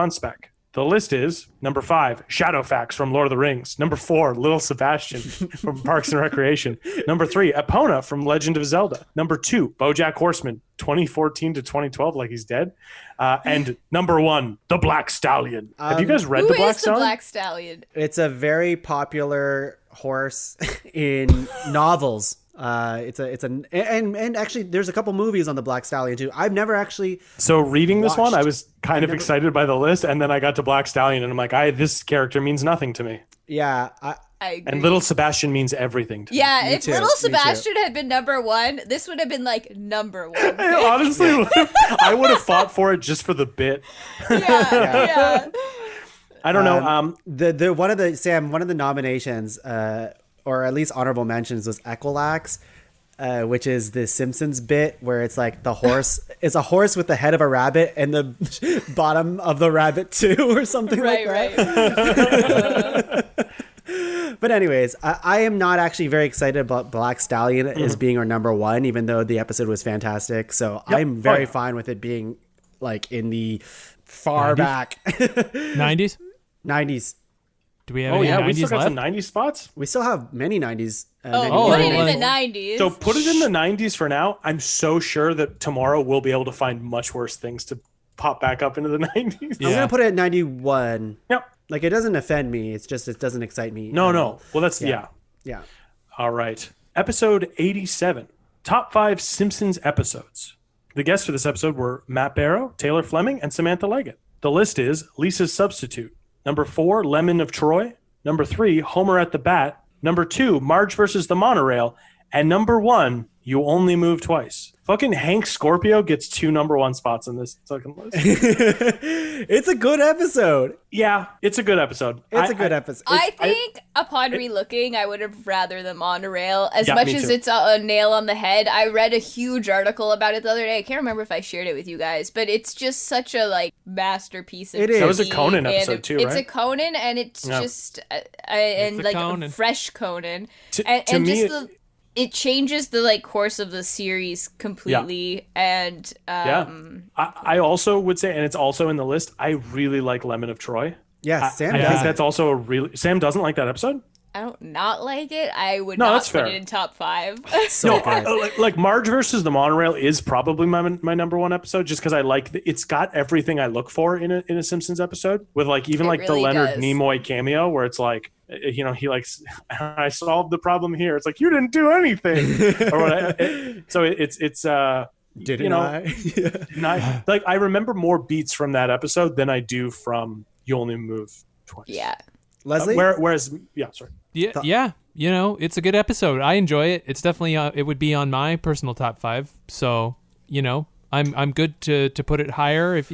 Speck. The list is number 5, Shadowfax from Lord of the Rings. Number 4, Little Sebastian from Parks and Recreation. Number 3, Epona from Legend of Zelda. Number 2, BoJack Horseman, 2014 to 2012, like he's dead. And number 1, The Black Stallion. Have you guys read Who The Black is the Stallion? Black Stallion? It's a very popular horse in novels. And actually there's a couple movies on the Black Stallion too. I've never actually So reading this one, watched. I was kind of excited by the list, and then I got to Black Stallion, and I'm like, this character means nothing to me. I I agree. And Little Sebastian means everything to me. Yeah, if too, Little me too. Sebastian had been number 1, this would have been like number 1. Honestly, I would have fought for it just for the bit. Yeah. I don't know. the one of the nominations or at least honorable mentions was Equilax, which is the Simpsons bit where it's like the horse is a horse with the head of a rabbit and the bottom of the rabbit too, or something like that. Right. But anyways, I am not actually very excited about Black Stallion as being our number 1, even though the episode was fantastic. So I'm very fine with it being like in the far 90s? back 90s? 90s. Do we have Oh any yeah, 90s we still got left? some 90s spots. We still have many 90s. Put it in well, the 90s. So put it in the 90s for now. I'm so sure that tomorrow we'll be able to find much worse things to pop back up into the 90s. I'm Yeah. gonna put it at 91. Yep. Like it doesn't offend me. It's just it doesn't excite me. No. at all. Well, that's yeah. Yeah. All right. Episode 87. Top 5 Simpsons episodes. The guests for this episode were Matt Barrow, Taylor Fleming, and Samantha Leggatt. The list is Lisa's Substitute. Number 4, Lemon of Troy. Number 3, Homer at the Bat. Number 2, Marge versus the Monorail. And number 1, You Only Move Twice. Fucking Hank Scorpio gets 2 number 1 spots in this fucking list. It's a good episode. Yeah, it's a good episode. It's a good episode. I think upon relooking, I would have rather the monorail. As Yeah, much me as too. it's a nail on the head, I read a huge article about it the other day. I can't remember if I shared it with you guys, but it's just such a like masterpiece of It is. That was a TV, Conan and episode too, It's right? a Conan, and it's Yeah. just and a like Conan. a fresh Conan, To and me, just it changes the like course of the series completely. And I also would say, and it's also in the list, I really like Lemon of Troy. Yes, Sam I does. think that's also a really... Sam doesn't like that episode? I don't not like it. I would No, not that's put fair. it in top 5. So good. Like Marge versus the Monorail is probably my number 1 episode, just because I like it's got everything I look for in a Simpsons episode, with like even It like really the Leonard does. Nimoy cameo where it's like, you know, he likes I solved the problem here. It's like you didn't do anything. Or what so it's Didn't you know, I? like I remember more beats from that episode than I do from You Only Move Twice. Yeah. Leslie? Whereas sorry. Yeah. You know, it's a good episode. I enjoy it. It's definitely it would be on my personal top 5. So, you know, I'm good to put it higher if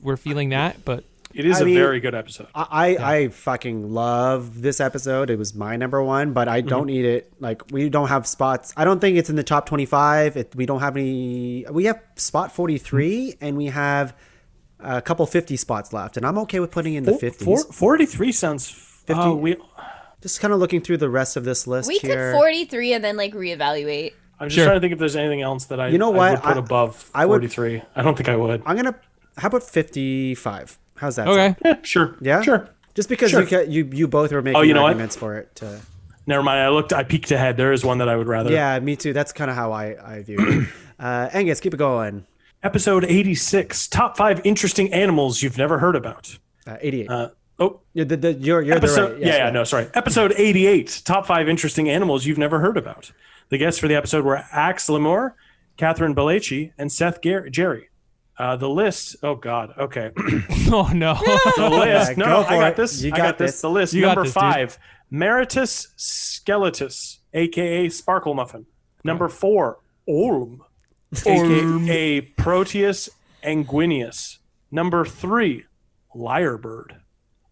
we're feeling that. But It is I mean, very good episode. I fucking love this episode. It was my number 1, but I don't need it. Like, we don't have spots. I don't think it's in the top 25. We don't have any. We have spot 43, and we have a couple 50 spots left, and I'm okay with putting in the 50s. 43 sounds 50. Just kind of looking through the rest of this list We here. could 43 and then like reevaluate. I'm just Sure. trying to think if there's anything else that I, You know I what? would put above I would- 43. I don't think I would. I'm gonna. How about 55? How's that? okay. sound? Yeah, sure. Yeah. Sure. Just because Sure. you both were making you know what? arguments for it. Never mind. I peeked ahead. There is one that I would rather. Yeah, me too. That's kind of how I view it. Angus, keep it going. Episode 86. Top 5 interesting animals you've never heard about. 88. Oh, You're the episode. right. Yes, right. No, sorry. Episode 88. Top 5 interesting animals you've never heard about. The guests for the episode were Axe Lemore, Catherine Belleci, and Seth Jerry. The list. Oh God. Okay. Oh no. The list. Go No, for I got it. this. You I got got this. this. The list. You got Number this, dude. 5, Meritus skeletus, aka Sparkle Muffin. Number 4, Orm, aka Proteus anguineus. Number 3, Lyrebird.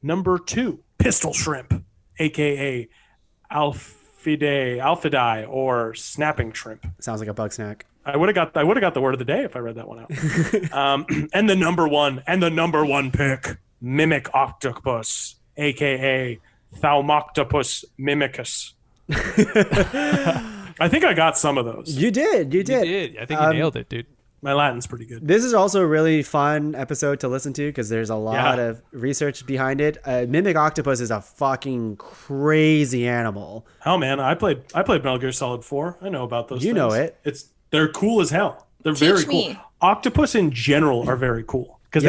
Number 2, Pistol Shrimp, aka Alphidae or Snapping Shrimp. Sounds like a bug snack. I would have got the word of the day if I read that one out. And the number one pick, Mimic Octopus, aka Thaumoctopus mimicus. I think I got some of those. You did. You did. I think you nailed it, dude. My Latin's pretty good. This is also a really fun episode to listen to because there's a lot of research behind it. Mimic Octopus is a fucking crazy animal. Hell, man, I played Metal Gear Solid 4. I know about those. You things. know it. They're cool as hell. They're very cool. me. Octopus in general are very cool because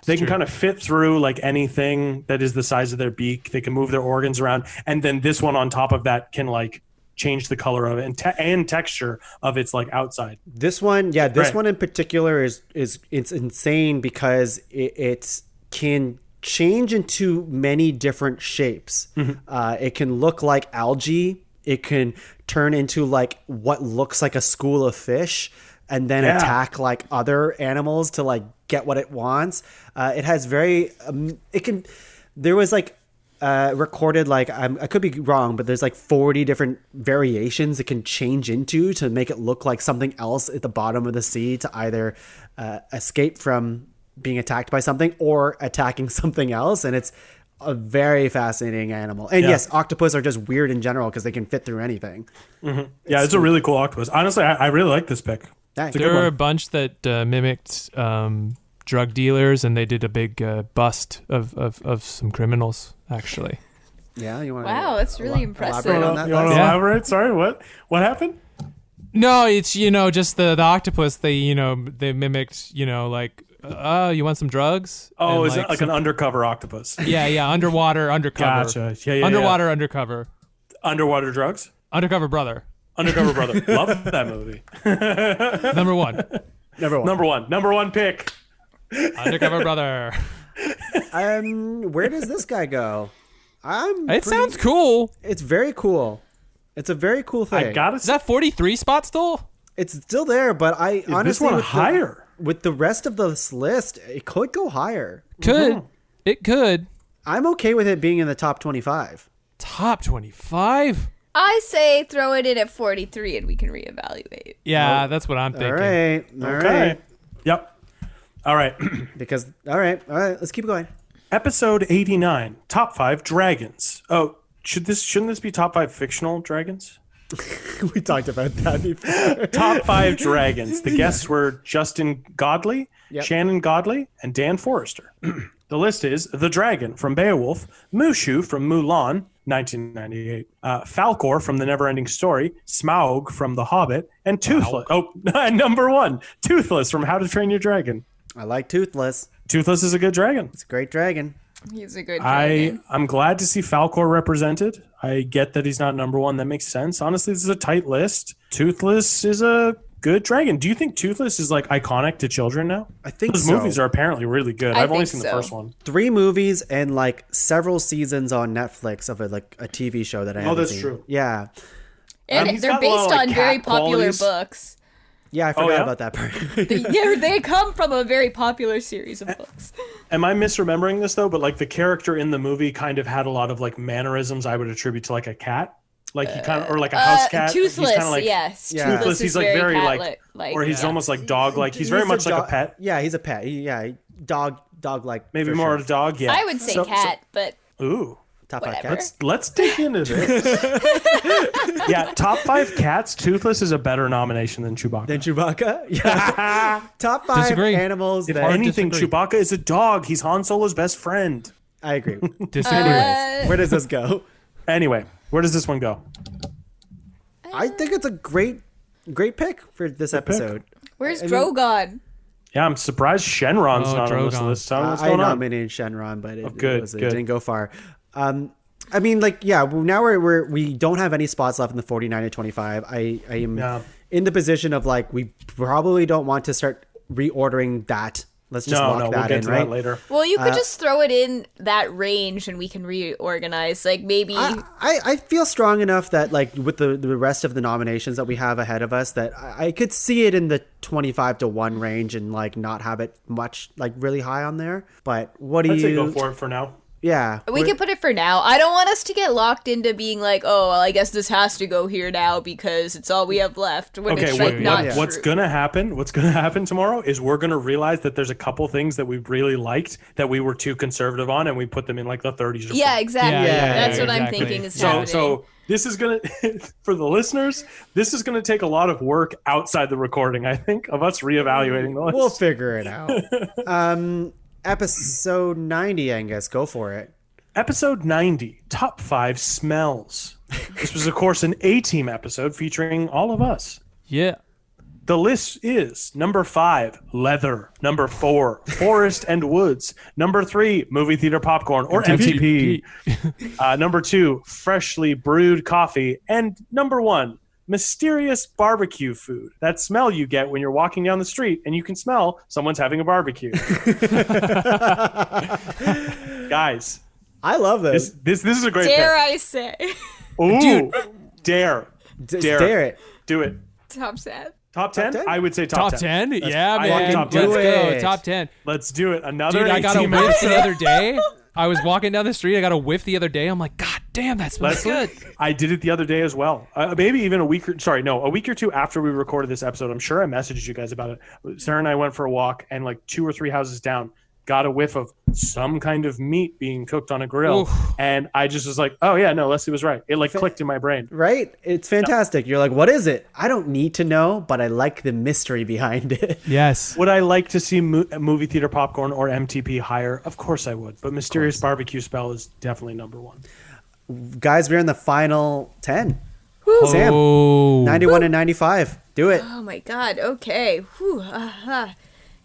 they can kind of fit through like anything that is the size of their beak. They can move their organs around, and then this one on top of that can like change the color of it and texture of its like outside. This one, this Right. one in particular is it's insane because it can change into many different shapes. It can look like algae. It can turn into like what looks like a school of fish and then attack like other animals to like get what it wants. It has very there was like recorded like I could be wrong, but there's like 40 different variations it can change into to make it look like something else at the bottom of the sea to either escape from being attacked by something or attacking something else. And it's a very fascinating animal. And yes, octopus are just weird in general because they can fit through anything. Yeah, it's a really cool octopus. Honestly, I really like this pick. Thanks. It's a There good were one. a bunch that mimicked drug dealers, and they did a big bust of some criminals, actually. Yeah, you want Wow, that's really impressive. elaborate on that? You want to Yeah. elaborate? Sorry, what happened? No, it's just the octopus. They they mimicked like you want some drugs? Oh, And, is it like some- an undercover octopus? yeah underwater undercover. Gotcha. Yeah. Underwater undercover. Underwater drugs? Undercover brother. Undercover Brother. Love that movie. Number 1. Number one pick. Undercover brother. Where does this guy go? Sounds cool. It's very cool. It's a very cool thing. I gotta Is that 43 spot still? It's still there, but I Is honestly this one with higher? With the rest of this list, it could go higher. Could. It could. I'm okay with it being in the top 25. Top 25? I say throw it in at 43 and we can reevaluate. Yeah, that's what I'm thinking. All right. Yep. All right. Because all right, let's keep going. Episode 89, top 5 dragons. Oh, shouldn't this be top 5 fictional dragons? We talked about that before. Top 5 dragons. The guests were Justin Godley, Shannon Godley, and Dan Forrester. The list is The Dragon from Beowulf, Mushu from Mulan, 1998, Falkor from The Neverending Story, Smaug from The Hobbit, and Toothless. Oh, number 1, Toothless from How to Train Your Dragon. I like Toothless. Toothless is a good dragon. It's a great dragon. He's a good dragon. I'm glad to see Falkor represented. I get that he's not number 1. That makes sense. Honestly, this is a tight list. Toothless is a good dragon. Do you think Toothless is like iconic to children now? I think those so. movies are apparently really good. I've only seen the first one. 3 movies and like several seasons on Netflix of a TV show that I haven't seen. True. Yeah. And they're based on very popular books. Yeah, I forgot about that part. They come from a very popular series of books. Am I misremembering this though? But like the character in the movie kind of had a lot of like mannerisms I would attribute to like a cat. Like he kind of, or like a house cat. Toothless, he's kind of like, yes. Yeah. Toothless. He's like very like, or he's almost like dog. Like he's very much like a pet. Yeah, he's a pet. Dog like. Maybe more of a dog. Yeah, I would say cat, but ooh. Top 5 cats. Let's dig into this. Yeah, top 5 cats. Toothless is a better nomination than Chewbacca. Yeah. Top 5 Disagree. animals. If that anything, Chewbacca is a dog. He's Han Solo's best friend. I agree. Disagree. Where does this go? Anyway, where does this one go? I think it's a great pick for this episode. Where's Drogon? Yeah, I'm surprised Shenron's not on this Drogon. list. What's I going on? nominated Shenron, but it good. didn't go far. I mean, like, yeah. Now we don't have any spots left in the 49 to 25. I am in the position of like we probably don't want to start reordering that. Let's just lock that we'll get in, to right? that later. Well, you could just throw it in that range and we can reorganize. Like maybe I feel strong enough that like with the rest of the nominations that we have ahead of us that I could see it in the 25 to 1 range and like not have it much like really high on there. But what do I'd say you go for it for now. Yeah. we can put it for now. I don't want us to get locked into being like, oh, well, I guess this has to go here now because it's all we have left. When Okay, it's like not true. what's gonna happen tomorrow is we're gonna realize that there's a couple things that we really liked that we were too conservative on, and we put them in like the 30s. Yeah, exactly. Yeah, That's what I'm exactly. thinking is happening. So this is gonna for the listeners. This is gonna take a lot of work outside the recording. I think of us reevaluating the list. We'll figure it out. Episode 90, Angus, go for it. Episode 90, Top 5 Smells. This was, of course, an A-Team episode featuring all of us. Yeah. The list is number 5, leather. Number 4, forest and woods. Number 3, movie theater popcorn or MTP. Number 2, freshly brewed coffee. And number 1, mysterious barbecue food. That smell you get when you're walking down the street and you can smell someone's having a barbecue. Guys, I love this. This is a great Dare pick. I say? Ooh, Dude. Dare it. do it. Top set. Top 10? 10? I would say Top top 10. 10? Yeah, I man. like top Let's 10. go. it. Top 10. Let's do it. Another Dude, I got a A-Team whiff episode. the other day. I was walking down the street. I got a whiff the other day. I'm like, God damn, that smells good. I did it the other day as well. Maybe even a week or two after we recorded this episode. I'm sure I messaged you guys about it. Sarah and I went for a walk, and like 2 or 3 houses down, got a whiff of some kind of meat being cooked on a grill. Oof. And I just was like, oh yeah, no, Leslie was right. It like clicked in my brain. Right? It's fantastic. You're like, what is it? I don't need to know, but I like the mystery behind it. Yes. Would I like to see movie theater popcorn or MTP higher? Of course I would. But mysterious barbecue smell is definitely number 1. Guys, we're in the final 10. Sam, Oh. 91 and 95. Do it. Oh my god, okay. Whew.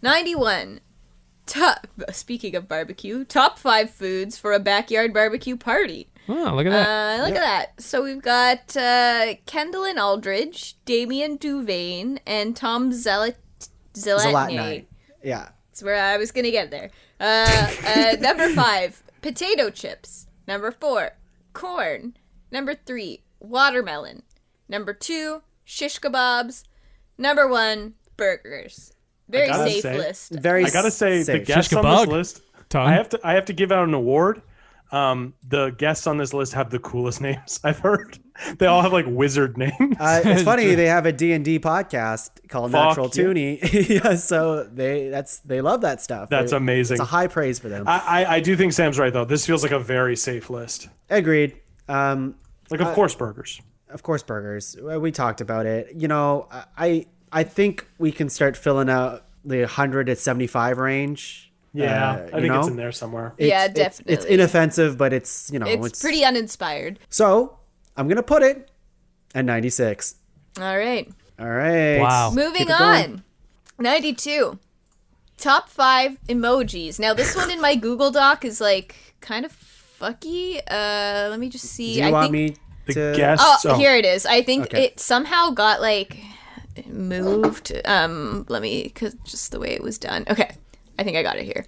91. Speaking of barbecue, top 5 foods for a backyard barbecue party. Oh, look at that. Look at that. So we've got Kendall and Aldridge, Damien Duvain, and Tom Zelatney. Yeah. That's where I was going to get there. Number 5, potato chips. Number 4, corn. Number 3, watermelon. Number 2, shish kebabs. Number 1, burgers. Very safe say, list. Very I gotta say, safe. the guests on this list, Tongue. I have to give out an award. The guests on this list have the coolest names I've heard. They all have like wizard names. It's funny, they have a D&D podcast called Fuck Natural yeah. Toonie. Yeah, so they love that stuff. That's amazing. It's a high praise for them. I do think Sam's right though. This feels like a very safe list. Agreed. Of course, burgers. Of course, burgers. We talked about it. You know, I think we can start filling out the 100 to 75 range. Yeah, I think it's in there somewhere. Yeah, definitely. It's inoffensive, but it's, you know, It's pretty uninspired. So I'm gonna put it at 96. All right. Wow. Moving Keep it going. on. 92. Top 5 emojis. Now, this one in my Google Doc is like kind of fucky. Let me just see. Do you want me The to? guests. Oh, here it is. I think Okay. it somehow got like moved. Let me, cause just the way it was done. Okay. I think I got it here.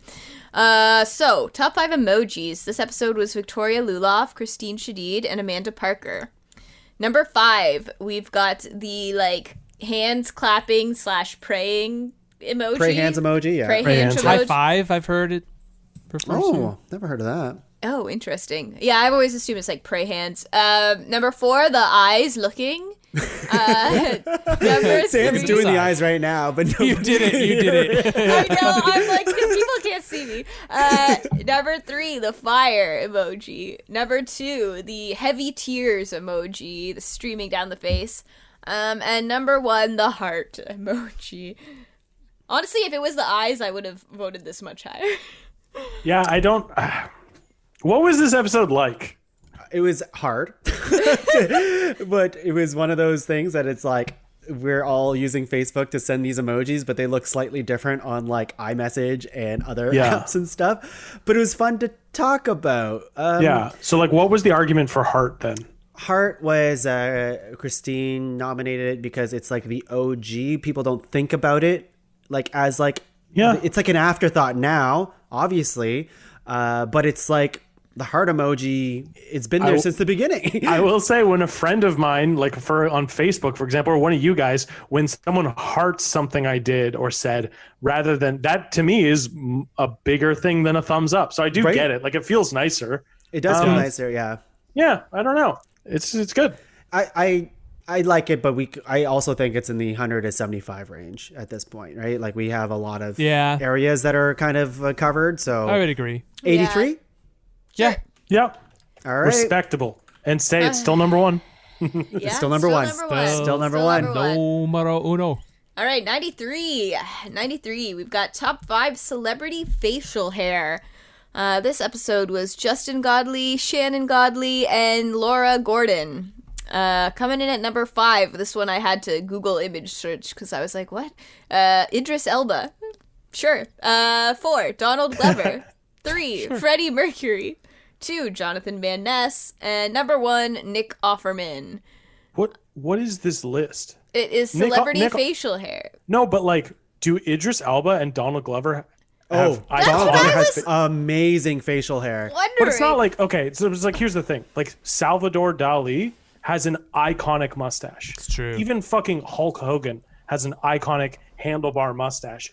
So, top 5 emojis. This episode was Victoria Luloff, Christine Shadid, and Amanda Parker. Number 5, we've got the like hands clapping / praying emoji. Pray hands emoji. Yeah. Pray Pray hands hands. emoji. High five, I've heard it. Oh, never heard of that. Oh, interesting. Yeah, I've always assumed it's like pray hands. Number 4, the eyes looking. Number Sam's 3, doing the eyes right now, but no, You did it. I know. I'm like, people can't see me. Number 3, the fire emoji. Number 2, the heavy tears emoji, the streaming down the face. And number 1, the heart emoji. Honestly, if it was the eyes, I would have voted this much higher. Yeah, I don't. What was this episode like? it was hard, but it was one of those things that it's like we're all using Facebook to send these emojis, but they look slightly different on like iMessage and other apps and stuff. But it was fun to talk about. Yeah. So like, what was the argument for Heart then? Heart was Christine nominated it because it's like the OG. People don't think about it like as like it's like an afterthought now, obviously, but it's like the heart emoji. It's been there since the beginning. I will say, when a friend of mine, like on Facebook, for example, or one of you guys, when someone hearts something I did or said, rather than that, to me is a bigger thing than a thumbs up. So I do get it. Like it feels nicer. It does feel nicer. Yeah. Yeah. I don't know. It's good. I like it, but I also think it's in the 100 to 75 range at this point, right? Like we have a lot of areas that are kind of covered. So I would agree. 83. Yeah. Yeah. All right. Respectable. And say it's still number one. It's still number one. Still number one. Numero uno. All right, 93. 93. We've got top 5 celebrity facial hair. This episode was Justin Godley, Shannon Godley, and Laura Gordon. Coming in at number 5. This one I had to Google image search because I was like, what? Idris Elba. Sure. 4, Donald Glover. 3, Freddie Mercury. 2, Jonathan Van Ness. And number 1, Nick Offerman. What is this list? It is celebrity facial hair. No, but like, do Idris Elba and Donald Glover Donald Glover has amazing facial hair. But it's not like, okay, so it's like, here's the thing. Like, Salvador Dali has an iconic mustache. It's true. Even fucking Hulk Hogan has an iconic handlebar mustache.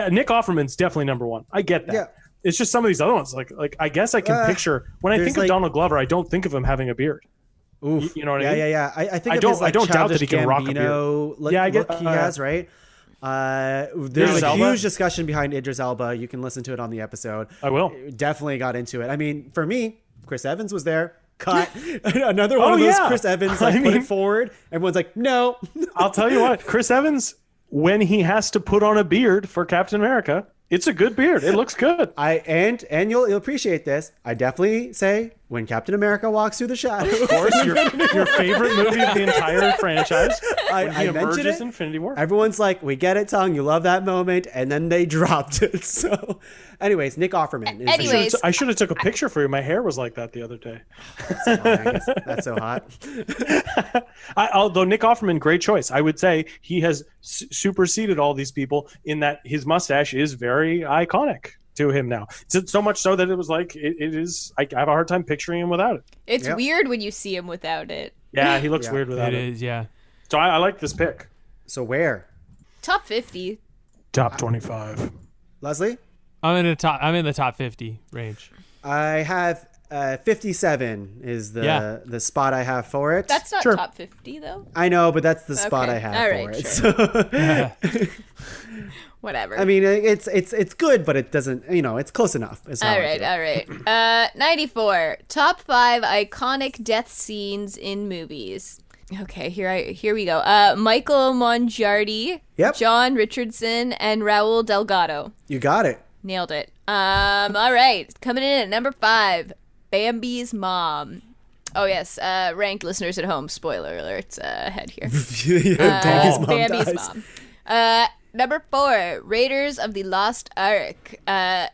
Nick Offerman's definitely number 1. I get that. Yeah. It's just some of these other ones. Like I guess I can picture, when I think of Donald Glover, I don't think of him having a beard. Oof. You know what I mean? Yeah. I think I don't doubt that he can rock a beard. I get he has, right? There's a huge discussion behind Idris Elba. You can listen to it on the episode. I will. Definitely got into it. I mean, for me, Chris Evans was there. Cut. Another one of those Chris Evans put it forward. Everyone's like, no. I'll tell you what, Chris Evans, when he has to put on a beard for Captain America, it's a good beard. It looks good. And you'll appreciate this. I definitely say when Captain America walks through the shadows. Of course, your favorite movie of the entire franchise. I mentioned it. Infinity War. Everyone's like, we get it, Tong. You love that moment. And then they dropped it. So, anyways, Nick Offerman. I should have took a picture for you. My hair was like that the other day. That's so hot. Although Nick Offerman, great choice. I would say he has superseded all these people in that his mustache is very iconic to him now. So much so that it was like, it is, I have a hard time picturing him without it. It's weird when you see him without it. Yeah, he looks weird without it. It is, yeah. So I like this pick. So where? Top 50. Top 25. Leslie? I'm in the top 50 range. I have 57 is the spot I have for it. That's not top 50 though. I know, but that's the spot I have for it. So. Whatever. I mean, it's good, but it doesn't. It's close enough. All right. 94 top 5 iconic death scenes in movies. Okay, here we go. Michael Mongiardi, John Richardson, and Raul Delgado. You got it. Nailed it. All right, coming in at number 5, Bambi's mom. Oh yes, ranked listeners at home. Spoiler alerts ahead here. Bambi's mom. Number 4, Raiders of the Lost Ark.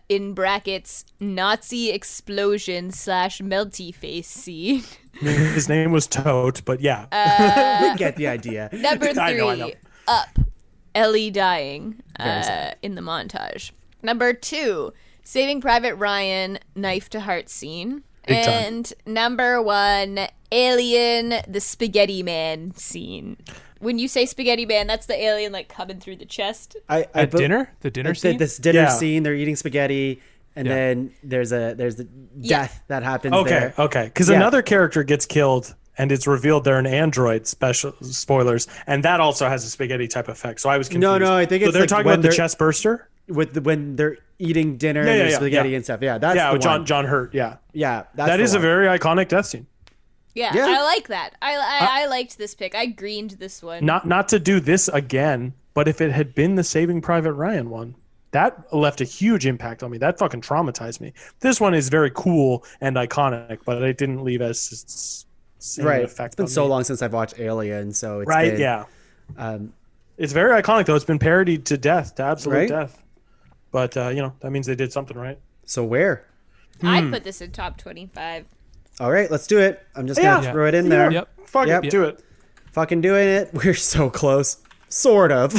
In brackets, Nazi explosion / melty face scene. His name was Tote, but yeah. We get the idea. Number 3, I know. Up. Ellie dying in the montage. Number 2, Saving Private Ryan, knife to heart scene. Big time. And number 1, Alien, the Spaghetti Man scene. When you say Spaghetti Man, that's the alien like coming through the chest. At dinner? The dinner scene? This dinner scene, they're eating spaghetti, and then there's the death that happens there. Okay. Because another character gets killed, and it's revealed they're an android. Special spoilers, and that also has a spaghetti type effect. So I was confused. No, I think it's they're talking about the chest burster when they're eating dinner and there's spaghetti and stuff. Yeah, that's the one. John Hurt. Yeah. That is a very iconic death scene. Yeah, I like that. I liked this pick. I greened this one. Not to do this again, but if it had been the Saving Private Ryan one, that left a huge impact on me. That fucking traumatized me. This one is very cool and iconic, but it didn't leave as same effect. It's been so long since I've watched Alien, so it's it's very iconic though. It's been parodied to death, to absolute death. But that means they did something right. So where? I'd put this in top 25. All right, let's do it. I'm just going to throw it in there. Yep. Fuck it, do it. Fucking doing it. We're so close. Sort of.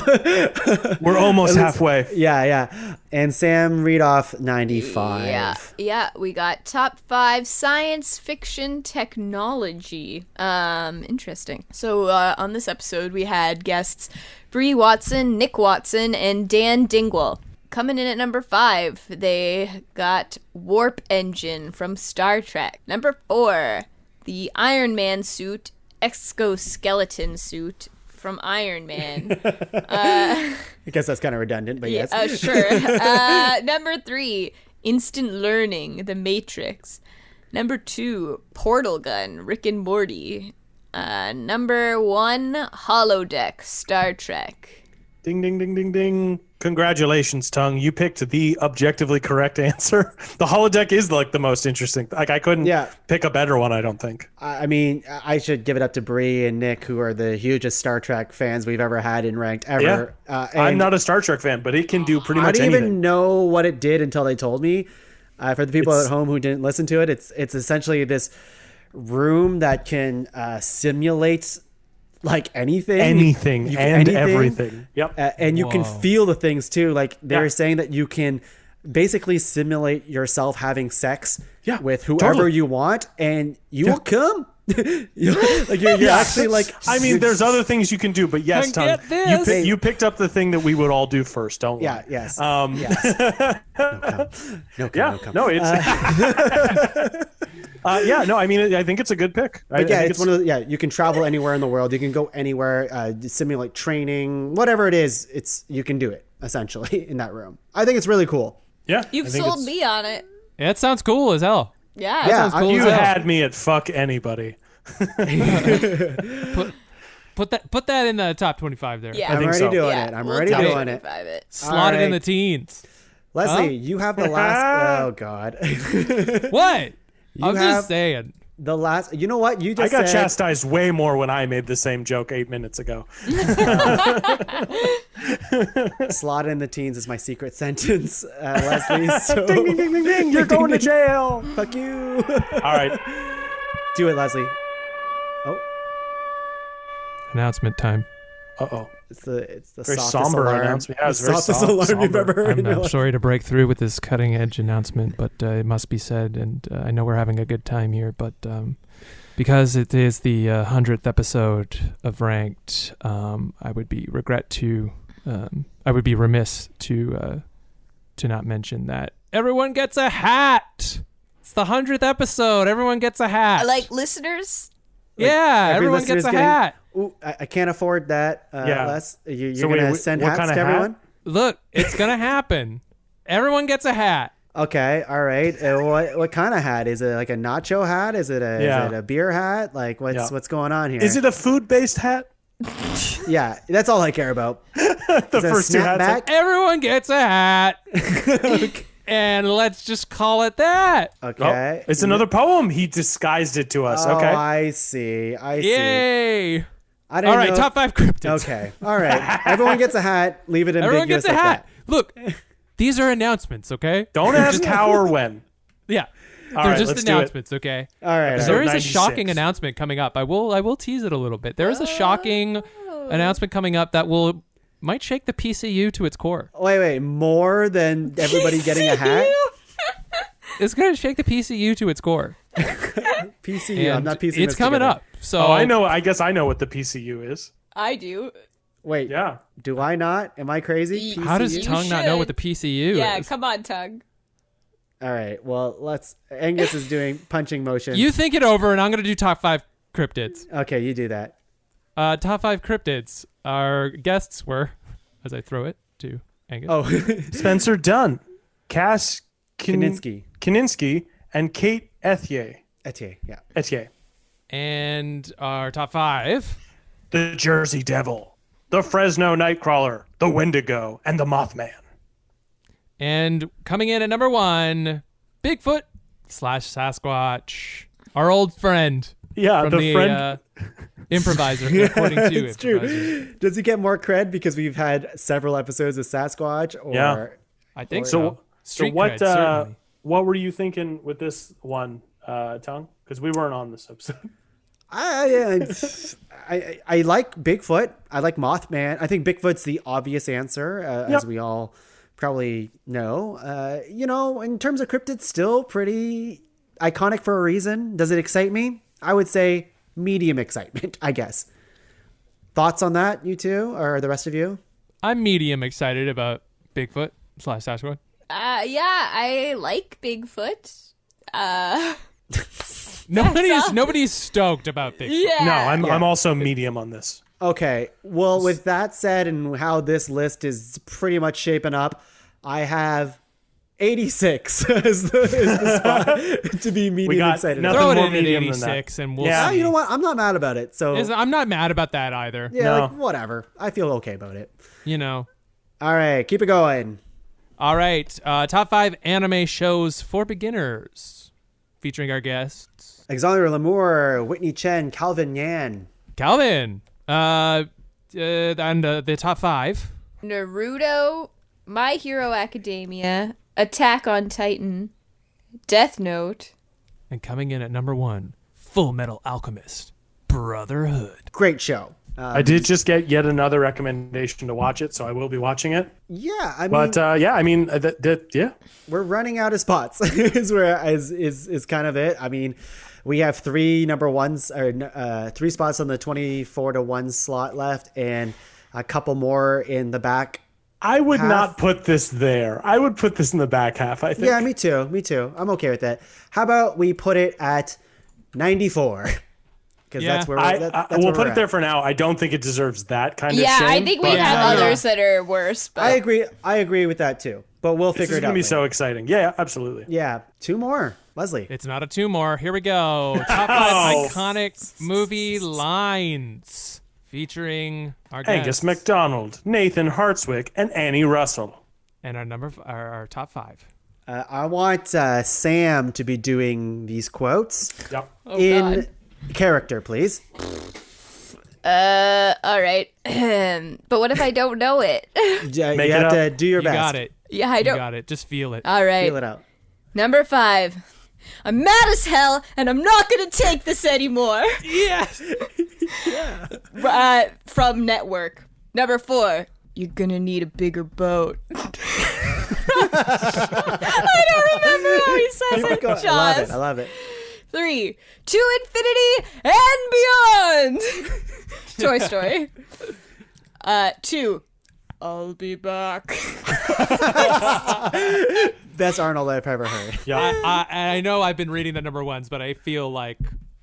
We're almost halfway. Yeah. And Sam, read off 95. Yeah. We got top 5 science fiction technology. Interesting. So on this episode, we had guests Bree Watson, Nick Watson, and Dan Dingwall. Coming in at number 5, they got Warp Engine from Star Trek. Number 4, the Iron Man suit, exoskeleton suit from Iron Man. I guess that's kind of redundant, but yes. Sure. Number 3, Instant Learning, The Matrix. Number 2, Portal Gun, Rick and Morty. Number 1, Holodeck, Star Trek. Ding, ding, ding, ding, ding. Congratulations, Tuong. You picked the objectively correct answer. The holodeck is like the most interesting. Like I couldn't pick a better one, I don't think. I mean, I should give it up to Bree and Nick, who are the hugest Star Trek fans we've ever had in Ranked ever. Yeah. I'm not a Star Trek fan, but it can do pretty much anything. I didn't even know what it did until they told me. For the people at home who didn't listen to it, it's essentially this room that can simulate like anything and everything. Yep. And you can feel the things too. Like they're saying that you can basically simulate yourself having sex with whoever you want, and you will come. You're actually like. I mean, there's other things you can do, but yes, Tuong, you picked up the thing that we would all do first, don't we? Yeah. Yes. Yes. No, it's. I mean, I think it's a good pick. But it's one of the, you can travel anywhere in the world. You can go anywhere, simulate training, whatever it is. You can do it essentially in that room. I think it's really cool. Yeah, you've sold me on it. Yeah, it sounds cool as hell. Yeah, sounds cool you had me at fuck anybody. Put that in the top 25 there. Yeah, I'm already doing it. I'm already doing it. Slot it in the teens. Leslie, you have the last. Oh God. What? I'm just saying. The last. You know what? You just. I got chastised way more when I made the same joke 8 minutes ago. Slot in the teens is my secret sentence, Leslie. So. Ding, ding, ding, ding, ding. You're going to jail. Fuck you. All right. Do it, Leslie. Oh. Announcement time. Uh-oh. It's the very softest somber alarm. announcement. Yeah, it's the softest alarm you've ever heard. I'm sorry to break through with this cutting edge announcement, but it must be said, and I know we're having a good time here, but because it is the 100th episode of Ranked, I would regret to I would be remiss to not mention that everyone gets a hat. It's the 100th episode. Everyone gets a hat. Like listeners? Yeah, everyone gets a hat. Ooh, I can't afford that. Les. You're So going to wait, send what hats kind of to hat? everyone? Look, it's going to happen. Everyone gets a hat. Okay, all right. What kind of hat? Is it like a nacho hat? Is it a beer hat? Like what's going on here? Is it a food-based hat? Yeah, that's all I care about. The first two hats. Snapback? Everyone gets a hat. Okay. And let's just call it that. Okay. Oh, it's another poem. He disguised it to us. Okay. I see. Yay. I don't All right, know. top 5 cryptids. Okay. All right. Everyone gets a hat. Leave it ambiguous. Everyone gets a like hat. that. Look, these are announcements, okay? Don't ask how or when. Yeah. All They're right, just let's do it. announcements, okay? All right. Episode There is a 96. shocking announcement coming up. I will tease it a little bit. There is a shocking announcement coming up that might shake the PCU to its core. Wait. More than everybody getting a hat? It's going to shake the PCU to its core. PCU. I'm And not piecing it's this coming together. up. So Oh, I know. I guess I know what the PCU is. I do. Wait. Yeah. Do I not? Am I crazy? How does PCU? Tuong not know what the PCU Yeah, is? come on, Tug. All right. Well, Angus is doing punching motions. You think it over, and I'm going to do top 5 cryptids. Okay, you do that. Top 5 cryptids. Our guests were, as I throw it to Angus. Oh, Spencer Dunn, Cass Kaninsky. and Kate Etier. Etier. And our top 5. The Jersey Devil, the Fresno Nightcrawler, the Wendigo, and the Mothman. And coming in at number 1, Bigfoot / Sasquatch. Our old friend. Yeah, From the friend. Improviser, according to It's improvisers. true. Does he get more cred because we've had several episodes of Sasquatch? Or Yeah. I think So, so. Street what? cred, certainly. What were you thinking with this one, Tung? Because we weren't on this episode. I like Bigfoot. I like Mothman. I think Bigfoot's the obvious answer, as we all probably know. In terms of cryptids, still pretty iconic for a reason. Does it excite me? I would say medium excitement, I guess. Thoughts on that, you two, or the rest of you? I'm medium excited about Bigfoot / Sasquatch. Yeah, I like Bigfoot. Nobody's stoked about Bigfoot. Yeah. No, I'm also medium on this. Okay. Well, with that said and how this list is pretty much shaping up, I have 86 is the spot to be medium got excited. nothing Throw it more in at medium than 86 and we'll Yeah. see. You know what? I'm not mad about it. So I'm not mad about that either. yeah, No. like, whatever. I feel okay about it. You know. All right, keep it going. All right. Top 5 anime shows for beginners. Featuring our guests. Alexandre Lamour, Whitney Chen, Calvin Yan. Calvin. And the top 5. Naruto, My Hero Academia, Attack on Titan, Death Note. And coming in at number 1, Full Metal Alchemist Brotherhood. Great show. I did just get yet another recommendation to watch it, so I will be watching it. Yeah, I mean, But yeah. we're running out of spots. is kind of it. I mean, we have 3 number ones or 3 spots on the 24-1 slot left, and a couple more in the back. I would half. not put this there. I would put this in the back half, I think. Yeah, me too. I'm okay with that. How about we put it at 94? Because Yeah. that's where we'll put it there for now. I don't think it deserves that kind of shame. Yeah, I think we but, have others that are worse. But I agree with that too. But we'll This figure is it out. going to be later. so exciting. Yeah, absolutely. Yeah, 2 more. Leslie. It's not a 2 more. Here we go. Top 5 iconic movie lines. Featuring our guests. Angus MacDonald, Nathan Hartswick, and Annie Russell. And our top 5. I want Sam to be doing these quotes Yep. in God. character, please. all right. But what if I don't know it? You Make it have up. to do your You best. got it. Yeah, I You don't. got it. Just feel it. All right. Feel it out. Number 5. I'm mad as hell, and I'm not gonna take this anymore. Yes. From Network. Number 4. You're gonna need a bigger boat. I don't remember how he says it. I love Jaws. it. I love it. 3. To infinity and beyond. Toy Story. 2. I'll be back. Best Arnold I've ever heard. Yeah. I know I've been reading the number ones, but I feel like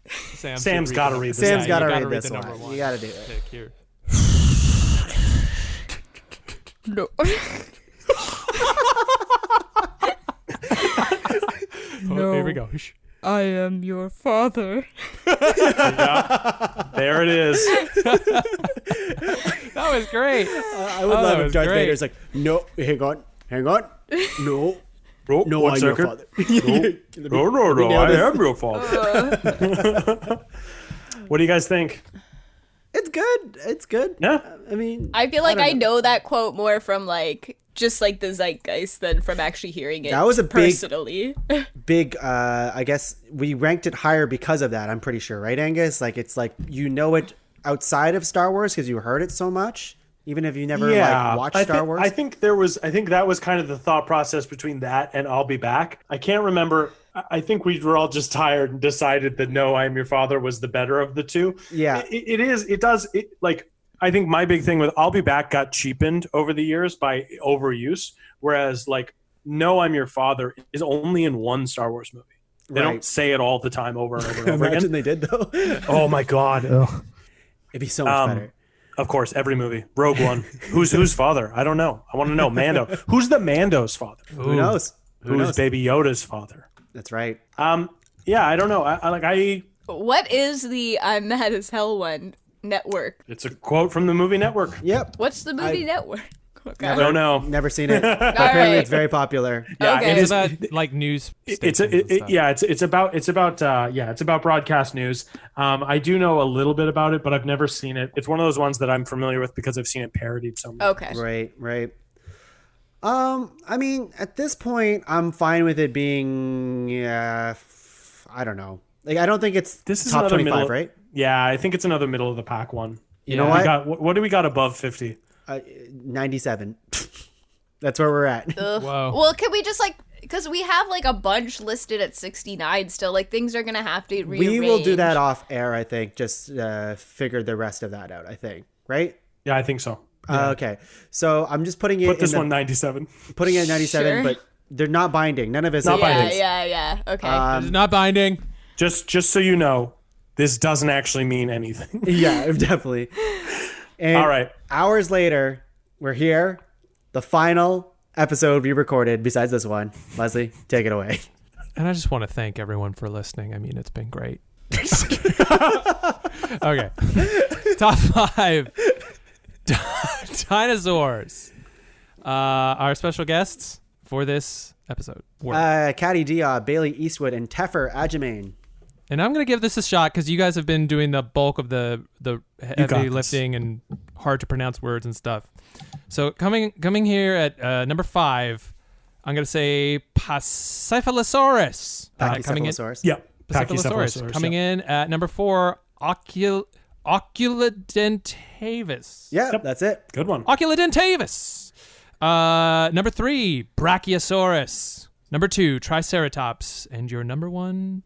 Sam's got to read this. Sam's got to read the this number one. one. You got to do it. Take here. No. Oh, here we go. I am your father. Yeah. There it is. That was great. I would love if Darth Vader's like, no, hang on. No. No, I'm your father. No, I am your father. What do you guys think? It's good. Yeah. I mean, I feel like I don't know. know that quote more from like just like the zeitgeist than from actually hearing it. That was a personally big, I guess we ranked it higher because of that. I'm pretty sure, right, Angus? Like, it's like, you know it outside of Star Wars because you heard it so much, even if you never like watched Star Wars. I think that was kind of the thought process between that and I'll Be Back. I can't remember. I think we were all just tired and decided that No, I Am Your Father was the better of the two. Yeah. I think my big thing with I'll Be Back got cheapened over the years by overuse, whereas like No, I'm Your Father is only in one Star Wars movie. They don't say it all the time over and over and over Imagine again. they did, though. Oh my God. Ugh. It'd be so much better. Of course, every movie. Rogue One. Who's father? I don't know. I want to know. Mando. Who's the Mando's father? Who knows? Who's Baby Yoda's father? That's right. Yeah, I don't know. I What is the I'm Mad as Hell one network? It's a quote from the movie Network. Yep. What's the movie network? Okay. I don't know. Never seen it. Apparently, right. it's very popular. Yeah, Okay. it Is is. that like news? It's stations and stuff? it's about broadcast news. I do know a little bit about it, but I've never seen it. It's one of those ones that I'm familiar with because I've seen it parodied so much. Okay. Right. I mean, at this point, I'm fine with it being, I don't know. Like, I don't think it's This is top another 25, middle, right? Yeah, I think it's another middle of the pack one. You know what? What do we got above 50? 97. That's where we're at. Ugh. Whoa. Well, can we just like, because we have like a bunch listed at 69 still, like things are going to have to rearrange. We will do that off air, I think. Just figure the rest of that out, I think. Right? Yeah, I think so. Okay. So I'm just putting it Put this in one 97. putting it at 97, Sure. but they're not binding. None of it's Not binding. Yeah. Okay. It's not binding. Just so you know, this doesn't actually mean anything. Yeah, definitely. And All right. hours later, we're here. The final episode we recorded, besides this one. Leslie, take it away. And I just want to thank everyone for listening. I mean, it's been great. Okay. Top 5 dinosaurs. Our special guests for this episode were. Caddy Diab, Bailey Eastwood, and Teffer Ajamain. And I'm going to give this a shot because you guys have been doing the bulk of the heavy this. lifting and hard to pronounce words and stuff. So coming here at number 5, I'm going to say Pachycephalosaurus. Coming in, Pachycephalosaurus. Yeah. Pachycephalosaurus. Coming in at number 4, Oculodentavis. Yeah, that's it. Good one. Oculodentavis. Number 3, Brachiosaurus. Number 2, Triceratops. And your number 1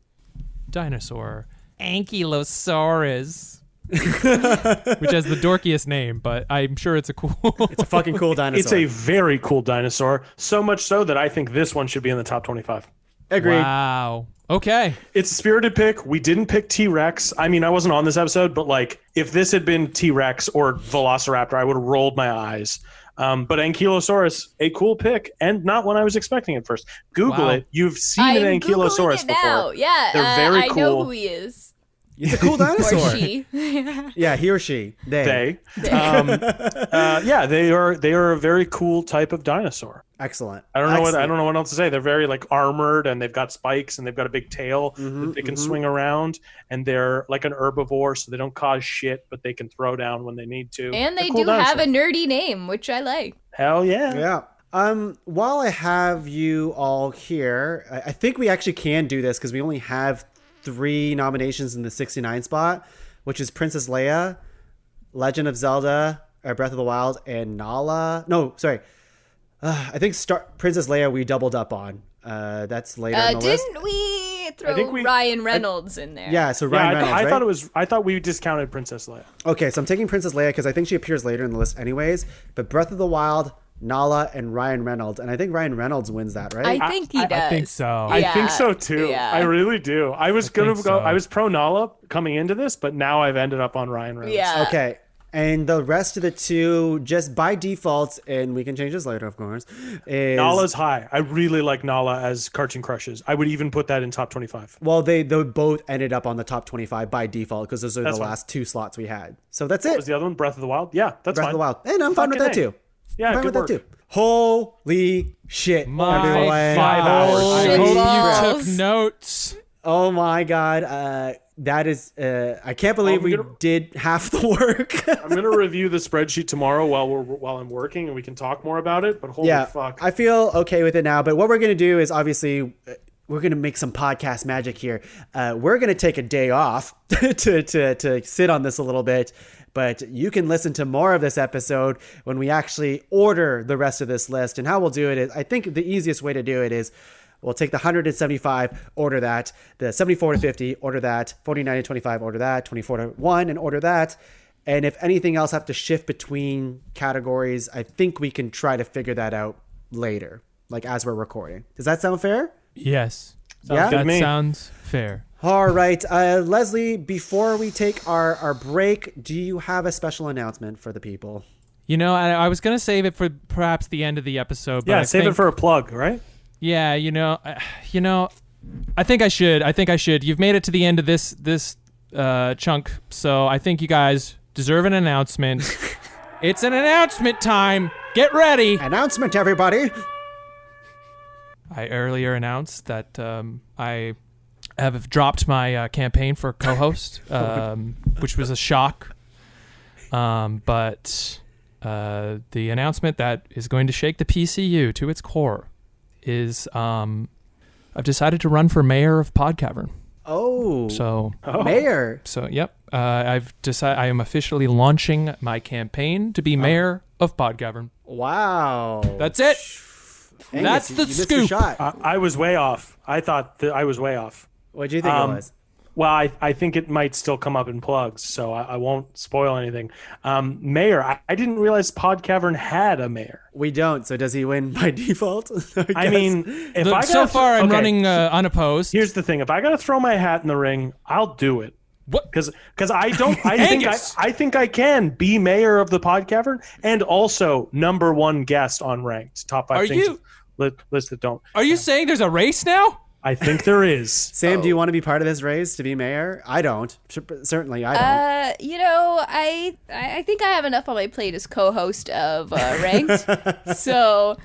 dinosaur, Ankylosaurus. Which has the dorkiest name, but I'm sure it's a cool. It's a fucking cool dinosaur. It's a very cool dinosaur. So much so that I think this one should be in the top 25. Agreed. Wow. Okay. It's a spirited pick. We didn't pick T-Rex. I mean, I wasn't on this episode, but like if this had been T-Rex or Velociraptor, I would have rolled my eyes. But Ankylosaurus, a cool pick, and not one I was expecting at first. Google Wow. it. You've seen I'm an Ankylosaurus Googling it now. before. Yeah, They're very I cool. know who he is. It's a cool Or dinosaur. she. Yeah, he or she. They. Yeah, they are a very cool type of dinosaur. Excellent. I don't know Excellent. what else to say. They're very like armored, and they've got spikes, and they've got a big tail that they can swing around, and they're like an herbivore, so they don't cause shit, but they can throw down when they need to. And They're they cool do have a dinosaurs. nerdy name, which I like. Hell yeah. Yeah. While I have you all here, I think we actually can do this because we only have 3 nominations in the 69 spot, which is Princess Leia, Legend of Zelda, Breath of the Wild, and Nala. No, sorry. I think Princess Leia we doubled up on. That's later in the list. Didn't we? can't throw Ryan Reynolds in there. Yeah, so Ryan Reynolds, I thought we discounted Princess Leia. Okay, so I'm taking Princess Leia because I think she appears later in the list anyways. But Breath of the Wild, Nala, and Ryan Reynolds. And I think Ryan Reynolds wins that, right? I think he does. I think so. I think so too. Yeah. I really do. I was I was pro Nala coming into this, but now I've ended up on Ryan Reynolds. Yeah. Okay. And the rest of the two, just by default, and we can change this later, of course, is... Nala's high. I really like Nala as Cartoon Crushes. I would even put that in top 25. Well, they both ended up on the top 25 by default because those are the last two slots we had. So that's it. What was the other one? Breath of the Wild? Yeah, that's Breath fine. of the Wild. And I'm fine with that too. Yeah, fine good with work. that too. Holy shit. Everyone. 5 hours. I Shit hope balls. you took notes. Oh my God. That is, I can't believe we did half the work. I'm going to review the spreadsheet tomorrow while I'm working, and we can talk more about it, but holy fuck. I feel okay with it now, but what we're going to do is obviously we're going to make some podcast magic here. We're going to take a day off to sit on this a little bit, but you can listen to more of this episode when we actually order the rest of this list. And how we'll do it is, I think the easiest way to do it is, we'll take the 175, order that. The 74 to 50, order that. 49 to 25, order that. 24 to 1, and order that. And if anything else have to shift between categories, I think we can try to figure that out later, like as we're recording. Does that sound fair? Yes. Yeah? That sounds fair. All right. Leslie, before we take our break, do you have a special announcement for the people? You know, I was going to save it for perhaps the end of the episode. But save it for a plug, right? Yeah, I think I should. You've made it to the end of this chunk, so I think you guys deserve an announcement. It's an announcement time. Get ready. Announcement, everybody. I earlier announced that I have dropped my campaign for co-host, which was a shock. But the announcement that is going to shake the PCU to its core is I've decided to run for mayor of Podcavern. Mayor. So yep, I've decided I am officially launching my campaign to be mayor of Podcavern. Wow. That's it. Angus, That's the you scoop. missed your shot. I was way off. I thought that I was way off. What do you think it was? Well, I think it might still come up in plugs, so I won't spoil anything. Mayor, I didn't realize Podcavern had a mayor. We don't, so does he win by default? I mean, if I so far I'm running unopposed. Here's the thing: if I got to throw my hat in the ring, I'll do it. What? Because I don't. I think I can be mayor of the Podcavern and also #1 guest on Ranked top 5 Are things. you list that don't. Are you saying there's a race now? I think there is. Sam, do you want to be part of this race to be mayor? I don't. Certainly, I don't. I think I have enough on my plate as co-host of Ranked, so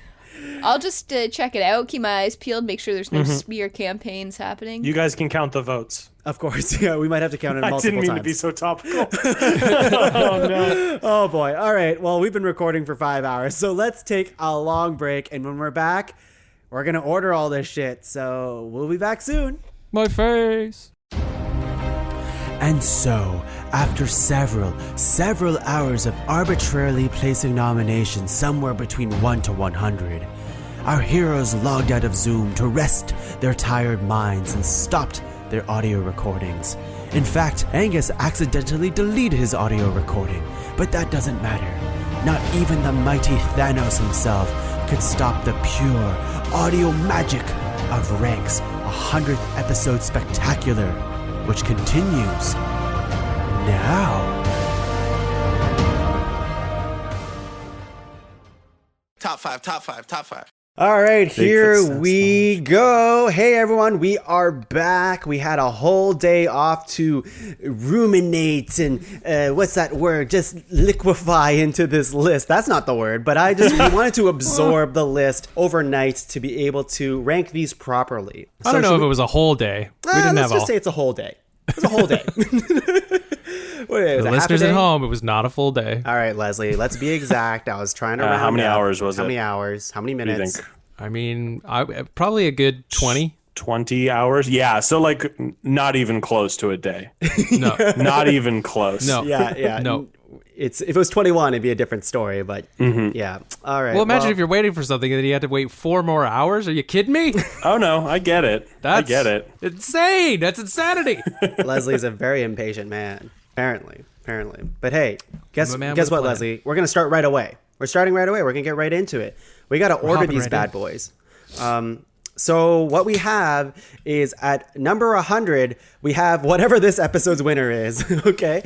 I'll just check it out, keep my eyes peeled, make sure there's no smear campaigns happening. You guys can count the votes. Of course, yeah. We might have to count it multiple times. I didn't mean to be so topical. Oh, no. Oh, boy. All right. Well, we've been recording for 5 hours, so let's take a long break, and when we're back, we're going to order all this shit, so we'll be back soon. My face. And so, after several hours of arbitrarily placing nominations somewhere between 1 to 100, our heroes logged out of Zoom to rest their tired minds and stopped their audio recordings. In fact, Angus accidentally deleted his audio recording, but that doesn't matter. Not even the mighty Thanos himself could stop the pure audio magic of Rank's 100th episode spectacular, which continues now. Top five. All right, here we go. Hey, everyone, we are back. We had a whole day off to ruminate and, what's that word? Just liquefy into this list. That's not the word, but we wanted to absorb the list overnight to be able to rank these properly. I don't know if it was a whole day. Let's just say it's a whole day. It's a whole day. What is the it, listeners at home, it was not a full day. All right, Leslie, let's be exact. I was trying to round how many up. hours was it? How many hours? How many minutes? Think? I mean, probably a good 20. 20 hours? Yeah, so not even close to a day. No. Not even close. No. Yeah. No. if it was 21, it'd be a different story. But yeah, all right. Well, imagine if you're waiting for something and then you have to wait 4 more hours. Are you kidding me? Oh no, I get it. I get it. Insane. That's insanity. Leslie's a very impatient man, apparently. But hey, guess what, Leslie? We're gonna start right away. We're starting right away. We're gonna get right into it. We gotta order these bad boys. So what we have is at number 100, we have whatever this episode's winner is, okay?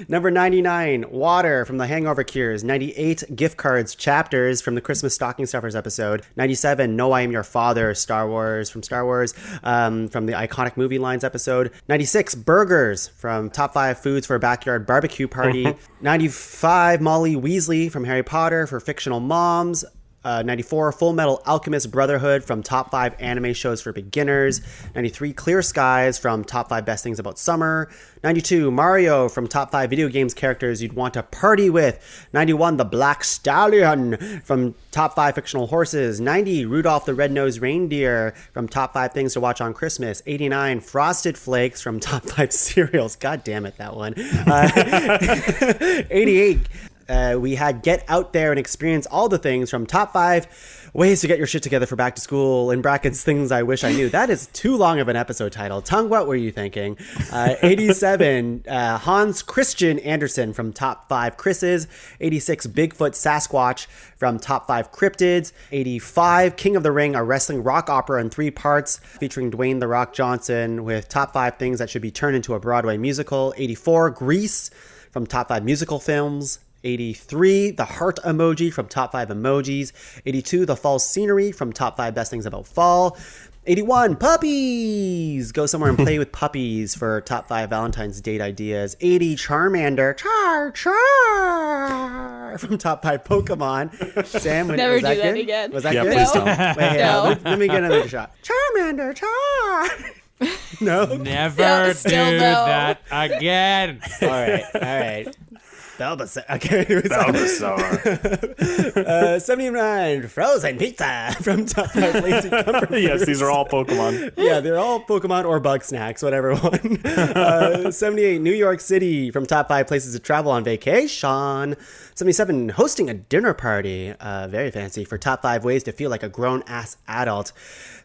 Number 99, Water from the Hangover Cures. 98, Gift Cards Chapters from the Christmas Stocking Stuffers episode. 97, No, I Am Your Father, Star Wars, from the Iconic Movie Lines episode. 96, Burgers from Top 5 Foods for a Backyard Barbecue Party. 95, Molly Weasley from Harry Potter for Fictional Moms. 94, Full Metal Alchemist Brotherhood from Top 5 Anime Shows for Beginners. 93, Clear Skies from Top 5 Best Things About Summer. 92, Mario from Top 5 Video Games Characters You'd Want to Party With. 91, The Black Stallion from Top 5 Fictional Horses. 90, Rudolph the Red-Nosed Reindeer from Top 5 Things to Watch on Christmas. 89, Frosted Flakes from Top 5 Cereals. God damn it, that one. 88, we had Get Out There and Experience All the Things from Top 5 Ways to Get Your Shit Together for Back to School, in brackets, Things I Wish I Knew. That is too long of an episode title. Tongue, what were you thinking? 87, Hans Christian Andersen from Top 5 Chris's. 86, Bigfoot Sasquatch from Top 5 Cryptids. 85, King of the Ring, a wrestling rock opera in 3 parts featuring Dwayne The Rock Johnson with Top 5 Things That Should Be Turned into a Broadway Musical. 84, Grease from Top 5 Musical Films. 83, the heart emoji from Top 5 Emojis. 82, the fall scenery from Top 5 Best Things About Fall. 81, puppies! Go somewhere and play with puppies for Top 5 Valentine's date ideas. 80, Charmander. Char! From Top 5 Pokemon. Sam, never was do that that good? again. Was that yeah, good? Please don't. Wait, No. Let me get another shot. Charmander, char! No? Never do no. that again. All right. Bulbasaur. Okay. Bulbasaur. 79, Frozen Pizza from Top 5 Lazy Comfort. Yes, these are all Pokemon. Yeah, they're all Pokemon or bug snacks, whatever one. 78, New York City from Top 5 Places to Travel on Vacation. 77, hosting a dinner party. Very fancy, for Top 5 Ways to Feel Like a Grown-Ass Adult.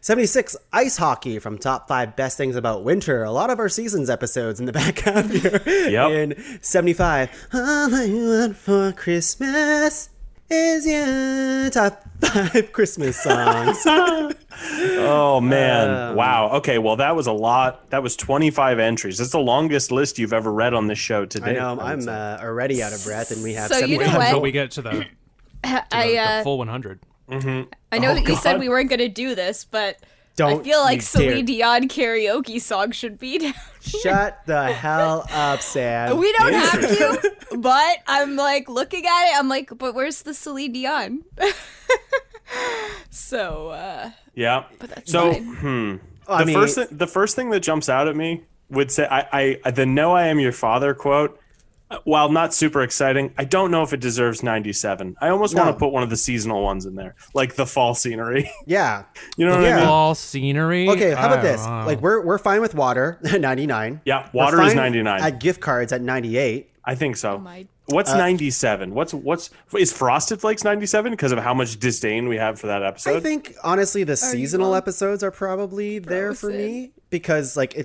76, ice hockey from Top 5 Best Things About Winter. A lot of our seasons episodes in the back half here. Yep. In 75, all I want for Christmas is you. Top 5 Christmas songs. Oh man. Wow. Okay, well that was a lot. That was 25 entries. That's the longest list you've ever read on this show today. I know, I'm already out of breath, and we have So you know 75 what? Until we get to the full 100. I know that you said we weren't going to do this, but Don't I feel like you Celine dare. Dion karaoke song should be down. Shut the hell up, Sam. We don't have to, but I'm like looking at it. I'm like, but where's the Celine Dion? So, Yeah. but that's So, fine. the first thing that jumps out at me would say the "No, I Am Your Father" quote. While not super exciting, I don't know if it deserves 97. I almost want to put one of the seasonal ones in there, like the fall scenery. Yeah. You know what I mean? All scenery. Okay, how about I this? don't know. Like we're fine with Water at 99. Yeah, We're Water is fine 99. At Gift Cards at 98. I think so. my- What's 97? What's is Frosted Flakes 97 because of how much disdain we have for that episode? I think honestly the seasonal wrong? episodes are probably there for Frozen. me because like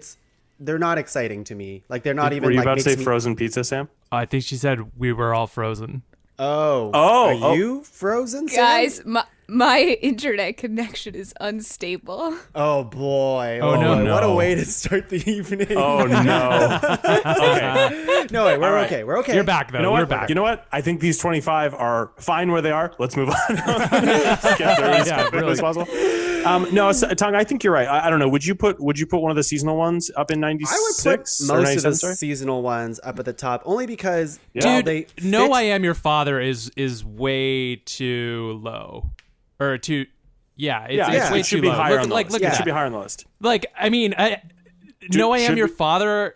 they're not exciting to me. Like they're not even Were you like about to say makes me- frozen pizza, Sam? I think she said we were all frozen. Oh. Oh, Are you frozen, Sam? Guys, my internet connection is unstable. Oh boy. Oh, no. boy. What a No. way to start the evening. Oh no. Okay. No, wait, we're All right. okay. We're okay. You're back though. You know We're what? back. You know what? I think these 25 are fine where they are. Let's move on. Let's get through as quickly really. as possible. No, Tong, I think you're right. I don't know. Would you put one of the seasonal ones up in 96? I would put or most of the 97, sorry? seasonal ones up at the top, only because Yeah. while Dude, they No, fit- I Am Your Father is way too low, or too. Yeah, it's yeah. way it should too be low. higher Look, on the like, list. look It at Yeah. should that. be higher on the list. Like, I mean, No, I Am should Your we- Father.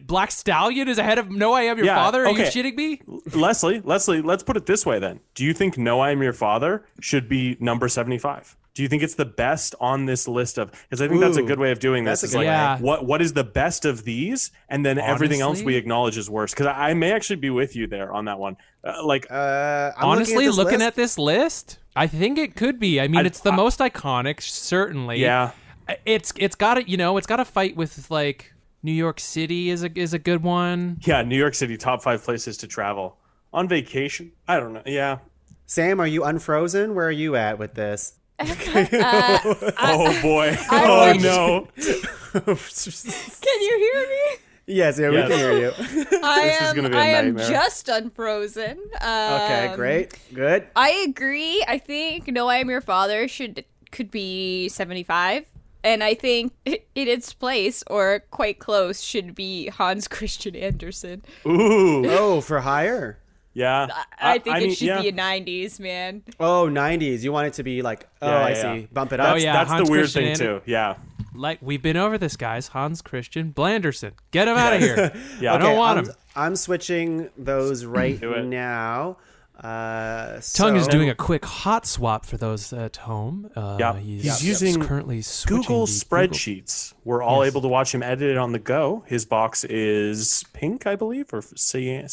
Black Stallion is ahead of No, I Am Your Yeah, Father. Are okay. you shitting me? Leslie, let's put it this way then. Do you think No, I Am Your Father should be number 75? Do you think it's the best on this list of? Because I think that's a good way of doing this. Is like, what is the best of these, and then everything else we acknowledge is worse. Because I may actually be with you there on that one. Honestly, looking at this list, I think it could be. I mean, it's the most iconic, certainly. Yeah. It's got to, it's got to fight with like New York City is a good one. Yeah, New York City, top 5 places to travel on vacation. I don't know. Yeah. Sam, are you unfrozen? Where are you at with this? Oh boy! Oh no! Can you hear me? Yes, we can hear you. I am just unfrozen. Okay, great, good. I agree. I think No, I Am Your Father could be 75. And I think in its place, or quite close, should be Hans Christian Andersen. Ooh! Oh, for hire? Yeah. I think it should be a 90s, man. Oh, 90s. You want it to be like, I see. Bump it up. That's Hans the weird Christian thing, too. Yeah. Like, we've been over this, guys. Hans Christian Blanderson. Get him out of here. Yeah. I don't want him. I'm switching those right now. Tuong is doing a quick hot swap for those at home. He's using currently Google spreadsheets. We're all able to watch him edit it on the go. His box is pink, I believe, or cyan.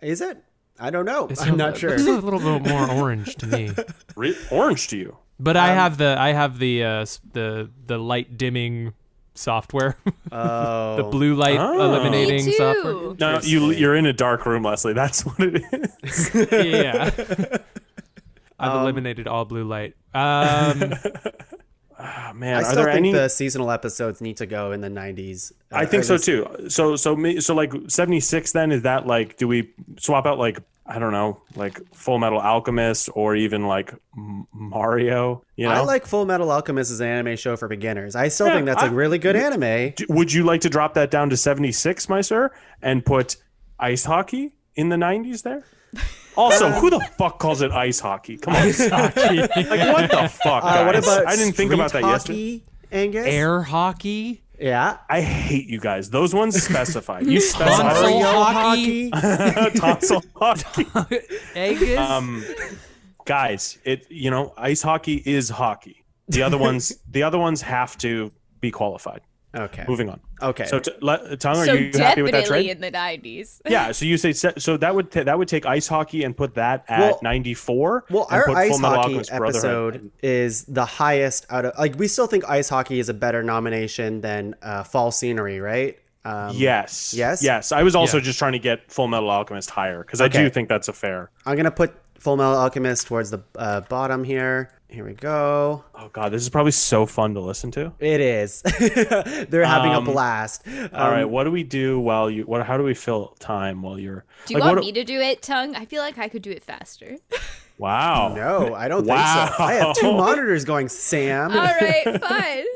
Is it? I don't know. I'm not sure. It's a little bit more orange to me. Orange to you? But I have the light dimming software. Oh. The blue light eliminating Me too. software. No, you're in a dark room, Leslie. That's what it is. Yeah. I've eliminated all blue light. Man, I still think the seasonal episodes need to go in the 90s. I think so too. So like 76 then, is that like, do we swap out like, I don't know, like Full Metal Alchemist or even like Mario, you know? I like Full Metal Alchemist as an anime show for beginners. I still think that's a really good anime. Would you like to drop that down to 76, my sir, and put ice hockey in the 90s there? Also, who the fuck calls it ice hockey? Come on. Ice hockey. Like, what the fuck, guys? What about I didn't think about that yesterday. Angus? Air hockey? Yeah. I hate you guys. Those ones specify. You specify. Tonsil hockey? Tonsil hockey. Angus? Guys, ice hockey is hockey. The other ones have to be qualified. Okay. Moving on. Okay. So, Tuong, are you happy with that trade? Definitely in the 90s. Yeah. So you say so that would take ice hockey and put that at 94. Well, and our put ice Full Metal hockey Alchemist Brotherhood. episode is the highest out of we still think ice hockey is a better nomination than fall scenery, right? Yes. Yes. I was also just trying to get Full Metal Alchemist higher because I do think that's a fair. I'm gonna put Full Metal Alchemist towards the bottom here. Here we go. Oh god, this is probably so fun to listen to. It is. They're having a blast. All right, what do we do while you? How do we fill time while you're? Do you want me to do it, Tuong? I feel like I could do it faster. Wow. No, I don't think so. I have 2 monitors going, Sam. All right, fine.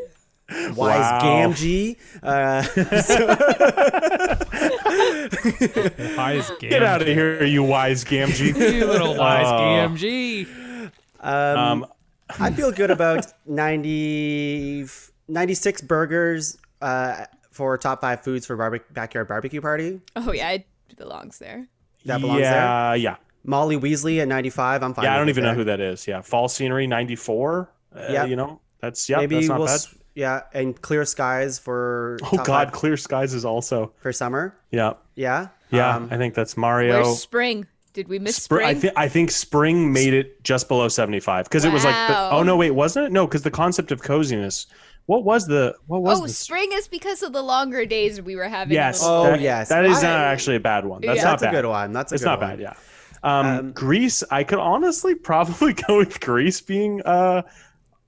Wise Gamgee. Wise Gamgee. Get out of here, you wise Gamgee. You little wise Gamgee. I feel good about 96 burgers for top 5 foods for backyard barbecue party. Oh, yeah, it belongs there. That belongs there? Yeah. Molly Weasley at 95. I'm fine. Yeah, I don't with even know who that is. Yeah. Fall Scenery 94. That's Maybe that's not bad. Yeah, and Clear Skies for Oh god, Clear Skies is also for summer. Yeah. Yeah. I think that's Mario. Where's Spring? Did we miss Spring? I think Spring made it just below 75 because it was like wasn't it? No, because the concept of coziness. What was Spring is because of the longer days we were having. Yes. Yes. That is not actually a bad one. That's not bad. A good one. It's not bad. Yeah. Greece. I could honestly probably go with Greece being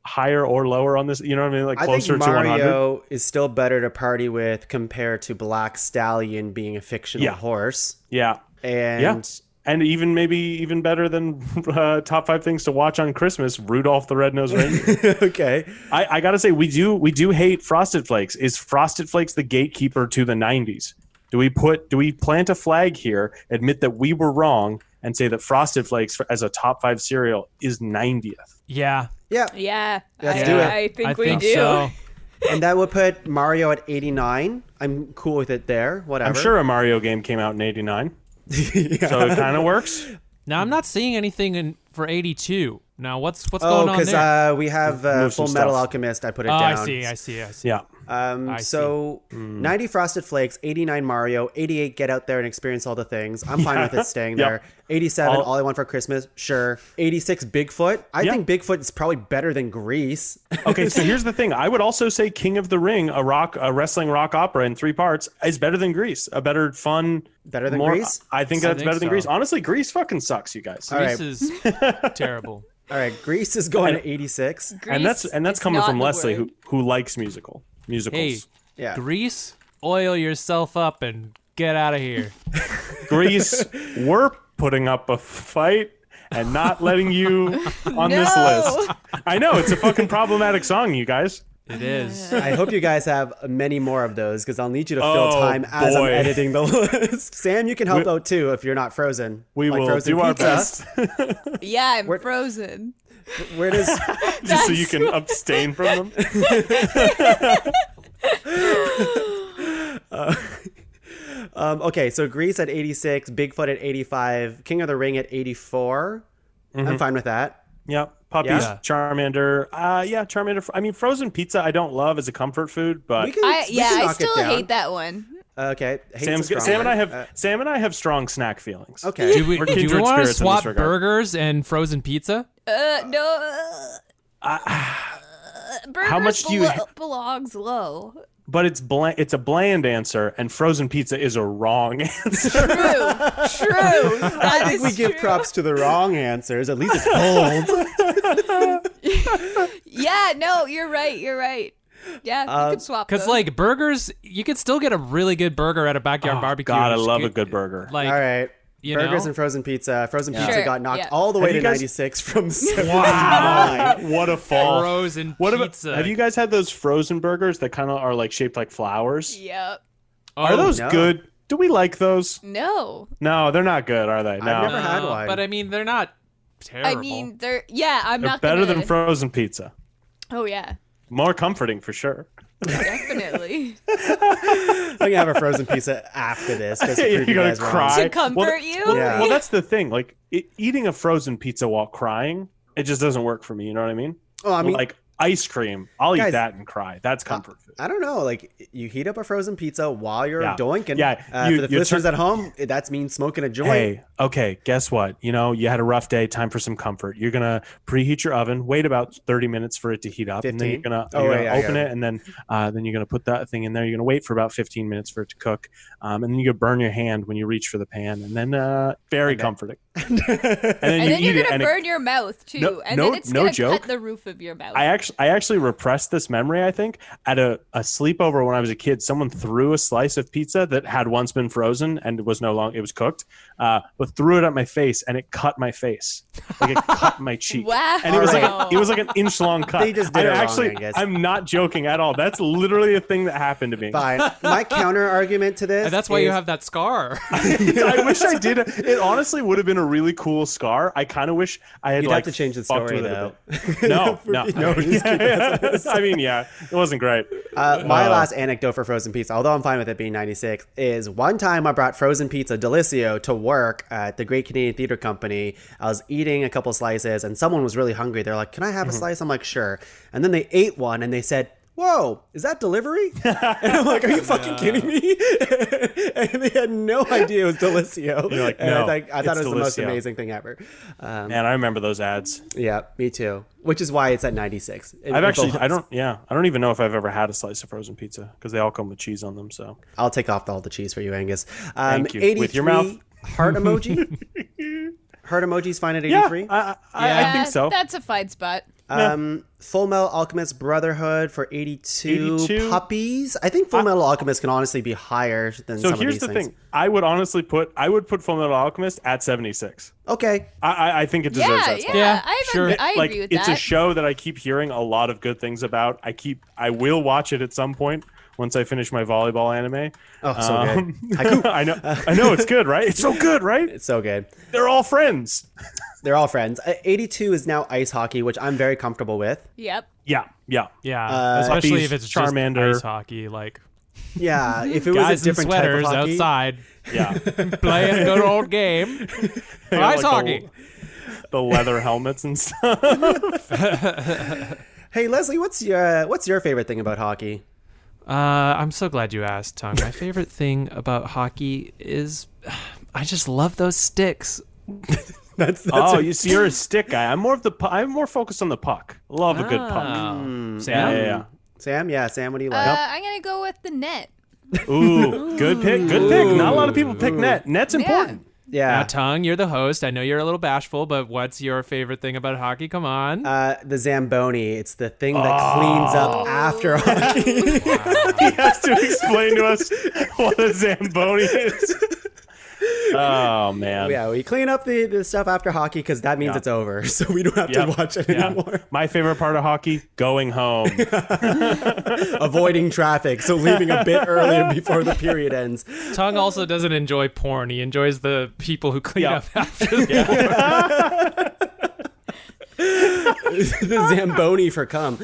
higher or lower on this. You know what I mean? Like closer to 100. Mario is still better to party with compared to Black Stallion being a fictional horse. Yeah. And even better than top 5 things to watch on Christmas, Rudolph the Red-Nosed Reindeer. Okay. I gotta say, we do hate Frosted Flakes. Is Frosted Flakes the gatekeeper to the 90s? Do we plant a flag here, admit that we were wrong, and say that Frosted Flakes as a top 5 cereal is 90th? Yeah. Yeah. Yeah. Let's do it. I think we do. So. And that would put Mario at 89. I'm cool with it there. Whatever. I'm sure a Mario game came out in 89. So it kind of works. Now, I'm not seeing anything for 82. Now what's going on there? because we have Move some Full Metal stuff. Alchemist. I put it Oh, down. I see. Yeah. So 90 Frosted Flakes, 89 Mario, 88 Get Out There and Experience All the Things. I'm fine with it staying Yep. there. 87 All I Want for Christmas, sure. 86 Bigfoot. I think Bigfoot is probably better than Grease. Okay, so here's the thing. I would also say King of the Ring, a wrestling rock opera in 3 parts, is better than Grease. A better fun. Better than more, Grease? I think that's better than so. Grease. Honestly, Grease fucking sucks, you guys. All right. This is terrible. All right, Grease is going to 86. And that's Grease coming is from not the Leslie, word. who likes musicals. Hey, Yeah. Grease, oil yourself up and get out of here. Grease, we're putting up a fight and not letting you on this list. I know, it's a fucking problematic song, you guys. It is. I hope you guys have many more of those because I'll need you to fill Oh, time as I'm boy. editing the list. Sam, you can help out too if you're not frozen. We Like will frozen do our pizza. best Yeah, I'm frozen. Where does just so you can abstain from them. okay, so Grease at 86, Bigfoot at 85, King of the Ring at 84. I'm fine with that. Yeah, puppies, Yeah. Charmander. Charmander. I mean, frozen pizza I don't love as a comfort food, but We can I knock it still down. hate that one. Okay, hate's a Sam strong and I word. have Sam and I have strong snack feelings. Okay. Do we We're want kindred to spirits in swap this regard. burgers and frozen pizza? No. Burgers How much do you? belongs low. But it's It's a bland answer, and frozen pizza is a wrong answer. True. That I think is we give true. props to the wrong answers. At least it's bold. Yeah, no, you're right. Yeah, you could swap Because those. like burgers, you could still get a really good burger at a backyard barbecue. God, I Just love a get- good burger. Like, All right. you Burgers know? and frozen pizza. Frozen pizza Sure, got knocked yeah. all the way Have to you guys- 96 from 79. Wow, what a fall! frozen What about? pizza. Have you guys had those frozen burgers that kind of are like shaped like flowers? Yep. Are those no. good? Do we like those? No. No, they're not good, are they? No, I've never had one. But I mean, they're not terrible. I mean, I'm they're not better gonna... than frozen pizza. Oh, yeah. More comforting for sure. Definitely. I'm going to have a frozen pizza after this. Just to You're prove you gonna guys wrong. cry. To comfort you? Yeah. Well, that's the thing. Like eating a frozen pizza while crying, it just doesn't work for me. You know what I mean? Oh, I mean, like ice cream, I'll eat Guys, that and cry. That's comfort food. I don't know. Like, you heat up a frozen pizza while you're Yeah. doinking. Yeah, For the you listeners turn- at home, that's means smoking a joint. Hey, okay, guess what? You know, you had a rough day, time for some comfort. You're going to preheat your oven, wait about 30 minutes for it to heat up, and then you're 15? going Oh, to yeah, open yeah. it, and then you're going to put that thing in there. You're going to wait for about 15 minutes for it to cook, and then you're going to burn your hand when you reach for the pan, and then very comforting. And then And you then eat you're it, gonna and burn your mouth too, No- and no- then it's no gonna joke. cut the roof of your mouth. I actually repressed this memory. I think at a sleepover when I was a kid, someone threw a slice of pizza that had once been frozen and was no longer, it was cooked, but threw it at my face and it cut my face, like it cut my cheek. Wow. And it was Wow. like an inch long cut. They just did it wrong, I guess. I'm not joking at all. That's literally a thing that happened to me. Fine. My counter argument to this And that's why you is- have that scar. I wish I did. It honestly would have been a really cool scar. I kind of wish I had You'd like have to change the fucked story, with it a though. bit. No. No, just keep it. I mean, yeah, it wasn't great. My last anecdote for frozen pizza, although I'm fine with it being 96, is one time I brought frozen pizza Delicio to work at the Great Canadian Theatre Company. I was eating a couple slices and someone was really hungry. They're like, "Can I have a slice?" I'm like, "Sure." And then they ate one and they said, "Whoa, is that delivery?" And I'm like, "Are you fucking kidding me?" And they had no idea it was Delicio. You're like, And "No, I thought it it's was the most Delicio." amazing thing ever. Man, I remember those ads. Yeah, me too. Which is why it's at 96. I don't even know if I've ever had a slice of frozen pizza because they all come with cheese on them. So I'll take off all the cheese for you, Angus. Thank you. 83, With your mouth. Heart emoji. Heart emoji's fine at yeah, 83. I think so. That's a fine spot. Full Metal Alchemist Brotherhood for 82. 82? Puppies. I think Full Metal Alchemist can honestly be higher than So some here's of the these things. thing. I would put Full Metal Alchemist at 76. Okay. I think it deserves that spot. Yeah, I sure. agree with it's that. a show that I keep hearing a lot of good things about. I will watch it at some point once I finish my volleyball anime. Oh, so good. Haiku. I know it's good, right? It's so good, right? It's so good. They're all friends. They're all friends. 82 is now ice hockey, which I'm very comfortable with. Yep. Yeah. Yeah, especially Puppies, if it's Charmander. just ice hockey, like Yeah, if it was guys a different in type of sweaters hockey. outside Yeah. playing a good old game. Ice like hockey. the leather helmets and stuff. Hey, Leslie, what's your favorite thing about hockey? I'm so glad you asked, Tuong. My favorite thing about hockey is I just love those sticks. That's you see, you're a stick guy. I'm more focused on the puck. Love a good puck. Sam? Yeah. Sam? Yeah, Sam, what do you like? I'm gonna go with the net. Ooh, good pick. Good pick. Not a lot of people pick net. Net's important. Yeah. Now, Tuong, you're the host. I know you're a little bashful, but what's your favorite thing about hockey? Come on. The Zamboni. It's the thing that cleans up after hockey. He has to explain to us what a Zamboni is. Oh, man. Yeah, we clean up the stuff after hockey because that means it's over. So we don't have to watch it anymore. My favorite part of hockey, going home. Avoiding traffic. So leaving a bit earlier before the period ends. Tuong also doesn't enjoy porn. He enjoys the people who clean up after the The Zamboni for cum.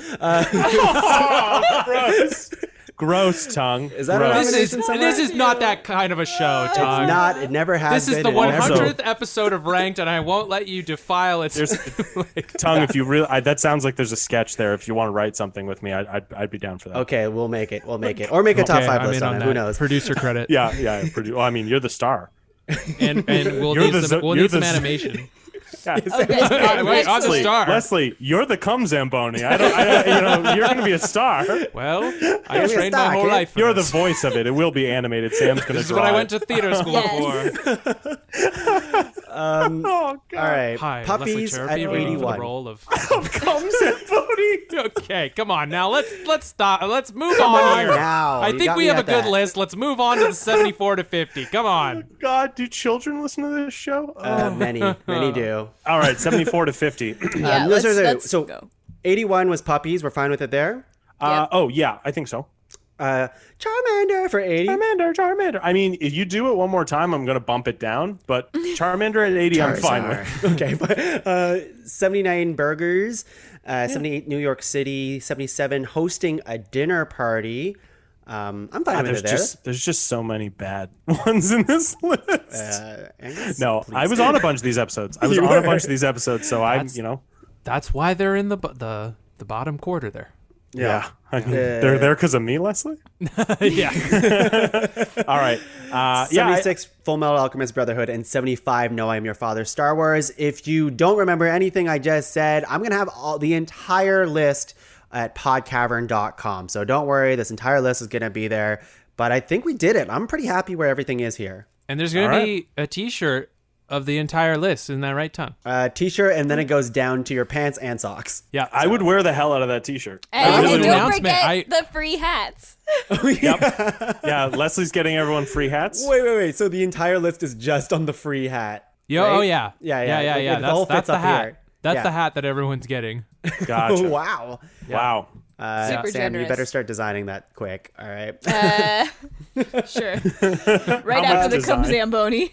Gross. Gross, Tuong. Is that Gross. This is not that kind of a show, Tuong. It's not. It never has This is been. the It never- 100th episode of Ranked, and I won't let you defile it. Tuong, if you really, that sounds like there's a sketch there. If you want to write something with me, I'd be down for that. Okay, we'll make it. Or make a top 5 list on it. Who knows? Producer credit. Yeah. Well, I mean, you're the star. And we'll You're need some animation. Okay. Wait, on the star. Leslie, you're the cum Zamboni. You're going to be a star. Well, I trained my star, whole kid. life for You're the this. voice of it. It will be animated. Sam's going to This is draw what I it. went to theater school Yes. for. Oh, God. All right. Hi, Puppies Leslie at Cserepy, reading for the 81. role of. Cum Zamboni. Okay, come on now. Let's stop. Let's move on here. now. I You think got we me have a at good that. list. Let's move on to the 74 to 50. Come on. God, do children listen to this show? Many do. All right, 74 to 50. Yeah, those are let's so go. 81 was puppies. We're fine with it there. Oh, yeah, I think so. Charmander for 80. Charmander. I mean, if you do it one more time, I'm going to bump it down. But Charmander at 80, I'm fine with. Okay, but 79 burgers, 78 New York City, 77 hosting a dinner party. I'm fine with it there. There's just so many bad ones in this list. Angus, No, please. I was on a bunch of these episodes. So That's why they're in the bottom quarter there. yeah. They're there because of me, Leslie? Yeah. All right. 76 Full Metal Alchemist Brotherhood, and 75 No, I Am Your Father Star Wars. If you don't remember anything I just said, I'm going to have the entire list at podcavern.com. So don't worry, this entire list is going to be there. But I think we did it. I'm pretty happy where everything is here. And there's going to be a T-shirt of the entire list. Isn't that right, Tom? T-shirt, and then it goes down to your pants and socks. Yeah. I would wear the hell out of that T-shirt. And really don't announcement. forget the free hats. Yep. Yeah, Leslie's getting everyone free hats. Wait. So the entire list is just on the free hat. Yo, right? Oh, yeah. Yeah. Yeah. It all That's fits the up hat. here. That's Yeah. the hat that everyone's getting. Gotcha. Oh, wow. Wow. Super Sam, generous. you better start designing that quick. All right. Sure. Right after the cum design? Zamboni.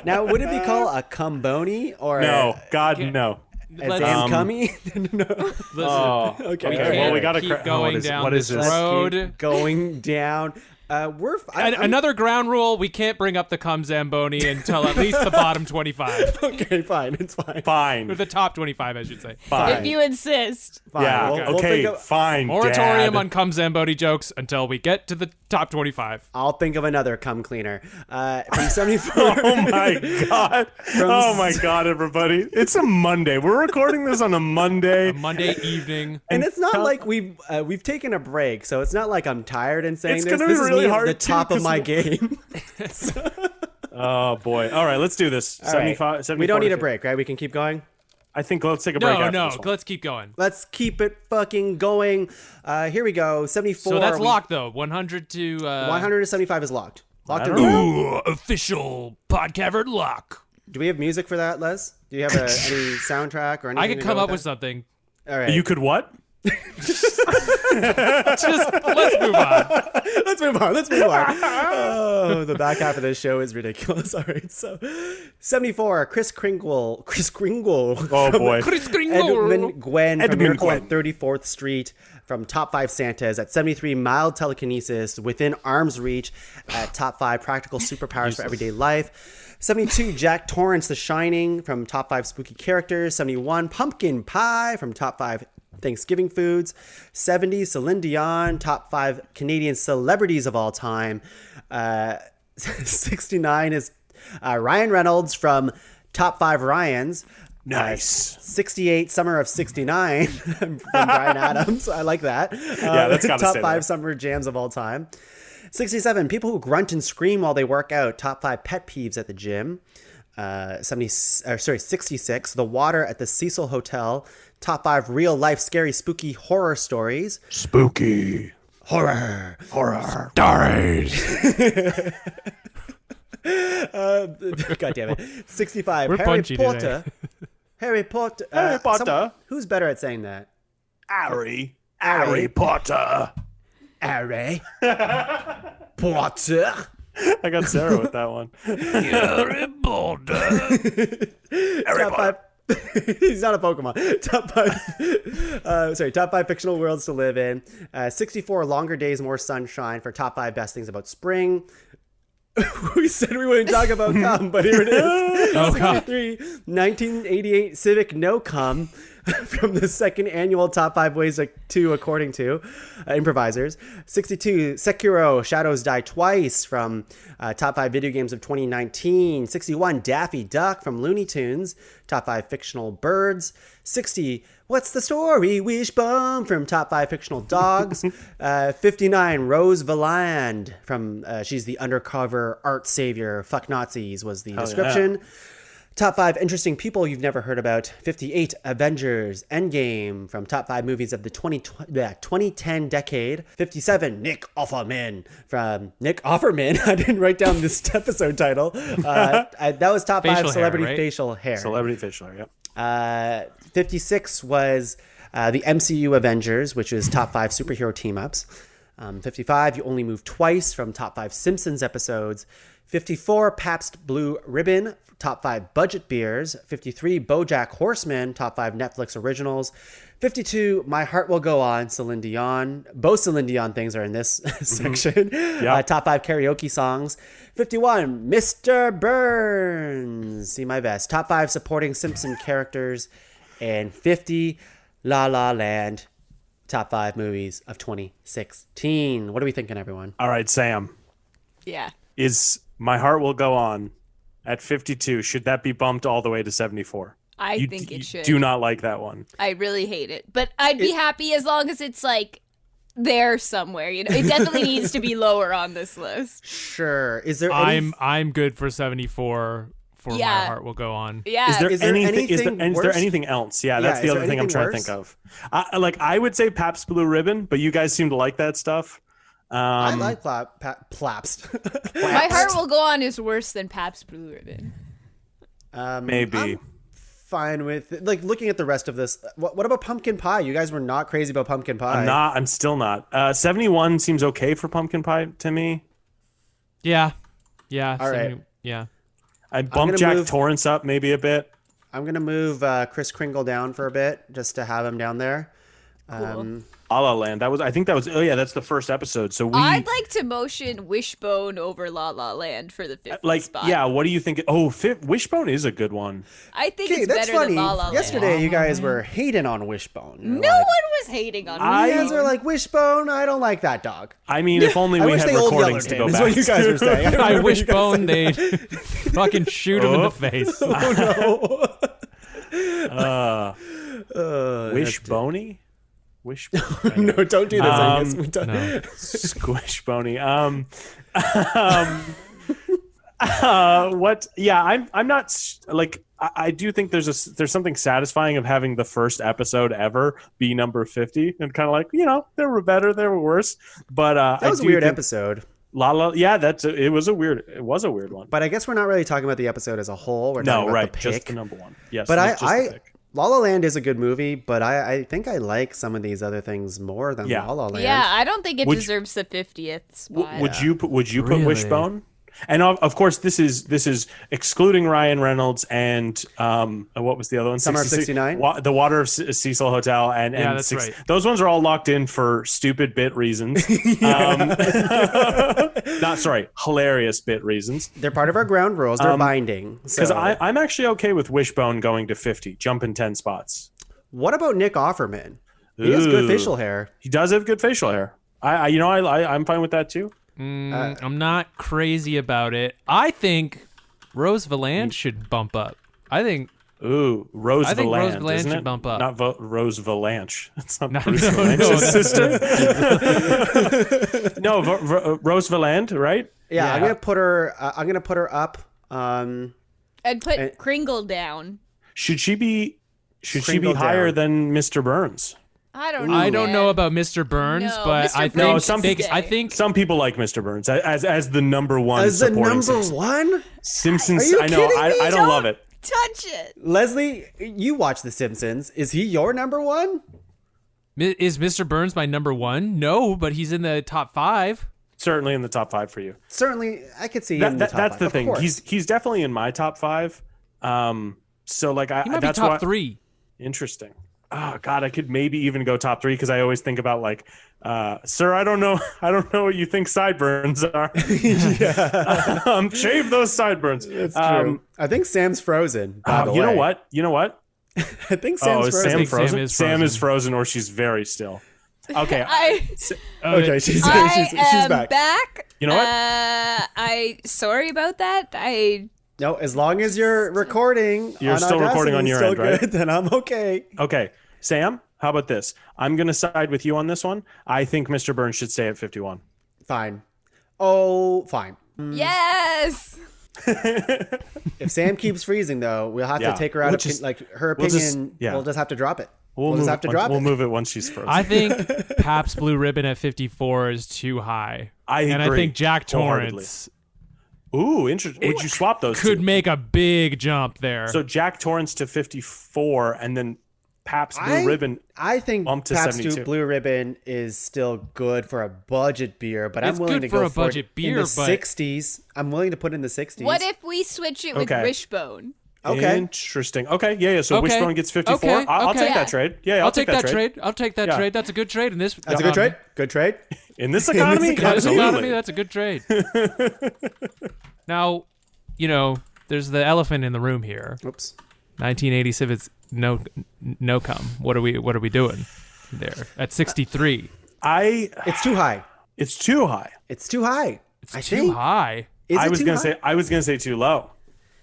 Now, would it be called a cumboni or No. God, no. a Let's- Zamcummy? No. Oh. Okay. We all right. can't we gotta keep cra- going what is- down what is this this? road. Keep going down. Another ground rule: we can't bring up the cum Zamboni until at least the bottom 25, Okay, fine. It's fine. Fine. or the top 25, I should say. Fine. If you insist. Fine. Yeah. We'll Okay. think of- Fine. Moratorium Dad. on cum Zamboni jokes until we get to the top 25. I'll think of another cum cleaner. From 74. Oh my god! Oh my god, everybody! It's a Monday. We're recording this on a Monday. Monday evening. And it's not like we've taken a break, so it's not like I'm tired and saying It's this. gonna be This is really me at hard the too, top of 'cause my we'll- game. Oh boy! All right, let's do this. All right. 75. We don't need a 74. break, right? We can keep going. I think let's take a break. No, after no. this one. Let's keep going. Let's keep it fucking going. Here we go. 74. So that's locked though. 100 to 100 to 75 is locked. Locked I and don't loaded. Ooh, official Podcavern lock. Do we have music for that, Les? Do you have any soundtrack or anything? I could to come go up with that? something. All right. You could what? Just let's move on. Let's move on. Oh, the back half of this show is ridiculous. All right, so 74, Chris Kringle. Oh boy! Chris Kringle. Edmund Gwen from Edmund Miracle Gwen. at 34th Street, from Top 5 Santas at 73, Mild Telekinesis within arm's reach at Top 5 Practical Superpowers for Everyday Life. 72, Jack Torrance, The Shining, from top 5 spooky characters. 71, Pumpkin Pie, from top 5 Thanksgiving foods. 70, Celine Dion, top 5 Canadian celebrities of all time. 69 is Ryan Reynolds from top 5 Ryans. Nice. 68, Summer of 69 from Bryan Adams. I like that. Yeah, that's gotta top stay 5 there. summer jams of all time. 67, people who grunt and scream while they work out. Top 5 pet peeves at the gym. 66, The Water at the Cecil Hotel. Top 5 real life scary spooky horror stories. Spooky. Horror. Stories. God damn it. 65, We're Harry punchy Potter. today. Harry Potter. Harry Potter. Who's better at saying that? Harry Potter. Harry Potter. I got Sarah with that one. Harry Potter. Top 5. He's not a Pokemon. Top 5 fictional worlds to live in. 64, Longer Days, More Sunshine, for top 5 best things about spring. We said we wouldn't talk about cum, but here it is. 63, 1988 Civic No Cum, from the second annual top 5 ways to according to improvisers. 62, Sekiro Shadows Die Twice, from top 5 video games of 2019. 61, Daffy Duck from Looney Tunes, top 5 fictional birds. 60, What's the Story, Wishbone, from top 5 fictional dogs. 59, Rose Valand, from she's the undercover art savior, fuck Nazis was the description. Yeah. Top 5 interesting people you've never heard about. 58, Avengers Endgame, from top 5 movies of the 2010 decade. 57, Nick Offerman, from Nick Offerman. I didn't write down this episode title. That was top facial 5 celebrity hair, right? facial hair. Celebrity facial hair, yep. 56 was the MCU Avengers, which is top 5 superhero team-ups. 55, You Only Move Twice, from top 5 Simpsons episodes. 54, Pabst Blue Ribbon, top 5 budget beers. 53, BoJack Horseman, top 5 Netflix originals. 52, My Heart Will Go On, Celine Dion. Both Celine Dion things are in this section. Yeah. Top 5 karaoke songs. 51, Mr. Burns, See My Vest. Top 5 supporting Simpson characters. And 50, La La Land, top 5 movies of 2016. What are we thinking, everyone? All right, Sam. Yeah. Is My Heart Will Go On at 52? Should that be bumped all the way to 74? I think it should. Do not like that one. I really hate it. But I'd be happy as long as it's like there somewhere. You know, it definitely needs to be lower on this list. Sure. Is there I'm good for 74 for My Heart Will Go On. Yeah. Is there anything worse? Is there anything else? Yeah, that's the other thing I'm trying to think of. I would say Pabst Blue Ribbon, but you guys seem to like that stuff. I like Plaps. My Heart Will Go On is worse than Pabst Blue Ribbon. Maybe. I'm fine with it. Like, looking at the rest of this. What about Pumpkin Pie? You guys were not crazy about Pumpkin Pie. I'm still not. 71 seems okay for Pumpkin Pie to me. Yeah. All right. Yeah. I'd bump Jack Torrance up maybe a bit. I'm going to move Chris Kringle down for a bit just to have him down there. Cool. La La Land. That's the first episode. So I'd like to motion Wishbone over La La Land for the 5th spot. Yeah, what do you think? Wishbone is a good one. I think it's better than La La Land. Yesterday, you guys were hating on Wishbone. No one was hating on Wishbone. You guys are like, Wishbone, I don't like that dog. I mean, if only we had recordings to go back. Is what you guys were saying. I Wishbone they'd fucking shoot him in the face. Oh, no. Wishbone? No, don't do this. Angus. We don't. No. Squish Boney. What? Yeah, I'm not like. I do think there's something satisfying of having the first episode ever be number 50, and kind of like, there were better, there were worse, but that was a weird episode. Yeah, it was a weird one. But I guess we're not really talking about the episode as a whole. We're talking about the pick. Just the number one. Yes, but La La Land is a good movie, but I think I like some of these other things more than La La Land. Yeah, I don't think it deserves the 50th spot. Would you put Wishbone? And of course, this is excluding Ryan Reynolds and what was the other one? Summer of 69? The Water of Cecil Hotel and that's right. Those ones are all locked in for stupid bit reasons. That hilarious bit reasons. They're part of our ground rules. They're binding. Because So. I'm actually okay with Wishbone going to 50, jumping 10 spots. What about Nick Offerman? He has good facial hair. He does have good facial hair. I'm fine with that too. I'm not crazy about it. I think Rose Valland should bump up. I think Rose Valland, Valland isn't should it? bump up. Not Rose Valanche. It's not No, Bruce no, Valanche's no. sister. No, Rose Valland, right? Yeah, I'm gonna put her. I'm gonna put her up. I'd put Kringle down. Should she be Kringle higher down. than Mr. Burns? I don't know. I don't know about Mr. Burns, No, but Mr. I Burns think should stay. Some people like Mr. Burns as the number one. As the supporting number Simpson. one, Simpsons. Are you I know. kidding me? I don't love it. Touch it. Leslie, you watch The Simpsons. Is he your number one? is Mr. Burns my number one? No, but he's in the top 5. Certainly in the top 5 for you. Certainly, I could see him in the top That's five, the of thing. course. He's definitely in my top 5. So like He might be that's top why, 3. Interesting. Oh God, I could maybe even go top 3 because I always think about like, sir, I don't know what you think sideburns are. Shave those sideburns. That's true. I think Sam's frozen. By the You way. know what? I think Sam's Is frozen. Sam frozen? is Sam is frozen. frozen, or she's very still. Okay. Okay, she's I am back. back. You know what? I sorry about that. No, as long as you're recording, You're on still recording Audacity, on your still end, right? good, then I'm okay. Okay, Sam, how about this? I'm going to side with you on this one. I think Mr. Burns should stay at 51. Fine. Oh, fine. Yes. If Sam keeps freezing, though, we'll have to take her out We'll of just- like her we'll just- opinion. yeah. We'll just have to drop it. We'll just have to drop We'll it. move it once she's frozen. I think Pabst Blue Ribbon at 54 is too high. I and I agree think Jack wholeheartedly. Torrance Ooh, interesting. Would you swap those could two? make a big jump there. So Jack Torrance to 54, and then Pabst Blue Ribbon. I think bump to Pabst 72. Blue Ribbon is still good for a budget beer, but It's I'm willing good to for go a for budget it beer, in the but- 60s. I'm willing to put it in the 60s. What if we switch it with Okay. Wishbone? Okay. Interesting. Okay, yeah. So Okay. Wishbone gets 54. Okay. I'll Okay. take that trade. Yeah, I'll take that trade. I'll take that Yeah. trade. That's a good trade in this. That's a good trade. Good trade. In this economy, economy. absolutely. That's a good trade. Now, there's the elephant in the room here. Oops. 1987's no come. What are we doing there at 63? It's too high. It's too high. It's too high. It's I too think. high. Is I it was too gonna high? say. I was gonna say too low.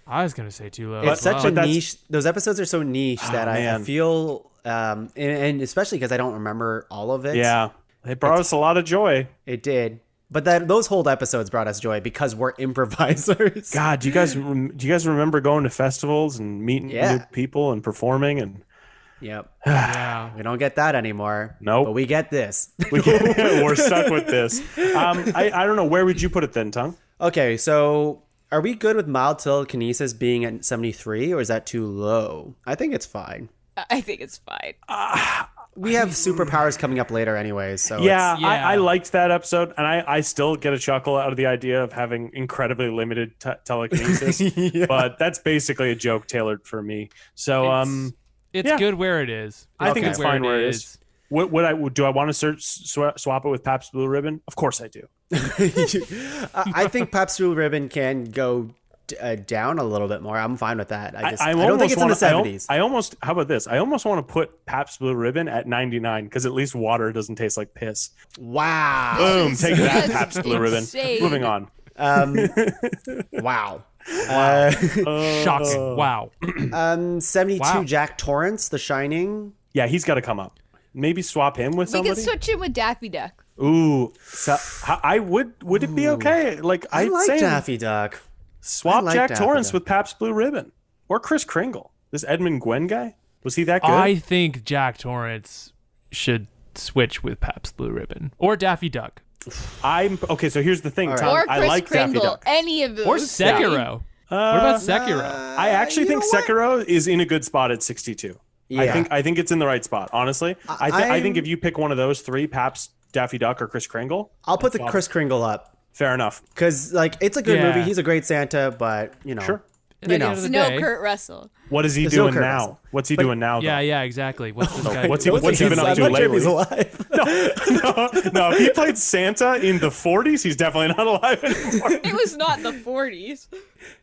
I was gonna say too low. It's such a but that's- niche. Those episodes are so niche that I man. feel, and especially because I don't remember all of it. Yeah, it brought us a lot of joy. It did. But those whole episodes brought us joy because we're improvisers. God, do you guys remember going to festivals and meeting Yeah. new people and performing and? Yep. Yeah. We don't get that anymore. Nope. But we get this. We're stuck with this. I don't know. Where would you put it then, Tung? Okay, so are we good with mild telekinesis being at 73, or is that too low? I think it's fine. I think it's fine. We have superpowers coming up later anyways, so Yeah, Yeah. I liked that episode, and I still get a chuckle out of the idea of having incredibly limited telekinesis. Yeah. But that's basically a joke tailored for me. So It's Yeah. good where it is. I think good it's fine where it is. Do I want to swap it with Pabst Blue Ribbon? Of course I do. I think Pabst Blue Ribbon can go down a little bit more. I'm fine with that. I don't almost think it's in the wanna- 70s. I almost. How about this? I almost want to put Pabst Blue Ribbon at 99 because at least water doesn't taste like piss. Wow. Boom! Take that, That's Pabst Blue Ribbon. insane. Moving on. Wow. Shocking. Wow. 72 Wow. Jack Torrance, The Shining. Yeah, he's got to come up. Maybe swap him with We somebody. can switch it with Daffy Duck. Ooh, so, I would. Would it be okay? Like I I'd like say Daffy Duck. swap I like Jack Daffy Torrance Duck. with Pabst Blue Ribbon or Chris Kringle. This Edmund Gwen guy, was he that good? I think Jack Torrance should switch with Pabst Blue Ribbon or Daffy Duck I'm okay. So here's the thing, All right. Tom. Or I Chris like Daffy Kringle. Duck. Any of those. or three. Sekiro. What about Sekiro? I actually think Sekiro is in a good spot at 62. Yeah. I think it's in the right spot. Honestly, I think if you pick one of those three, Pabst, Daffy Duck, or Chris Kringle, I'll put the Chris Kringle up fair enough. because, like, it's a good Yeah. movie. He's a great Santa, but Sure. At the end of It's the no day- Kurt Russell. What is he There's no doing Kurt now? Russell. What's he doing now? Though? Yeah, exactly. What's this guy? What's he doing? been up to I'm not sure if lately? he's alive. No. If he played Santa in the 40s, he's definitely not alive anymore. It was not the 40s.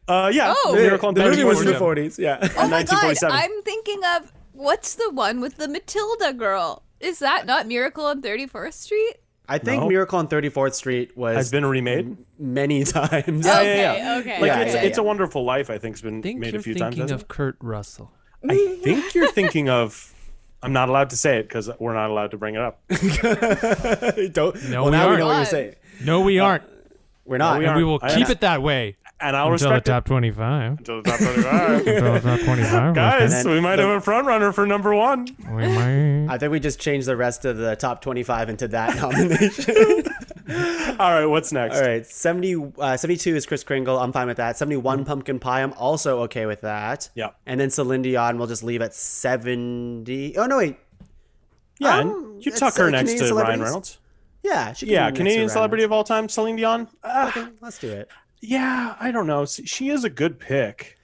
Yeah. Oh. Miracle on The movie was in the 34th. 40s, yeah. Oh my god, 1947. I'm thinking of, what's the one with the Matilda girl? Is that not Miracle on 34th Street? I think No. Miracle on 34th Street Has been remade. many times. Okay. Like Yeah, it's a Wonderful Life. I think has been I think made you're a few times. thinking hasn't of Kurt Russell. it? I think you're thinking of. I'm not allowed to say it because we're not allowed to bring it up. Don't. No, well, we now we aren't. know what you're saying. No, we aren't. We're not. we And we will I keep am- it that way And I'll until the respect it top 25. until the top 25. Until the top 25. Guys, And then we might have a front runner for number one. We might. I think we just changed the rest of the top 25 into that nomination. All right, what's next? All right, 72 is Kris Kringle. I'm fine with that. 71 Pumpkin Pie. I'm also okay with that. Yeah. And then Celine Dion we'll just leave at 70. Oh, no, wait. Yeah, and you it's, tuck her next Canadian to Ryan celebrities? Reynolds. Yeah, she can Yeah, be next to Canadian Ryan celebrity of all time, Celine Dion. Reynolds. Okay, let's do it. Yeah, I don't know. She is a good pick.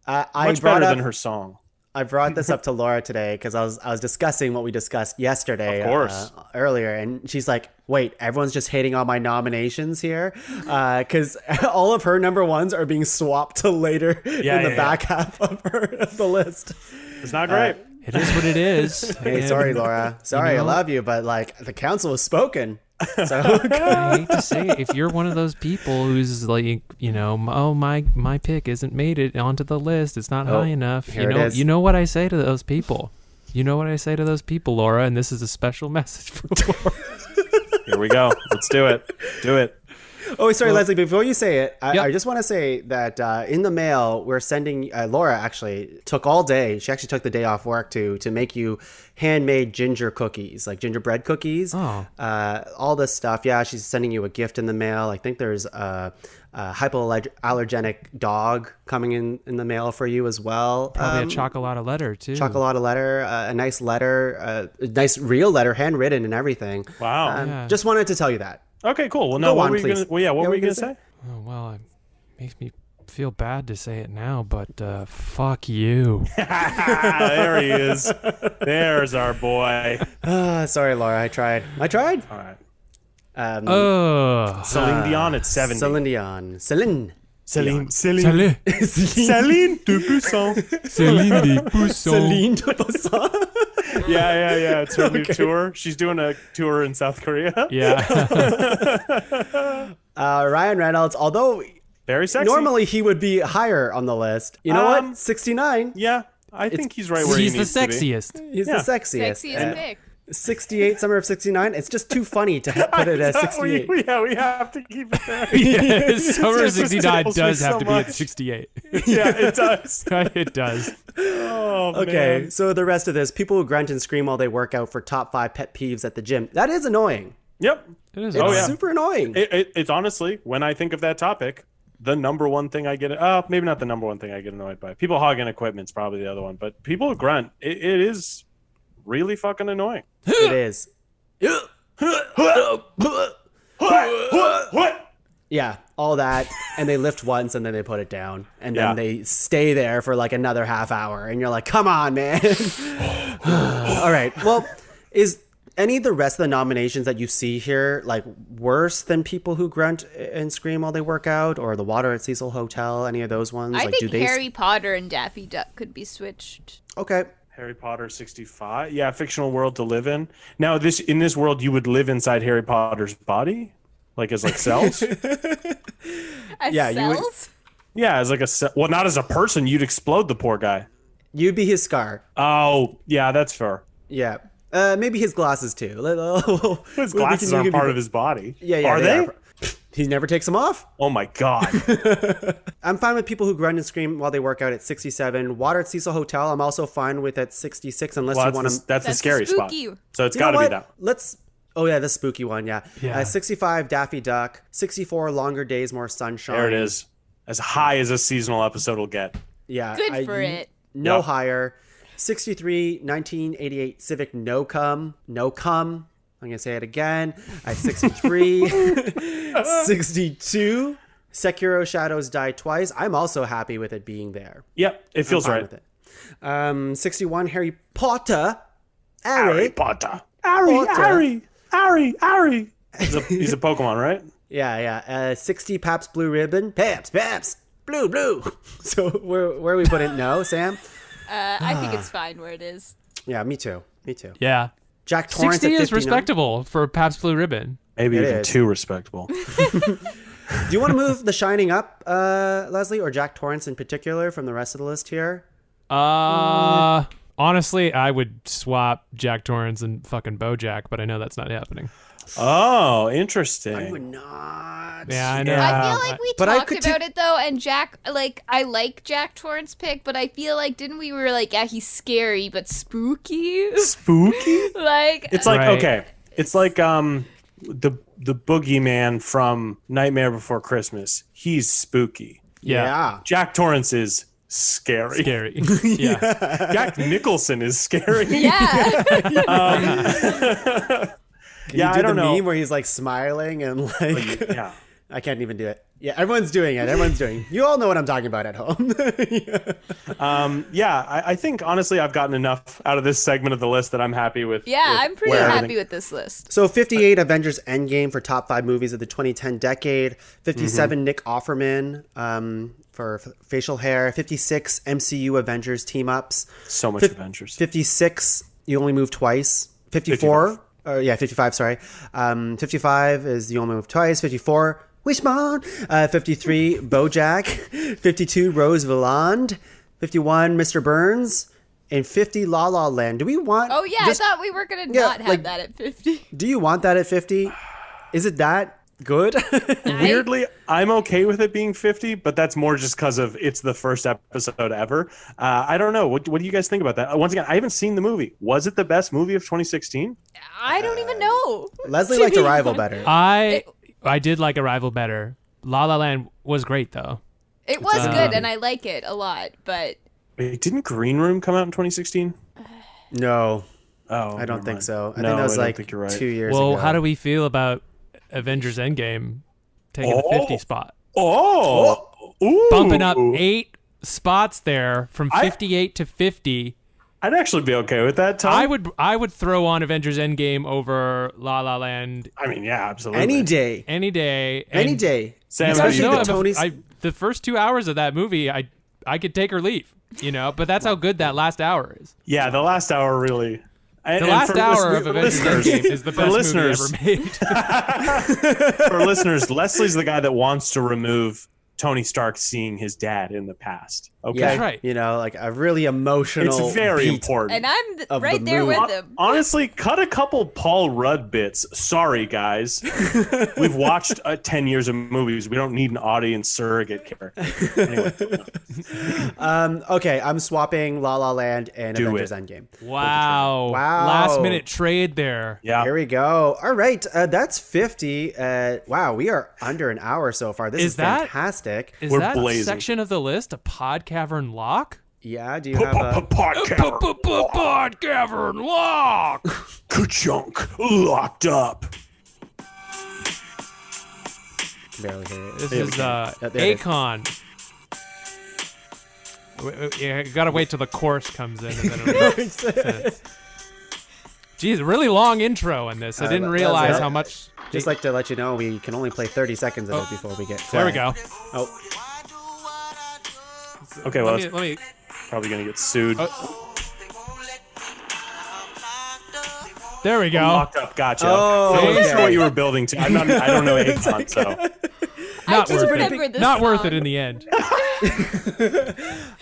I Much brought better up, than her song. I brought this up to Laura today because I was discussing what we discussed yesterday, Of course. Earlier, and she's like, "Wait, everyone's just hating on my nominations here because all of her number ones are being swapped to later in the back half of the list." It's not great. It is what it is. Hey, And, sorry, Laura. Sorry, you know- I love you, but like the council has spoken. So I hate to say it, if you're one of those people who's like, my pick isn't made it onto the list, it's not high enough. here it is. You know what I say to those people. You know what I say to those people, Laura, and this is a special message for Laura. Here we go. Let's do it. Do it. Oh, sorry, Leslie. Before you say it, Yep. I just want to say that in the mail, we're sending. Laura actually took all day. She actually took the day off work to make you handmade ginger cookies, like gingerbread cookies. Oh. All this stuff. Yeah, she's sending you a gift in the mail. I think there's a hypoallergenic dog coming in the mail for you as well. Probably a chocolate letter, too. Chocolate letter, a nice letter, a nice real letter, handwritten and everything. Wow. Yeah. Just wanted to tell you that. Okay, cool. Well, now Go what on, were you please. gonna? Well, yeah, what were you gonna say? Oh, well, it makes me feel bad to say it now, but fuck you. There he is. There's our boy. Sorry, Laura. I tried. All right. Oh. Celine Dion at 70. Celine Dion. Celine. Celine. Salut. Celine Dubuisson. Céline Dion. Celine Dubuisson. Yeah. It's her new tour. She's doing a tour in South Korea. Yeah. Ryan Reynolds, although Very sexy. normally he would be higher on the list. You know what? 69. Yeah, I think he's right where He's he the needs to be. sexiest. He's Yeah. the sexiest. Sexiest pick. 68, Summer of 69. It's just too funny to put it as 68. We have to keep it there. Yeah, Summer of It just 69 tickles me does have so to be at much. 68. Yeah, it does. It does. Oh, Okay, man. so the rest of this, people who grunt and scream while they work out for top 5 pet peeves at the gym. That is annoying. Yep. It is. It's Oh, yeah. super annoying. It's honestly, when I think of that topic, the number one thing I get, maybe not the number one thing I get annoyed by. People hogging equipment's probably the other one, but people who grunt, it is really fucking annoying. It is. Yeah, all that, and they lift once and then they put it down, and then Yeah. they stay there for like another half hour, and you're like, come on, man. All right, well, is any of the rest of the nominations that you see here like worse than people who grunt and scream while they work out, or the Water at Cecil Hotel, any of those ones? I like, think Harry Potter and Daffy Duck could be switched. Okay. Harry Potter 65. Yeah, fictional world to live in. Now, in this world, you would live inside Harry Potter's body? Like as like cells? As Yeah, you would- cells? Yeah, as like a cell. Well, not as a person. You'd explode the poor guy. You'd be his scar. Oh, yeah, that's fair. Yeah. Maybe his glasses too. His glasses aren't part of his body. Yeah, Are they? He never takes them off. Oh my god. I'm fine with people who grunt and scream while they work out at 67. Water at Cecil Hotel, I'm also fine with at 66, unless Well, you want to. that's the scary spot. spooky. So it's You know got to be what? that. Let's. Oh yeah, the spooky one. Yeah. Yeah. 65 Daffy Duck. 64 Longer Days, More Sunshine. There it is. As high as a seasonal episode will get. Yeah. Good for it. No Yep. higher. 63 1988 Civic No Cum. No Cum. I'm gonna say it again. At 63. 62 Sekiro Shadows Die Twice. I'm also happy with it being there. Yep, it feels I'm fine right. with it. 61 Harry Potter. Harry Potter. Potter. Harry. Ari. He's a Pokemon, right? Yeah. 60 Pabst Blue Ribbon. Pabst, blue. So where we put it? No, Sam? I think it's fine where it is. Yeah, me too. Yeah. Jack Torrance 60 at 59. is respectable for Pabst Blue Ribbon. Maybe It even is. too respectable. Do you want to move The Shining up, Leslie, or Jack Torrance in particular from the rest of the list here? Honestly, I would swap Jack Torrance and fucking BoJack, but I know that's not happening. Oh, interesting. I would not. Yeah, I know. I feel like we But I talked could about it though, and Jack, like, I like Jack Torrance pick, but I feel like we were like, yeah, he's scary but spooky. Spooky? Like, It's like, Right. okay. It's like the boogeyman from Nightmare Before Christmas. He's spooky. Yeah. Jack Torrance is scary. Scary. Yeah. Jack Nicholson is scary. yeah. Yeah, I don't know. meme where he's like smiling and like Yeah. I can't even do it. Yeah, everyone's doing it. You all know what I'm talking about at home. I think honestly I've gotten enough out of this segment of the list that I'm happy with. Yeah, with I'm pretty where happy everything- with this list. So 58 Avengers Endgame for top 5 movies of the 2010 decade. 57 Nick Offerman for facial hair. 56 MCU Avengers team ups. So much Avengers. 56 You Only Move Twice. 54. 55. Sorry. 55 is You Only Move Twice. 54. Wishbone. 53 BoJack. 52 Rose Valland. 51 Mr. Burns. And 50 La La Land. Do we want? Oh yeah, just- I thought we were gonna Yeah, not have like- that at 50. Do you want that at 50? Is it that good? Weirdly, I'm okay with it being 50, but that's more just because of it's the first episode ever. I don't know. What do you guys think about that? Once again, I haven't seen the movie. Was it the best movie of 2016? I don't even know. Leslie liked Arrival better. I did like Arrival better. La La Land was great though. It was good, and I like it a lot, but Wait, didn't Green Room come out in 2016? No, Oh, I don't never think mind. so. I No, think that was don't like think you're right. 2 years Well, ago. how do we feel about Avengers Endgame taking the 50 spot? Oh, ooh. Bumping up 8 spots there from 58 to 50. I'd actually be okay with that, Tom. I would throw on Avengers Endgame over La La Land I mean, yeah, absolutely. Any day. any day. Any And day. Sam, you how guys do you know the feel? Tonys- the first 2 hours of that movie, I could take or leave, but that's how good that last hour is. Yeah, the last hour really. The last hour of Avengers Endgame is the best movie ever made. For listeners, Leslie's the guy that wants to remove Tony Stark seeing his dad in the past. Okay, Yeah, That's right. You know, like a really emotional. it's very beat. important. and I'm Of right the there movie. with him. Honestly, cut a couple Paul Rudd bits. Sorry, guys. We've watched 10 years of movies. We don't need an audience surrogate character. Anyway, Okay, I'm swapping La La Land and Do Avengers it. Endgame. Wow. Wow. Last minute trade there. yeah. Here we go. All right, that's 50. Wow, we are under an hour so far. This is that- fantastic. Is We're that blazing. section of the list a Pod Cavern lock? Yeah, do you have a... Pod Cavern lock. Ka-chunk. Locked up. Barely hear it. This There we is go. There it is. Akon. Yeah, you gotta wait till the chorus comes in. And then it'll Jeez, really long intro in this. I didn't that's realize it. how much. Just like to let you know, we can only play 30 seconds of it before we get... There we go. Oh, Okay, well, Let it's me. probably going to get sued. There we go. Locked up. Gotcha. Oh, I wasn't okay. sure what you were building to. I don't know Akon, so. Not just worth remember it. this Not worth song. it in the end.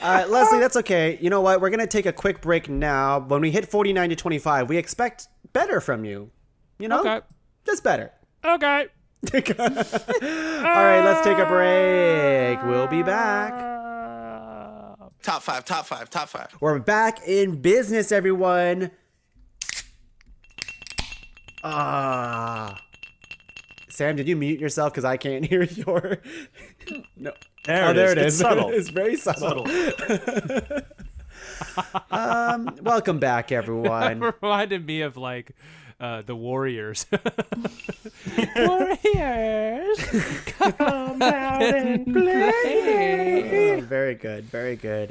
Leslie, that's okay. You know what? We're going to take a quick break now. When we hit 49 to 25, we expect better from you. You know? Okay. Just better. Okay. All right, let's take a break. We'll be back. Top five. We're back in business, everyone. Sam, did you mute yourself? Because I can't hear your... No. There it It's is. It's subtle. It's very subtle. Welcome back, everyone. Reminded me of like the Warriors. Warriors, come out and play. Oh, very good. Very good.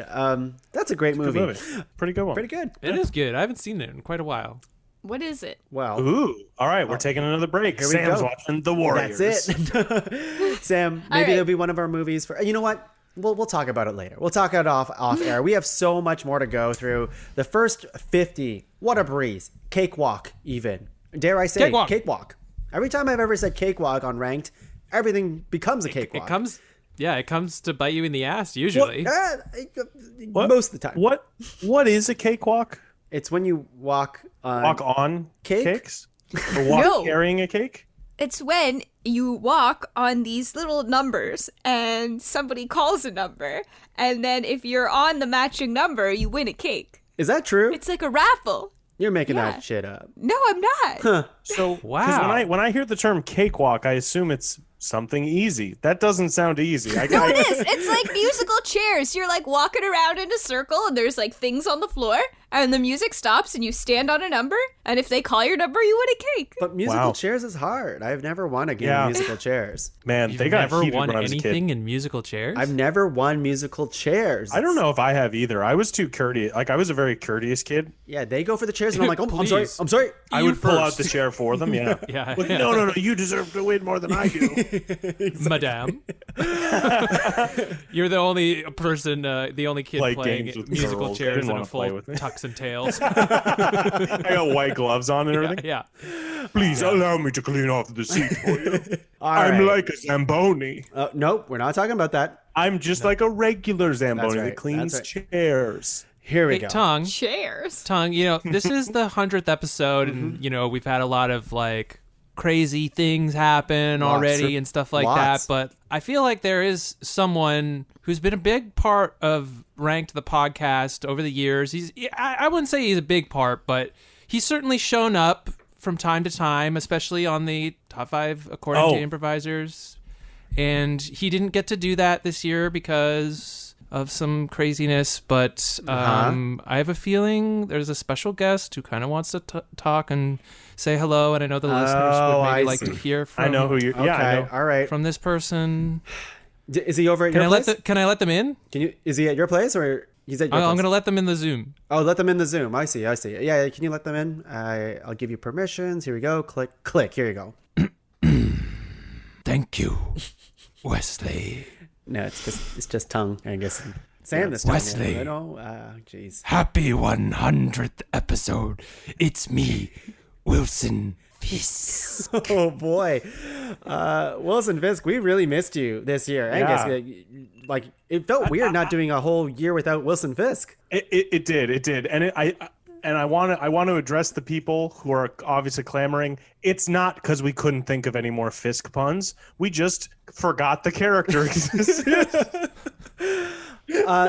That's a great movie. Pretty good one. Pretty good. It is good. I haven't seen it in quite a while. What is it? Well, Ooh. All right, we're taking another break. Here we Sam's go. watching The Warriors. that's it. Sam, maybe right. there'll be one of our movies for. You know what? We'll talk about it later. We'll talk it off air. We have so much more to go through. The first 50. What a breeze. Cakewalk, even. Dare I say, cakewalk. Every time I've ever said cakewalk on Ranked, everything becomes a cakewalk. It comes to bite you in the ass usually. Most of the time. What is a cakewalk? It's when you walk on cake? cakes? Or walk No. carrying a cake? It's when you walk on these little numbers and somebody calls a number, and then if you're on the matching number, you win a cake. Is that true? It's like a raffle. You're making Yeah. that shit up. No, I'm not. So Wow. 'cause when I hear the term cakewalk, I assume it's something easy. That doesn't sound easy. No, it is. It's like musical chairs. You're like walking around in a circle, and there's like things on the floor, and the music stops, and you stand on a number, and if they call your number, you win a cake. But musical Wow. chairs is hard. I've never won a game Yeah. of musical chairs. Man, You've they got never heated won when I was a kid. anything in musical chairs? I've never won musical chairs. I don't know if I have either. I was too courteous. Like I was a very courteous kid. Yeah, they go for the chairs, and I'm like, oh, I'm sorry. Please. I'm sorry. I You would pull out first. the chair for them. Yeah. Yeah. Like, no. You deserve to win more than I do. Madame. You're the only person, the only kid Play playing games with musical girls. They chairs didn't in a wanna play full with me. tux and tails. I got white gloves on and everything. Yeah. Please allow me to clean off the seat for you. All I'm right. like a Zamboni. Nope, we're not talking about that. I'm just like a regular Zamboni right, that cleans that's chairs. Here we Hey, go. Tuong, Chairs. this is the 100th episode, and, we've had a lot of, like, crazy things happen Lots. already and stuff like Lots. that, but I feel like there is someone who's been a big part of Ranked the podcast over the years. I wouldn't say he's a big part, but he's certainly shown up from time to time, especially on the top 5 according to improvisers. And he didn't get to do that this year because of some craziness, but I have a feeling there's a special guest who kind of wants to talk and say hello, and I know the listeners would maybe I like see. to hear from I know who you. Okay, Yeah, I know. all right. from this person. Is he over at Can your I place? can I let them in? Is he at your place or he's at your place? I'm gonna let them in the Zoom. Oh, let them in the Zoom. I see. Yeah, can you let them in? I'll give you permissions. Here we go. Click. Here you go. Thank you, Wesley. No, it's just tongue, I guess. Sam this time. Wesley. I know. Jeez. Happy 100th episode. It's me, Wilson Fisk. Oh boy, Wilson Fisk, we really missed you this year. Angus, like it felt weird not doing a whole year without Wilson Fisk. It did, and I want to address the people who are obviously clamoring. It's not because we couldn't think of any more Fisk puns. We just forgot the character existed.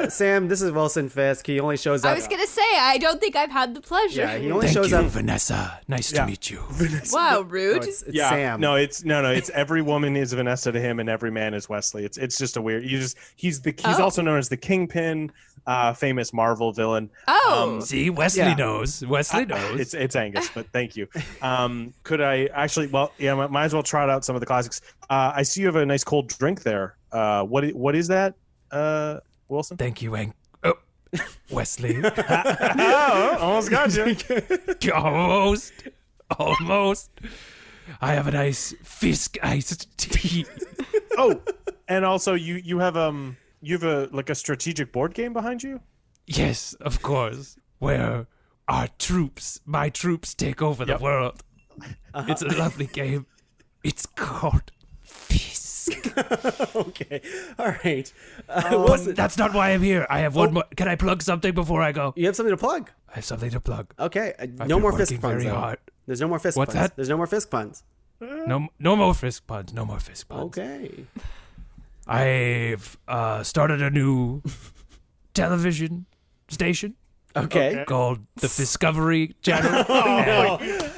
Sam, this is Wilson Fisk. He only shows up. I was going to say, I don't think I've had the pleasure. Yeah, he only shows up. Vanessa. Nice to meet you. Wow, rude. It's Yeah, Sam. no, it's every woman is Vanessa to him, and every man is Wesley. It's just a weird. He's also known as the Kingpin, famous Marvel villain. Oh. See, Wesley knows. Wesley knows. It's Angus, but thank you. Could I actually? Well, yeah, might as well trot out some of the classics. I see you have a nice cold drink there. What is that, Wilson? Thank you, Wesley. Oh, almost got you. Almost. I have a nice Fisk iced tea. Oh, and also you have a strategic board game behind you. Yes, of course. Where my troops take over the world. It's a lovely game. It's called Fisk. Okay, all right. But that's not why I'm here. I have one more. Can I plug something before I go? You have something to plug. I have something to plug. Okay, no been more Fisk working puns. very Though. hard. There's no more Fisk What's puns. that? There's no more Fisk puns. No more Fisk puns. No more Fisk puns. Okay. I've started a new television station Okay. called the Discovery Channel.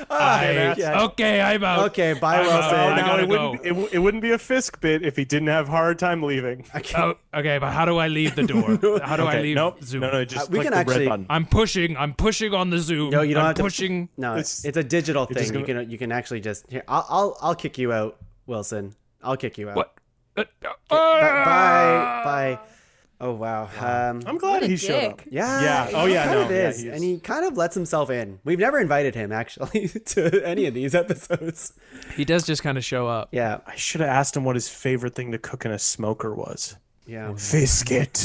Yeah. Okay, I'm out. Okay, bye, I'm Wilson. out. I Now, gotta it wouldn't it wouldn't be a Fisk bit if he didn't have a hard time leaving. Oh, okay, but how do I leave the door? How do I leave Nope. Zoom? No, just we click can the actually- red button. I'm pushing on the Zoom. No, you don't I'm have to. pushing. No, It's- it's a digital you're just thing. gonna- You can actually just. Here, I'll kick you out, Wilson. I'll kick you out. What? Bye. Oh, wow. I'm glad he showed up. Yeah. Oh, yeah. Kind No. of is. Yeah, and he kind of lets himself in. We've never invited him, actually, to any of these episodes. He does just kind of show up. Yeah. I should have asked him what his favorite thing to cook in a smoker was. Yeah. Fisket.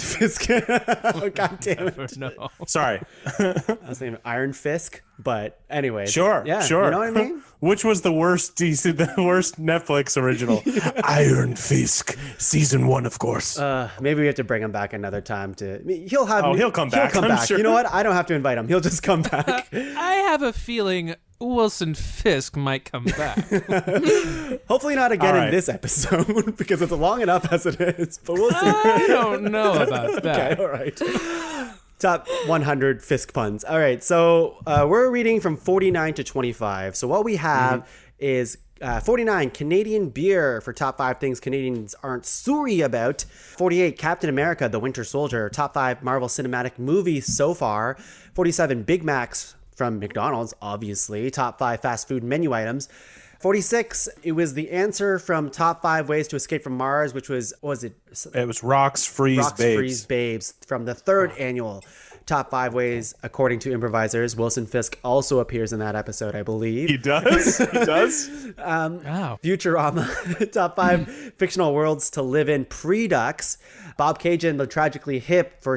Oh, God damn it. No. Sorry. I was thinking Iron Fisk, but anyways. Sure. Yeah. Sure. You know what I mean? Which was the worst Netflix original? Iron Fist, season 1, of course. Maybe we have to bring him back another time to. He'll come back, He'll come I'm back. sure. You know what? I don't have to invite him. He'll just come back. I have a feeling Wilson Fisk might come back. Hopefully not again All right. in this episode because it's long enough as it is. But we'll see. I don't know about that. Okay, all right. Top 100 Fisk puns. All right, so we're reading from 49 to 25. So what we have is 49, Canadian beer for top 5 things Canadians aren't sorry about. 48, Captain America, the Winter Soldier, top 5 Marvel Cinematic movies so far. 47, Big Macs from McDonald's, obviously. Top 5 fast food menu items. 46, it was the answer from top 5 ways to escape from Mars, which was, what was it? It was Rocks, Freeze, Babes. Freeze, Babes from the 3rd annual top 5 ways, according to improvisers. Wilson Fisk also appears in that episode, I believe. He does? He does? Wow. Futurama, top 5 fictional worlds to live in pre-Ducks. Bob Cajun, the Tragically Hip for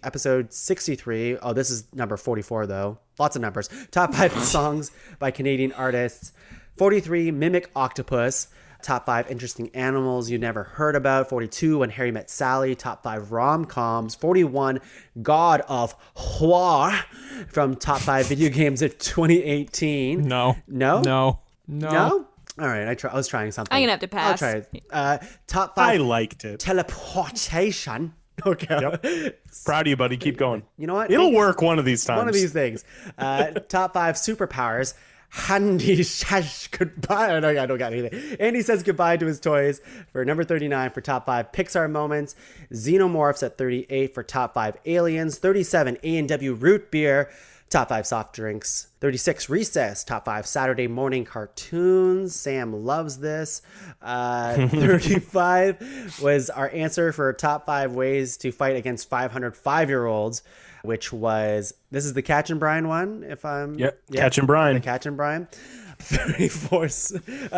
episode 63. Oh, this is number 44, though. Lots of numbers. Top 5 songs by Canadian artists. 43, Mimic Octopus. Top 5 interesting animals you never heard about. 42, When Harry Met Sally. Top 5 rom-coms. 41, God of War from top 5 video games of 2018. No. No? No. No? All right, I was trying something. I'm gonna have to pass. I'll try it. Top 5 I liked it. teleportation. Okay. Yep. Proud of you, buddy. Keep going. You know what? It'll work one of these times. One of these things. Top 5 superpowers. Andy says goodbye. No, I don't got anything. Andy says goodbye to his toys for number 39 for top 5 Pixar moments. Xenomorphs at 38 for top 5 aliens. 37, A&W root beer. Top 5 soft drinks. 36, Recess. Top 5 Saturday morning cartoons. Sam loves this. 35 was our answer for top 5 ways to fight against 500 5-year-olds, which was, this is the Catch and Brine one, if I'm... Yep, Catch and Brine. The Catch and Brine. 34,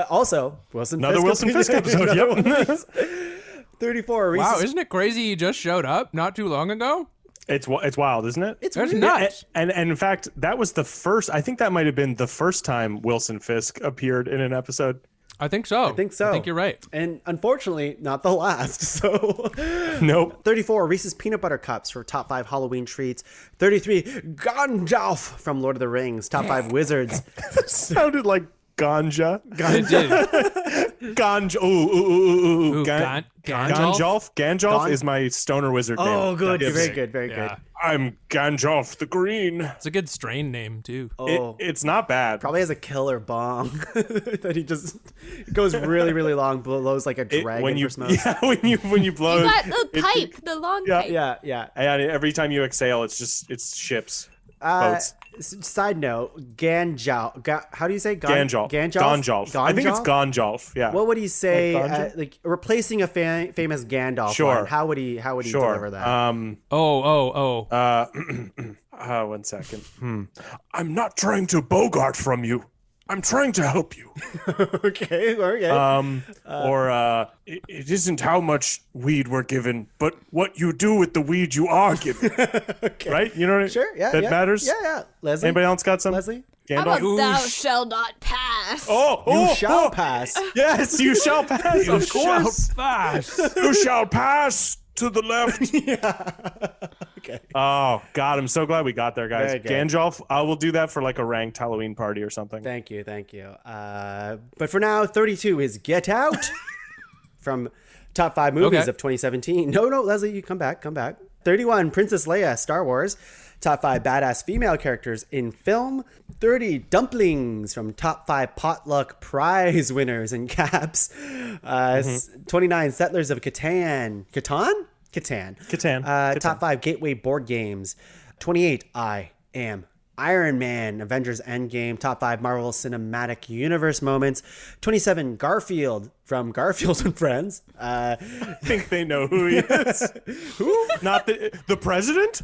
also, Wilson Another Wilson Fisk episode, yep. 34, Wow, Reese's... isn't it crazy he just showed up not too long ago? It's wild, isn't it? It's That's weird. nuts. And in fact, that was the first, I think that might have been the first time Wilson Fisk appeared in an episode. I think so. I think so. I think you're right. And unfortunately, not the last. So, Nope. 34, Reese's Peanut Butter Cups for top 5 Halloween treats. 33, Gandalf from Lord of the Rings, top 5 wizards. Sounded like ganja. It did. Ganja. Ooh. Ganjolf? Gandalf is my stoner wizard name. Oh, good. That's- Very good. Very Yeah. good. I'm Gandalf the Green. It's a good strain name, too. Oh, It's not bad. probably has a killer bong that he just goes really, really long, blows like a dragon when you for smoke. yeah, when you blow You got the pipe, the long pipe. Yeah. and every time you exhale, it's ships, boats. Side note, Ganjal. How do you say Ganjolf. Ganjolf? I think it's Ganjolf. Yeah. What would he say? Like Ganja? Like replacing a famous Gandalf Sure. line. How would he deliver that? One second. I'm not trying to bogart from you. I'm trying to help you. Okay. It isn't how much weed we're given, but what you do with the weed you are given. Okay. Right? You know what I mean? Sure. Yeah. That yeah. matters? Yeah. Leslie. Anybody else got some? Leslie. How about Gandalf? thou shall not pass? You shall pass. Yes, you shall pass. Of course. You shall pass to the left. Okay. Oh, God, I'm so glad we got there, guys. Very good. Gandalf, I will do that for like a ranked Halloween party or something. Thank you. But for now, 32 is Get Out from top 5 movies Okay. of 2017. No, Leslie, you come back. 31, Princess Leia, Star Wars. Top 5 badass female characters in film. 30, Dumplings from top 5 potluck prize winners in caps. 29, Settlers of Catan. Catan. Catan. Top 5 gateway board games. 28, I Am Iron Man, Avengers Endgame, top 5 Marvel Cinematic Universe moments. 27, Garfield from Garfield and Friends. I think they know who he is. Who? Not the president?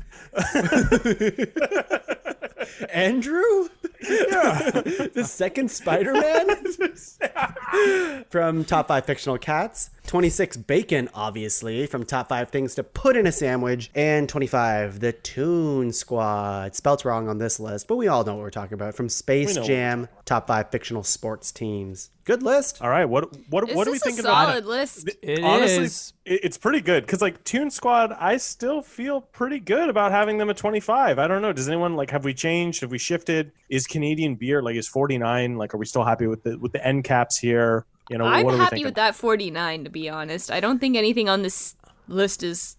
Andrew? Yeah. The second Spider-Man? From top 5 fictional cats. 26, Bacon, obviously, from top 5 things to put in a sandwich. And 25, the Toon Squad. Spelt wrong on this list, but we all know what we're talking about. From Space Jam, top 5 fictional sports teams. Good list. All right, what do we think about solid list. Honestly, it's pretty good because like Toon Squad, I still feel pretty good about having them at 25. I don't know. Does anyone have we changed? Have we shifted? Is Canadian beer is 49? Are we still happy with the end caps here? I'm what are we happy thinking? with that 49, to be honest. I don't think anything on this list is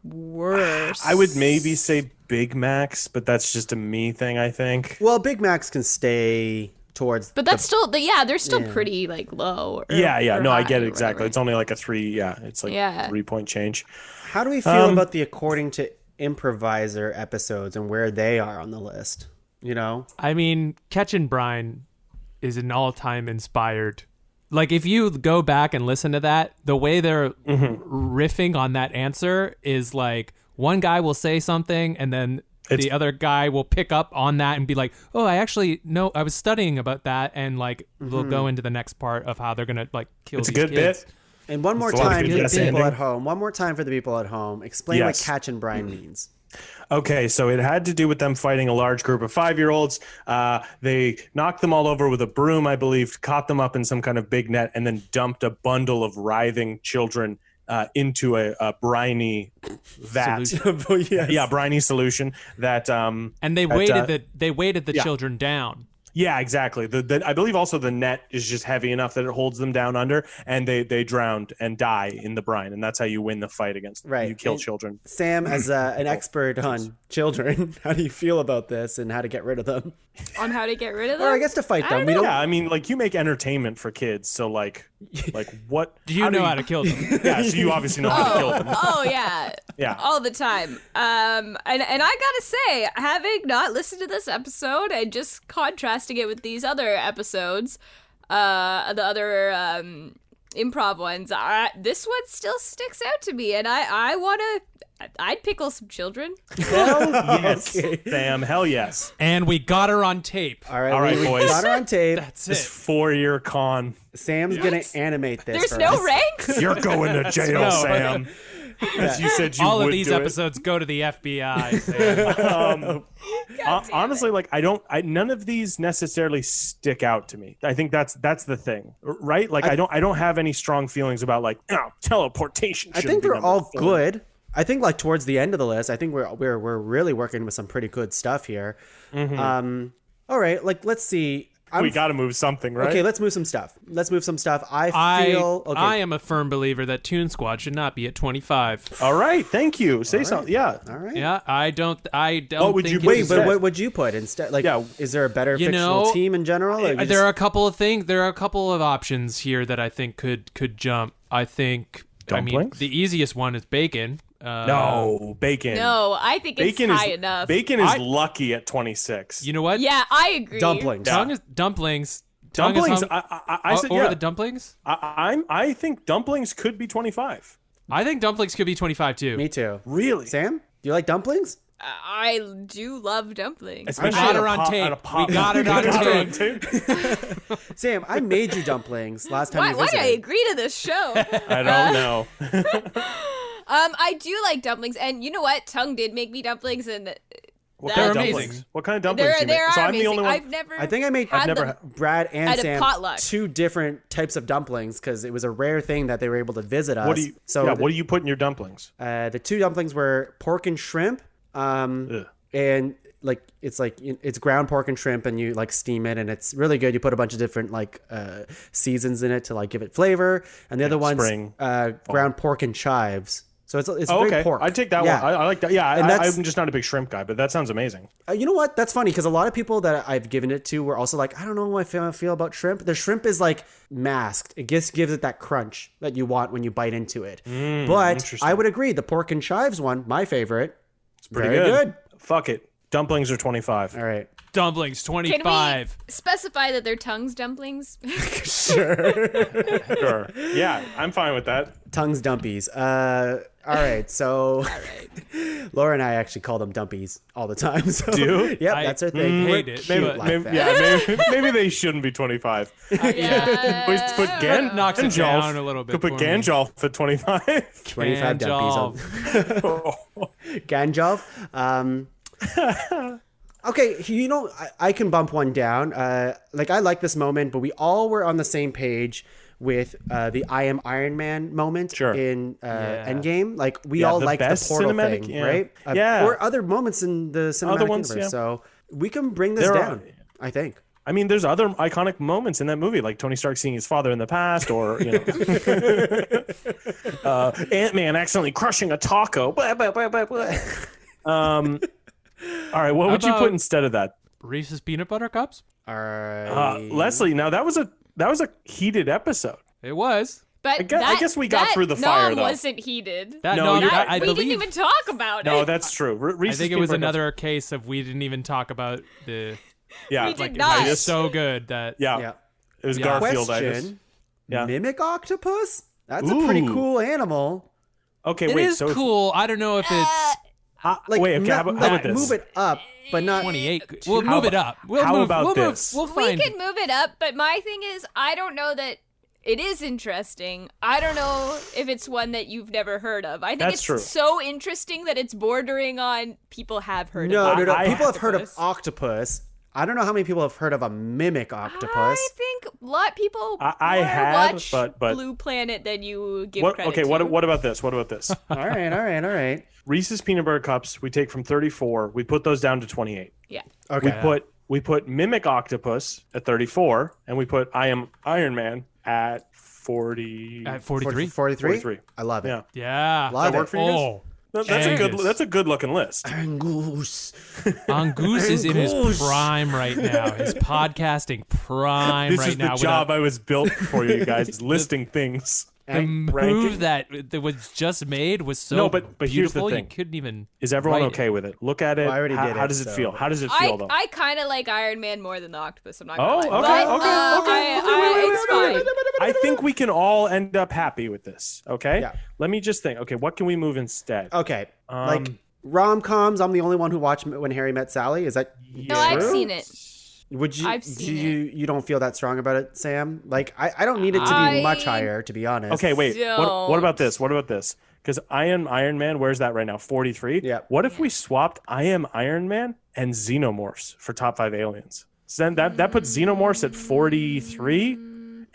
worse. I would maybe say Big Macs, but that's just a me thing, I think. Well, Big Macs can stay towards... But that's they're still pretty low. No, I get it, or exactly. whatever. It's only a 3, it's 3-point change. How do we feel about the according to improviser episodes and where they are on the list? I mean, Catch and Brine is an all-time inspired. If you go back and listen to that, the way they're riffing on that answer is one guy will say something and then the other guy will pick up on that and be like, oh, I actually know, I was studying about that, and they'll go into the next part of how they're gonna kill these kids. It's a good bit. And one more time for the people at home. One more time for the people at home. Explain what Catch and Brine means. Okay, so it had to do with them fighting a large group of 5-year-olds. They knocked them all over with a broom, I believe, caught them up in some kind of big net, and then dumped a bundle of writhing children into a briny vat. Briny solution that. And they weighted the children down. Yeah, exactly. I believe also the net is just heavy enough that it holds them down under, and they drowned and die in the brine, and that's how you win the fight against them. Right. You kill children. Sam, as an expert on children, how do you feel about this and how to get rid of them? On how to get rid of them? Or I guess to fight them. Yeah, I mean, you make entertainment for kids, so what? Do you know how to kill them? Yeah, so you obviously know how to kill them. Oh yeah, yeah, all the time. And I gotta say, having not listened to this episode and just contrasting it with these other episodes, the other improv ones, this one still sticks out to me, and I'd pickle some children. Hell yes, Sam. Hell yes. And we got her on tape. All right, boys. Got her on tape. That's this 4-year con. Sam's gonna animate this. There's no ranks. You're going to jail, Sam. As you said, all of these episodes go to the FBI. Sam. Honestly, none of these necessarily stick out to me. I think that's the thing, right? I don't have any strong feelings about teleportation. I think they're all good. I think towards the end of the list, I think we're really working with some pretty good stuff here. Mm-hmm. All right, let's see. We got to move something, right? Okay, let's move some stuff. I am a firm believer that Toon Squad should not be at 25. All right, thank you. Say something. Yeah. All right. Yeah, I don't. What would you wait? But what would you put instead? Is there a better fictional team in general? There are a couple of things. There are a couple of options here that I think could jump. I think. Dumplings? I mean, the easiest one is Bacon. No, Bacon. No, I think it's high enough. Bacon is lucky at 26. You know what? Yeah, I agree. Dumplings. Dumplings. Dumplings. I said over the dumplings. I think dumplings could be 25. I think dumplings could be 25 too. Me too. Really, Sam? Do you like dumplings? I do love dumplings. We got her on tape. We got it on tape. Sam, I made you dumplings last time. Why did I agree to this show? I don't know. I do like dumplings, and you know what? Tuong did make me dumplings, and they're amazing. What kind of dumplings do you make? So I'm the only one. I think I made Brad and at Sam potluck. 2 different types of dumplings because it was a rare thing that they were able to visit us. What do you put in your dumplings? The 2 dumplings were pork and shrimp, and it's ground pork and shrimp, and you steam it, and it's really good. You put a bunch of different seasons in it to give it flavor, and the other one's ground pork and chives. So it's very pork. I'd take that one. I like that. Yeah, I'm just not a big shrimp guy, but that sounds amazing. You know what? That's funny because a lot of people that I've given it to were also I don't know how I feel about shrimp. The shrimp is masked. It just gives it that crunch that you want when you bite into it. But I would agree. The pork and chives one, my favorite. It's pretty good. Fuck it. Dumplings are 25. All right. dumplings, 25. Can we specify that they're tongues dumplings? Sure. Yeah, I'm fine with that. Tongues dumpies. All right, so Laura and I actually call them dumpies all the time. So, Do? Yep, that's our thing. hate it. Maybe they shouldn't be 25. Yeah. We put knocks it down a little bit. Could put for me. Ganjolf at 25. 25 dumpies on Ganjov. Okay, I can bump one down. I like this moment, but we all were on the same page with the I am Iron Man moment in Endgame. Like, we all like the portal thing, right? Or other moments in the cinematic universe. So we can bring this down, I think. I mean, there's other iconic moments in that movie, like Tony Stark seeing his father in the past, or Ant-Man accidentally crushing a taco. All right, what would you put instead of that? Reese's peanut butter cups. All right, Leslie. Now that was a heated episode. It was. But I guess we got through the fire, though. Wasn't heated. I we believe, didn't even talk about it. No, that's true. I think it was another case of we didn't even talk about the. Yeah, we did not. It's so good that. Yeah. It was Garfield. Question: Mimic octopus? That's a pretty cool animal. Okay, it wait. is cool. I don't know if it's. How about this? Move it up, but not 28. We'll move it up. How about this? We'll find. We can move it up, but my thing is, I don't know that it is interesting. I don't know if it's one that you've never heard of. I think it's so interesting that it's bordering on people have heard of it. No. People have heard of octopus. I don't know how many people have heard of a mimic octopus. I think a lot of people watch but Blue Planet than you give credit to. What about this? All right. Reese's peanut butter cups we take from 34. We put those down to 28. Yeah. Okay. We put mimic octopus at 34, and we put I am Iron Man at 40. At 43. 43. I love it. Yeah. Love that work for you guys? That's a good looking list. Angus. Angus is in his prime right now. His podcasting prime this right is the now. job I was built for, you guys. Listing things. The move that was just made was so but beautiful. here's the thing. You couldn't even. Is everyone okay with it? Look at it. Well, I already did how it, does it feel? How does it feel, though? I kind of like Iron Man more than the octopus. I'm not Oh, gonna lie. okay. It's fine. I think we can all end up happy with this. Okay. Yeah. Let me just think. Okay, what can we move instead? Okay. Like rom-coms, I'm the only one who watched When Harry Met Sally. Is that No, I've seen it. Would you? I've seen it. You don't feel that strong about it, Sam? Like, I don't need it to be much higher, to be honest. Okay, wait. What about this? Because I am Iron Man. Where's that right now? 43. Yeah. What if we swapped I am Iron Man and Xenomorphs for top 5 aliens? So then that puts Xenomorphs at 43.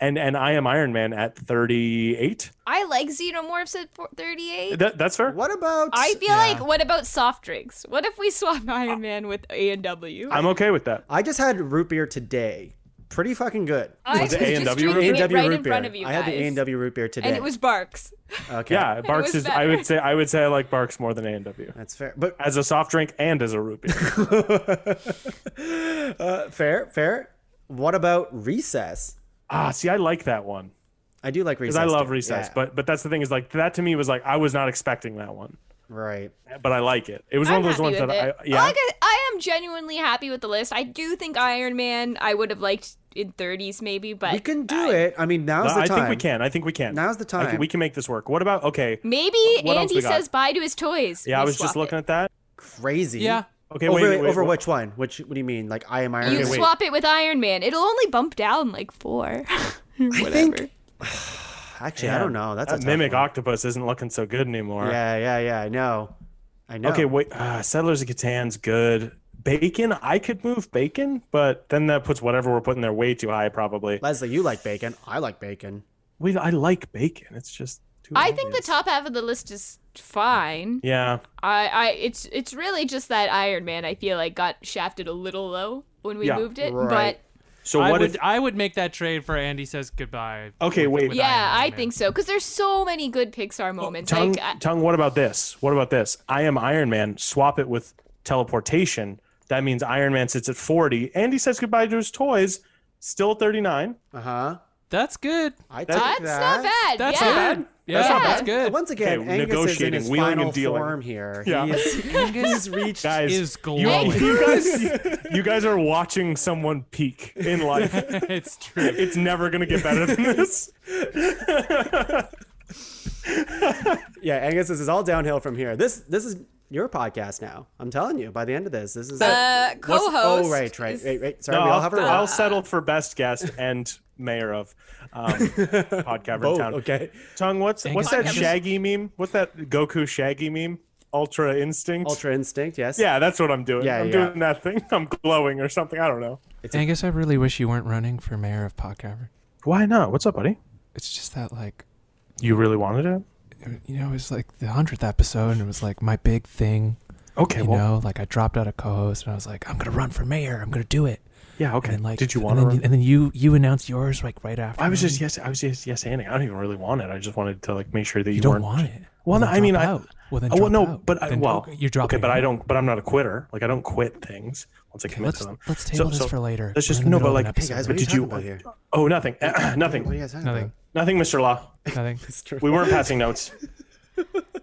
And I am Iron Man at 38. I like Xenomorphs at 38. That's fair. What about? I feel like, what about soft drinks? What if we swap Iron Man with A&W? I'm okay with that. I just had root beer today. Pretty fucking good. Was it A&W root beer? Right root in beer. front of you I had the guys. A&W root beer today. And it was Barks. Okay. Yeah, Barks was is. better. I would say I like Barks more than A&W. That's fair. But As a soft drink and as a root beer. fair. What about Recess? See, I like that one. I do like Recess. Because I love too. Recess, Yeah. but that's the thing is like that to me was like I was not expecting that one, Right. but I like it. It was I'm one of those happy ones with that it. I I am genuinely happy with the list. I do think Iron Man I would have liked in 30s maybe, but We can do it. I mean, now's the I time. think we can. Now's the time. We can make this work. What about maybe what else Andy we got? says bye to his toys. Yeah, We I was just swap looking it. at that. Crazy. Yeah. Okay, Over wait. which one? What do you mean? Like I am Iron You Man? wait. swap it with Iron Man. It'll only bump down like 4. I think. Actually, I don't know. That's a that tough mimic one. octopus isn't looking so good anymore. Yeah. I know. Okay, wait. Settlers of Catan's good. Bacon, I could move bacon, but then that puts whatever we're putting there way too high, probably. Leslie, you like bacon. I like bacon. Wait, I like bacon. It's just too I think the obvious. top half of the list is fine. Yeah. It's really just that Iron Man I feel like got shafted a little low when we moved it, right. So I would make that trade for Andy Says Goodbye. Okay, wait. but yeah, I think so because there's so many good Pixar moments. Tongue, what about this? I am Iron Man. Swap it with teleportation. That means Iron Man sits at 40. Andy Says Goodbye to his toys. Still 39. Uh-huh. That's good. I take That's that. not bad. That's yeah. not bad. Yeah, that's good. Once again, Okay, Angus is in negotiating, his wheeling final and dealing. form here. Yeah. He's reached. Guys, Is glowing. you guys are watching someone peak in life. It's true. It's never gonna get better than this. Yeah, Angus, this is all downhill from here. This is your podcast now. I'm telling you. By the end of this is co-host. Oh, right. Sorry, No, we all have a I'll settle for best guest and mayor of Pod Cavern both. Town. Okay. Tongue, what's that Shaggy meme? What's that Goku Shaggy meme? Ultra Instinct. Ultra Instinct. Yes. Yeah, that's what I'm doing. Yeah, I'm doing that thing. I'm glowing or something. I don't know. Angus, I really wish you weren't running for mayor of Pod Cavern. Why not? What's up, buddy? It's just that, like, You really wanted it? you know, it was like the 100th episode, and it was like my big thing. Okay, You know, like I dropped out of co-host, and I was like, I'm gonna run for mayor. I'm gonna do it. yeah, okay. And then, like, Did you want to and run? then, and then you announced yours like right after. I was me. just yes-anding. I don't even really want it. I just wanted to like make sure that you, You don't weren't. want it. Well, no, then I mean, drop I. out. Well, then Oh, well, drop no, out. but Then, you're dropping. okay, but out. I don't. But I'm not a quitter. Like I don't quit things once I commit Let's to them. let's table this So for later. Let's We're just in the no, middle but of an like, Hey guys, episode. what are you did you? talking about here? Oh, nothing. What are Nothing. you guys talking Nothing. Nothing, Mr. Law. Nothing. about? We weren't passing notes.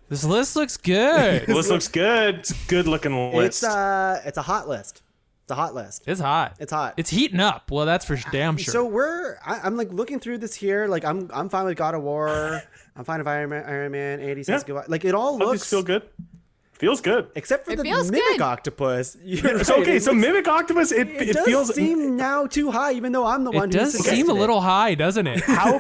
This list looks good. This looks good. It's a good looking list. It's a hot list. It's a hot list. It's hot. It's hot. It's heating up. Well, that's for damn sure. So I'm like looking through this here. Like I'm fine with God of War. I'm fine with Iron Man. 80 says goodbye. Like it all Does looks this feel good? Feels good. except for It the feels mimic good. octopus. It's okay. So Mimic Octopus, it does feels. seem now too high, even though I'm the one it who does suggested seem a it. little high, doesn't it? How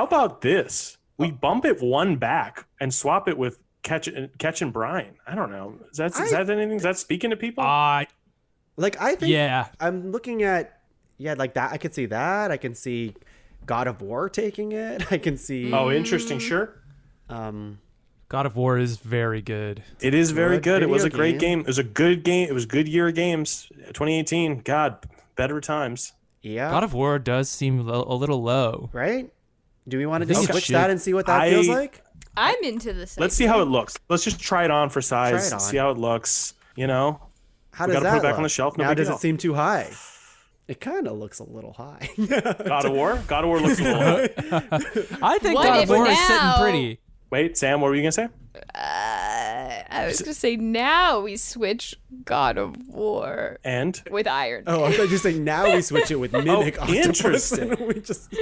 about this? We bump it one back and swap it with Catch and Brian. I don't know. Is that anything? Is that speaking to people? Like I think Yeah. I'm looking at like that. I could see that. I can see God of War taking it. I can see Oh, interesting. Sure. God of War is very good. It is very good. It was a video great game. game. It was a good game. It was a good year of games. 2018. God, better times. yeah. God of War does seem a little low. Right? Do we want to think just it switch should. that and see what that feels like? I'm into this. Let's see how it looks. Let's just try it on for size. Try it on. See how it looks. You know, How we does gotta that put it back look? on the shelf. No now big does deal. it seem too high? It kind of looks a little high. God of War. God of War looks a little. I think What God if of War is sitting now- pretty. Wait, Sam, what were you gonna say? I was gonna say now we switch God of War And with Iron. Oh, I thought you were saying now we switch it with mimic octopus. interesting. And we just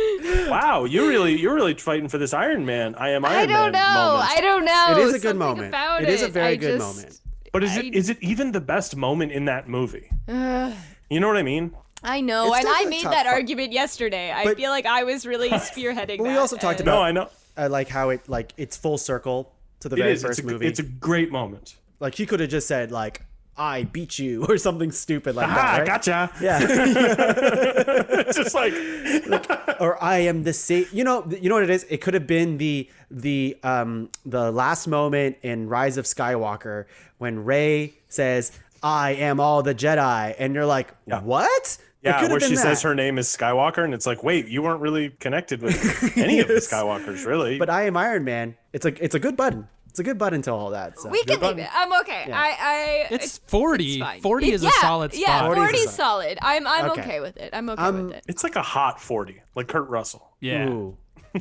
wow, you're really fighting for this Iron Man. I am Iron I don't Man know. moment. I don't know. It is a good Something moment. About It is a very I good just- moment. But is it even the best moment in that movie? You know what I mean? I know, It's and I definitely made top that five. argument yesterday. I But- feel like I was really spearheading But that. we also talked and- about No, I know. like how it's full circle to the It very is. first movie. It's a great moment. Like he could have just said like I beat you or something stupid like Ah, that. Right? gotcha. Yeah. Just like Or I am the same. You know what it is. It could have been the last moment in Rise of Skywalker when Rey says, "I am all the Jedi," and you're like, "What?" It yeah, could have where been she that. says her name is Skywalker, and it's like, wait, you weren't really connected with any of the Skywalkers, really. But I am Iron Man. It's a good button. It's a good button to all that. So. We can leave it. I'm okay. Yeah. It's 40. fine. 40 is a solid spot. Yeah, 40 is 40's a solid. I'm Okay. okay with it. I'm okay with it. it's like a hot 40, like Kurt Russell. Yeah. Ooh.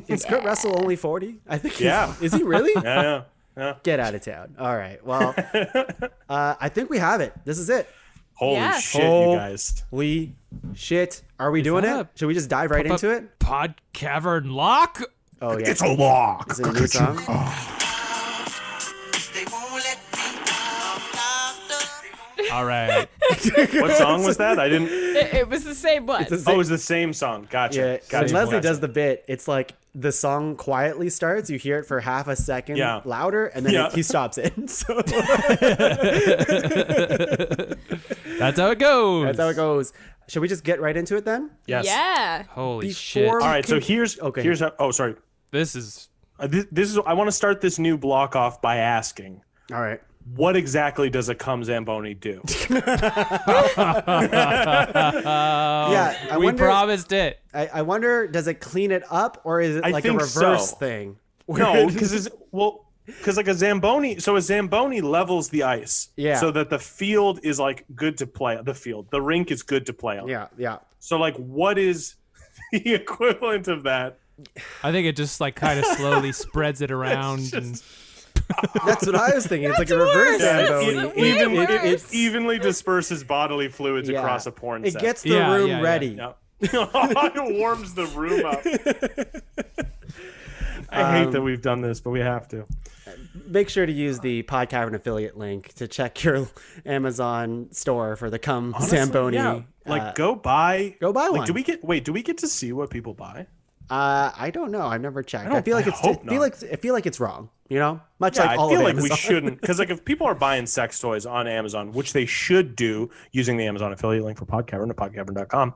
Is Kurt Russell only 40? I think. Yeah. Is he really? Yeah. Get out of town. All right. Well, I think we have it. This is it. Holy Yeah. shit, you guys. Holy shit. Are we doing that it? up? Should we just dive right into it? Pod Cavern Lock. Oh, yeah. It's a lock. Is it a new song? They won't let me down. All right. What song was that? I didn't. It was the same one. It's a Oh, it was the same song. Gotcha. Yeah, Gotcha. when Leslie Gotcha. does the bit, it's like the song quietly starts. You hear it for half a second louder, and then Yeah. he stops it. So That's how it goes. that's how it goes. Should we just get right into it then? Yes. Yeah. Holy Before shit. All right. So here's Okay. here's how. Oh, sorry. This is This is. I want to start this new block off by asking, All right. what exactly does a cum zamboni do? Yeah, I we wonder. promised it. I wonder, does it clean it up, or is it I like a think reverse so. thing? No, because like a zamboni. So a zamboni levels the ice. Yeah. So that the field is like good to play. The rink is good to play on. Yeah. So like, what is the equivalent of that I think it just like kind of slowly spreads it around. That's what I was thinking. It's like a reverse Zamboni. It evenly disperses bodily fluids across a porn set. It gets the room ready. Yeah. It warms the room up. I hate that we've done this, but we have to. Make sure to use the Pod Cavern affiliate link to check your Amazon store for the Zamboni. Yeah. Like, go buy one. Do we get to see what people buy? I don't know. I've never checked. I feel like it's wrong. You know, much like all I feel of like Amazon. we shouldn't, because like if people are buying sex toys on Amazon, which they should do using the Amazon affiliate link for Pod Cavern at podcavern.com.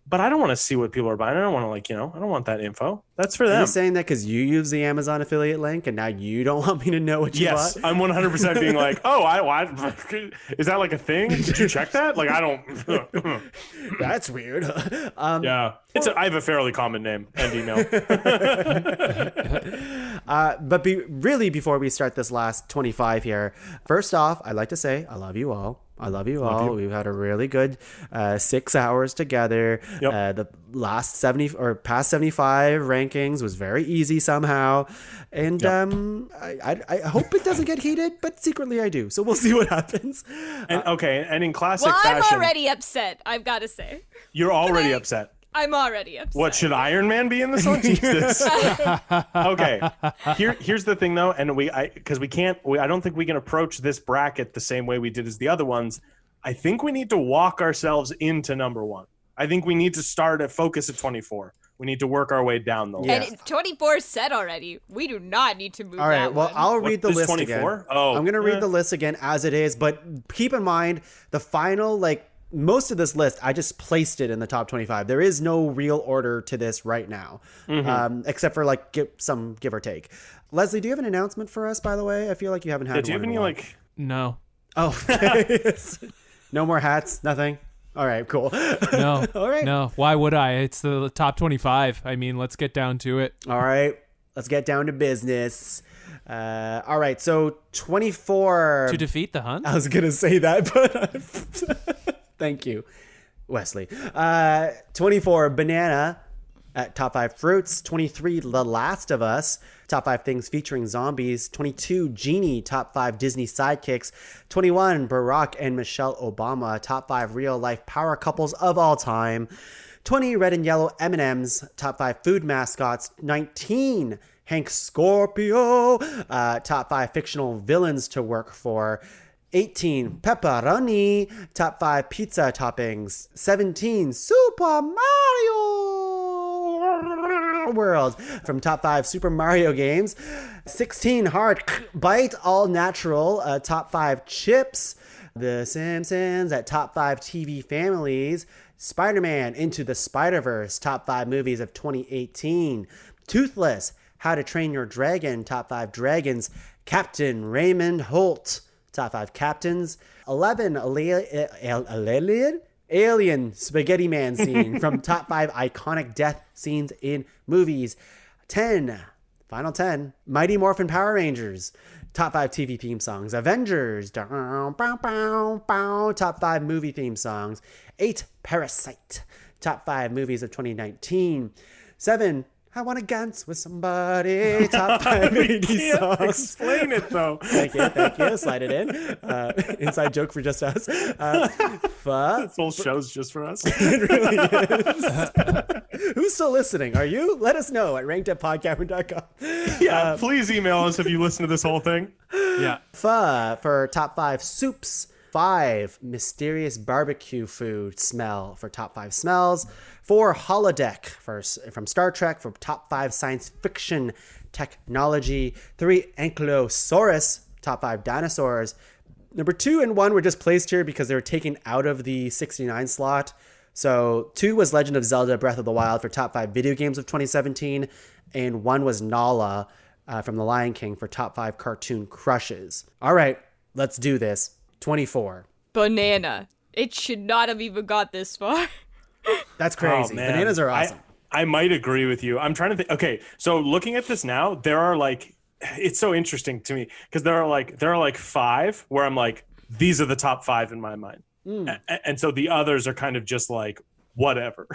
But I don't want to see what people are buying. I don't want to I don't want that info. That's for them. Are you saying that because you use the Amazon affiliate link and now you don't want me to know what you bought? Yes, I'm 100% being like, is that like a thing? Did you check that? Like, I don't. That's weird. Yeah. I have a fairly common name and email. But before we start this last 25 here, first off, I'd like to say I love you all. I love you all. We've had a really good 6 hours together. Yep. The last 70 or past 75 rankings was very easy somehow. And I hope it doesn't get heated, but secretly I do. So we'll see what happens. And and in classic fashion. I'm already upset, I've got to say. You're already upset. I'm already upset. What, should Iron Man be in this one? Jesus. Okay. Here's the thing though, and I don't think we can approach this bracket the same way we did as the other ones. I think we need to walk ourselves into number one. I think we need to start at focus at 24. We need to work our way down the list. And 24 is set already. We do not need to move. All right. Well, I'll read the list 24? again. Oh, I'm going to read the list again as it is, but keep in mind the final most of this list, I just placed it in the top 25. There is no real order to this right now, except for give or take. Leslie, do you have an announcement for us, by the way? I feel like you haven't had one. Do you have any No. Oh, no more hats? Nothing? All right, cool. No. All right. No. Why would I? It's the top 25. I mean, let's get down to it. All right. Let's get down to business. All right. So 24. To defeat the hunt? I was going to say that, but... Thank you, Wesley. 24, banana at top 5 fruits. 23, The Last of Us, top 5 things featuring zombies. 22, Genie, top 5 Disney sidekicks. 21, Barack and Michelle Obama, top 5 real life power couples of all time. 20, red and yellow M&Ms, top 5 food mascots. 19, Hank Scorpio, top 5 fictional villains to work for. 18, pepperoni, top 5 pizza toppings. 17, Super Mario World from top 5 Super Mario games. 16, Hard Bite, all natural, top 5 chips. The Simpsons at top 5 TV families. Spider-Man Into the Spider-Verse, top 5 movies of 2018. Toothless, How to Train Your Dragon, top 5 dragons. Captain Raymond Holt, top 5 captains. 11, Alien Spaghetti Man scene from top 5 iconic death scenes in movies. 10, final 10, Mighty Morphin Power Rangers, top 5 TV theme songs. Avengers, top 5 movie theme songs. 8, Parasite, top 5 movies of 2019. 7, I want to dance with somebody. Top 5 80 songs. Explain it though. Thank you. Slide it in. Inside joke for just us. This whole show's just for us. It really is. Who's still listening? Are you? Let us know at rankedapodcavern.com. Yeah, please email us if you listen to this whole thing. Yeah. For top 5 soups. 5, mysterious barbecue food smell for top 5 smells. 4, holodeck from Star Trek for top 5 science fiction technology. 3, ankylosaurus, top 5 dinosaurs. Number 2 and 1 were just placed here because they were taken out of the 69 slot. So 2 was Legend of Zelda Breath of the Wild for top 5 video games of 2017. And 1 was Nala from The Lion King for top 5 cartoon crushes. All right, let's do this. 24. Banana. It should not have even got this far. That's crazy. Oh, Bananas are awesome. I might agree with you. I'm trying to think. Okay, so looking at this now, there are it's so interesting to me because there are 5 where I'm like, these are the top 5 in my mind. And so the others are kind of just like, whatever.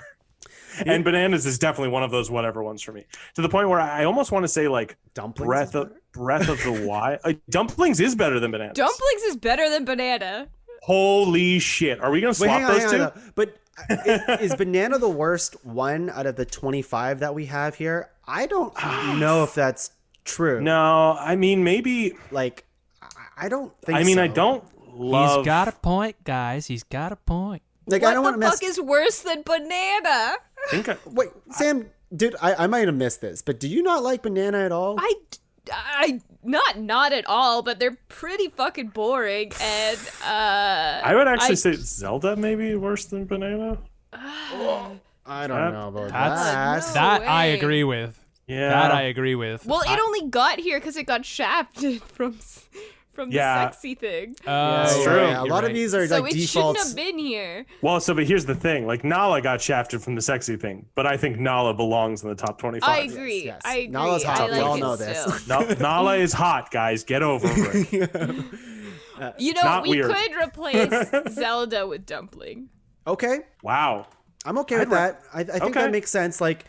And bananas is definitely one of those whatever ones for me. To the point where I almost want to say like Dumplings breath of the wild. Dumplings is better than bananas. Dumplings is better than banana. Holy shit! Are we gonna swap those two? But is banana the worst one out of the 25 that we have here? I don't know if that's true. No, I mean maybe. Like, I don't think. I don't love. He's got a point, guys. He's got a point. Like, What I don't want to the mess. fuck is worse than banana? Wait, Sam, dude, I might have missed this, but do you not like banana at all? I not at all, but they're pretty fucking boring. And I would actually say Zelda maybe worse than banana. I don't know about That's that. that way. I agree with. Yeah, That I agree with. well, it only got here because it got shafted from the sexy thing. It's true. Yeah, a lot of these are So like it defaults. shouldn't have been here. Well, but here's the thing: like Nala got shafted from the sexy thing, but I think Nala belongs in the top 25. I agree. yes. I agree. Nala's hot. I We like all it know this. still. Nala is hot, guys. Get over it. You know, Not we weird. could replace Zelda with dumpling. Okay, Wow. I'm okay with that. I think Okay. that makes sense. Like,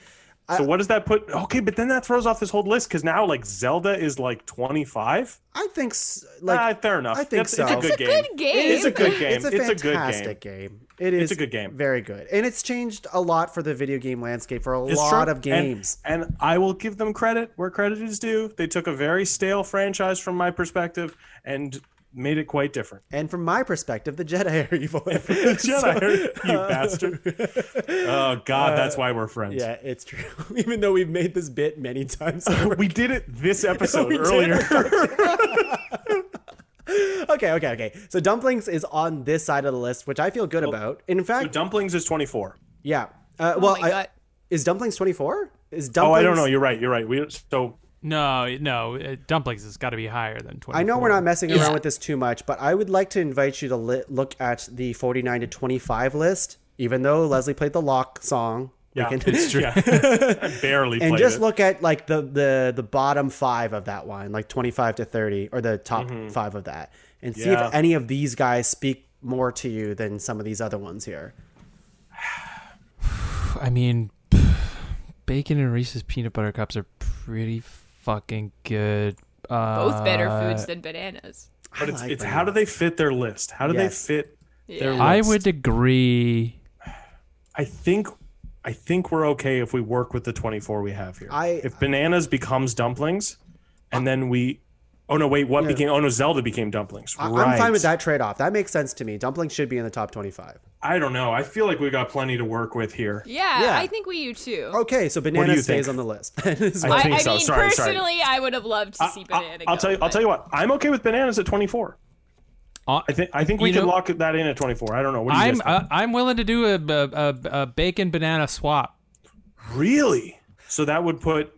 So what does that put? Okay, but then that throws off this whole list because now like Zelda is like 25. I think like Fair enough. I think so. It's a good game. Good game. It's a good game. It's a fantastic game. It is It's a good game. Very good. And it's changed a lot for the video game landscape for a It's lot true. of games. And I will give them credit where credit is due. They took a very stale franchise from my perspective and made it quite different. And from my perspective, the Jedi are evil. Jedi, you bastard. Oh, God, that's why we're friends. Yeah, it's true. Even though we've made this bit many times. We did it this episode We did. earlier. Okay. So dumplings is on this side of the list, which I feel good about. And in So fact, dumplings is 24. yeah. Oh Well, my God. is dumplings 24? Is Oh, dumplings? I don't know. You're right. No, dumplings has got to be higher than 24. I know we're not messing around with this too much, but I would like to invite you to look at the 49 to 25 list. Even though Leslie played the lock song, Yeah, we can, it's true. I barely and played just it. look at like the bottom 5 of that one, like 25 to 30, or the top 5 of that, and see Yeah. if any of these guys speak more to you than some of these other ones here. I mean, bacon and Reese's peanut butter cups are pretty fucking good. Both better foods than bananas. But I it's like how do they fit their list? How do they Yes. fit their list? I would agree. I think we're okay if we work with the 24 we have here. I- if bananas becomes dumplings, and then we. Oh no! Wait. What became? Oh no! Zelda became dumplings. I'm Right. fine with that trade-off. That makes sense to me. Dumplings should be in the top 25. I don't know. I feel like we got plenty to work with here. Yeah, Yeah. I think we do too. Okay, so do banana you stays think? on the list. I think so. I mean, Sorry. personally, I would have loved to see banana. I'll tell you. I'll tell you what. I'm okay with bananas at 24. Uh, I think we you can know- lock that in at 24. I don't know. What do you guys think? I'm willing to do a bacon banana swap. Really? So that would put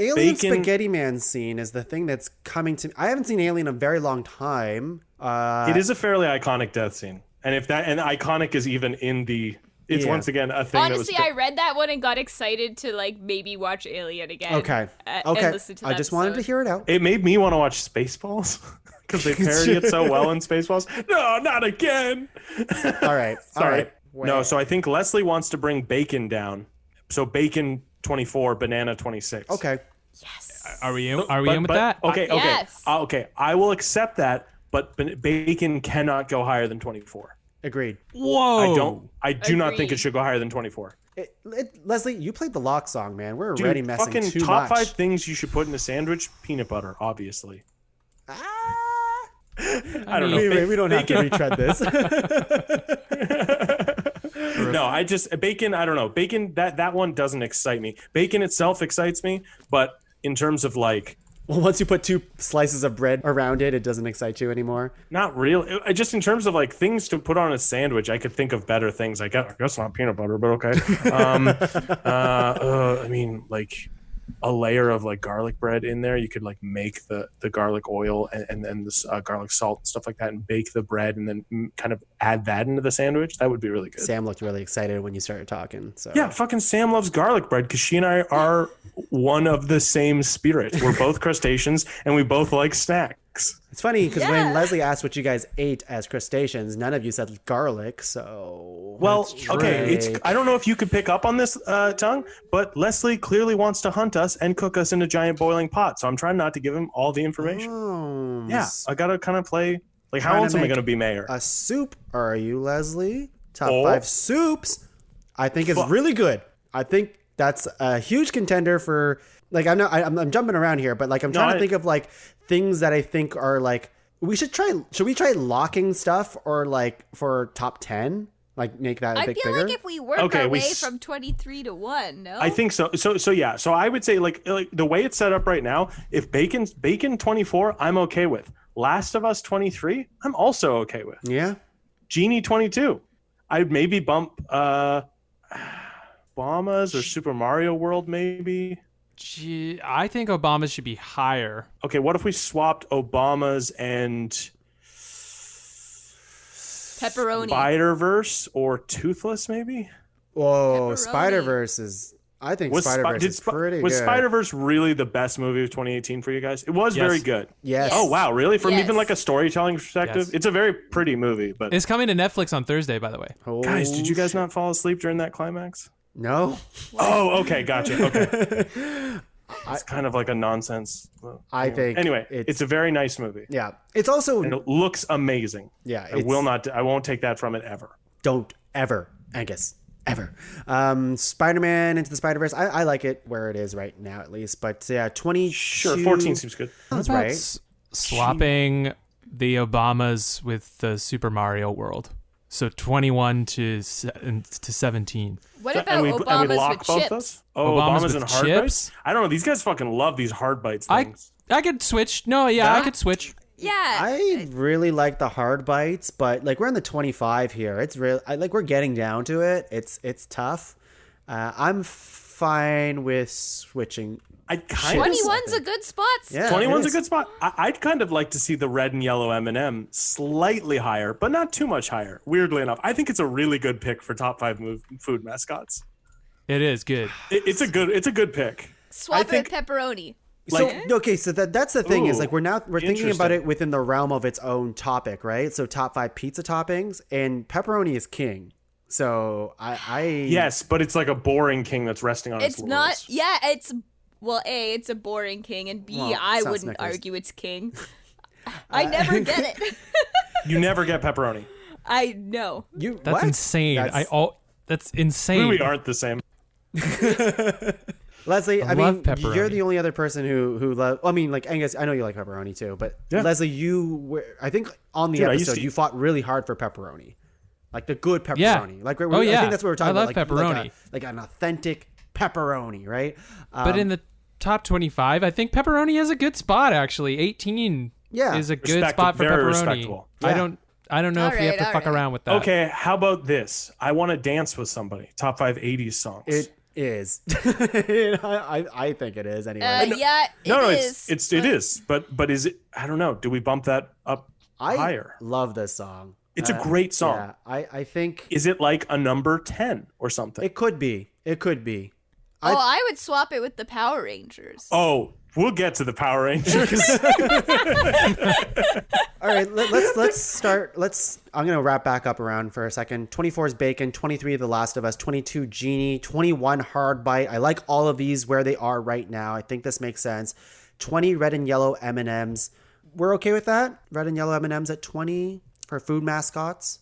Alien Bacon- Spaghetti Man scene is the thing that's coming to. I haven't seen Alien in a very long time. it is a fairly iconic death scene, and if that and iconic is even in the, it's Yeah. once again a thing Honestly, that was. I read that one and got excited to like maybe watch Alien again. Okay. And Okay. listen to I that just wanted to episode. hear it out. It made me want to watch Spaceballs because they parody it so well in Spaceballs. No, not again. All right. All Sorry. right. No, so I think Leslie wants to bring bacon down. So bacon 24, banana 26. Okay. Are we in with that? Okay. Yes. Okay. I will accept that, but bacon cannot go higher than 24. Agreed. Whoa. I do not think Agreed. it should go higher than 24. Leslie, you played the lock song, man. We're Dude, already messing fucking too top much. 5 things you should put in a sandwich: peanut butter, obviously. I don't know. We don't have to retread this. No, I just bacon. I don't know. Bacon. That one doesn't excite me. Bacon itself excites me, but in terms of like, Well, once you put 2 slices of bread around it, it doesn't excite you anymore. not real. Just in terms of like things to put on a sandwich, I could think of better things. I guess not peanut butter, but okay. I mean, like a layer of like garlic bread in there. You could like make the garlic oil and then this garlic salt and stuff like that, and bake the bread, and then kind of add that into the sandwich. That would be really good. Sam looked really excited when you started talking. So Yeah, fucking Sam loves garlic bread because she and I are one of the same spirit. We're both crustaceans and we both like snacks. snacks. It's funny because when Leslie asked what you guys ate as crustaceans, none of you said garlic. So well, okay, I don't know if you could pick up on this, Tongue, but Leslie clearly wants to hunt us and cook us in a giant boiling pot. So I'm trying not to give him all the information. Oh, yeah, I gotta kind of play. Like, how else am I going to be mayor? A soup, are you, Leslie? Top 5 soups, I think is really good. I think that's a huge contender for. Like, I'm jumping around here, but like I'm trying to think of like things that I think are like should we try locking stuff or like for top 10? Like make that a bit bigger? I feel like if we work our way from 23 to 1, no? I think so. So yeah. So I would say like the way it's set up right now, if Bacon 24, I'm okay with. Last of Us 23, I'm also okay with. Yeah. Genie 22, I'd maybe bump Obama's or Super Mario World maybe. Gee, I think Obama's should be higher. Okay, what if we swapped Obama's and Pepperoni, Spider-Verse or Toothless maybe? Whoa, Spider-Verse is. I think Spider-Verse is pretty good. Was Spider-Verse really the best movie of 2018 for you guys? It was very good. Yes. Oh, wow. Really? From even like a storytelling perspective? Yes. It's a very pretty movie. But it's coming to Netflix on Thursday, by the way. Oh, guys, did you guys not fall asleep during that climax? No. Oh, okay. Gotcha. Okay. It's kind of like a nonsense. I think. Anyway, it's a very nice movie. Yeah. It's also. And it looks amazing. Yeah. I won't take that from it ever. Don't ever, Angus. Ever. Spider-Man Into the Spider-Verse. I like it where it is right now, at least. But yeah, 22. Sure, 14 seems good. That's right. Swapping the Obamas with the Super Mario World. So 21 to 17. What about Obamas with chips? Oh, Obamas and hard chips? bites? I don't know. These guys fucking love these hard bites things. I could switch. No, yeah, I could switch. Yeah. I really like the hard bites, but like we're in the 25 here. It's real. We're getting down to it. It's tough. I'm fine with switching. 21's a good spot. Yeah, 21's a good spot. I'd kind of like to see the red and yellow M&M slightly higher, but not too much higher. Weirdly enough, I think it's a really good pick for top 5 food mascots. It is good. It's a good pick. Swap it with pepperoni. So that's the thing is like we're thinking about it within the realm of its own topic, right? So top 5 pizza toppings and pepperoni is king. So I yes, but it's like a boring king that's resting on its laurels. It's not. Yeah, it's A, it's a boring king, and B, I wouldn't argue it's king. I never get it. You never get pepperoni. I know. That's insane. That's insane. We aren't the same. Leslie, I mean, pepperoni. you're the only other person who loves. I mean, like Angus, I know you like pepperoni too, but Leslie, I think on the episode you fought really hard for pepperoni, like the good pepperoni. Yeah. Like, I think that's what we're talking about. I love pepperoni, like an authentic pepperoni, right? But in the top 25, I think pepperoni has a good spot. Actually, 18 is a good spot for pepperoni. Respectable. Yeah. I don't know if we have to fuck around with that. Okay, how about this? I want to dance with somebody. Top 5 80s songs. It is. I think it is anyway. It is. But is it? I don't know. Do we bump that up higher? I love this song. It's a great song. Yeah, I think. Is it like a number 10 or something? It could be. I would swap it with the Power Rangers. Oh, we'll get to the Power Rangers. All right, let's start. I'm going to wrap back up around for a second. 24 is Bacon, 23 The Last of Us, 22 Genie, 21 Hard Bite. I like all of these where they are right now. I think this makes sense. 20 red and yellow M&Ms. We're okay with that? Red and yellow M&Ms at 20 for food mascots?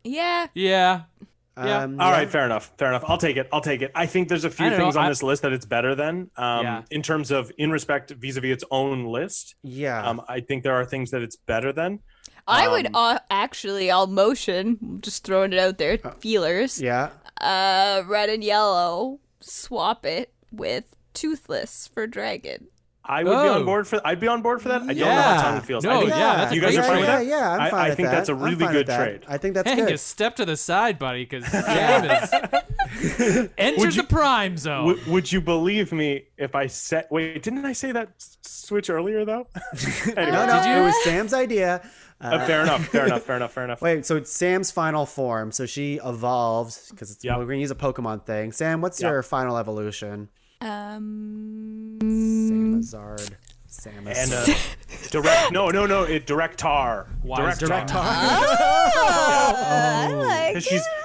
Yeah. Yeah. All right, fair enough. I'll take it. I think there's a few things on this list that it's better than in terms of in respect vis-a-vis its own list. Yeah. I think there are things that it's better than. I would I'll motion, just throwing it out there, feelers. Yeah. Red and yellow, swap it with Toothless for Dragon. I would be on board for. I'd be on board for that. I don't know how Tongue feels. No, that's you guys are fine with that. Yeah, I'm fine I with think that. that's a really good trade. I think that's Angus, good. step to the side, buddy, because Sam is entered the prime zone. Would you believe me if I said? Wait, didn't I say that switch earlier though? Anyway, No, it was Sam's idea. Fair enough. Wait, so it's Sam's final form. So she evolves because we're going to use a Pokemon thing. Sam, what's your final evolution? Samazard. Directar. Directar.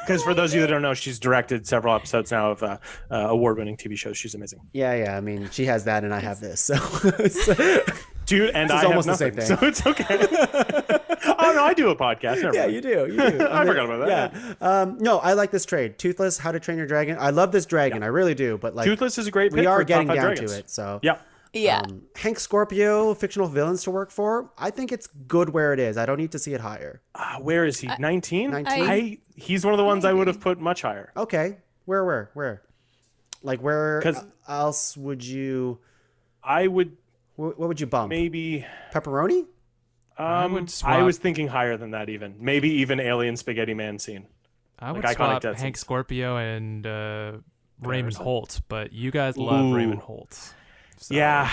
Because for those of you that don't know, she's directed several episodes now of award-winning TV shows. She's amazing. Yeah. I mean, she has that, and I have this, so. Dude, and I almost have the nothing, same thing. so it's okay. Oh no, I do a podcast. Never mind. You do. I forgot about that. Yeah. No, I like this trade. Toothless, How to Train Your Dragon. I love this dragon. I really do. But like, Toothless is a great pick. We are for getting Top 5 down Dragons. to it. So Yeah. Hank Scorpio, fictional villains to work for. I think it's good where it is. I don't need to see it higher. Where is he? 19? 19? He's one of the ones I would have put much higher. Okay. Where? Like where else would you? I would. What would you bump? Maybe pepperoni. I was thinking higher than that even. Maybe even Alien Spaghetti Man scene. I would like swap Death Hank scenes. Scorpio and Raymond Holt, but you guys love Raymond Holt. So. Yeah,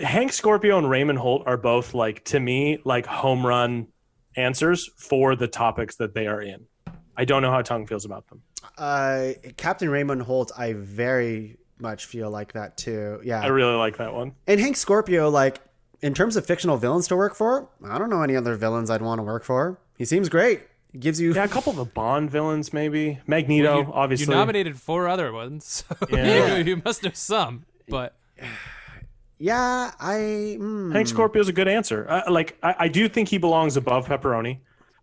Hank Scorpio and Raymond Holt are both like, to me, like home run answers for the topics that they are in. I don't know how Tuong feels about them. Captain Raymond Holt, I very much feel like that too. Yeah, I really like that one. And Hank Scorpio, like in terms of fictional villains to work for, I don't know any other villains I'd want to work for. He seems great. He gives you a couple of the Bond villains, maybe Magneto, obviously. You nominated 4 other ones, so you must know some. But yeah, Hank Scorpio's a good answer. I do think he belongs above Pepperoni.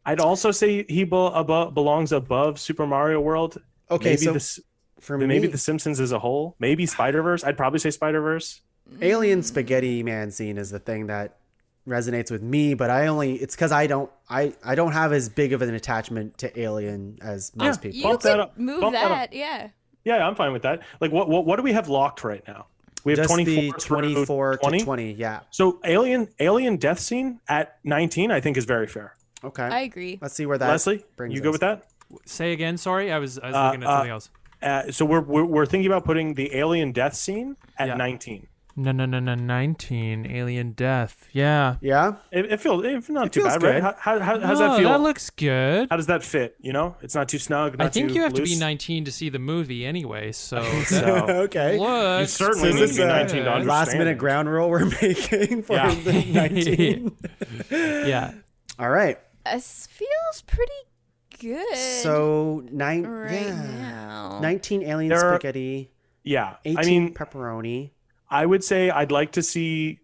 I'd also say he belongs above Super Mario World. Okay, maybe so for me, maybe The Simpsons as a whole. Maybe Spider-Verse. I'd probably say Spider-Verse. Alien Spaghetti Man scene is the thing that resonates with me, but it's because I don't have as big of an attachment to Alien as most people. You Bump could that up. move Bump that, up. yeah. Yeah, I'm fine with that. Like, what do we have locked right now? We have Just 24 to 20. Yeah. So Alien death scene at 19, I think is very fair. Okay. I agree. Let's see where that Leslie, brings you go us. with that? say again. Sorry, I was looking at something else. So we're thinking about putting the alien death scene at 19. No, 19 alien death. Yeah. It feels not too feels bad, good. right? How does that feel? That looks good. How does that fit? You know, it's not too snug. I think you have to be loose. 19 to see the movie anyway. So Okay. looks You certainly need to be 19 to understand. Last minute it. ground rule we're making for the 19. yeah. All right. This feels pretty good. So right now. 19 alien spaghetti. Yeah. 18 pepperoni. I would say I'd like to see,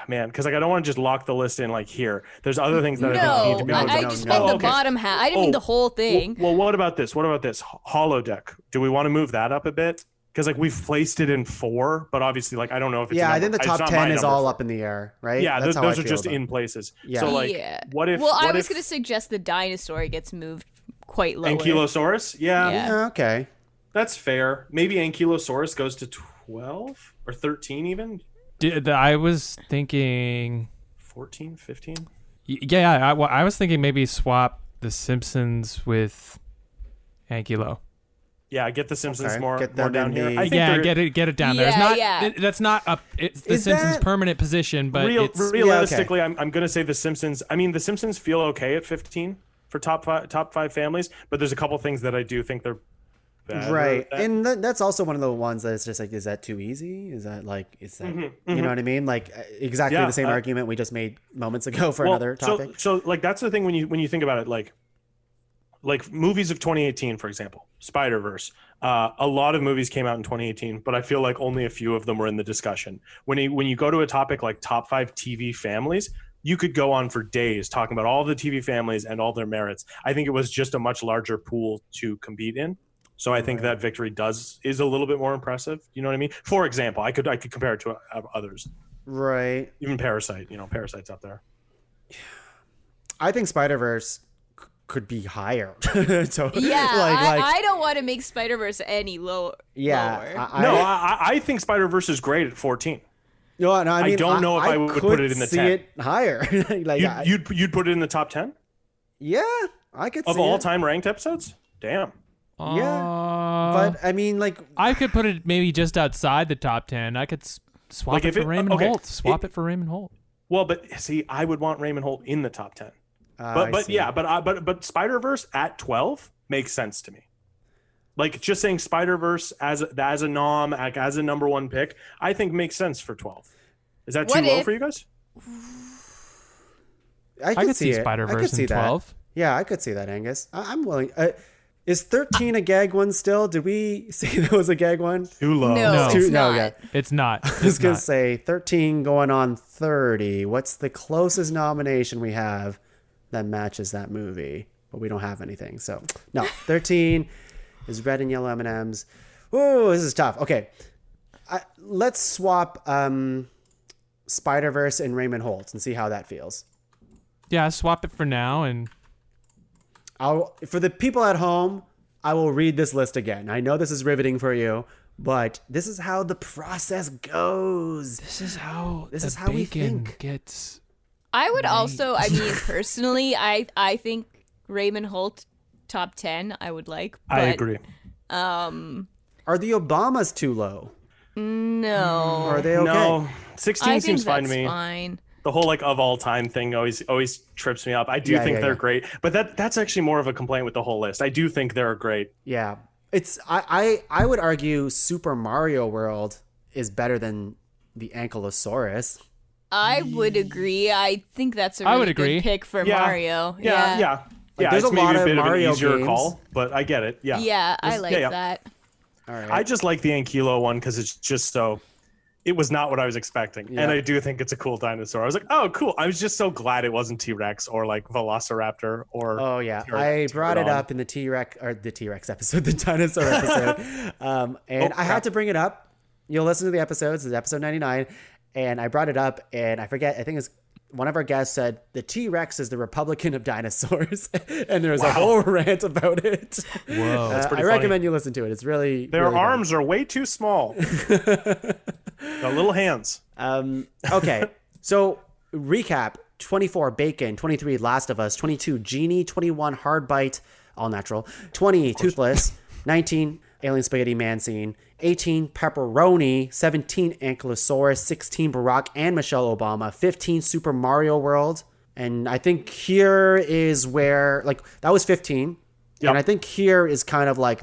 man, because I don't want to just lock the list in like here. There's other things that I think need to be. I just meant the bottom half. I didn't mean the whole thing. Well, what about this? Holodeck. Do we want to move that up a bit? Because like we've placed it in 4, but obviously like I don't know if it's I think the top 10 is all up in the air, right? Yeah, That's those how are just in places. Yeah. So like, what if? Well, I was going to suggest the dinosaur gets moved quite lower. Ankylosaurus? Yeah. Okay. That's fair. Maybe Ankylosaurus goes to 12 or 13 even. I was thinking 14, 15. Yeah, I was thinking maybe swap The Simpsons with Ankylo. Yeah, get The Simpsons more Get down them here. in I think get it down there. It's not that's not up. It's The Simpsons' permanent position, but realistically, I'm going to say The Simpsons. I mean, The Simpsons feel okay at 15 for top five families, but there's a couple things that I do think they're better right. than. And that's also one of the ones that's just like, is that too easy? Is that like, you know what I mean? Like exactly the same argument we just made moments ago for another topic. So like that's the thing when you think about it, like movies of 2018, for example, Spider-Verse. A lot of movies came out in 2018, but I feel like only a few of them were in the discussion. When you go to a topic like top 5 TV families, you could go on for days talking about all the TV families and all their merits. I think it was just a much larger pool to compete in. So I think that victory is a little bit more impressive. You know what I mean? For example, I could compare it to others. Right. Even Parasite. Parasite's up there. I think Spider-Verse could be higher. So I don't want to make Spider-Verse any lower. Yeah. I think Spider-Verse is great at 14. No, I mean, I don't know if I would put it in the 10. It higher. You'd put it in the top 10? Yeah, I could see of all time ranked episodes? Damn. Yeah. But I mean, like, I could put it maybe just outside the top 10. I could swap it for Raymond Holt. Swap it for Raymond Holt. Well, but see, I would want Raymond Holt in the top 10. But Spider-Verse at 12 makes sense to me. Like just saying Spider-Verse as a nom, as a number 1 pick, I think makes sense for 12. Is that too low for you guys? I could see it. Spider-Verse in 12. Yeah, I could see that, Angus. I'm willing. Is 13 a gag one still? Did we say that was a gag one? Too low. No, it's not. Yeah. It's not. I was going to say 13 going on 30. What's the closest nomination we have that matches that movie? But we don't have anything. So, no. 13 is red and yellow M&Ms. Oh, this is tough. Okay. Let's swap Spider-Verse and Raymond Holt and see how that feels. Yeah, swap it for now. And for the people at home, I will read this list again. I know this is riveting for you, but this is how the process goes. This is how we think. Gets. I would also, I mean, personally, I think Raymond Holt top 10 I would like. But, I agree. Are the Obamas too low? No. Or are they okay? No, 16 seems fine to me. Fine. The whole like of all time thing always trips me up. I do think they're great, but that's actually more of a complaint with the whole list. I do think they're great. Yeah, I would argue Super Mario World is better than the Ankylosaurus. I would agree. I think that's a really good pick for Mario. Yeah. There's it's a lot maybe of a bit Mario of an easier games. call, but I get it. Yeah. Yeah, I like that. All right. I just like the Ankylo one because it's just so. It was not what I was expecting, and I do think it's a cool dinosaur. I was like, "Oh, cool!" I was just so glad it wasn't T-Rex or like Velociraptor or. Oh yeah, I brought it up in the T-Rex episode, the dinosaur episode, and I had to bring it up. You'll listen to the episodes. It's episode 99, and I brought it up, and I forget. I think it's one of our guests said the T-Rex is the Republican of dinosaurs, and there was a whole rant about it. Whoa, that's pretty I funny. recommend you listen to it. It's really their really arms are way too small. The little hands. Okay, so recap: 24 Bacon, 23 Last of Us, 22 Genie, 21 Hard Bite, all natural, 20 Toothless, 19 Alien Spaghetti Man Scene, 18 Pepperoni, 17 Ankylosaurus, 16 Barack and Michelle Obama, 15 Super Mario World, and I think here is where that was 15, and I think here is kind of like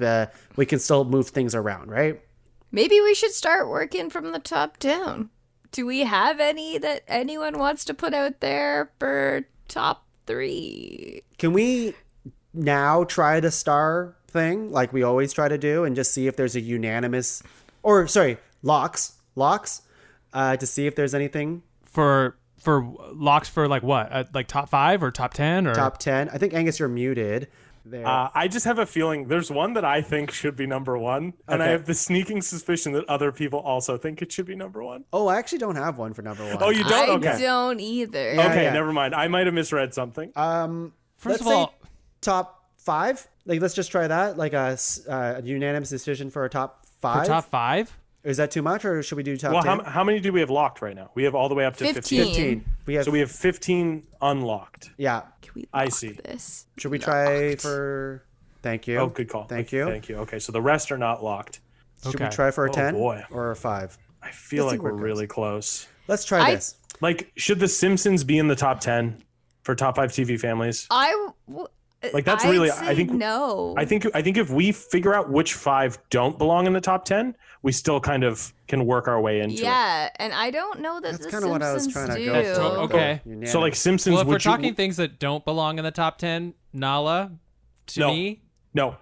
we can still move things around, right? Maybe we should start working from the top down. Do we have any that anyone wants to put out there for top 3? Can we now try the star thing like we always try to do and just see if there's a unanimous locks to see if there's anything For locks for like what? Like top 5 or top 10 or top 10? I think Angus, you're muted. There. I just have a feeling there's one that I think should be number 1, and I have the sneaking suspicion that other people also think it should be number 1. Oh, I actually don't have one for number 1. Oh, you don't? I don't either. Okay, never mind. I might have misread something. First of all, top 5. Let's just try that. Like a unanimous decision for a top 5. For top 5? Is that too much, or should we do top 10? How many do we have locked right now? We have all the way up to 15. We have 15 unlocked. Yeah. Can we I lock see. This? Should we try for? Thank you. Oh, good call. Thank you. Okay, so the rest are not locked. Should we try for a 10 boy. or a 5? I feel like we're really close. Let's try this. Like, should The Simpsons be in the top 10 for top 5 TV families? That's really. I think no. I think if we figure out which 5 don't belong in the top 10, we still kind of can work our way into it. Yeah, and I don't know that That's the kind of what I was Simpsons trying to go for. Okay. So like Simpsons. Well, if we're talking things that don't belong in the top 10, Nala, to me, no,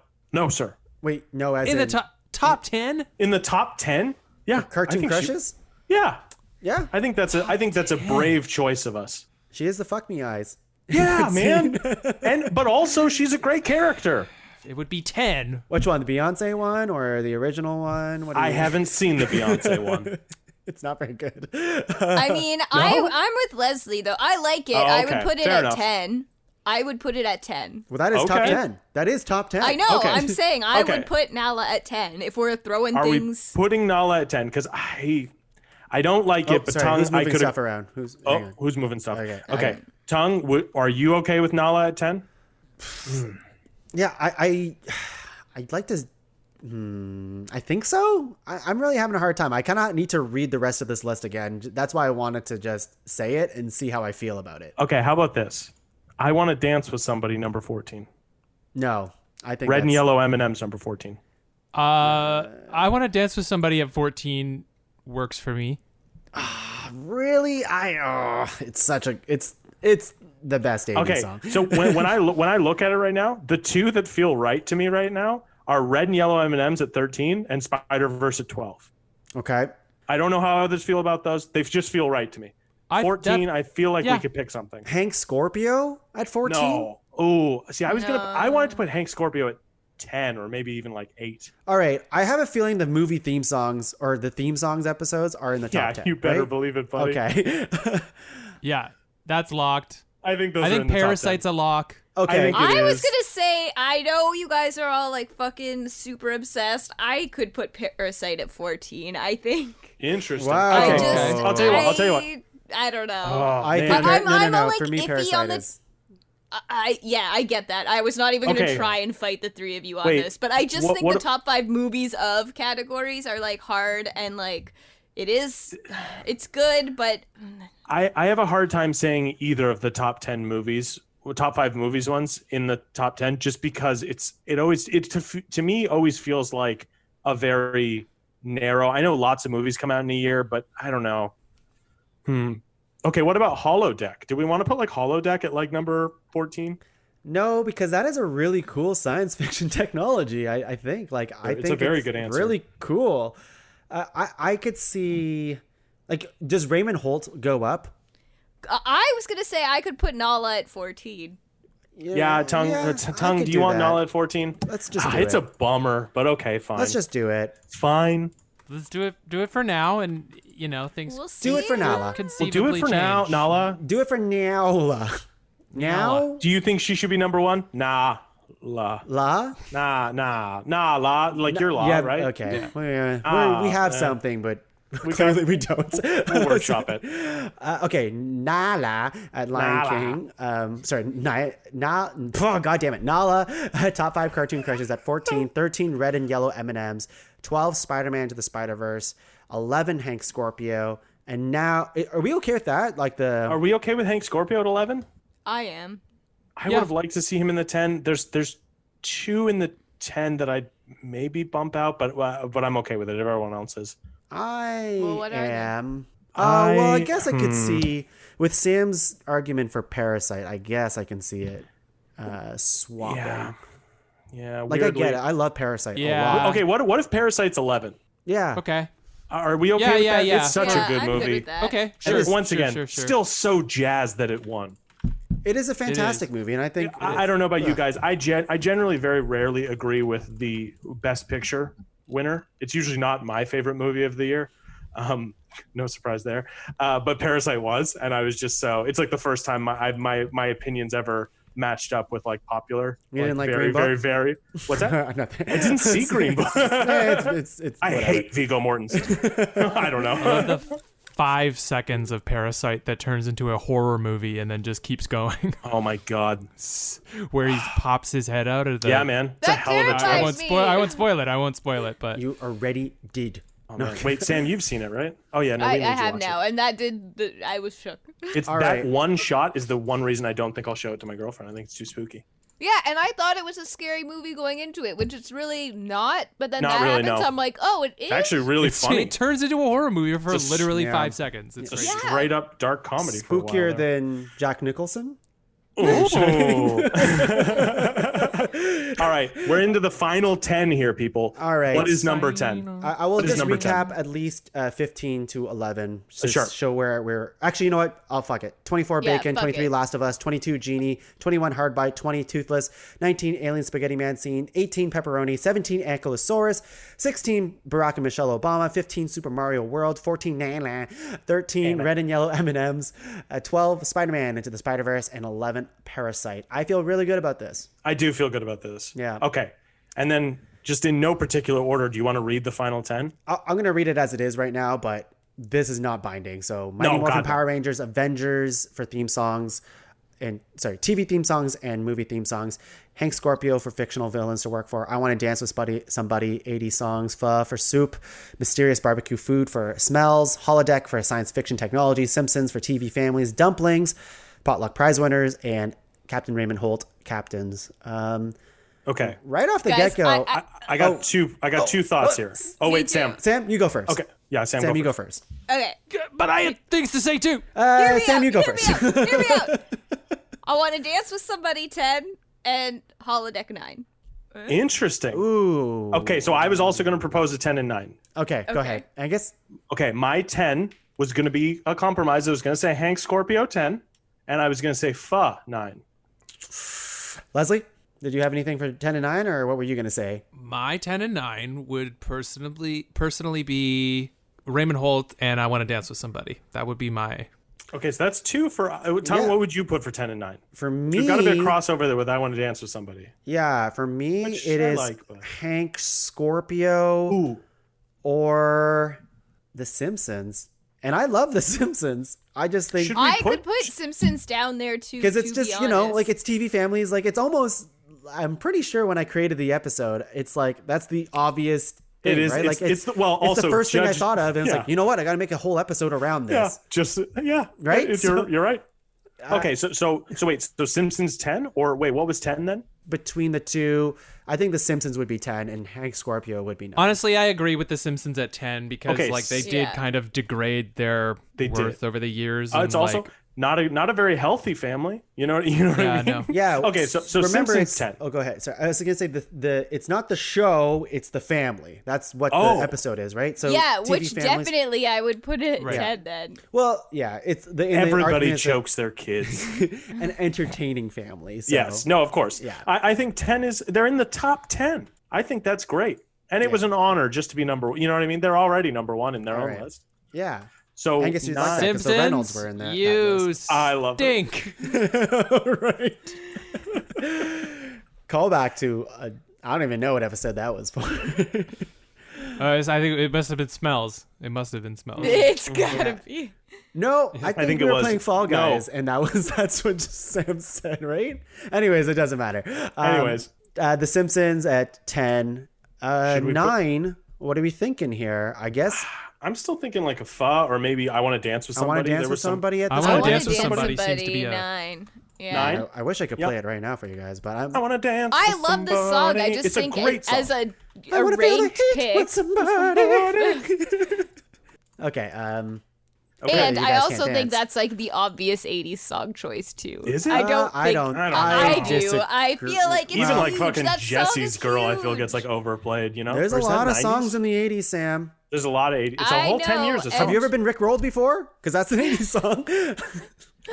sir. Wait, no, as in the top 10, in the top 10, yeah, Cartoon Crushes. Yeah. I think that's a brave choice of us. She has the fuck me eyes. Yeah, man. But also she's a great character. It would be 10. Which one, the Beyonce one or the original one? I haven't seen the Beyonce one. It's not very good. I mean, I'm with Leslie though. I like it. I would put it Fair at enough. 10. I would put it at 10. Well, that is top 10. That is top 10. I know. Okay. I'm saying I would put Nala at 10 if we're throwing things. Are we putting Nala at 10? Because I don't like it, but sorry, Tongue, who's moving I could stuff around? Who's moving stuff? Okay. Tongue, are you okay with Nala at 10? Yeah, I'd like to. I think so. I'm really having a hard time. I kind of need to read the rest of this list again. That's why I wanted to just say it and see how I feel about it. Okay, how about this? I want to dance with somebody, number 14. No, I think Red and yellow M&M's, number 14. I want to dance with somebody at 14 works for me. Really, it's It's the best 80s song. So when I look at it right now, the two that feel right to me right now are Red and Yellow M&Ms at 13 and Spider-Verse at 12. Okay. I don't know how others feel about those. They just feel right to me. 14, I feel like we could pick something. Hank Scorpio at 14? No. Oh, see, I wanted to put Hank Scorpio at 10 or maybe even like 8. All right. I have a feeling the movie theme songs or the theme songs episodes are in the top 10. Yeah, you better right? believe it, buddy. Okay. Yeah, that's locked. I think Parasite's a lock. Okay. I was gonna say, I know you guys are all like fucking super obsessed. I could put Parasite at 14, I think. Interesting. Wow. Okay. I'll tell you what. I don't know. Oh, I'm no. like For me, iffy Parasite on the. is... I get that. I was not even going to try and fight the three of you on this, but I just think the top 5 movies of categories are like hard and like it's good, but I have a hard time saying either of the top 10 movies, top 5 movies ones in the top 10, just because to me always feels like a very narrow. I know lots of movies come out in a year, but I don't know. Okay, what about Holodeck? Do we want to put like Holodeck at like number 14? No, because that is a really cool science fiction technology. I think it's a very good answer. Really cool. I could see, like, does Raymond Holt go up? I was gonna say I could put Nala at 14. Yeah, Tuong. Do you want Nala at 14? Let's just do it. It's a bummer, but okay, fine. Let's just do it. It's fine. Let's do it for now, and things. We'll see. Do it for Nala. We'll do it for now, Nala. Do it for Nala. Now? Do you think she should be number 1? Nah. La. La? Nah. La. Like your La, yeah, right? Okay. Yeah. We have something, but clearly we don't. We'll workshop it. Okay, Nala at Lion King. Sorry, God damn it. Nala, top 5 cartoon crushes at 14. 13, Red and Yellow M&Ms. 12, Spider-Man to the Spider-Verse. 11, Hank Scorpio. And now, are we okay with that? Are we okay with Hank Scorpio at 11? I am. I would have liked to see him in the 10. There's 2 in the 10 that I'd maybe bump out, but I'm okay with it. Everyone else is. I am. I guess I could see, with Sam's argument for Parasite, I guess I can see it swapping. Yeah. Like, I get it. I love Parasite a lot. Okay, what if Parasite's 11? Yeah. Okay. Are we okay with that? Yeah. It's such a good I'm movie. good with that. Okay, sure. Once again, sure. still so jazzed that it won. It is a fantastic movie, and I think... I don't know about you guys. I generally very rarely agree with the Best Picture winner. It's usually not my favorite movie of the year. No surprise there. But Parasite was, and I was just so... It's like the first time my opinions ever matched up with like popular. You didn't like very, Green Book? very, very... What's that? I didn't see Green Book. I hate Viggo Mortensen. I don't know. I love the 5 seconds of Parasite that turns into a horror movie and then just keeps going. Oh my god! Where he pops his head out of the... Yeah, man. It's a hell of a I won't spoil it. But you already did. Oh, no. Wait, Sam, you've seen it, right? Oh yeah, no, I have now, and that I was shook. It's all that right. One shot is the one reason I don't think I'll show it to my girlfriend. I think it's too spooky. Yeah, and I thought it was a scary movie going into it, which it's really not. But then not that really, happens, no. I'm like, oh, it is. It's actually really funny. It turns into a horror movie for literally 5 seconds. It's a straight up dark comedy. Spookier than Jack Nicholson. All right, we're into the final 10 here, people. All right, what is number 10? I will just recap 10? At least 15 to 11. Sure. Show where we're actually. You know what? I'll fuck it. 24 Bacon, 23 Last of Us, 22 Genie, 21 Hardbite, 20 Toothless, 19 Alien Spaghetti Man Scene, 18 Pepperoni, 17 Ankylosaurus, 16 Barack and Michelle Obama, 15 Super Mario World, 14 Nana, 13 Red and Yellow M&Ms, 12 Spider-Man Into the Spider-Verse, and 11 Parasite. I feel really good about this. I do feel good about this. Yeah. Okay. And then just in no particular order, do you want to read the final 10? I'm going to read it as it is right now, but this is not binding. So Mighty Morphin Power Rangers, Avengers for theme songs, and TV theme songs and movie theme songs. Hank Scorpio for fictional villains to work for. I Want to Dance with Somebody, 80 songs. Pho for soup. Mysterious barbecue food for smells. Holodeck for science fiction technology. Simpsons for TV families. Dumplings, potluck prize winners, and Captain Raymond Holt captains. Okay. Right off the Guys, get-go. I got two thoughts here. Oh wait, Sam. Sam, you go first. Okay. Yeah, Sam. Sam, you go first. Okay. But I had things to say too. Sam, you go first. Hear me out. I want to dance with somebody 10 and holodeck 9. Interesting. Ooh. Okay, so I was also going to propose a 10 and 9. Okay, go ahead. Angus? Okay, my 10 was going to be a compromise. I was going to say Hank Scorpio 10, and I was going to say Pho 9. Leslie, did you have anything for 10 and 9, or what were you going to say? My 10 and 9 would personally be Raymond Holt and I Want to Dance with Somebody. That would be my... Okay, so that's 2 for... Tell me, what would you put for 10 and 9? For me... You've got a bit of crossover there with I Want to Dance with Somebody. Yeah, for me, it is Hank Scorpio or The Simpsons. And I love The Simpsons. I just think... I could put Simpsons down there too. Because it's just, like it's TV families. Like it's almost... I'm pretty sure when I created the episode, it's like, that's the obvious... It is, right? It's the also first thing I thought of, and it's like, you know what? I got to make a whole episode around this. Right. You're right. Okay, so wait, so Simpsons 10 or wait, what was 10 then? Between the two, I think The Simpsons would be 10, and Hank Scorpio would be 9. Honestly, I agree with The Simpsons at 10 because they did kind of degrade their worth over the years. It's also not a very healthy family. You know what I mean? No. Yeah. Okay, so remember, Simpsons it's 10. Oh, go ahead. Sorry, I was gonna say the it's not the show, it's the family. That's what the episode is, right? So yeah, TV which families, definitely I would put it at 10 then. Well, yeah, it's everybody chokes their kids. An entertaining family. So. Yes. No, of course. Yeah. I think 10 they're in the top 10. I think that's great. And it was an honor just to be number one. You know what I mean? They're already number one in their own list. Yeah. So I guess you like that because the Reynolds were in there. You I love stink. Right. Call back to I don't even know what episode that was for. I think it must have been Smells. It must have been Smells. It's gotta be. No, I think we were playing Fall Guys, No. and that's what Sam said, right? Anyways, it doesn't matter. The Simpsons at 10. 9. What are we thinking here? I guess I'm still thinking like a Pho or maybe I Want to Dance with Somebody. I Want to Dance with Somebody at I this Want point. to Dance with Somebody seems to be a 9. Yeah. 9? I wish I could play it right now for you guys, but I want to dance. I with love this song. I just it's think a great song. as a I wanna feel the ranked heat pick. with somebody. Okay. And you I guys also can't think dance. that's like the obvious 80s song choice too. Is it? I don't I think don't. I do. disagree. I feel like it's Even like huge. fucking That song Jesse's is Girl, I feel huge. gets like overplayed. You know, There's Or a is that lot of 90s? songs in the 80s, Sam. There's a lot of 80s. It's a I whole 10 know, years of and- songs. Have you ever been Rick Rolled before? Because that's an 80s song.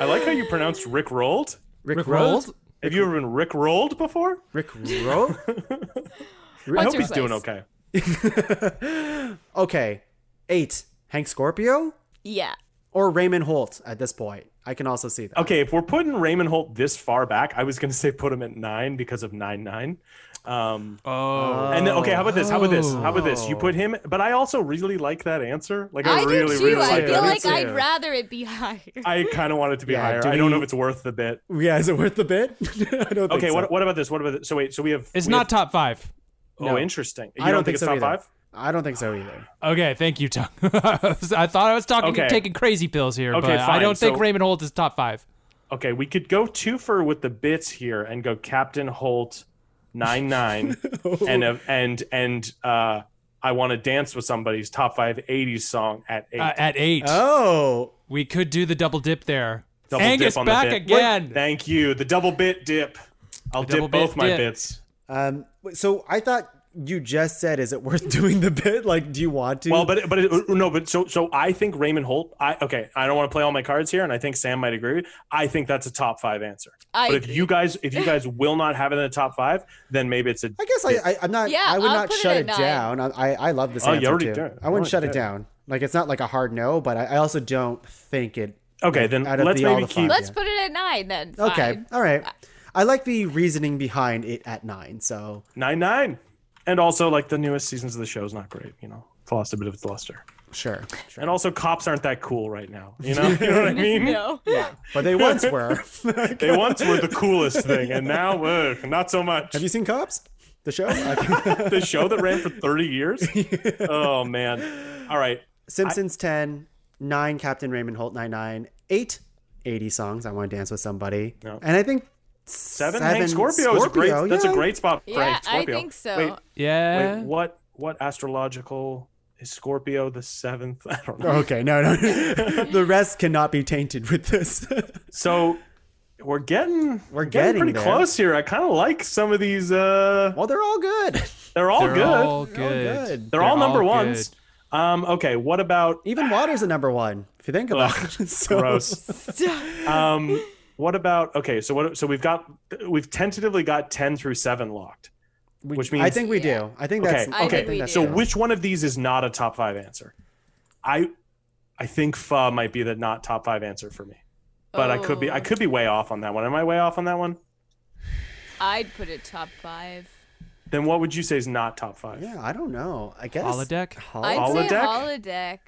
I like how you pronounced Rick Rolled. Rick Rolled? Have you ever been Rick Rolled before? Rick Rolled? I hope your he's doing place? okay. Okay. 8. Hank Scorpio? Yeah. Or Raymond Holt at this point. I can also see that. Okay, if we're putting Raymond Holt this far back, I was going to say put him at 9 because of 9-9. And then, okay, how about this? How about this? You put him, but I also really like that answer. Like I really, do too. really I like feel that. like Me I'd too. rather it be higher. I kind of want it to be higher. do I don't know we- if it's worth the bit. Yeah, is it worth the bit? I don't think Okay, so. what about this? What about this? So wait, so we have. It's we not have, top 5. Oh, No. interesting. You I don't think think it's so top either. 5? I don't think so either. Okay, thank you, Tom. I thought I was Okay. taking crazy pills here, Okay, but I fine. don't think So- Raymond Holt is top 5. Okay, we could go 2 for with the bits here and go Captain Holt 9-9 and I Want to Dance with Somebody's top 5 80s song at 8. At 8. Oh. We could do the double dip there. Double Angus dip on the back bit. again. Thank you. The double bit dip. I'll double dip both bit my dip. bits. So I thought you just said, is it worth doing the bit? Like, do you want to? Well, so I think Raymond Holt. I don't want to play all my cards here, and I think Sam might agree. I think that's a top 5 answer. But if you guys will not have it in the top 5, then maybe it's a. I guess I'm not. Yeah, I would I'll not put it shut at it 9. down. I love this Oh, you answer already too. did. I wouldn't Oh, shut you it did. down. Like it's not like a hard no, but I also don't think it. Okay, like, then out of let's all maybe the keep. five, Let's yeah. put it at 9 then. Okay, Fine. all right. I like the reasoning behind it at 9. So 9-9, and also like the newest seasons of the show is not great. You know, it's lost a bit of its luster. sure. And also, cops aren't that cool right now. You know what I mean? No. But they once were. They once were the coolest thing, and now not so much. Have you seen Cops? The show? The show that ran for 30 years? Oh man! All right, Simpsons 10, 9 Captain Raymond Holt 9-9, 8 80 songs. I Want to Dance with Somebody. No. And I think 7? Hank Scorpio is a great. Scorpio, That's a yeah. great spot for Yeah, Hank Scorpio. I think so. Wait, Yeah. what astrological is Scorpio the 7th? I don't know. Okay, no. The rest cannot be tainted with this. So we're getting getting pretty there. close here. I kind of like some of these. Well, they're all good. They're all They're good. all good. They're all number good. ones. Okay, what about Even water's a number one, if you think about it. So, gross? What about so we've tentatively got 10 through 7 locked, which means I think we do. I think that's I think we do. So which one of these is not a top 5 answer? I think pho might be the not top 5 answer for me, but I could be way off on that one. Am I way off on that one? I'd put it top 5. Then what would you say is not top 5? Yeah, I don't know. I guess Holodeck? I'd say Holodeck? holodeck.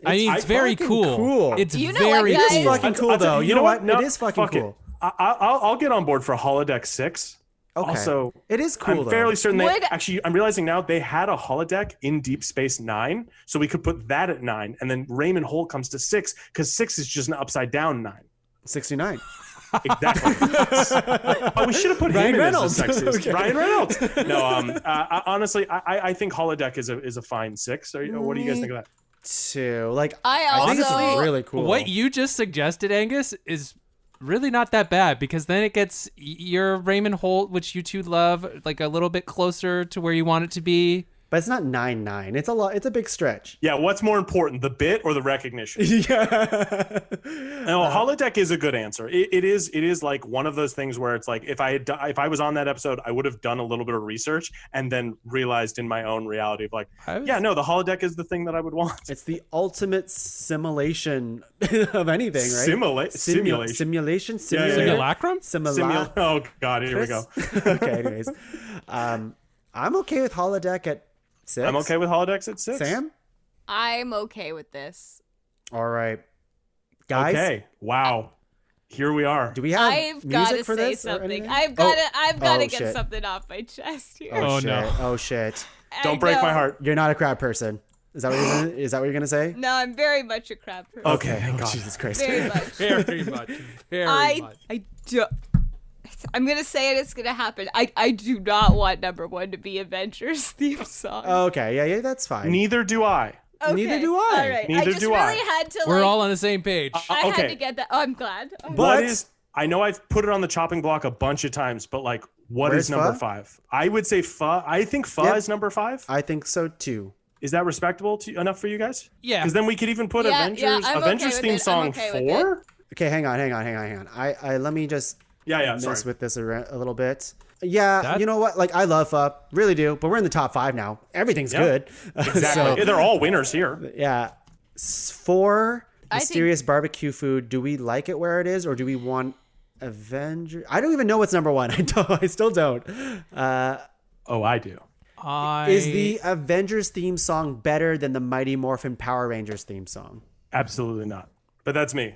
I mean, it's very fucking cool. cool. It's You know very what, guys? cool. It's fucking cool, though. You know what? No, it is fucking fuck it. cool. I'll get on board for holodeck 6. Okay. Also, it is cool. I'm fairly certain Would- actually, I'm realizing now they had a holodeck in Deep Space Nine, so we could put that at 9, and then Raymond Holt comes to 6 because 6 is just an upside down 9. 69. Exactly. Oh, we should have put Ryan him Reynolds. in as the sexiest. Okay. Ryan Reynolds. No, honestly, I think holodeck is a fine 6. What do you guys think of that? 2. Like, I think it's also- really cool. What you just suggested, Angus, is really not that bad because then it gets your Raymond Holt, which you two love, like a little bit closer to where you want it to be. But it's not 9-9. It's a lot. It's a big stretch. Yeah, what's more important, the bit or the recognition? Yeah. No, holodeck is a good answer. It is like one of those things where it's like if I was on that episode, I would have done a little bit of research and then realized in my own reality of like, the holodeck is the thing that I would want. It's the ultimate simulation of anything, right? Simulation. Simulation. Yeah. Simulacrum? Oh God, here we go. Okay, anyways. I'm okay with holodeck at 6. I'm okay with holodecks at 6. Sam? I'm okay with this. All right. Guys, Okay. Wow. Here we are. do we have I've got music to for say this or something. anything? I've got to get shit. something off my chest here. Oh, shit. no. Oh shit. Don't break my heart. You're not a crab person. Is that what you're gonna say? No, I'm very much a crab person. Okay. Thank God. Jesus Christ. Very much. Very much. Very much. I do. I'm gonna say it. It's gonna happen. I do not want number 1 to be Avengers theme song. Okay, yeah, that's fine. Neither do I. Okay. neither do I. All right. Neither I just do really I. had to. We're like, all on the same page. I had okay. to get that. Oh, I'm glad. But- I know I've put it on the chopping block a bunch of times, but like, what Where's is number pho? 5? I would say pho. I think pho Yep. is number 5. I think so too. Is that respectable enough for you guys? Yeah. Because then we could even put Yeah, Avengers yeah, I'm okay with theme it. I'm song okay with 4. Okay, hang on. I let me just Yeah. mess Sorry. with this a little bit. Yeah, That- you know what? Like, I love pho, really do. But we're in the top 5 now. Everything's Yeah. good. Exactly. They're all winners here. Yeah. 4 I think- mysterious barbecue food. Do we like it where it is, or do we want Avenger? I don't even know what's number 1. I still don't. Oh, I do. Is the Avengers theme song better than the Mighty Morphin Power Rangers theme song? Absolutely not. But that's me.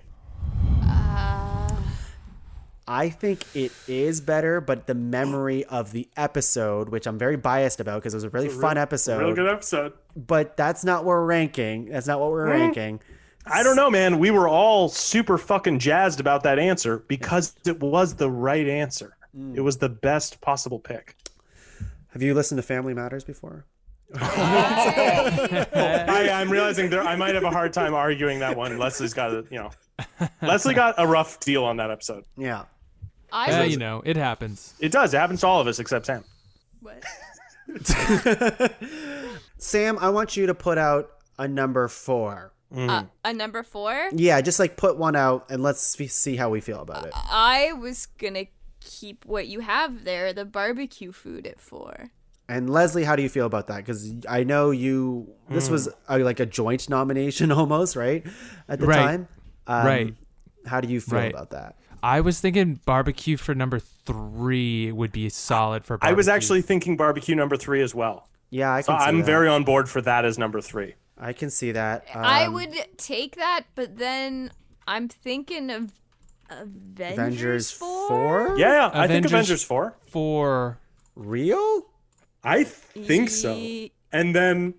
I think it is better, but the memory of the episode, which I'm very biased about because it was a really fun episode. Real good episode. But that's not what we're ranking. That's not what we're ranking. I don't know, man. We were all super fucking jazzed about that answer because it was the right answer. It was the best possible pick. Have you listened to Family Matters before? I'm realizing I might have a hard time arguing that one. Leslie's got Leslie got a rough deal on that episode. Yeah. It happens. It does. It happens to all of us except Sam. What? Sam, I want you to put out a number 4. A number 4? Yeah, just like put one out and let's see how we feel about it. I was gonna keep what you have there, the barbecue food at 4. And Leslie, how do you feel about that? Because I know this was like a joint nomination almost, right? At the time. Right. How do you feel Right. about that? I was thinking barbecue for number 3 would be solid for barbecue. I was actually thinking barbecue number 3 as well. Yeah, I can see I'm that. very on board for that as number 3. I can see that. I would take that, but then I'm thinking of Avengers 4? Yeah, I think Avengers Avengers 4. for Real? I think so. And then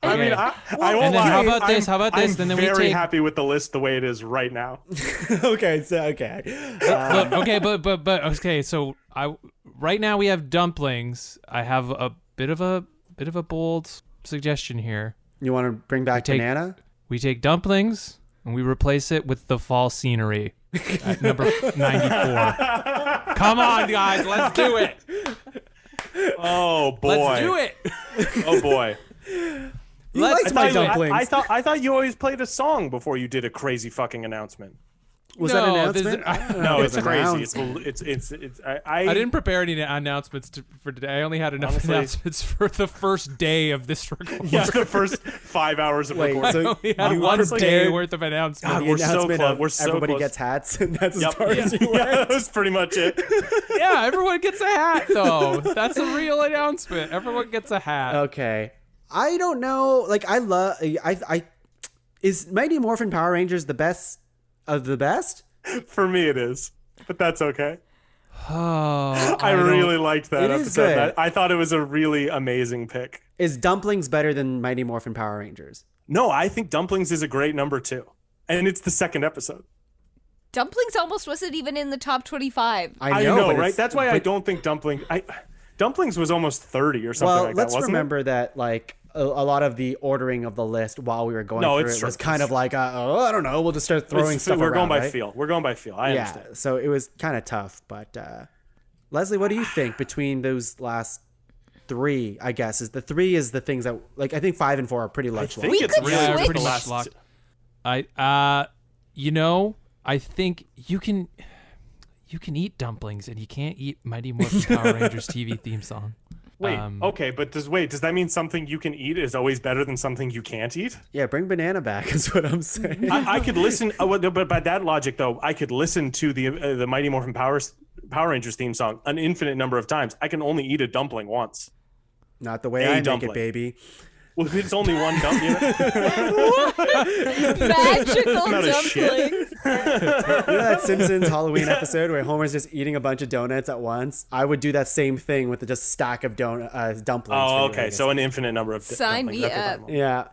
I mean, I won't and then lie. how about this? How about this? I'm Then we very take. happy with the list the way it is right now. Okay, so okay. Look, okay, but okay. So right now we have dumplings. I have a bit of a bold suggestion here. You want to bring back banana? We take dumplings and we replace it with the fall scenery at number 94. Come on, guys, let's do it. Oh boy, Let's do it. Oh boy. You liked my dumplings. I thought you always played a song before you did a crazy fucking announcement. Was that an announcement? No, it's crazy. Announcement. It's I didn't prepare any announcements for today. I only had enough announcements for the first day of this recording. Yeah, the first 5 hours of Wait, recording. so We had you one honestly day did worth of announcements. God, the we're so announcement close. of We're so everybody close. gets hats, and that's as Yep. far as you Yeah, went. that was pretty much it. Yeah, everyone gets a hat, though. That's a real announcement. Everyone gets a hat. Okay. I don't know. Like, I is Mighty Morphin Power Rangers the best of the best? For me, it is, but that's okay. Oh, I really liked that It is episode. good. I thought it was a really amazing pick. Is Dumplings better than Mighty Morphin Power Rangers? No, I think Dumplings is a great number 2, and it's the second episode. Dumplings almost wasn't even in the top 25. I know, but right? it's- That's why I but- don't think Dumplings was almost 30 or something Well, like that. let's wasn't remember that like a lot of the ordering of the list while we were going No, through it's it true. was kind of like, I don't know, we'll just start throwing stuff We're around. going by right? feel. We're going by feel. I Yeah, understand. so it was kind of tough. But Leslie, what do you think between those last 3? I guess is the 3 is the things that like I think 5 and 4 are pretty much. I think We it's could really Yeah, switch. pretty much locked. I think you can eat dumplings and you can't eat Mighty Morphin Power Rangers TV theme song. Wait, okay, but does that mean something you can eat is always better than something you can't eat? Yeah, bring banana back is what I'm saying. I could listen, but by that logic, though, I could listen to the Mighty Morphin Power Rangers theme song an infinite number of times. I can only eat a dumpling once. Not the way A I make dumpling. it, baby. Well, if it's only one dumpling. Magical Not a shit. dumplings. You know that Simpsons Halloween episode where Homer's just eating a bunch of donuts at once? I would do that same thing with just a stack of dumplings. Oh, for you, I okay. guess. So an infinite number of Sign dumplings. me That's what I'm up. talking Yeah.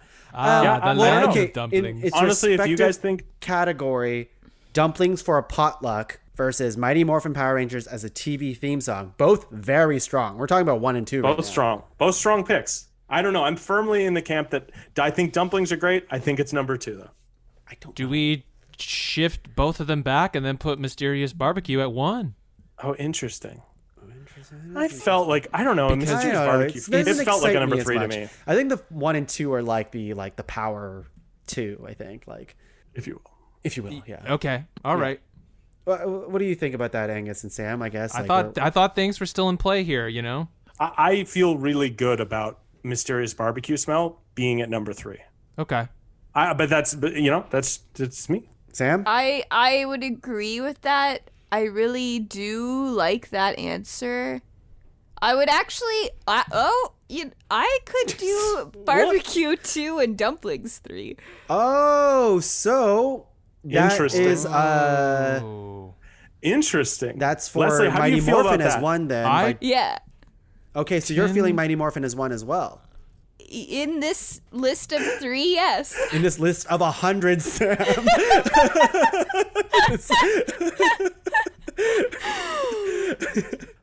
The land okay, of dumplings. in its Honestly, if you guys respective think- category, dumplings for a potluck versus Mighty Morphin Power Rangers as a TV theme song, both very strong. We're talking about 1 and 2 right now. Both strong picks. I don't know. I'm firmly in the camp that I think dumplings are great. I think it's number 2, though. Do we shift both of them back and then put Mysterious Barbecue at 1? Oh, interesting. I felt like I don't know. I Mysterious don't know, Barbecue. it doesn't It felt like a excite number me as 3 to much. me, I think the 1 and 2 are like the power 2. I think if you will. if you will. Yeah. Okay. All right. What do you think about that, Angus and Sam? I guess I thought things were still in play here, you know? I feel really good about Mysterious Barbecue smell being at number 3. Okay. But that's me. Sam. I would agree with that. I really do like that answer. I would actually. I could do barbecue 2 and dumplings 3. Oh, so that Interesting. is Interesting. that's for Leslie, how do Mighty you feel Morphin about as that? 1 then. I- Yeah. Okay, so you're feeling Mighty Morphin as 1 as well. In this list of 3, yes. In this list of 100, Sam.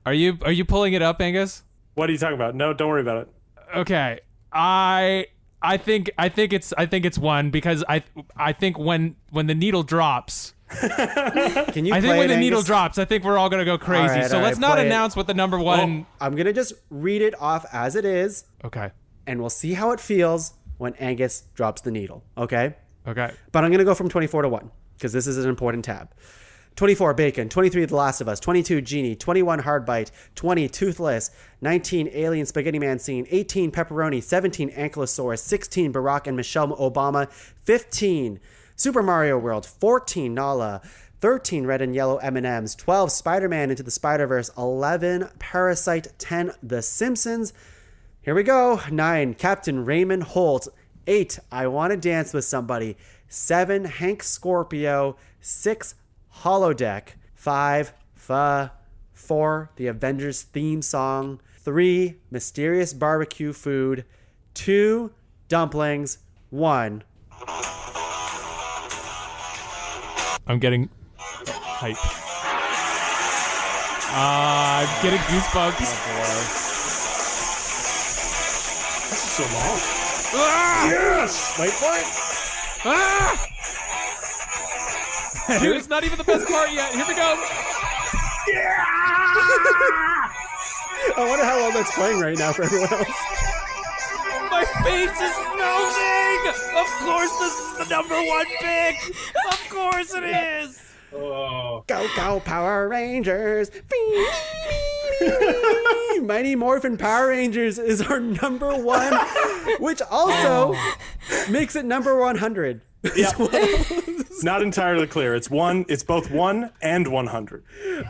Are you pulling it up, Angus? What are you talking about? No, don't worry about it. Okay. I think it's 1 because I think when the needle drops, Can you I play think when it, the needle Angus? drops, I think we're all gonna go crazy. right, so all let's right, not play it. announce what the number 1. I'm going to just read it off as it is, Okay. and we'll see how it feels when Angus drops the needle, okay? Okay. But I'm going to go from 24 to 1, because this is an important tab. 24, Bacon. 23, The Last of Us. 22, Genie. 21, Hard Bite. 20, Toothless. 19, Alien Spaghetti Man Scene. 18, Pepperoni. 17, Ankylosaurus. 16, Barack and Michelle Obama. 15, Super Mario World. 14, Nala. 13, Red and Yellow M&Ms. 12, Spider-Man Into the Spider-Verse. 11, Parasite. 10, The Simpsons. Here we go. 9, Captain Raymond Holt. 8, I Want to Dance with Somebody. 7, Hank Scorpio. 6, Holodeck. 5, 4, The Avengers theme song. 3, Mysterious Barbecue Food. 2, dumplings, 1. I'm getting hype. I'm getting goosebumps. This is so long. Yes! Wait for it. Here's not even the best part yet. Here we go. I wonder how well that's playing right now for everyone else. My face is melting. Of course this is the number 1 pick. Of course it is. Oh. Go Power Rangers. Mighty Morphin Power Rangers is our number 1, which also makes it number 100. Yeah. Not entirely clear. It's both 1 and 100.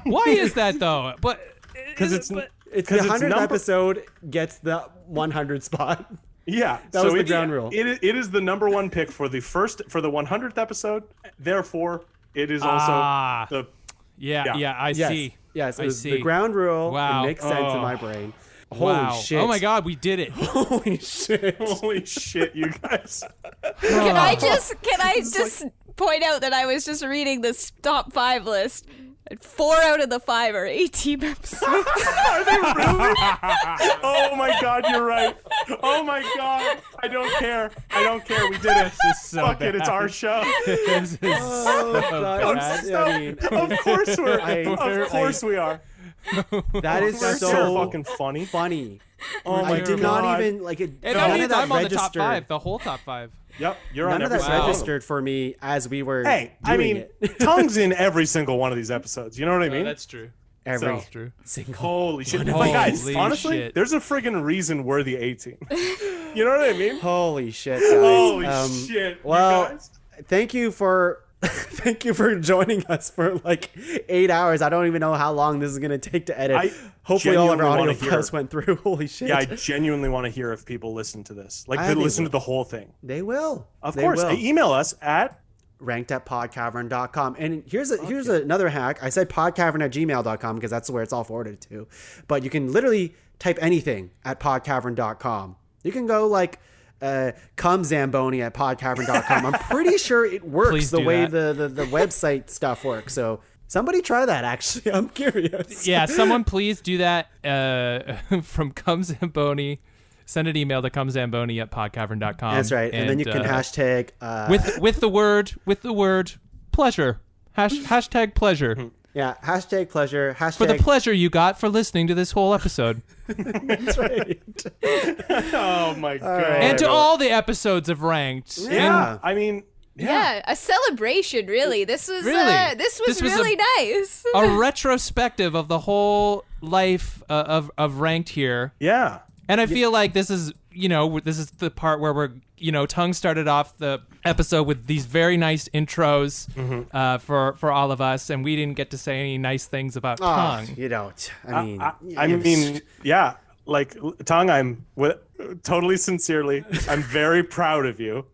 Why is that though? But because it's the 100th episode gets the 100 spot. Yeah, that was the ground rule. It is the number 1 pick for the 100th episode. Therefore, it is also the. Yeah, I see. Yes, I see. The ground rule. Wow. It makes sense in my brain. Wow. Holy shit. Oh my God, we did it. Holy shit. Holy shit, you guys. Can I just point out that I was just reading this top 5 list. 4 out of the 5 are A-Team episodes. Are they really? Oh my God, you're right. Oh my God, I don't care. We did it. This is so Fuck bad. it, it's our show. This is so bad. Of course we are. That is That's so fucking funny. Oh my I did God. not even like it. And None that of means that I'm on the top registered. 5, the whole top 5. Yep, you're None on of every that single one. registered for me as we were. Hey, I doing mean, it. Tongue's in every single one of these episodes. You know what I mean? That's true. Every That's true. single. Holy shit. Holy But guys, honestly, shit. there's a friggin' reason we're the A-Team. You know what I mean? Holy shit, guys. Holy shit. Well, you guys. thank you for joining us for like 8 hours. I don't even know how long this is gonna take to edit. Hopefully all of our audio files went through. Holy shit. Yeah, I genuinely want to hear if people listen to this. Like, I they think listen they to the whole thing. They will. Of They course. will. Email us at ranked@podcavern.com. And here's another hack. I said podcavern@gmail.com because that's where it's all forwarded to. But you can literally type anything at podcavern.com. You can go like come Zamboni at podcavern.com. I'm pretty sure it works Please the do way that. the website stuff works. So somebody try that, actually. I'm curious. Yeah, someone please do that from Come Zamboni. Send an email to comezamboni@podcavern.com. That's right. And then you can hashtag with the word pleasure. Hashtag pleasure. Yeah, hashtag pleasure. Hashtag For the pleasure you got for listening to this whole episode. That's right. Oh my God. And to all the episodes of Ranked. Yeah. I mean, Yeah, a celebration, really. This was Really? this was This was really nice. A retrospective of the whole life of Ranked here. yeah. And I feel like this is the part where we're, Tongue started off the episode with these very nice intros for all of us, and we didn't get to say any nice things about Tongue. You don't. I mean, I mean, yeah. Like, Tongue, totally sincerely, I'm very proud of you.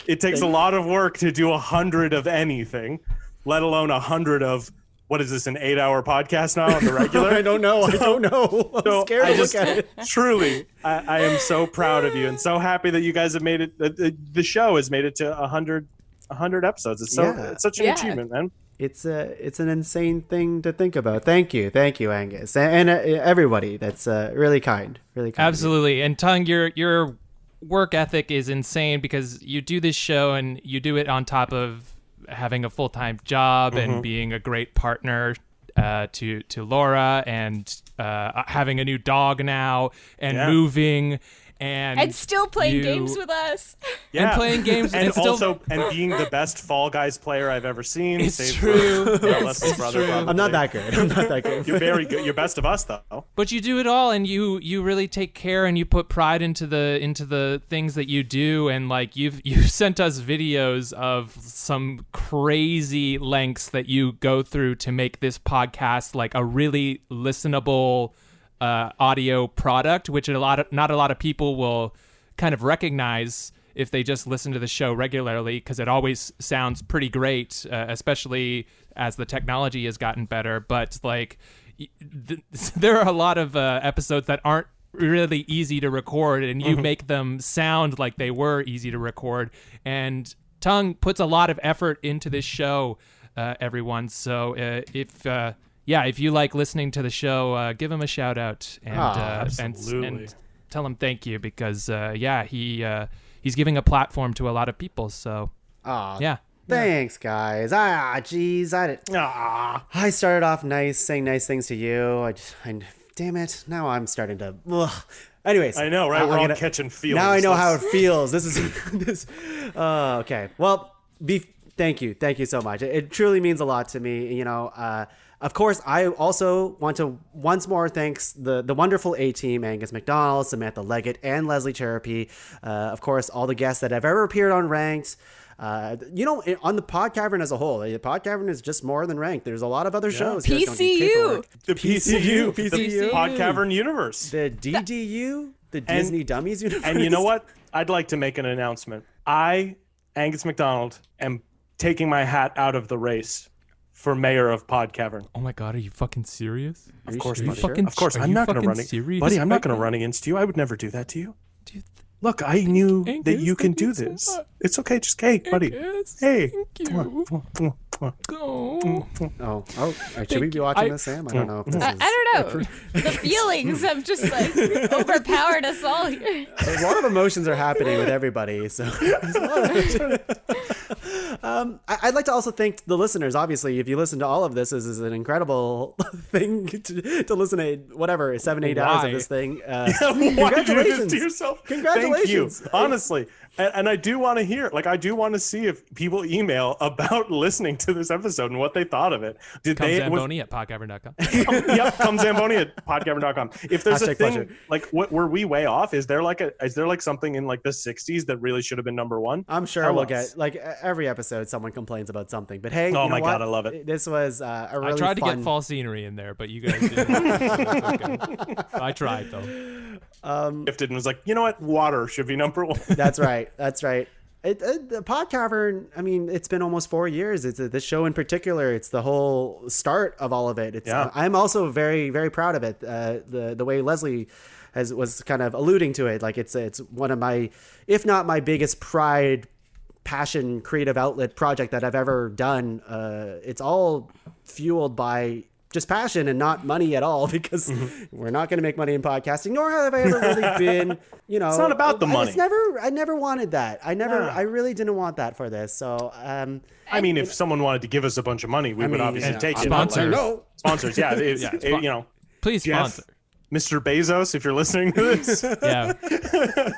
It takes a lot of work to do 100 of anything, let alone 100 of, what is this, an 8-hour podcast now on the regular? I don't know. I'm scared to look at it. Truly, I am so proud of you and so happy that you guys have made it. The show has made it to 100 episodes. It's it's such an achievement, man. It's an insane thing to think about. Thank you, Angus, and everybody. That's really kind. Really kind. Absolutely. And Tongue, your work ethic is insane because you do this show and you do it on top of having a full-time job and being a great partner to Laura and having a new dog now and moving and still playing games with us. And playing games and still, also being the best Fall Guys player I've ever seen. It's true. Leslie's brother, true. I'm not that good. You're very good. You're best of us, though. But you do it all, and you really take care, and you put pride into the things that you do, and like you've sent us videos of some crazy lengths that you go through to make this podcast like a really listenable audio product, which not a lot of people will kind of recognize if they just listen to the show regularly, because it always sounds pretty great, especially as the technology has gotten better. But like, there are a lot of episodes that aren't really easy to record, and you make them sound like they were easy to record. And Tuong puts a lot of effort into this show, everyone. So if you like listening to the show, give him a shout out and tell him thank you, because he's giving a platform to a lot of people. So thanks, guys. I started off nice, saying nice things to you. Damn it, now I'm starting to. Ugh. Anyways, I know, right? We're all catching feelings. Now I know how it feels. This is okay. Well, thank you so much. It truly means a lot to me. You know, of course, I also want to once more thanks the wonderful A-Team Angus MacDonald, Samantha Leggatt, and Leslie Cserepy. Of course, all the guests that have ever appeared on Ranked. You know, on the Pod Cavern as a whole, the Pod Cavern is just more than Ranked. There's a lot of other shows. PCU, the PCU, Pod Cavern universe, the DDU, the Disney Dummies universe. And you know what? I'd like to make an announcement. I, Angus MacDonald, am taking my hat out of the race for mayor of Pod Cavern. Oh my God, are you fucking serious? Of course, buddy. Of course, I'm not going to run it. Buddy, I'm not going to run against you. I would never do that to you. Dude. Look, I knew that you can do this. So it's okay. Just, hey, buddy. Angus, hey. Thank you. Should we be watching this, Sam? I don't know. If this I don't know. The feelings have just overpowered us all here. A lot of emotions are happening with everybody. So, I'd like to also thank the listeners. Obviously, if you listen to all of this, this is an incredible thing to listen to. Whatever 7-8 hours of this thing. Congratulations to yourself. Congratulations. Thank you. Honestly. And I do want to hear, I do want to see if people email about listening to this episode and what they thought of it. Zamboni at podcavern.com. Come Zamboni at podcavern.com. If there's a thing, were we way off? Is there something in the 60s that really should have been number one? I'm sure we'll get, every episode someone complains about something. But hey, oh my God, I love it. This was a really I tried fun... to get fall scenery in there, but you guys didn't. I tried, though. Gifted and was like, you know what? Water should be number one. That's right. The Pod Cavern, I mean, it's been almost 4 years. It's this show in particular. It's the whole start of all of it. I'm also very, very proud of it. The way Leslie was kind of alluding to it, it's one of my, if not my biggest pride, passion, creative outlet project that I've ever done. It's all fueled by just passion and not money at all, because we're not going to make money in podcasting, nor have I ever really been, you know, it's not about the money. I never wanted that. I really didn't want that for this. So, I mean, if someone wanted to give us a bunch of money, we would obviously take it. Sponsors. Yeah. You know, please Jeff, sponsor. Mr. Bezos, if you're listening to this. Yeah.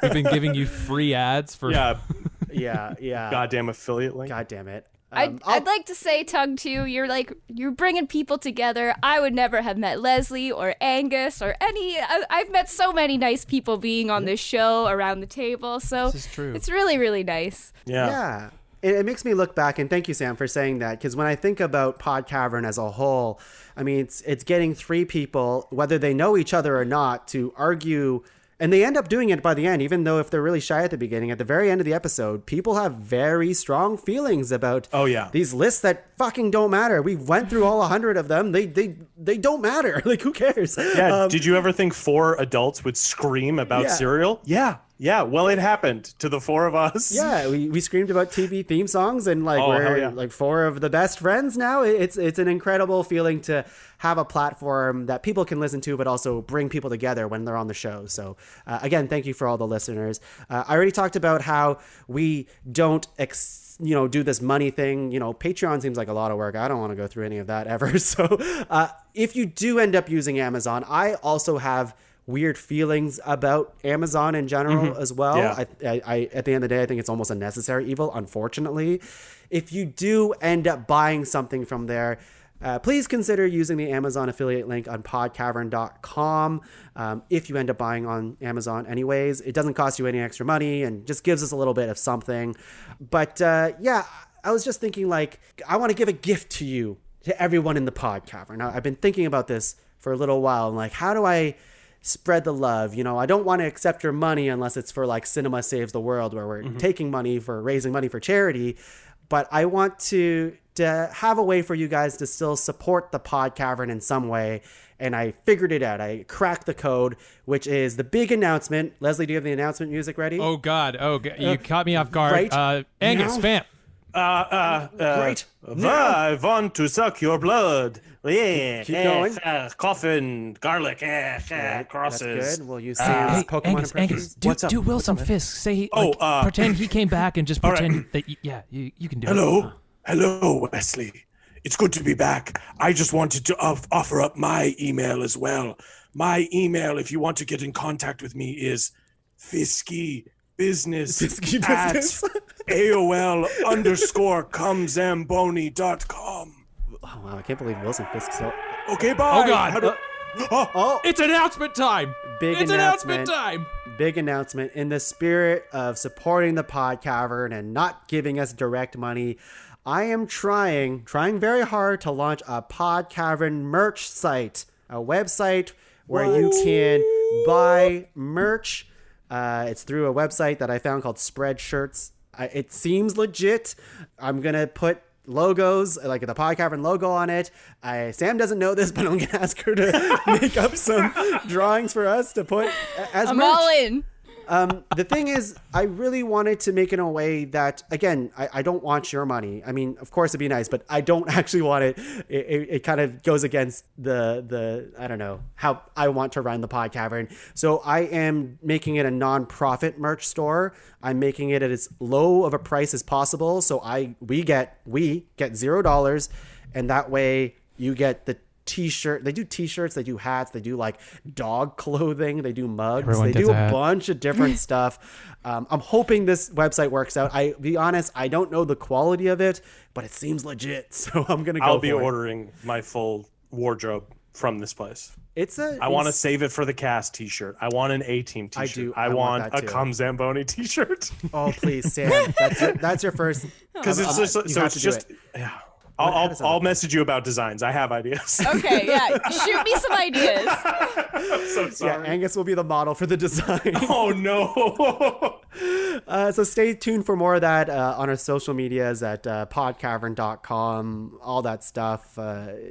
We've been giving you free ads for. Yeah. Goddamn affiliate link. God damn it. I'd like to say, Tuong, too, you're bringing people together. I would never have met Leslie or Angus or I've met so many nice people being on this show around the table. So this is true. It's really, really nice. Yeah. It makes me look back, and thank you, Sam, for saying that, because when I think about Pod Cavern as a whole, I mean, it's getting three people, whether they know each other or not, to argue. And they end up doing it by the end, even though if they're really shy at the beginning, at the very end of the episode, people have very strong feelings about these lists that fucking don't matter. We went through all 100 of them. They don't matter. Who cares? Yeah. Did you ever think 4 adults would scream about cereal? Yeah. Well, it happened to the 4 of us. Yeah. We screamed about TV theme songs, and we're 4 of the best friends now. It's an incredible feeling to have a platform that people can listen to, but also bring people together when they're on the show. So again, thank you for all the listeners. I already talked about how we don't do this money thing. Patreon seems like a lot of work. I don't want to go through any of that ever. So if you do end up using Amazon, I also have weird feelings about Amazon in general as well. Yeah. I at the end of the day, I think it's almost a necessary evil, unfortunately. If you do end up buying something from there, please consider using the Amazon affiliate link on podcavern.com. If you end up buying on Amazon anyways, it doesn't cost you any extra money and just gives us a little bit of something. But I was just thinking, I want to give a gift to you, to everyone in the Pod Cavern. Now, I've been thinking about this for a little while, and how do I spread the love? I don't want to accept your money unless it's for Cinema Saves the World, where we're taking money for raising money for charity. But I want to to have a way for you guys to still support the Pod Cavern in some way. And I figured it out. I cracked the code, which is the big announcement. Leslie, do you have the announcement music ready? Oh, God. You caught me off guard. Right Angus, now? vamp. Great. I want to suck your blood. Yeah. Keep going. Coffin, garlic, crosses. That's good. We'll use Sam's Pokemon impressions. Do Wilson Fisk. Say, pretend he came back and just pretend that, you can do it. Hello, Wesley. It's good to be back. I just wanted to offer up my email as well. My email, if you want to get in contact with me, is fiskybusiness at AOL_comzamboni.com. Oh, wow. I can't believe Wilson Fisk. Okay, bye. Oh, God. Oh, It's announcement time. Big announcement. In the spirit of supporting the Pod Cavern and not giving us direct money, I am trying very hard to launch a Pod Cavern merch site, a website where you can buy merch. It's through a website that I found called Spreadshirts. It seems legit. I'm going to put logos, like the Pod Cavern logo on it. Sam doesn't know this, but I'm going to ask her to make up some drawings for us to put as merch. I'm all in. The thing is, I really wanted to make it in a way that, again, I don't want your money. I mean, of course it'd be nice, but I don't actually want it. It kind of goes against the I don't know, how I want to run the Pod Cavern. So I am making it a non-profit merch store. I'm making it at as low of a price as possible. So we get $0, and that way you get the t-shirt. They do t-shirts, they do hats, they do like dog clothing, they do mugs. They do a bunch of different stuff. I'm hoping this website works out. Be honest, I don't know the quality of it, but it seems legit, so I'm gonna go. I'll be ordering my full wardrobe from this place. I want to save it for the cast t-shirt. I want an A-Team t-shirt. I want a Come Zamboni t-shirt. Oh please, Sam, that's your first, because it's just yeah. I'll message you about designs. I have ideas. Okay, yeah. Shoot me some ideas. I'm so sorry. Yeah, Angus will be the model for the design. Oh, no. So stay tuned for more of that on our social medias at podcavern.com, all that stuff.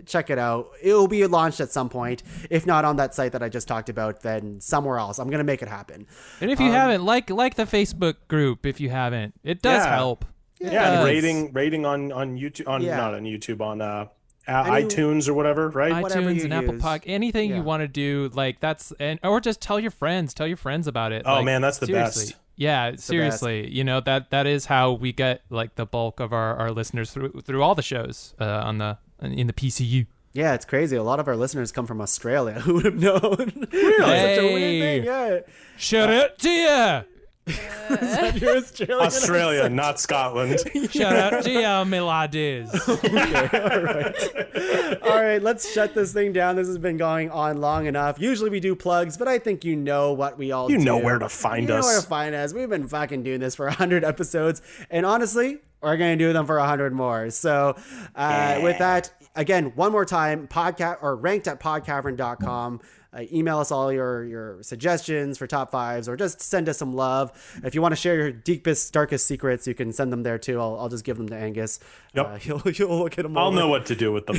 Check it out. It'll be launched at some point. If not on that site that I just talked about, then somewhere else. I'm going to make it happen. And if you haven't, like the Facebook group, if you haven't, it does help. Yeah, and rating on YouTube, not on YouTube, on iTunes or whatever, right? iTunes and Apple Podcast, anything you want to do, like or just tell your friends about it. Oh man, that's the best. Yeah, seriously, that is how we get like the bulk of our listeners through all the shows in the PCU. Yeah, it's crazy. A lot of our listeners come from Australia. Who would have known? Really? Such a weird thing. Yeah. Shout out to you. Australia, not Scotland. Shout out to you, my laddies. Okay, all right, let's shut this thing down. This has been going on long enough. Usually we do plugs, but I think you know what we all do. You know where to find us. You know where to find us. We've been fucking doing this for 100 episodes, and honestly, we're going to do them for 100 more. So with that, again, one more time, ranked at podcavern.com. Email us all your suggestions for top fives, or just send us some love. If you want to share your deepest, darkest secrets, you can send them there too. I'll just give them to Angus. Yep. He'll look at them. I'll know what to do with them.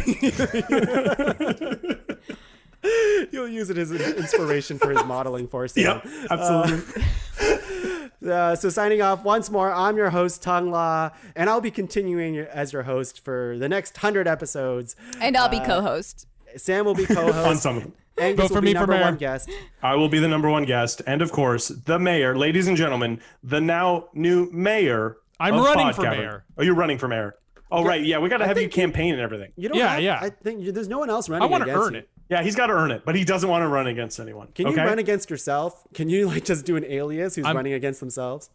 You'll use it as an inspiration for his modeling for us. Yep, absolutely. So signing off once more, I'm your host, Tuong La, and I'll be continuing as your host for the next 100 episodes. And I'll be co-host. Sam will be co-host. On some of them. Angus will be number one guest. I will be the number one guest. And of course, the mayor, ladies and gentlemen, the now new mayor. I'm running for mayor. Oh, you're running for mayor. Oh, right. Yeah, we got to have you campaign and everything. You don't I think there's no one else running against you. I want to earn it. Yeah, he's got to earn it, but he doesn't want to run against anyone. Can you run against yourself? Can you just do an alias who's running against themselves?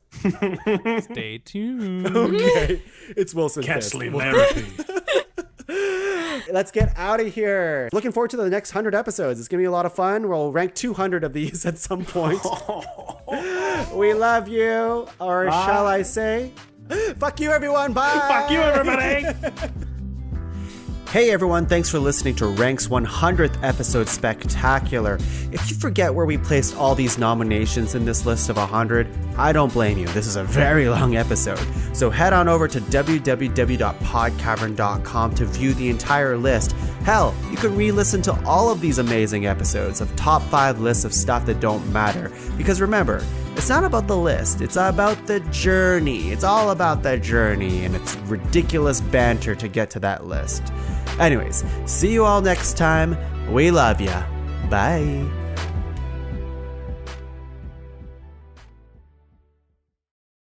Stay tuned. Okay. It's Wilson. Kesley Larrapy. Let's get out of here. Looking forward to the next 100 episodes. It's going to be a lot of fun. We'll rank 200 of these at some point. We love you. Or shall I say, fuck you, everyone. Bye. Fuck you, everybody. Hey everyone, thanks for listening to Rank's 100th episode spectacular. If you forget where we placed all these nominations in this list of 100, I don't blame you. This is a very long episode. So head on over to www.podcavern.com to view the entire list. Hell, you can re-listen to all of these amazing episodes of top 5 lists of stuff that don't matter. Because remember, it's not about the list, it's about the journey. It's all about that journey and it's ridiculous banter to get to that list. Anyways, see you all next time. We love ya. Bye.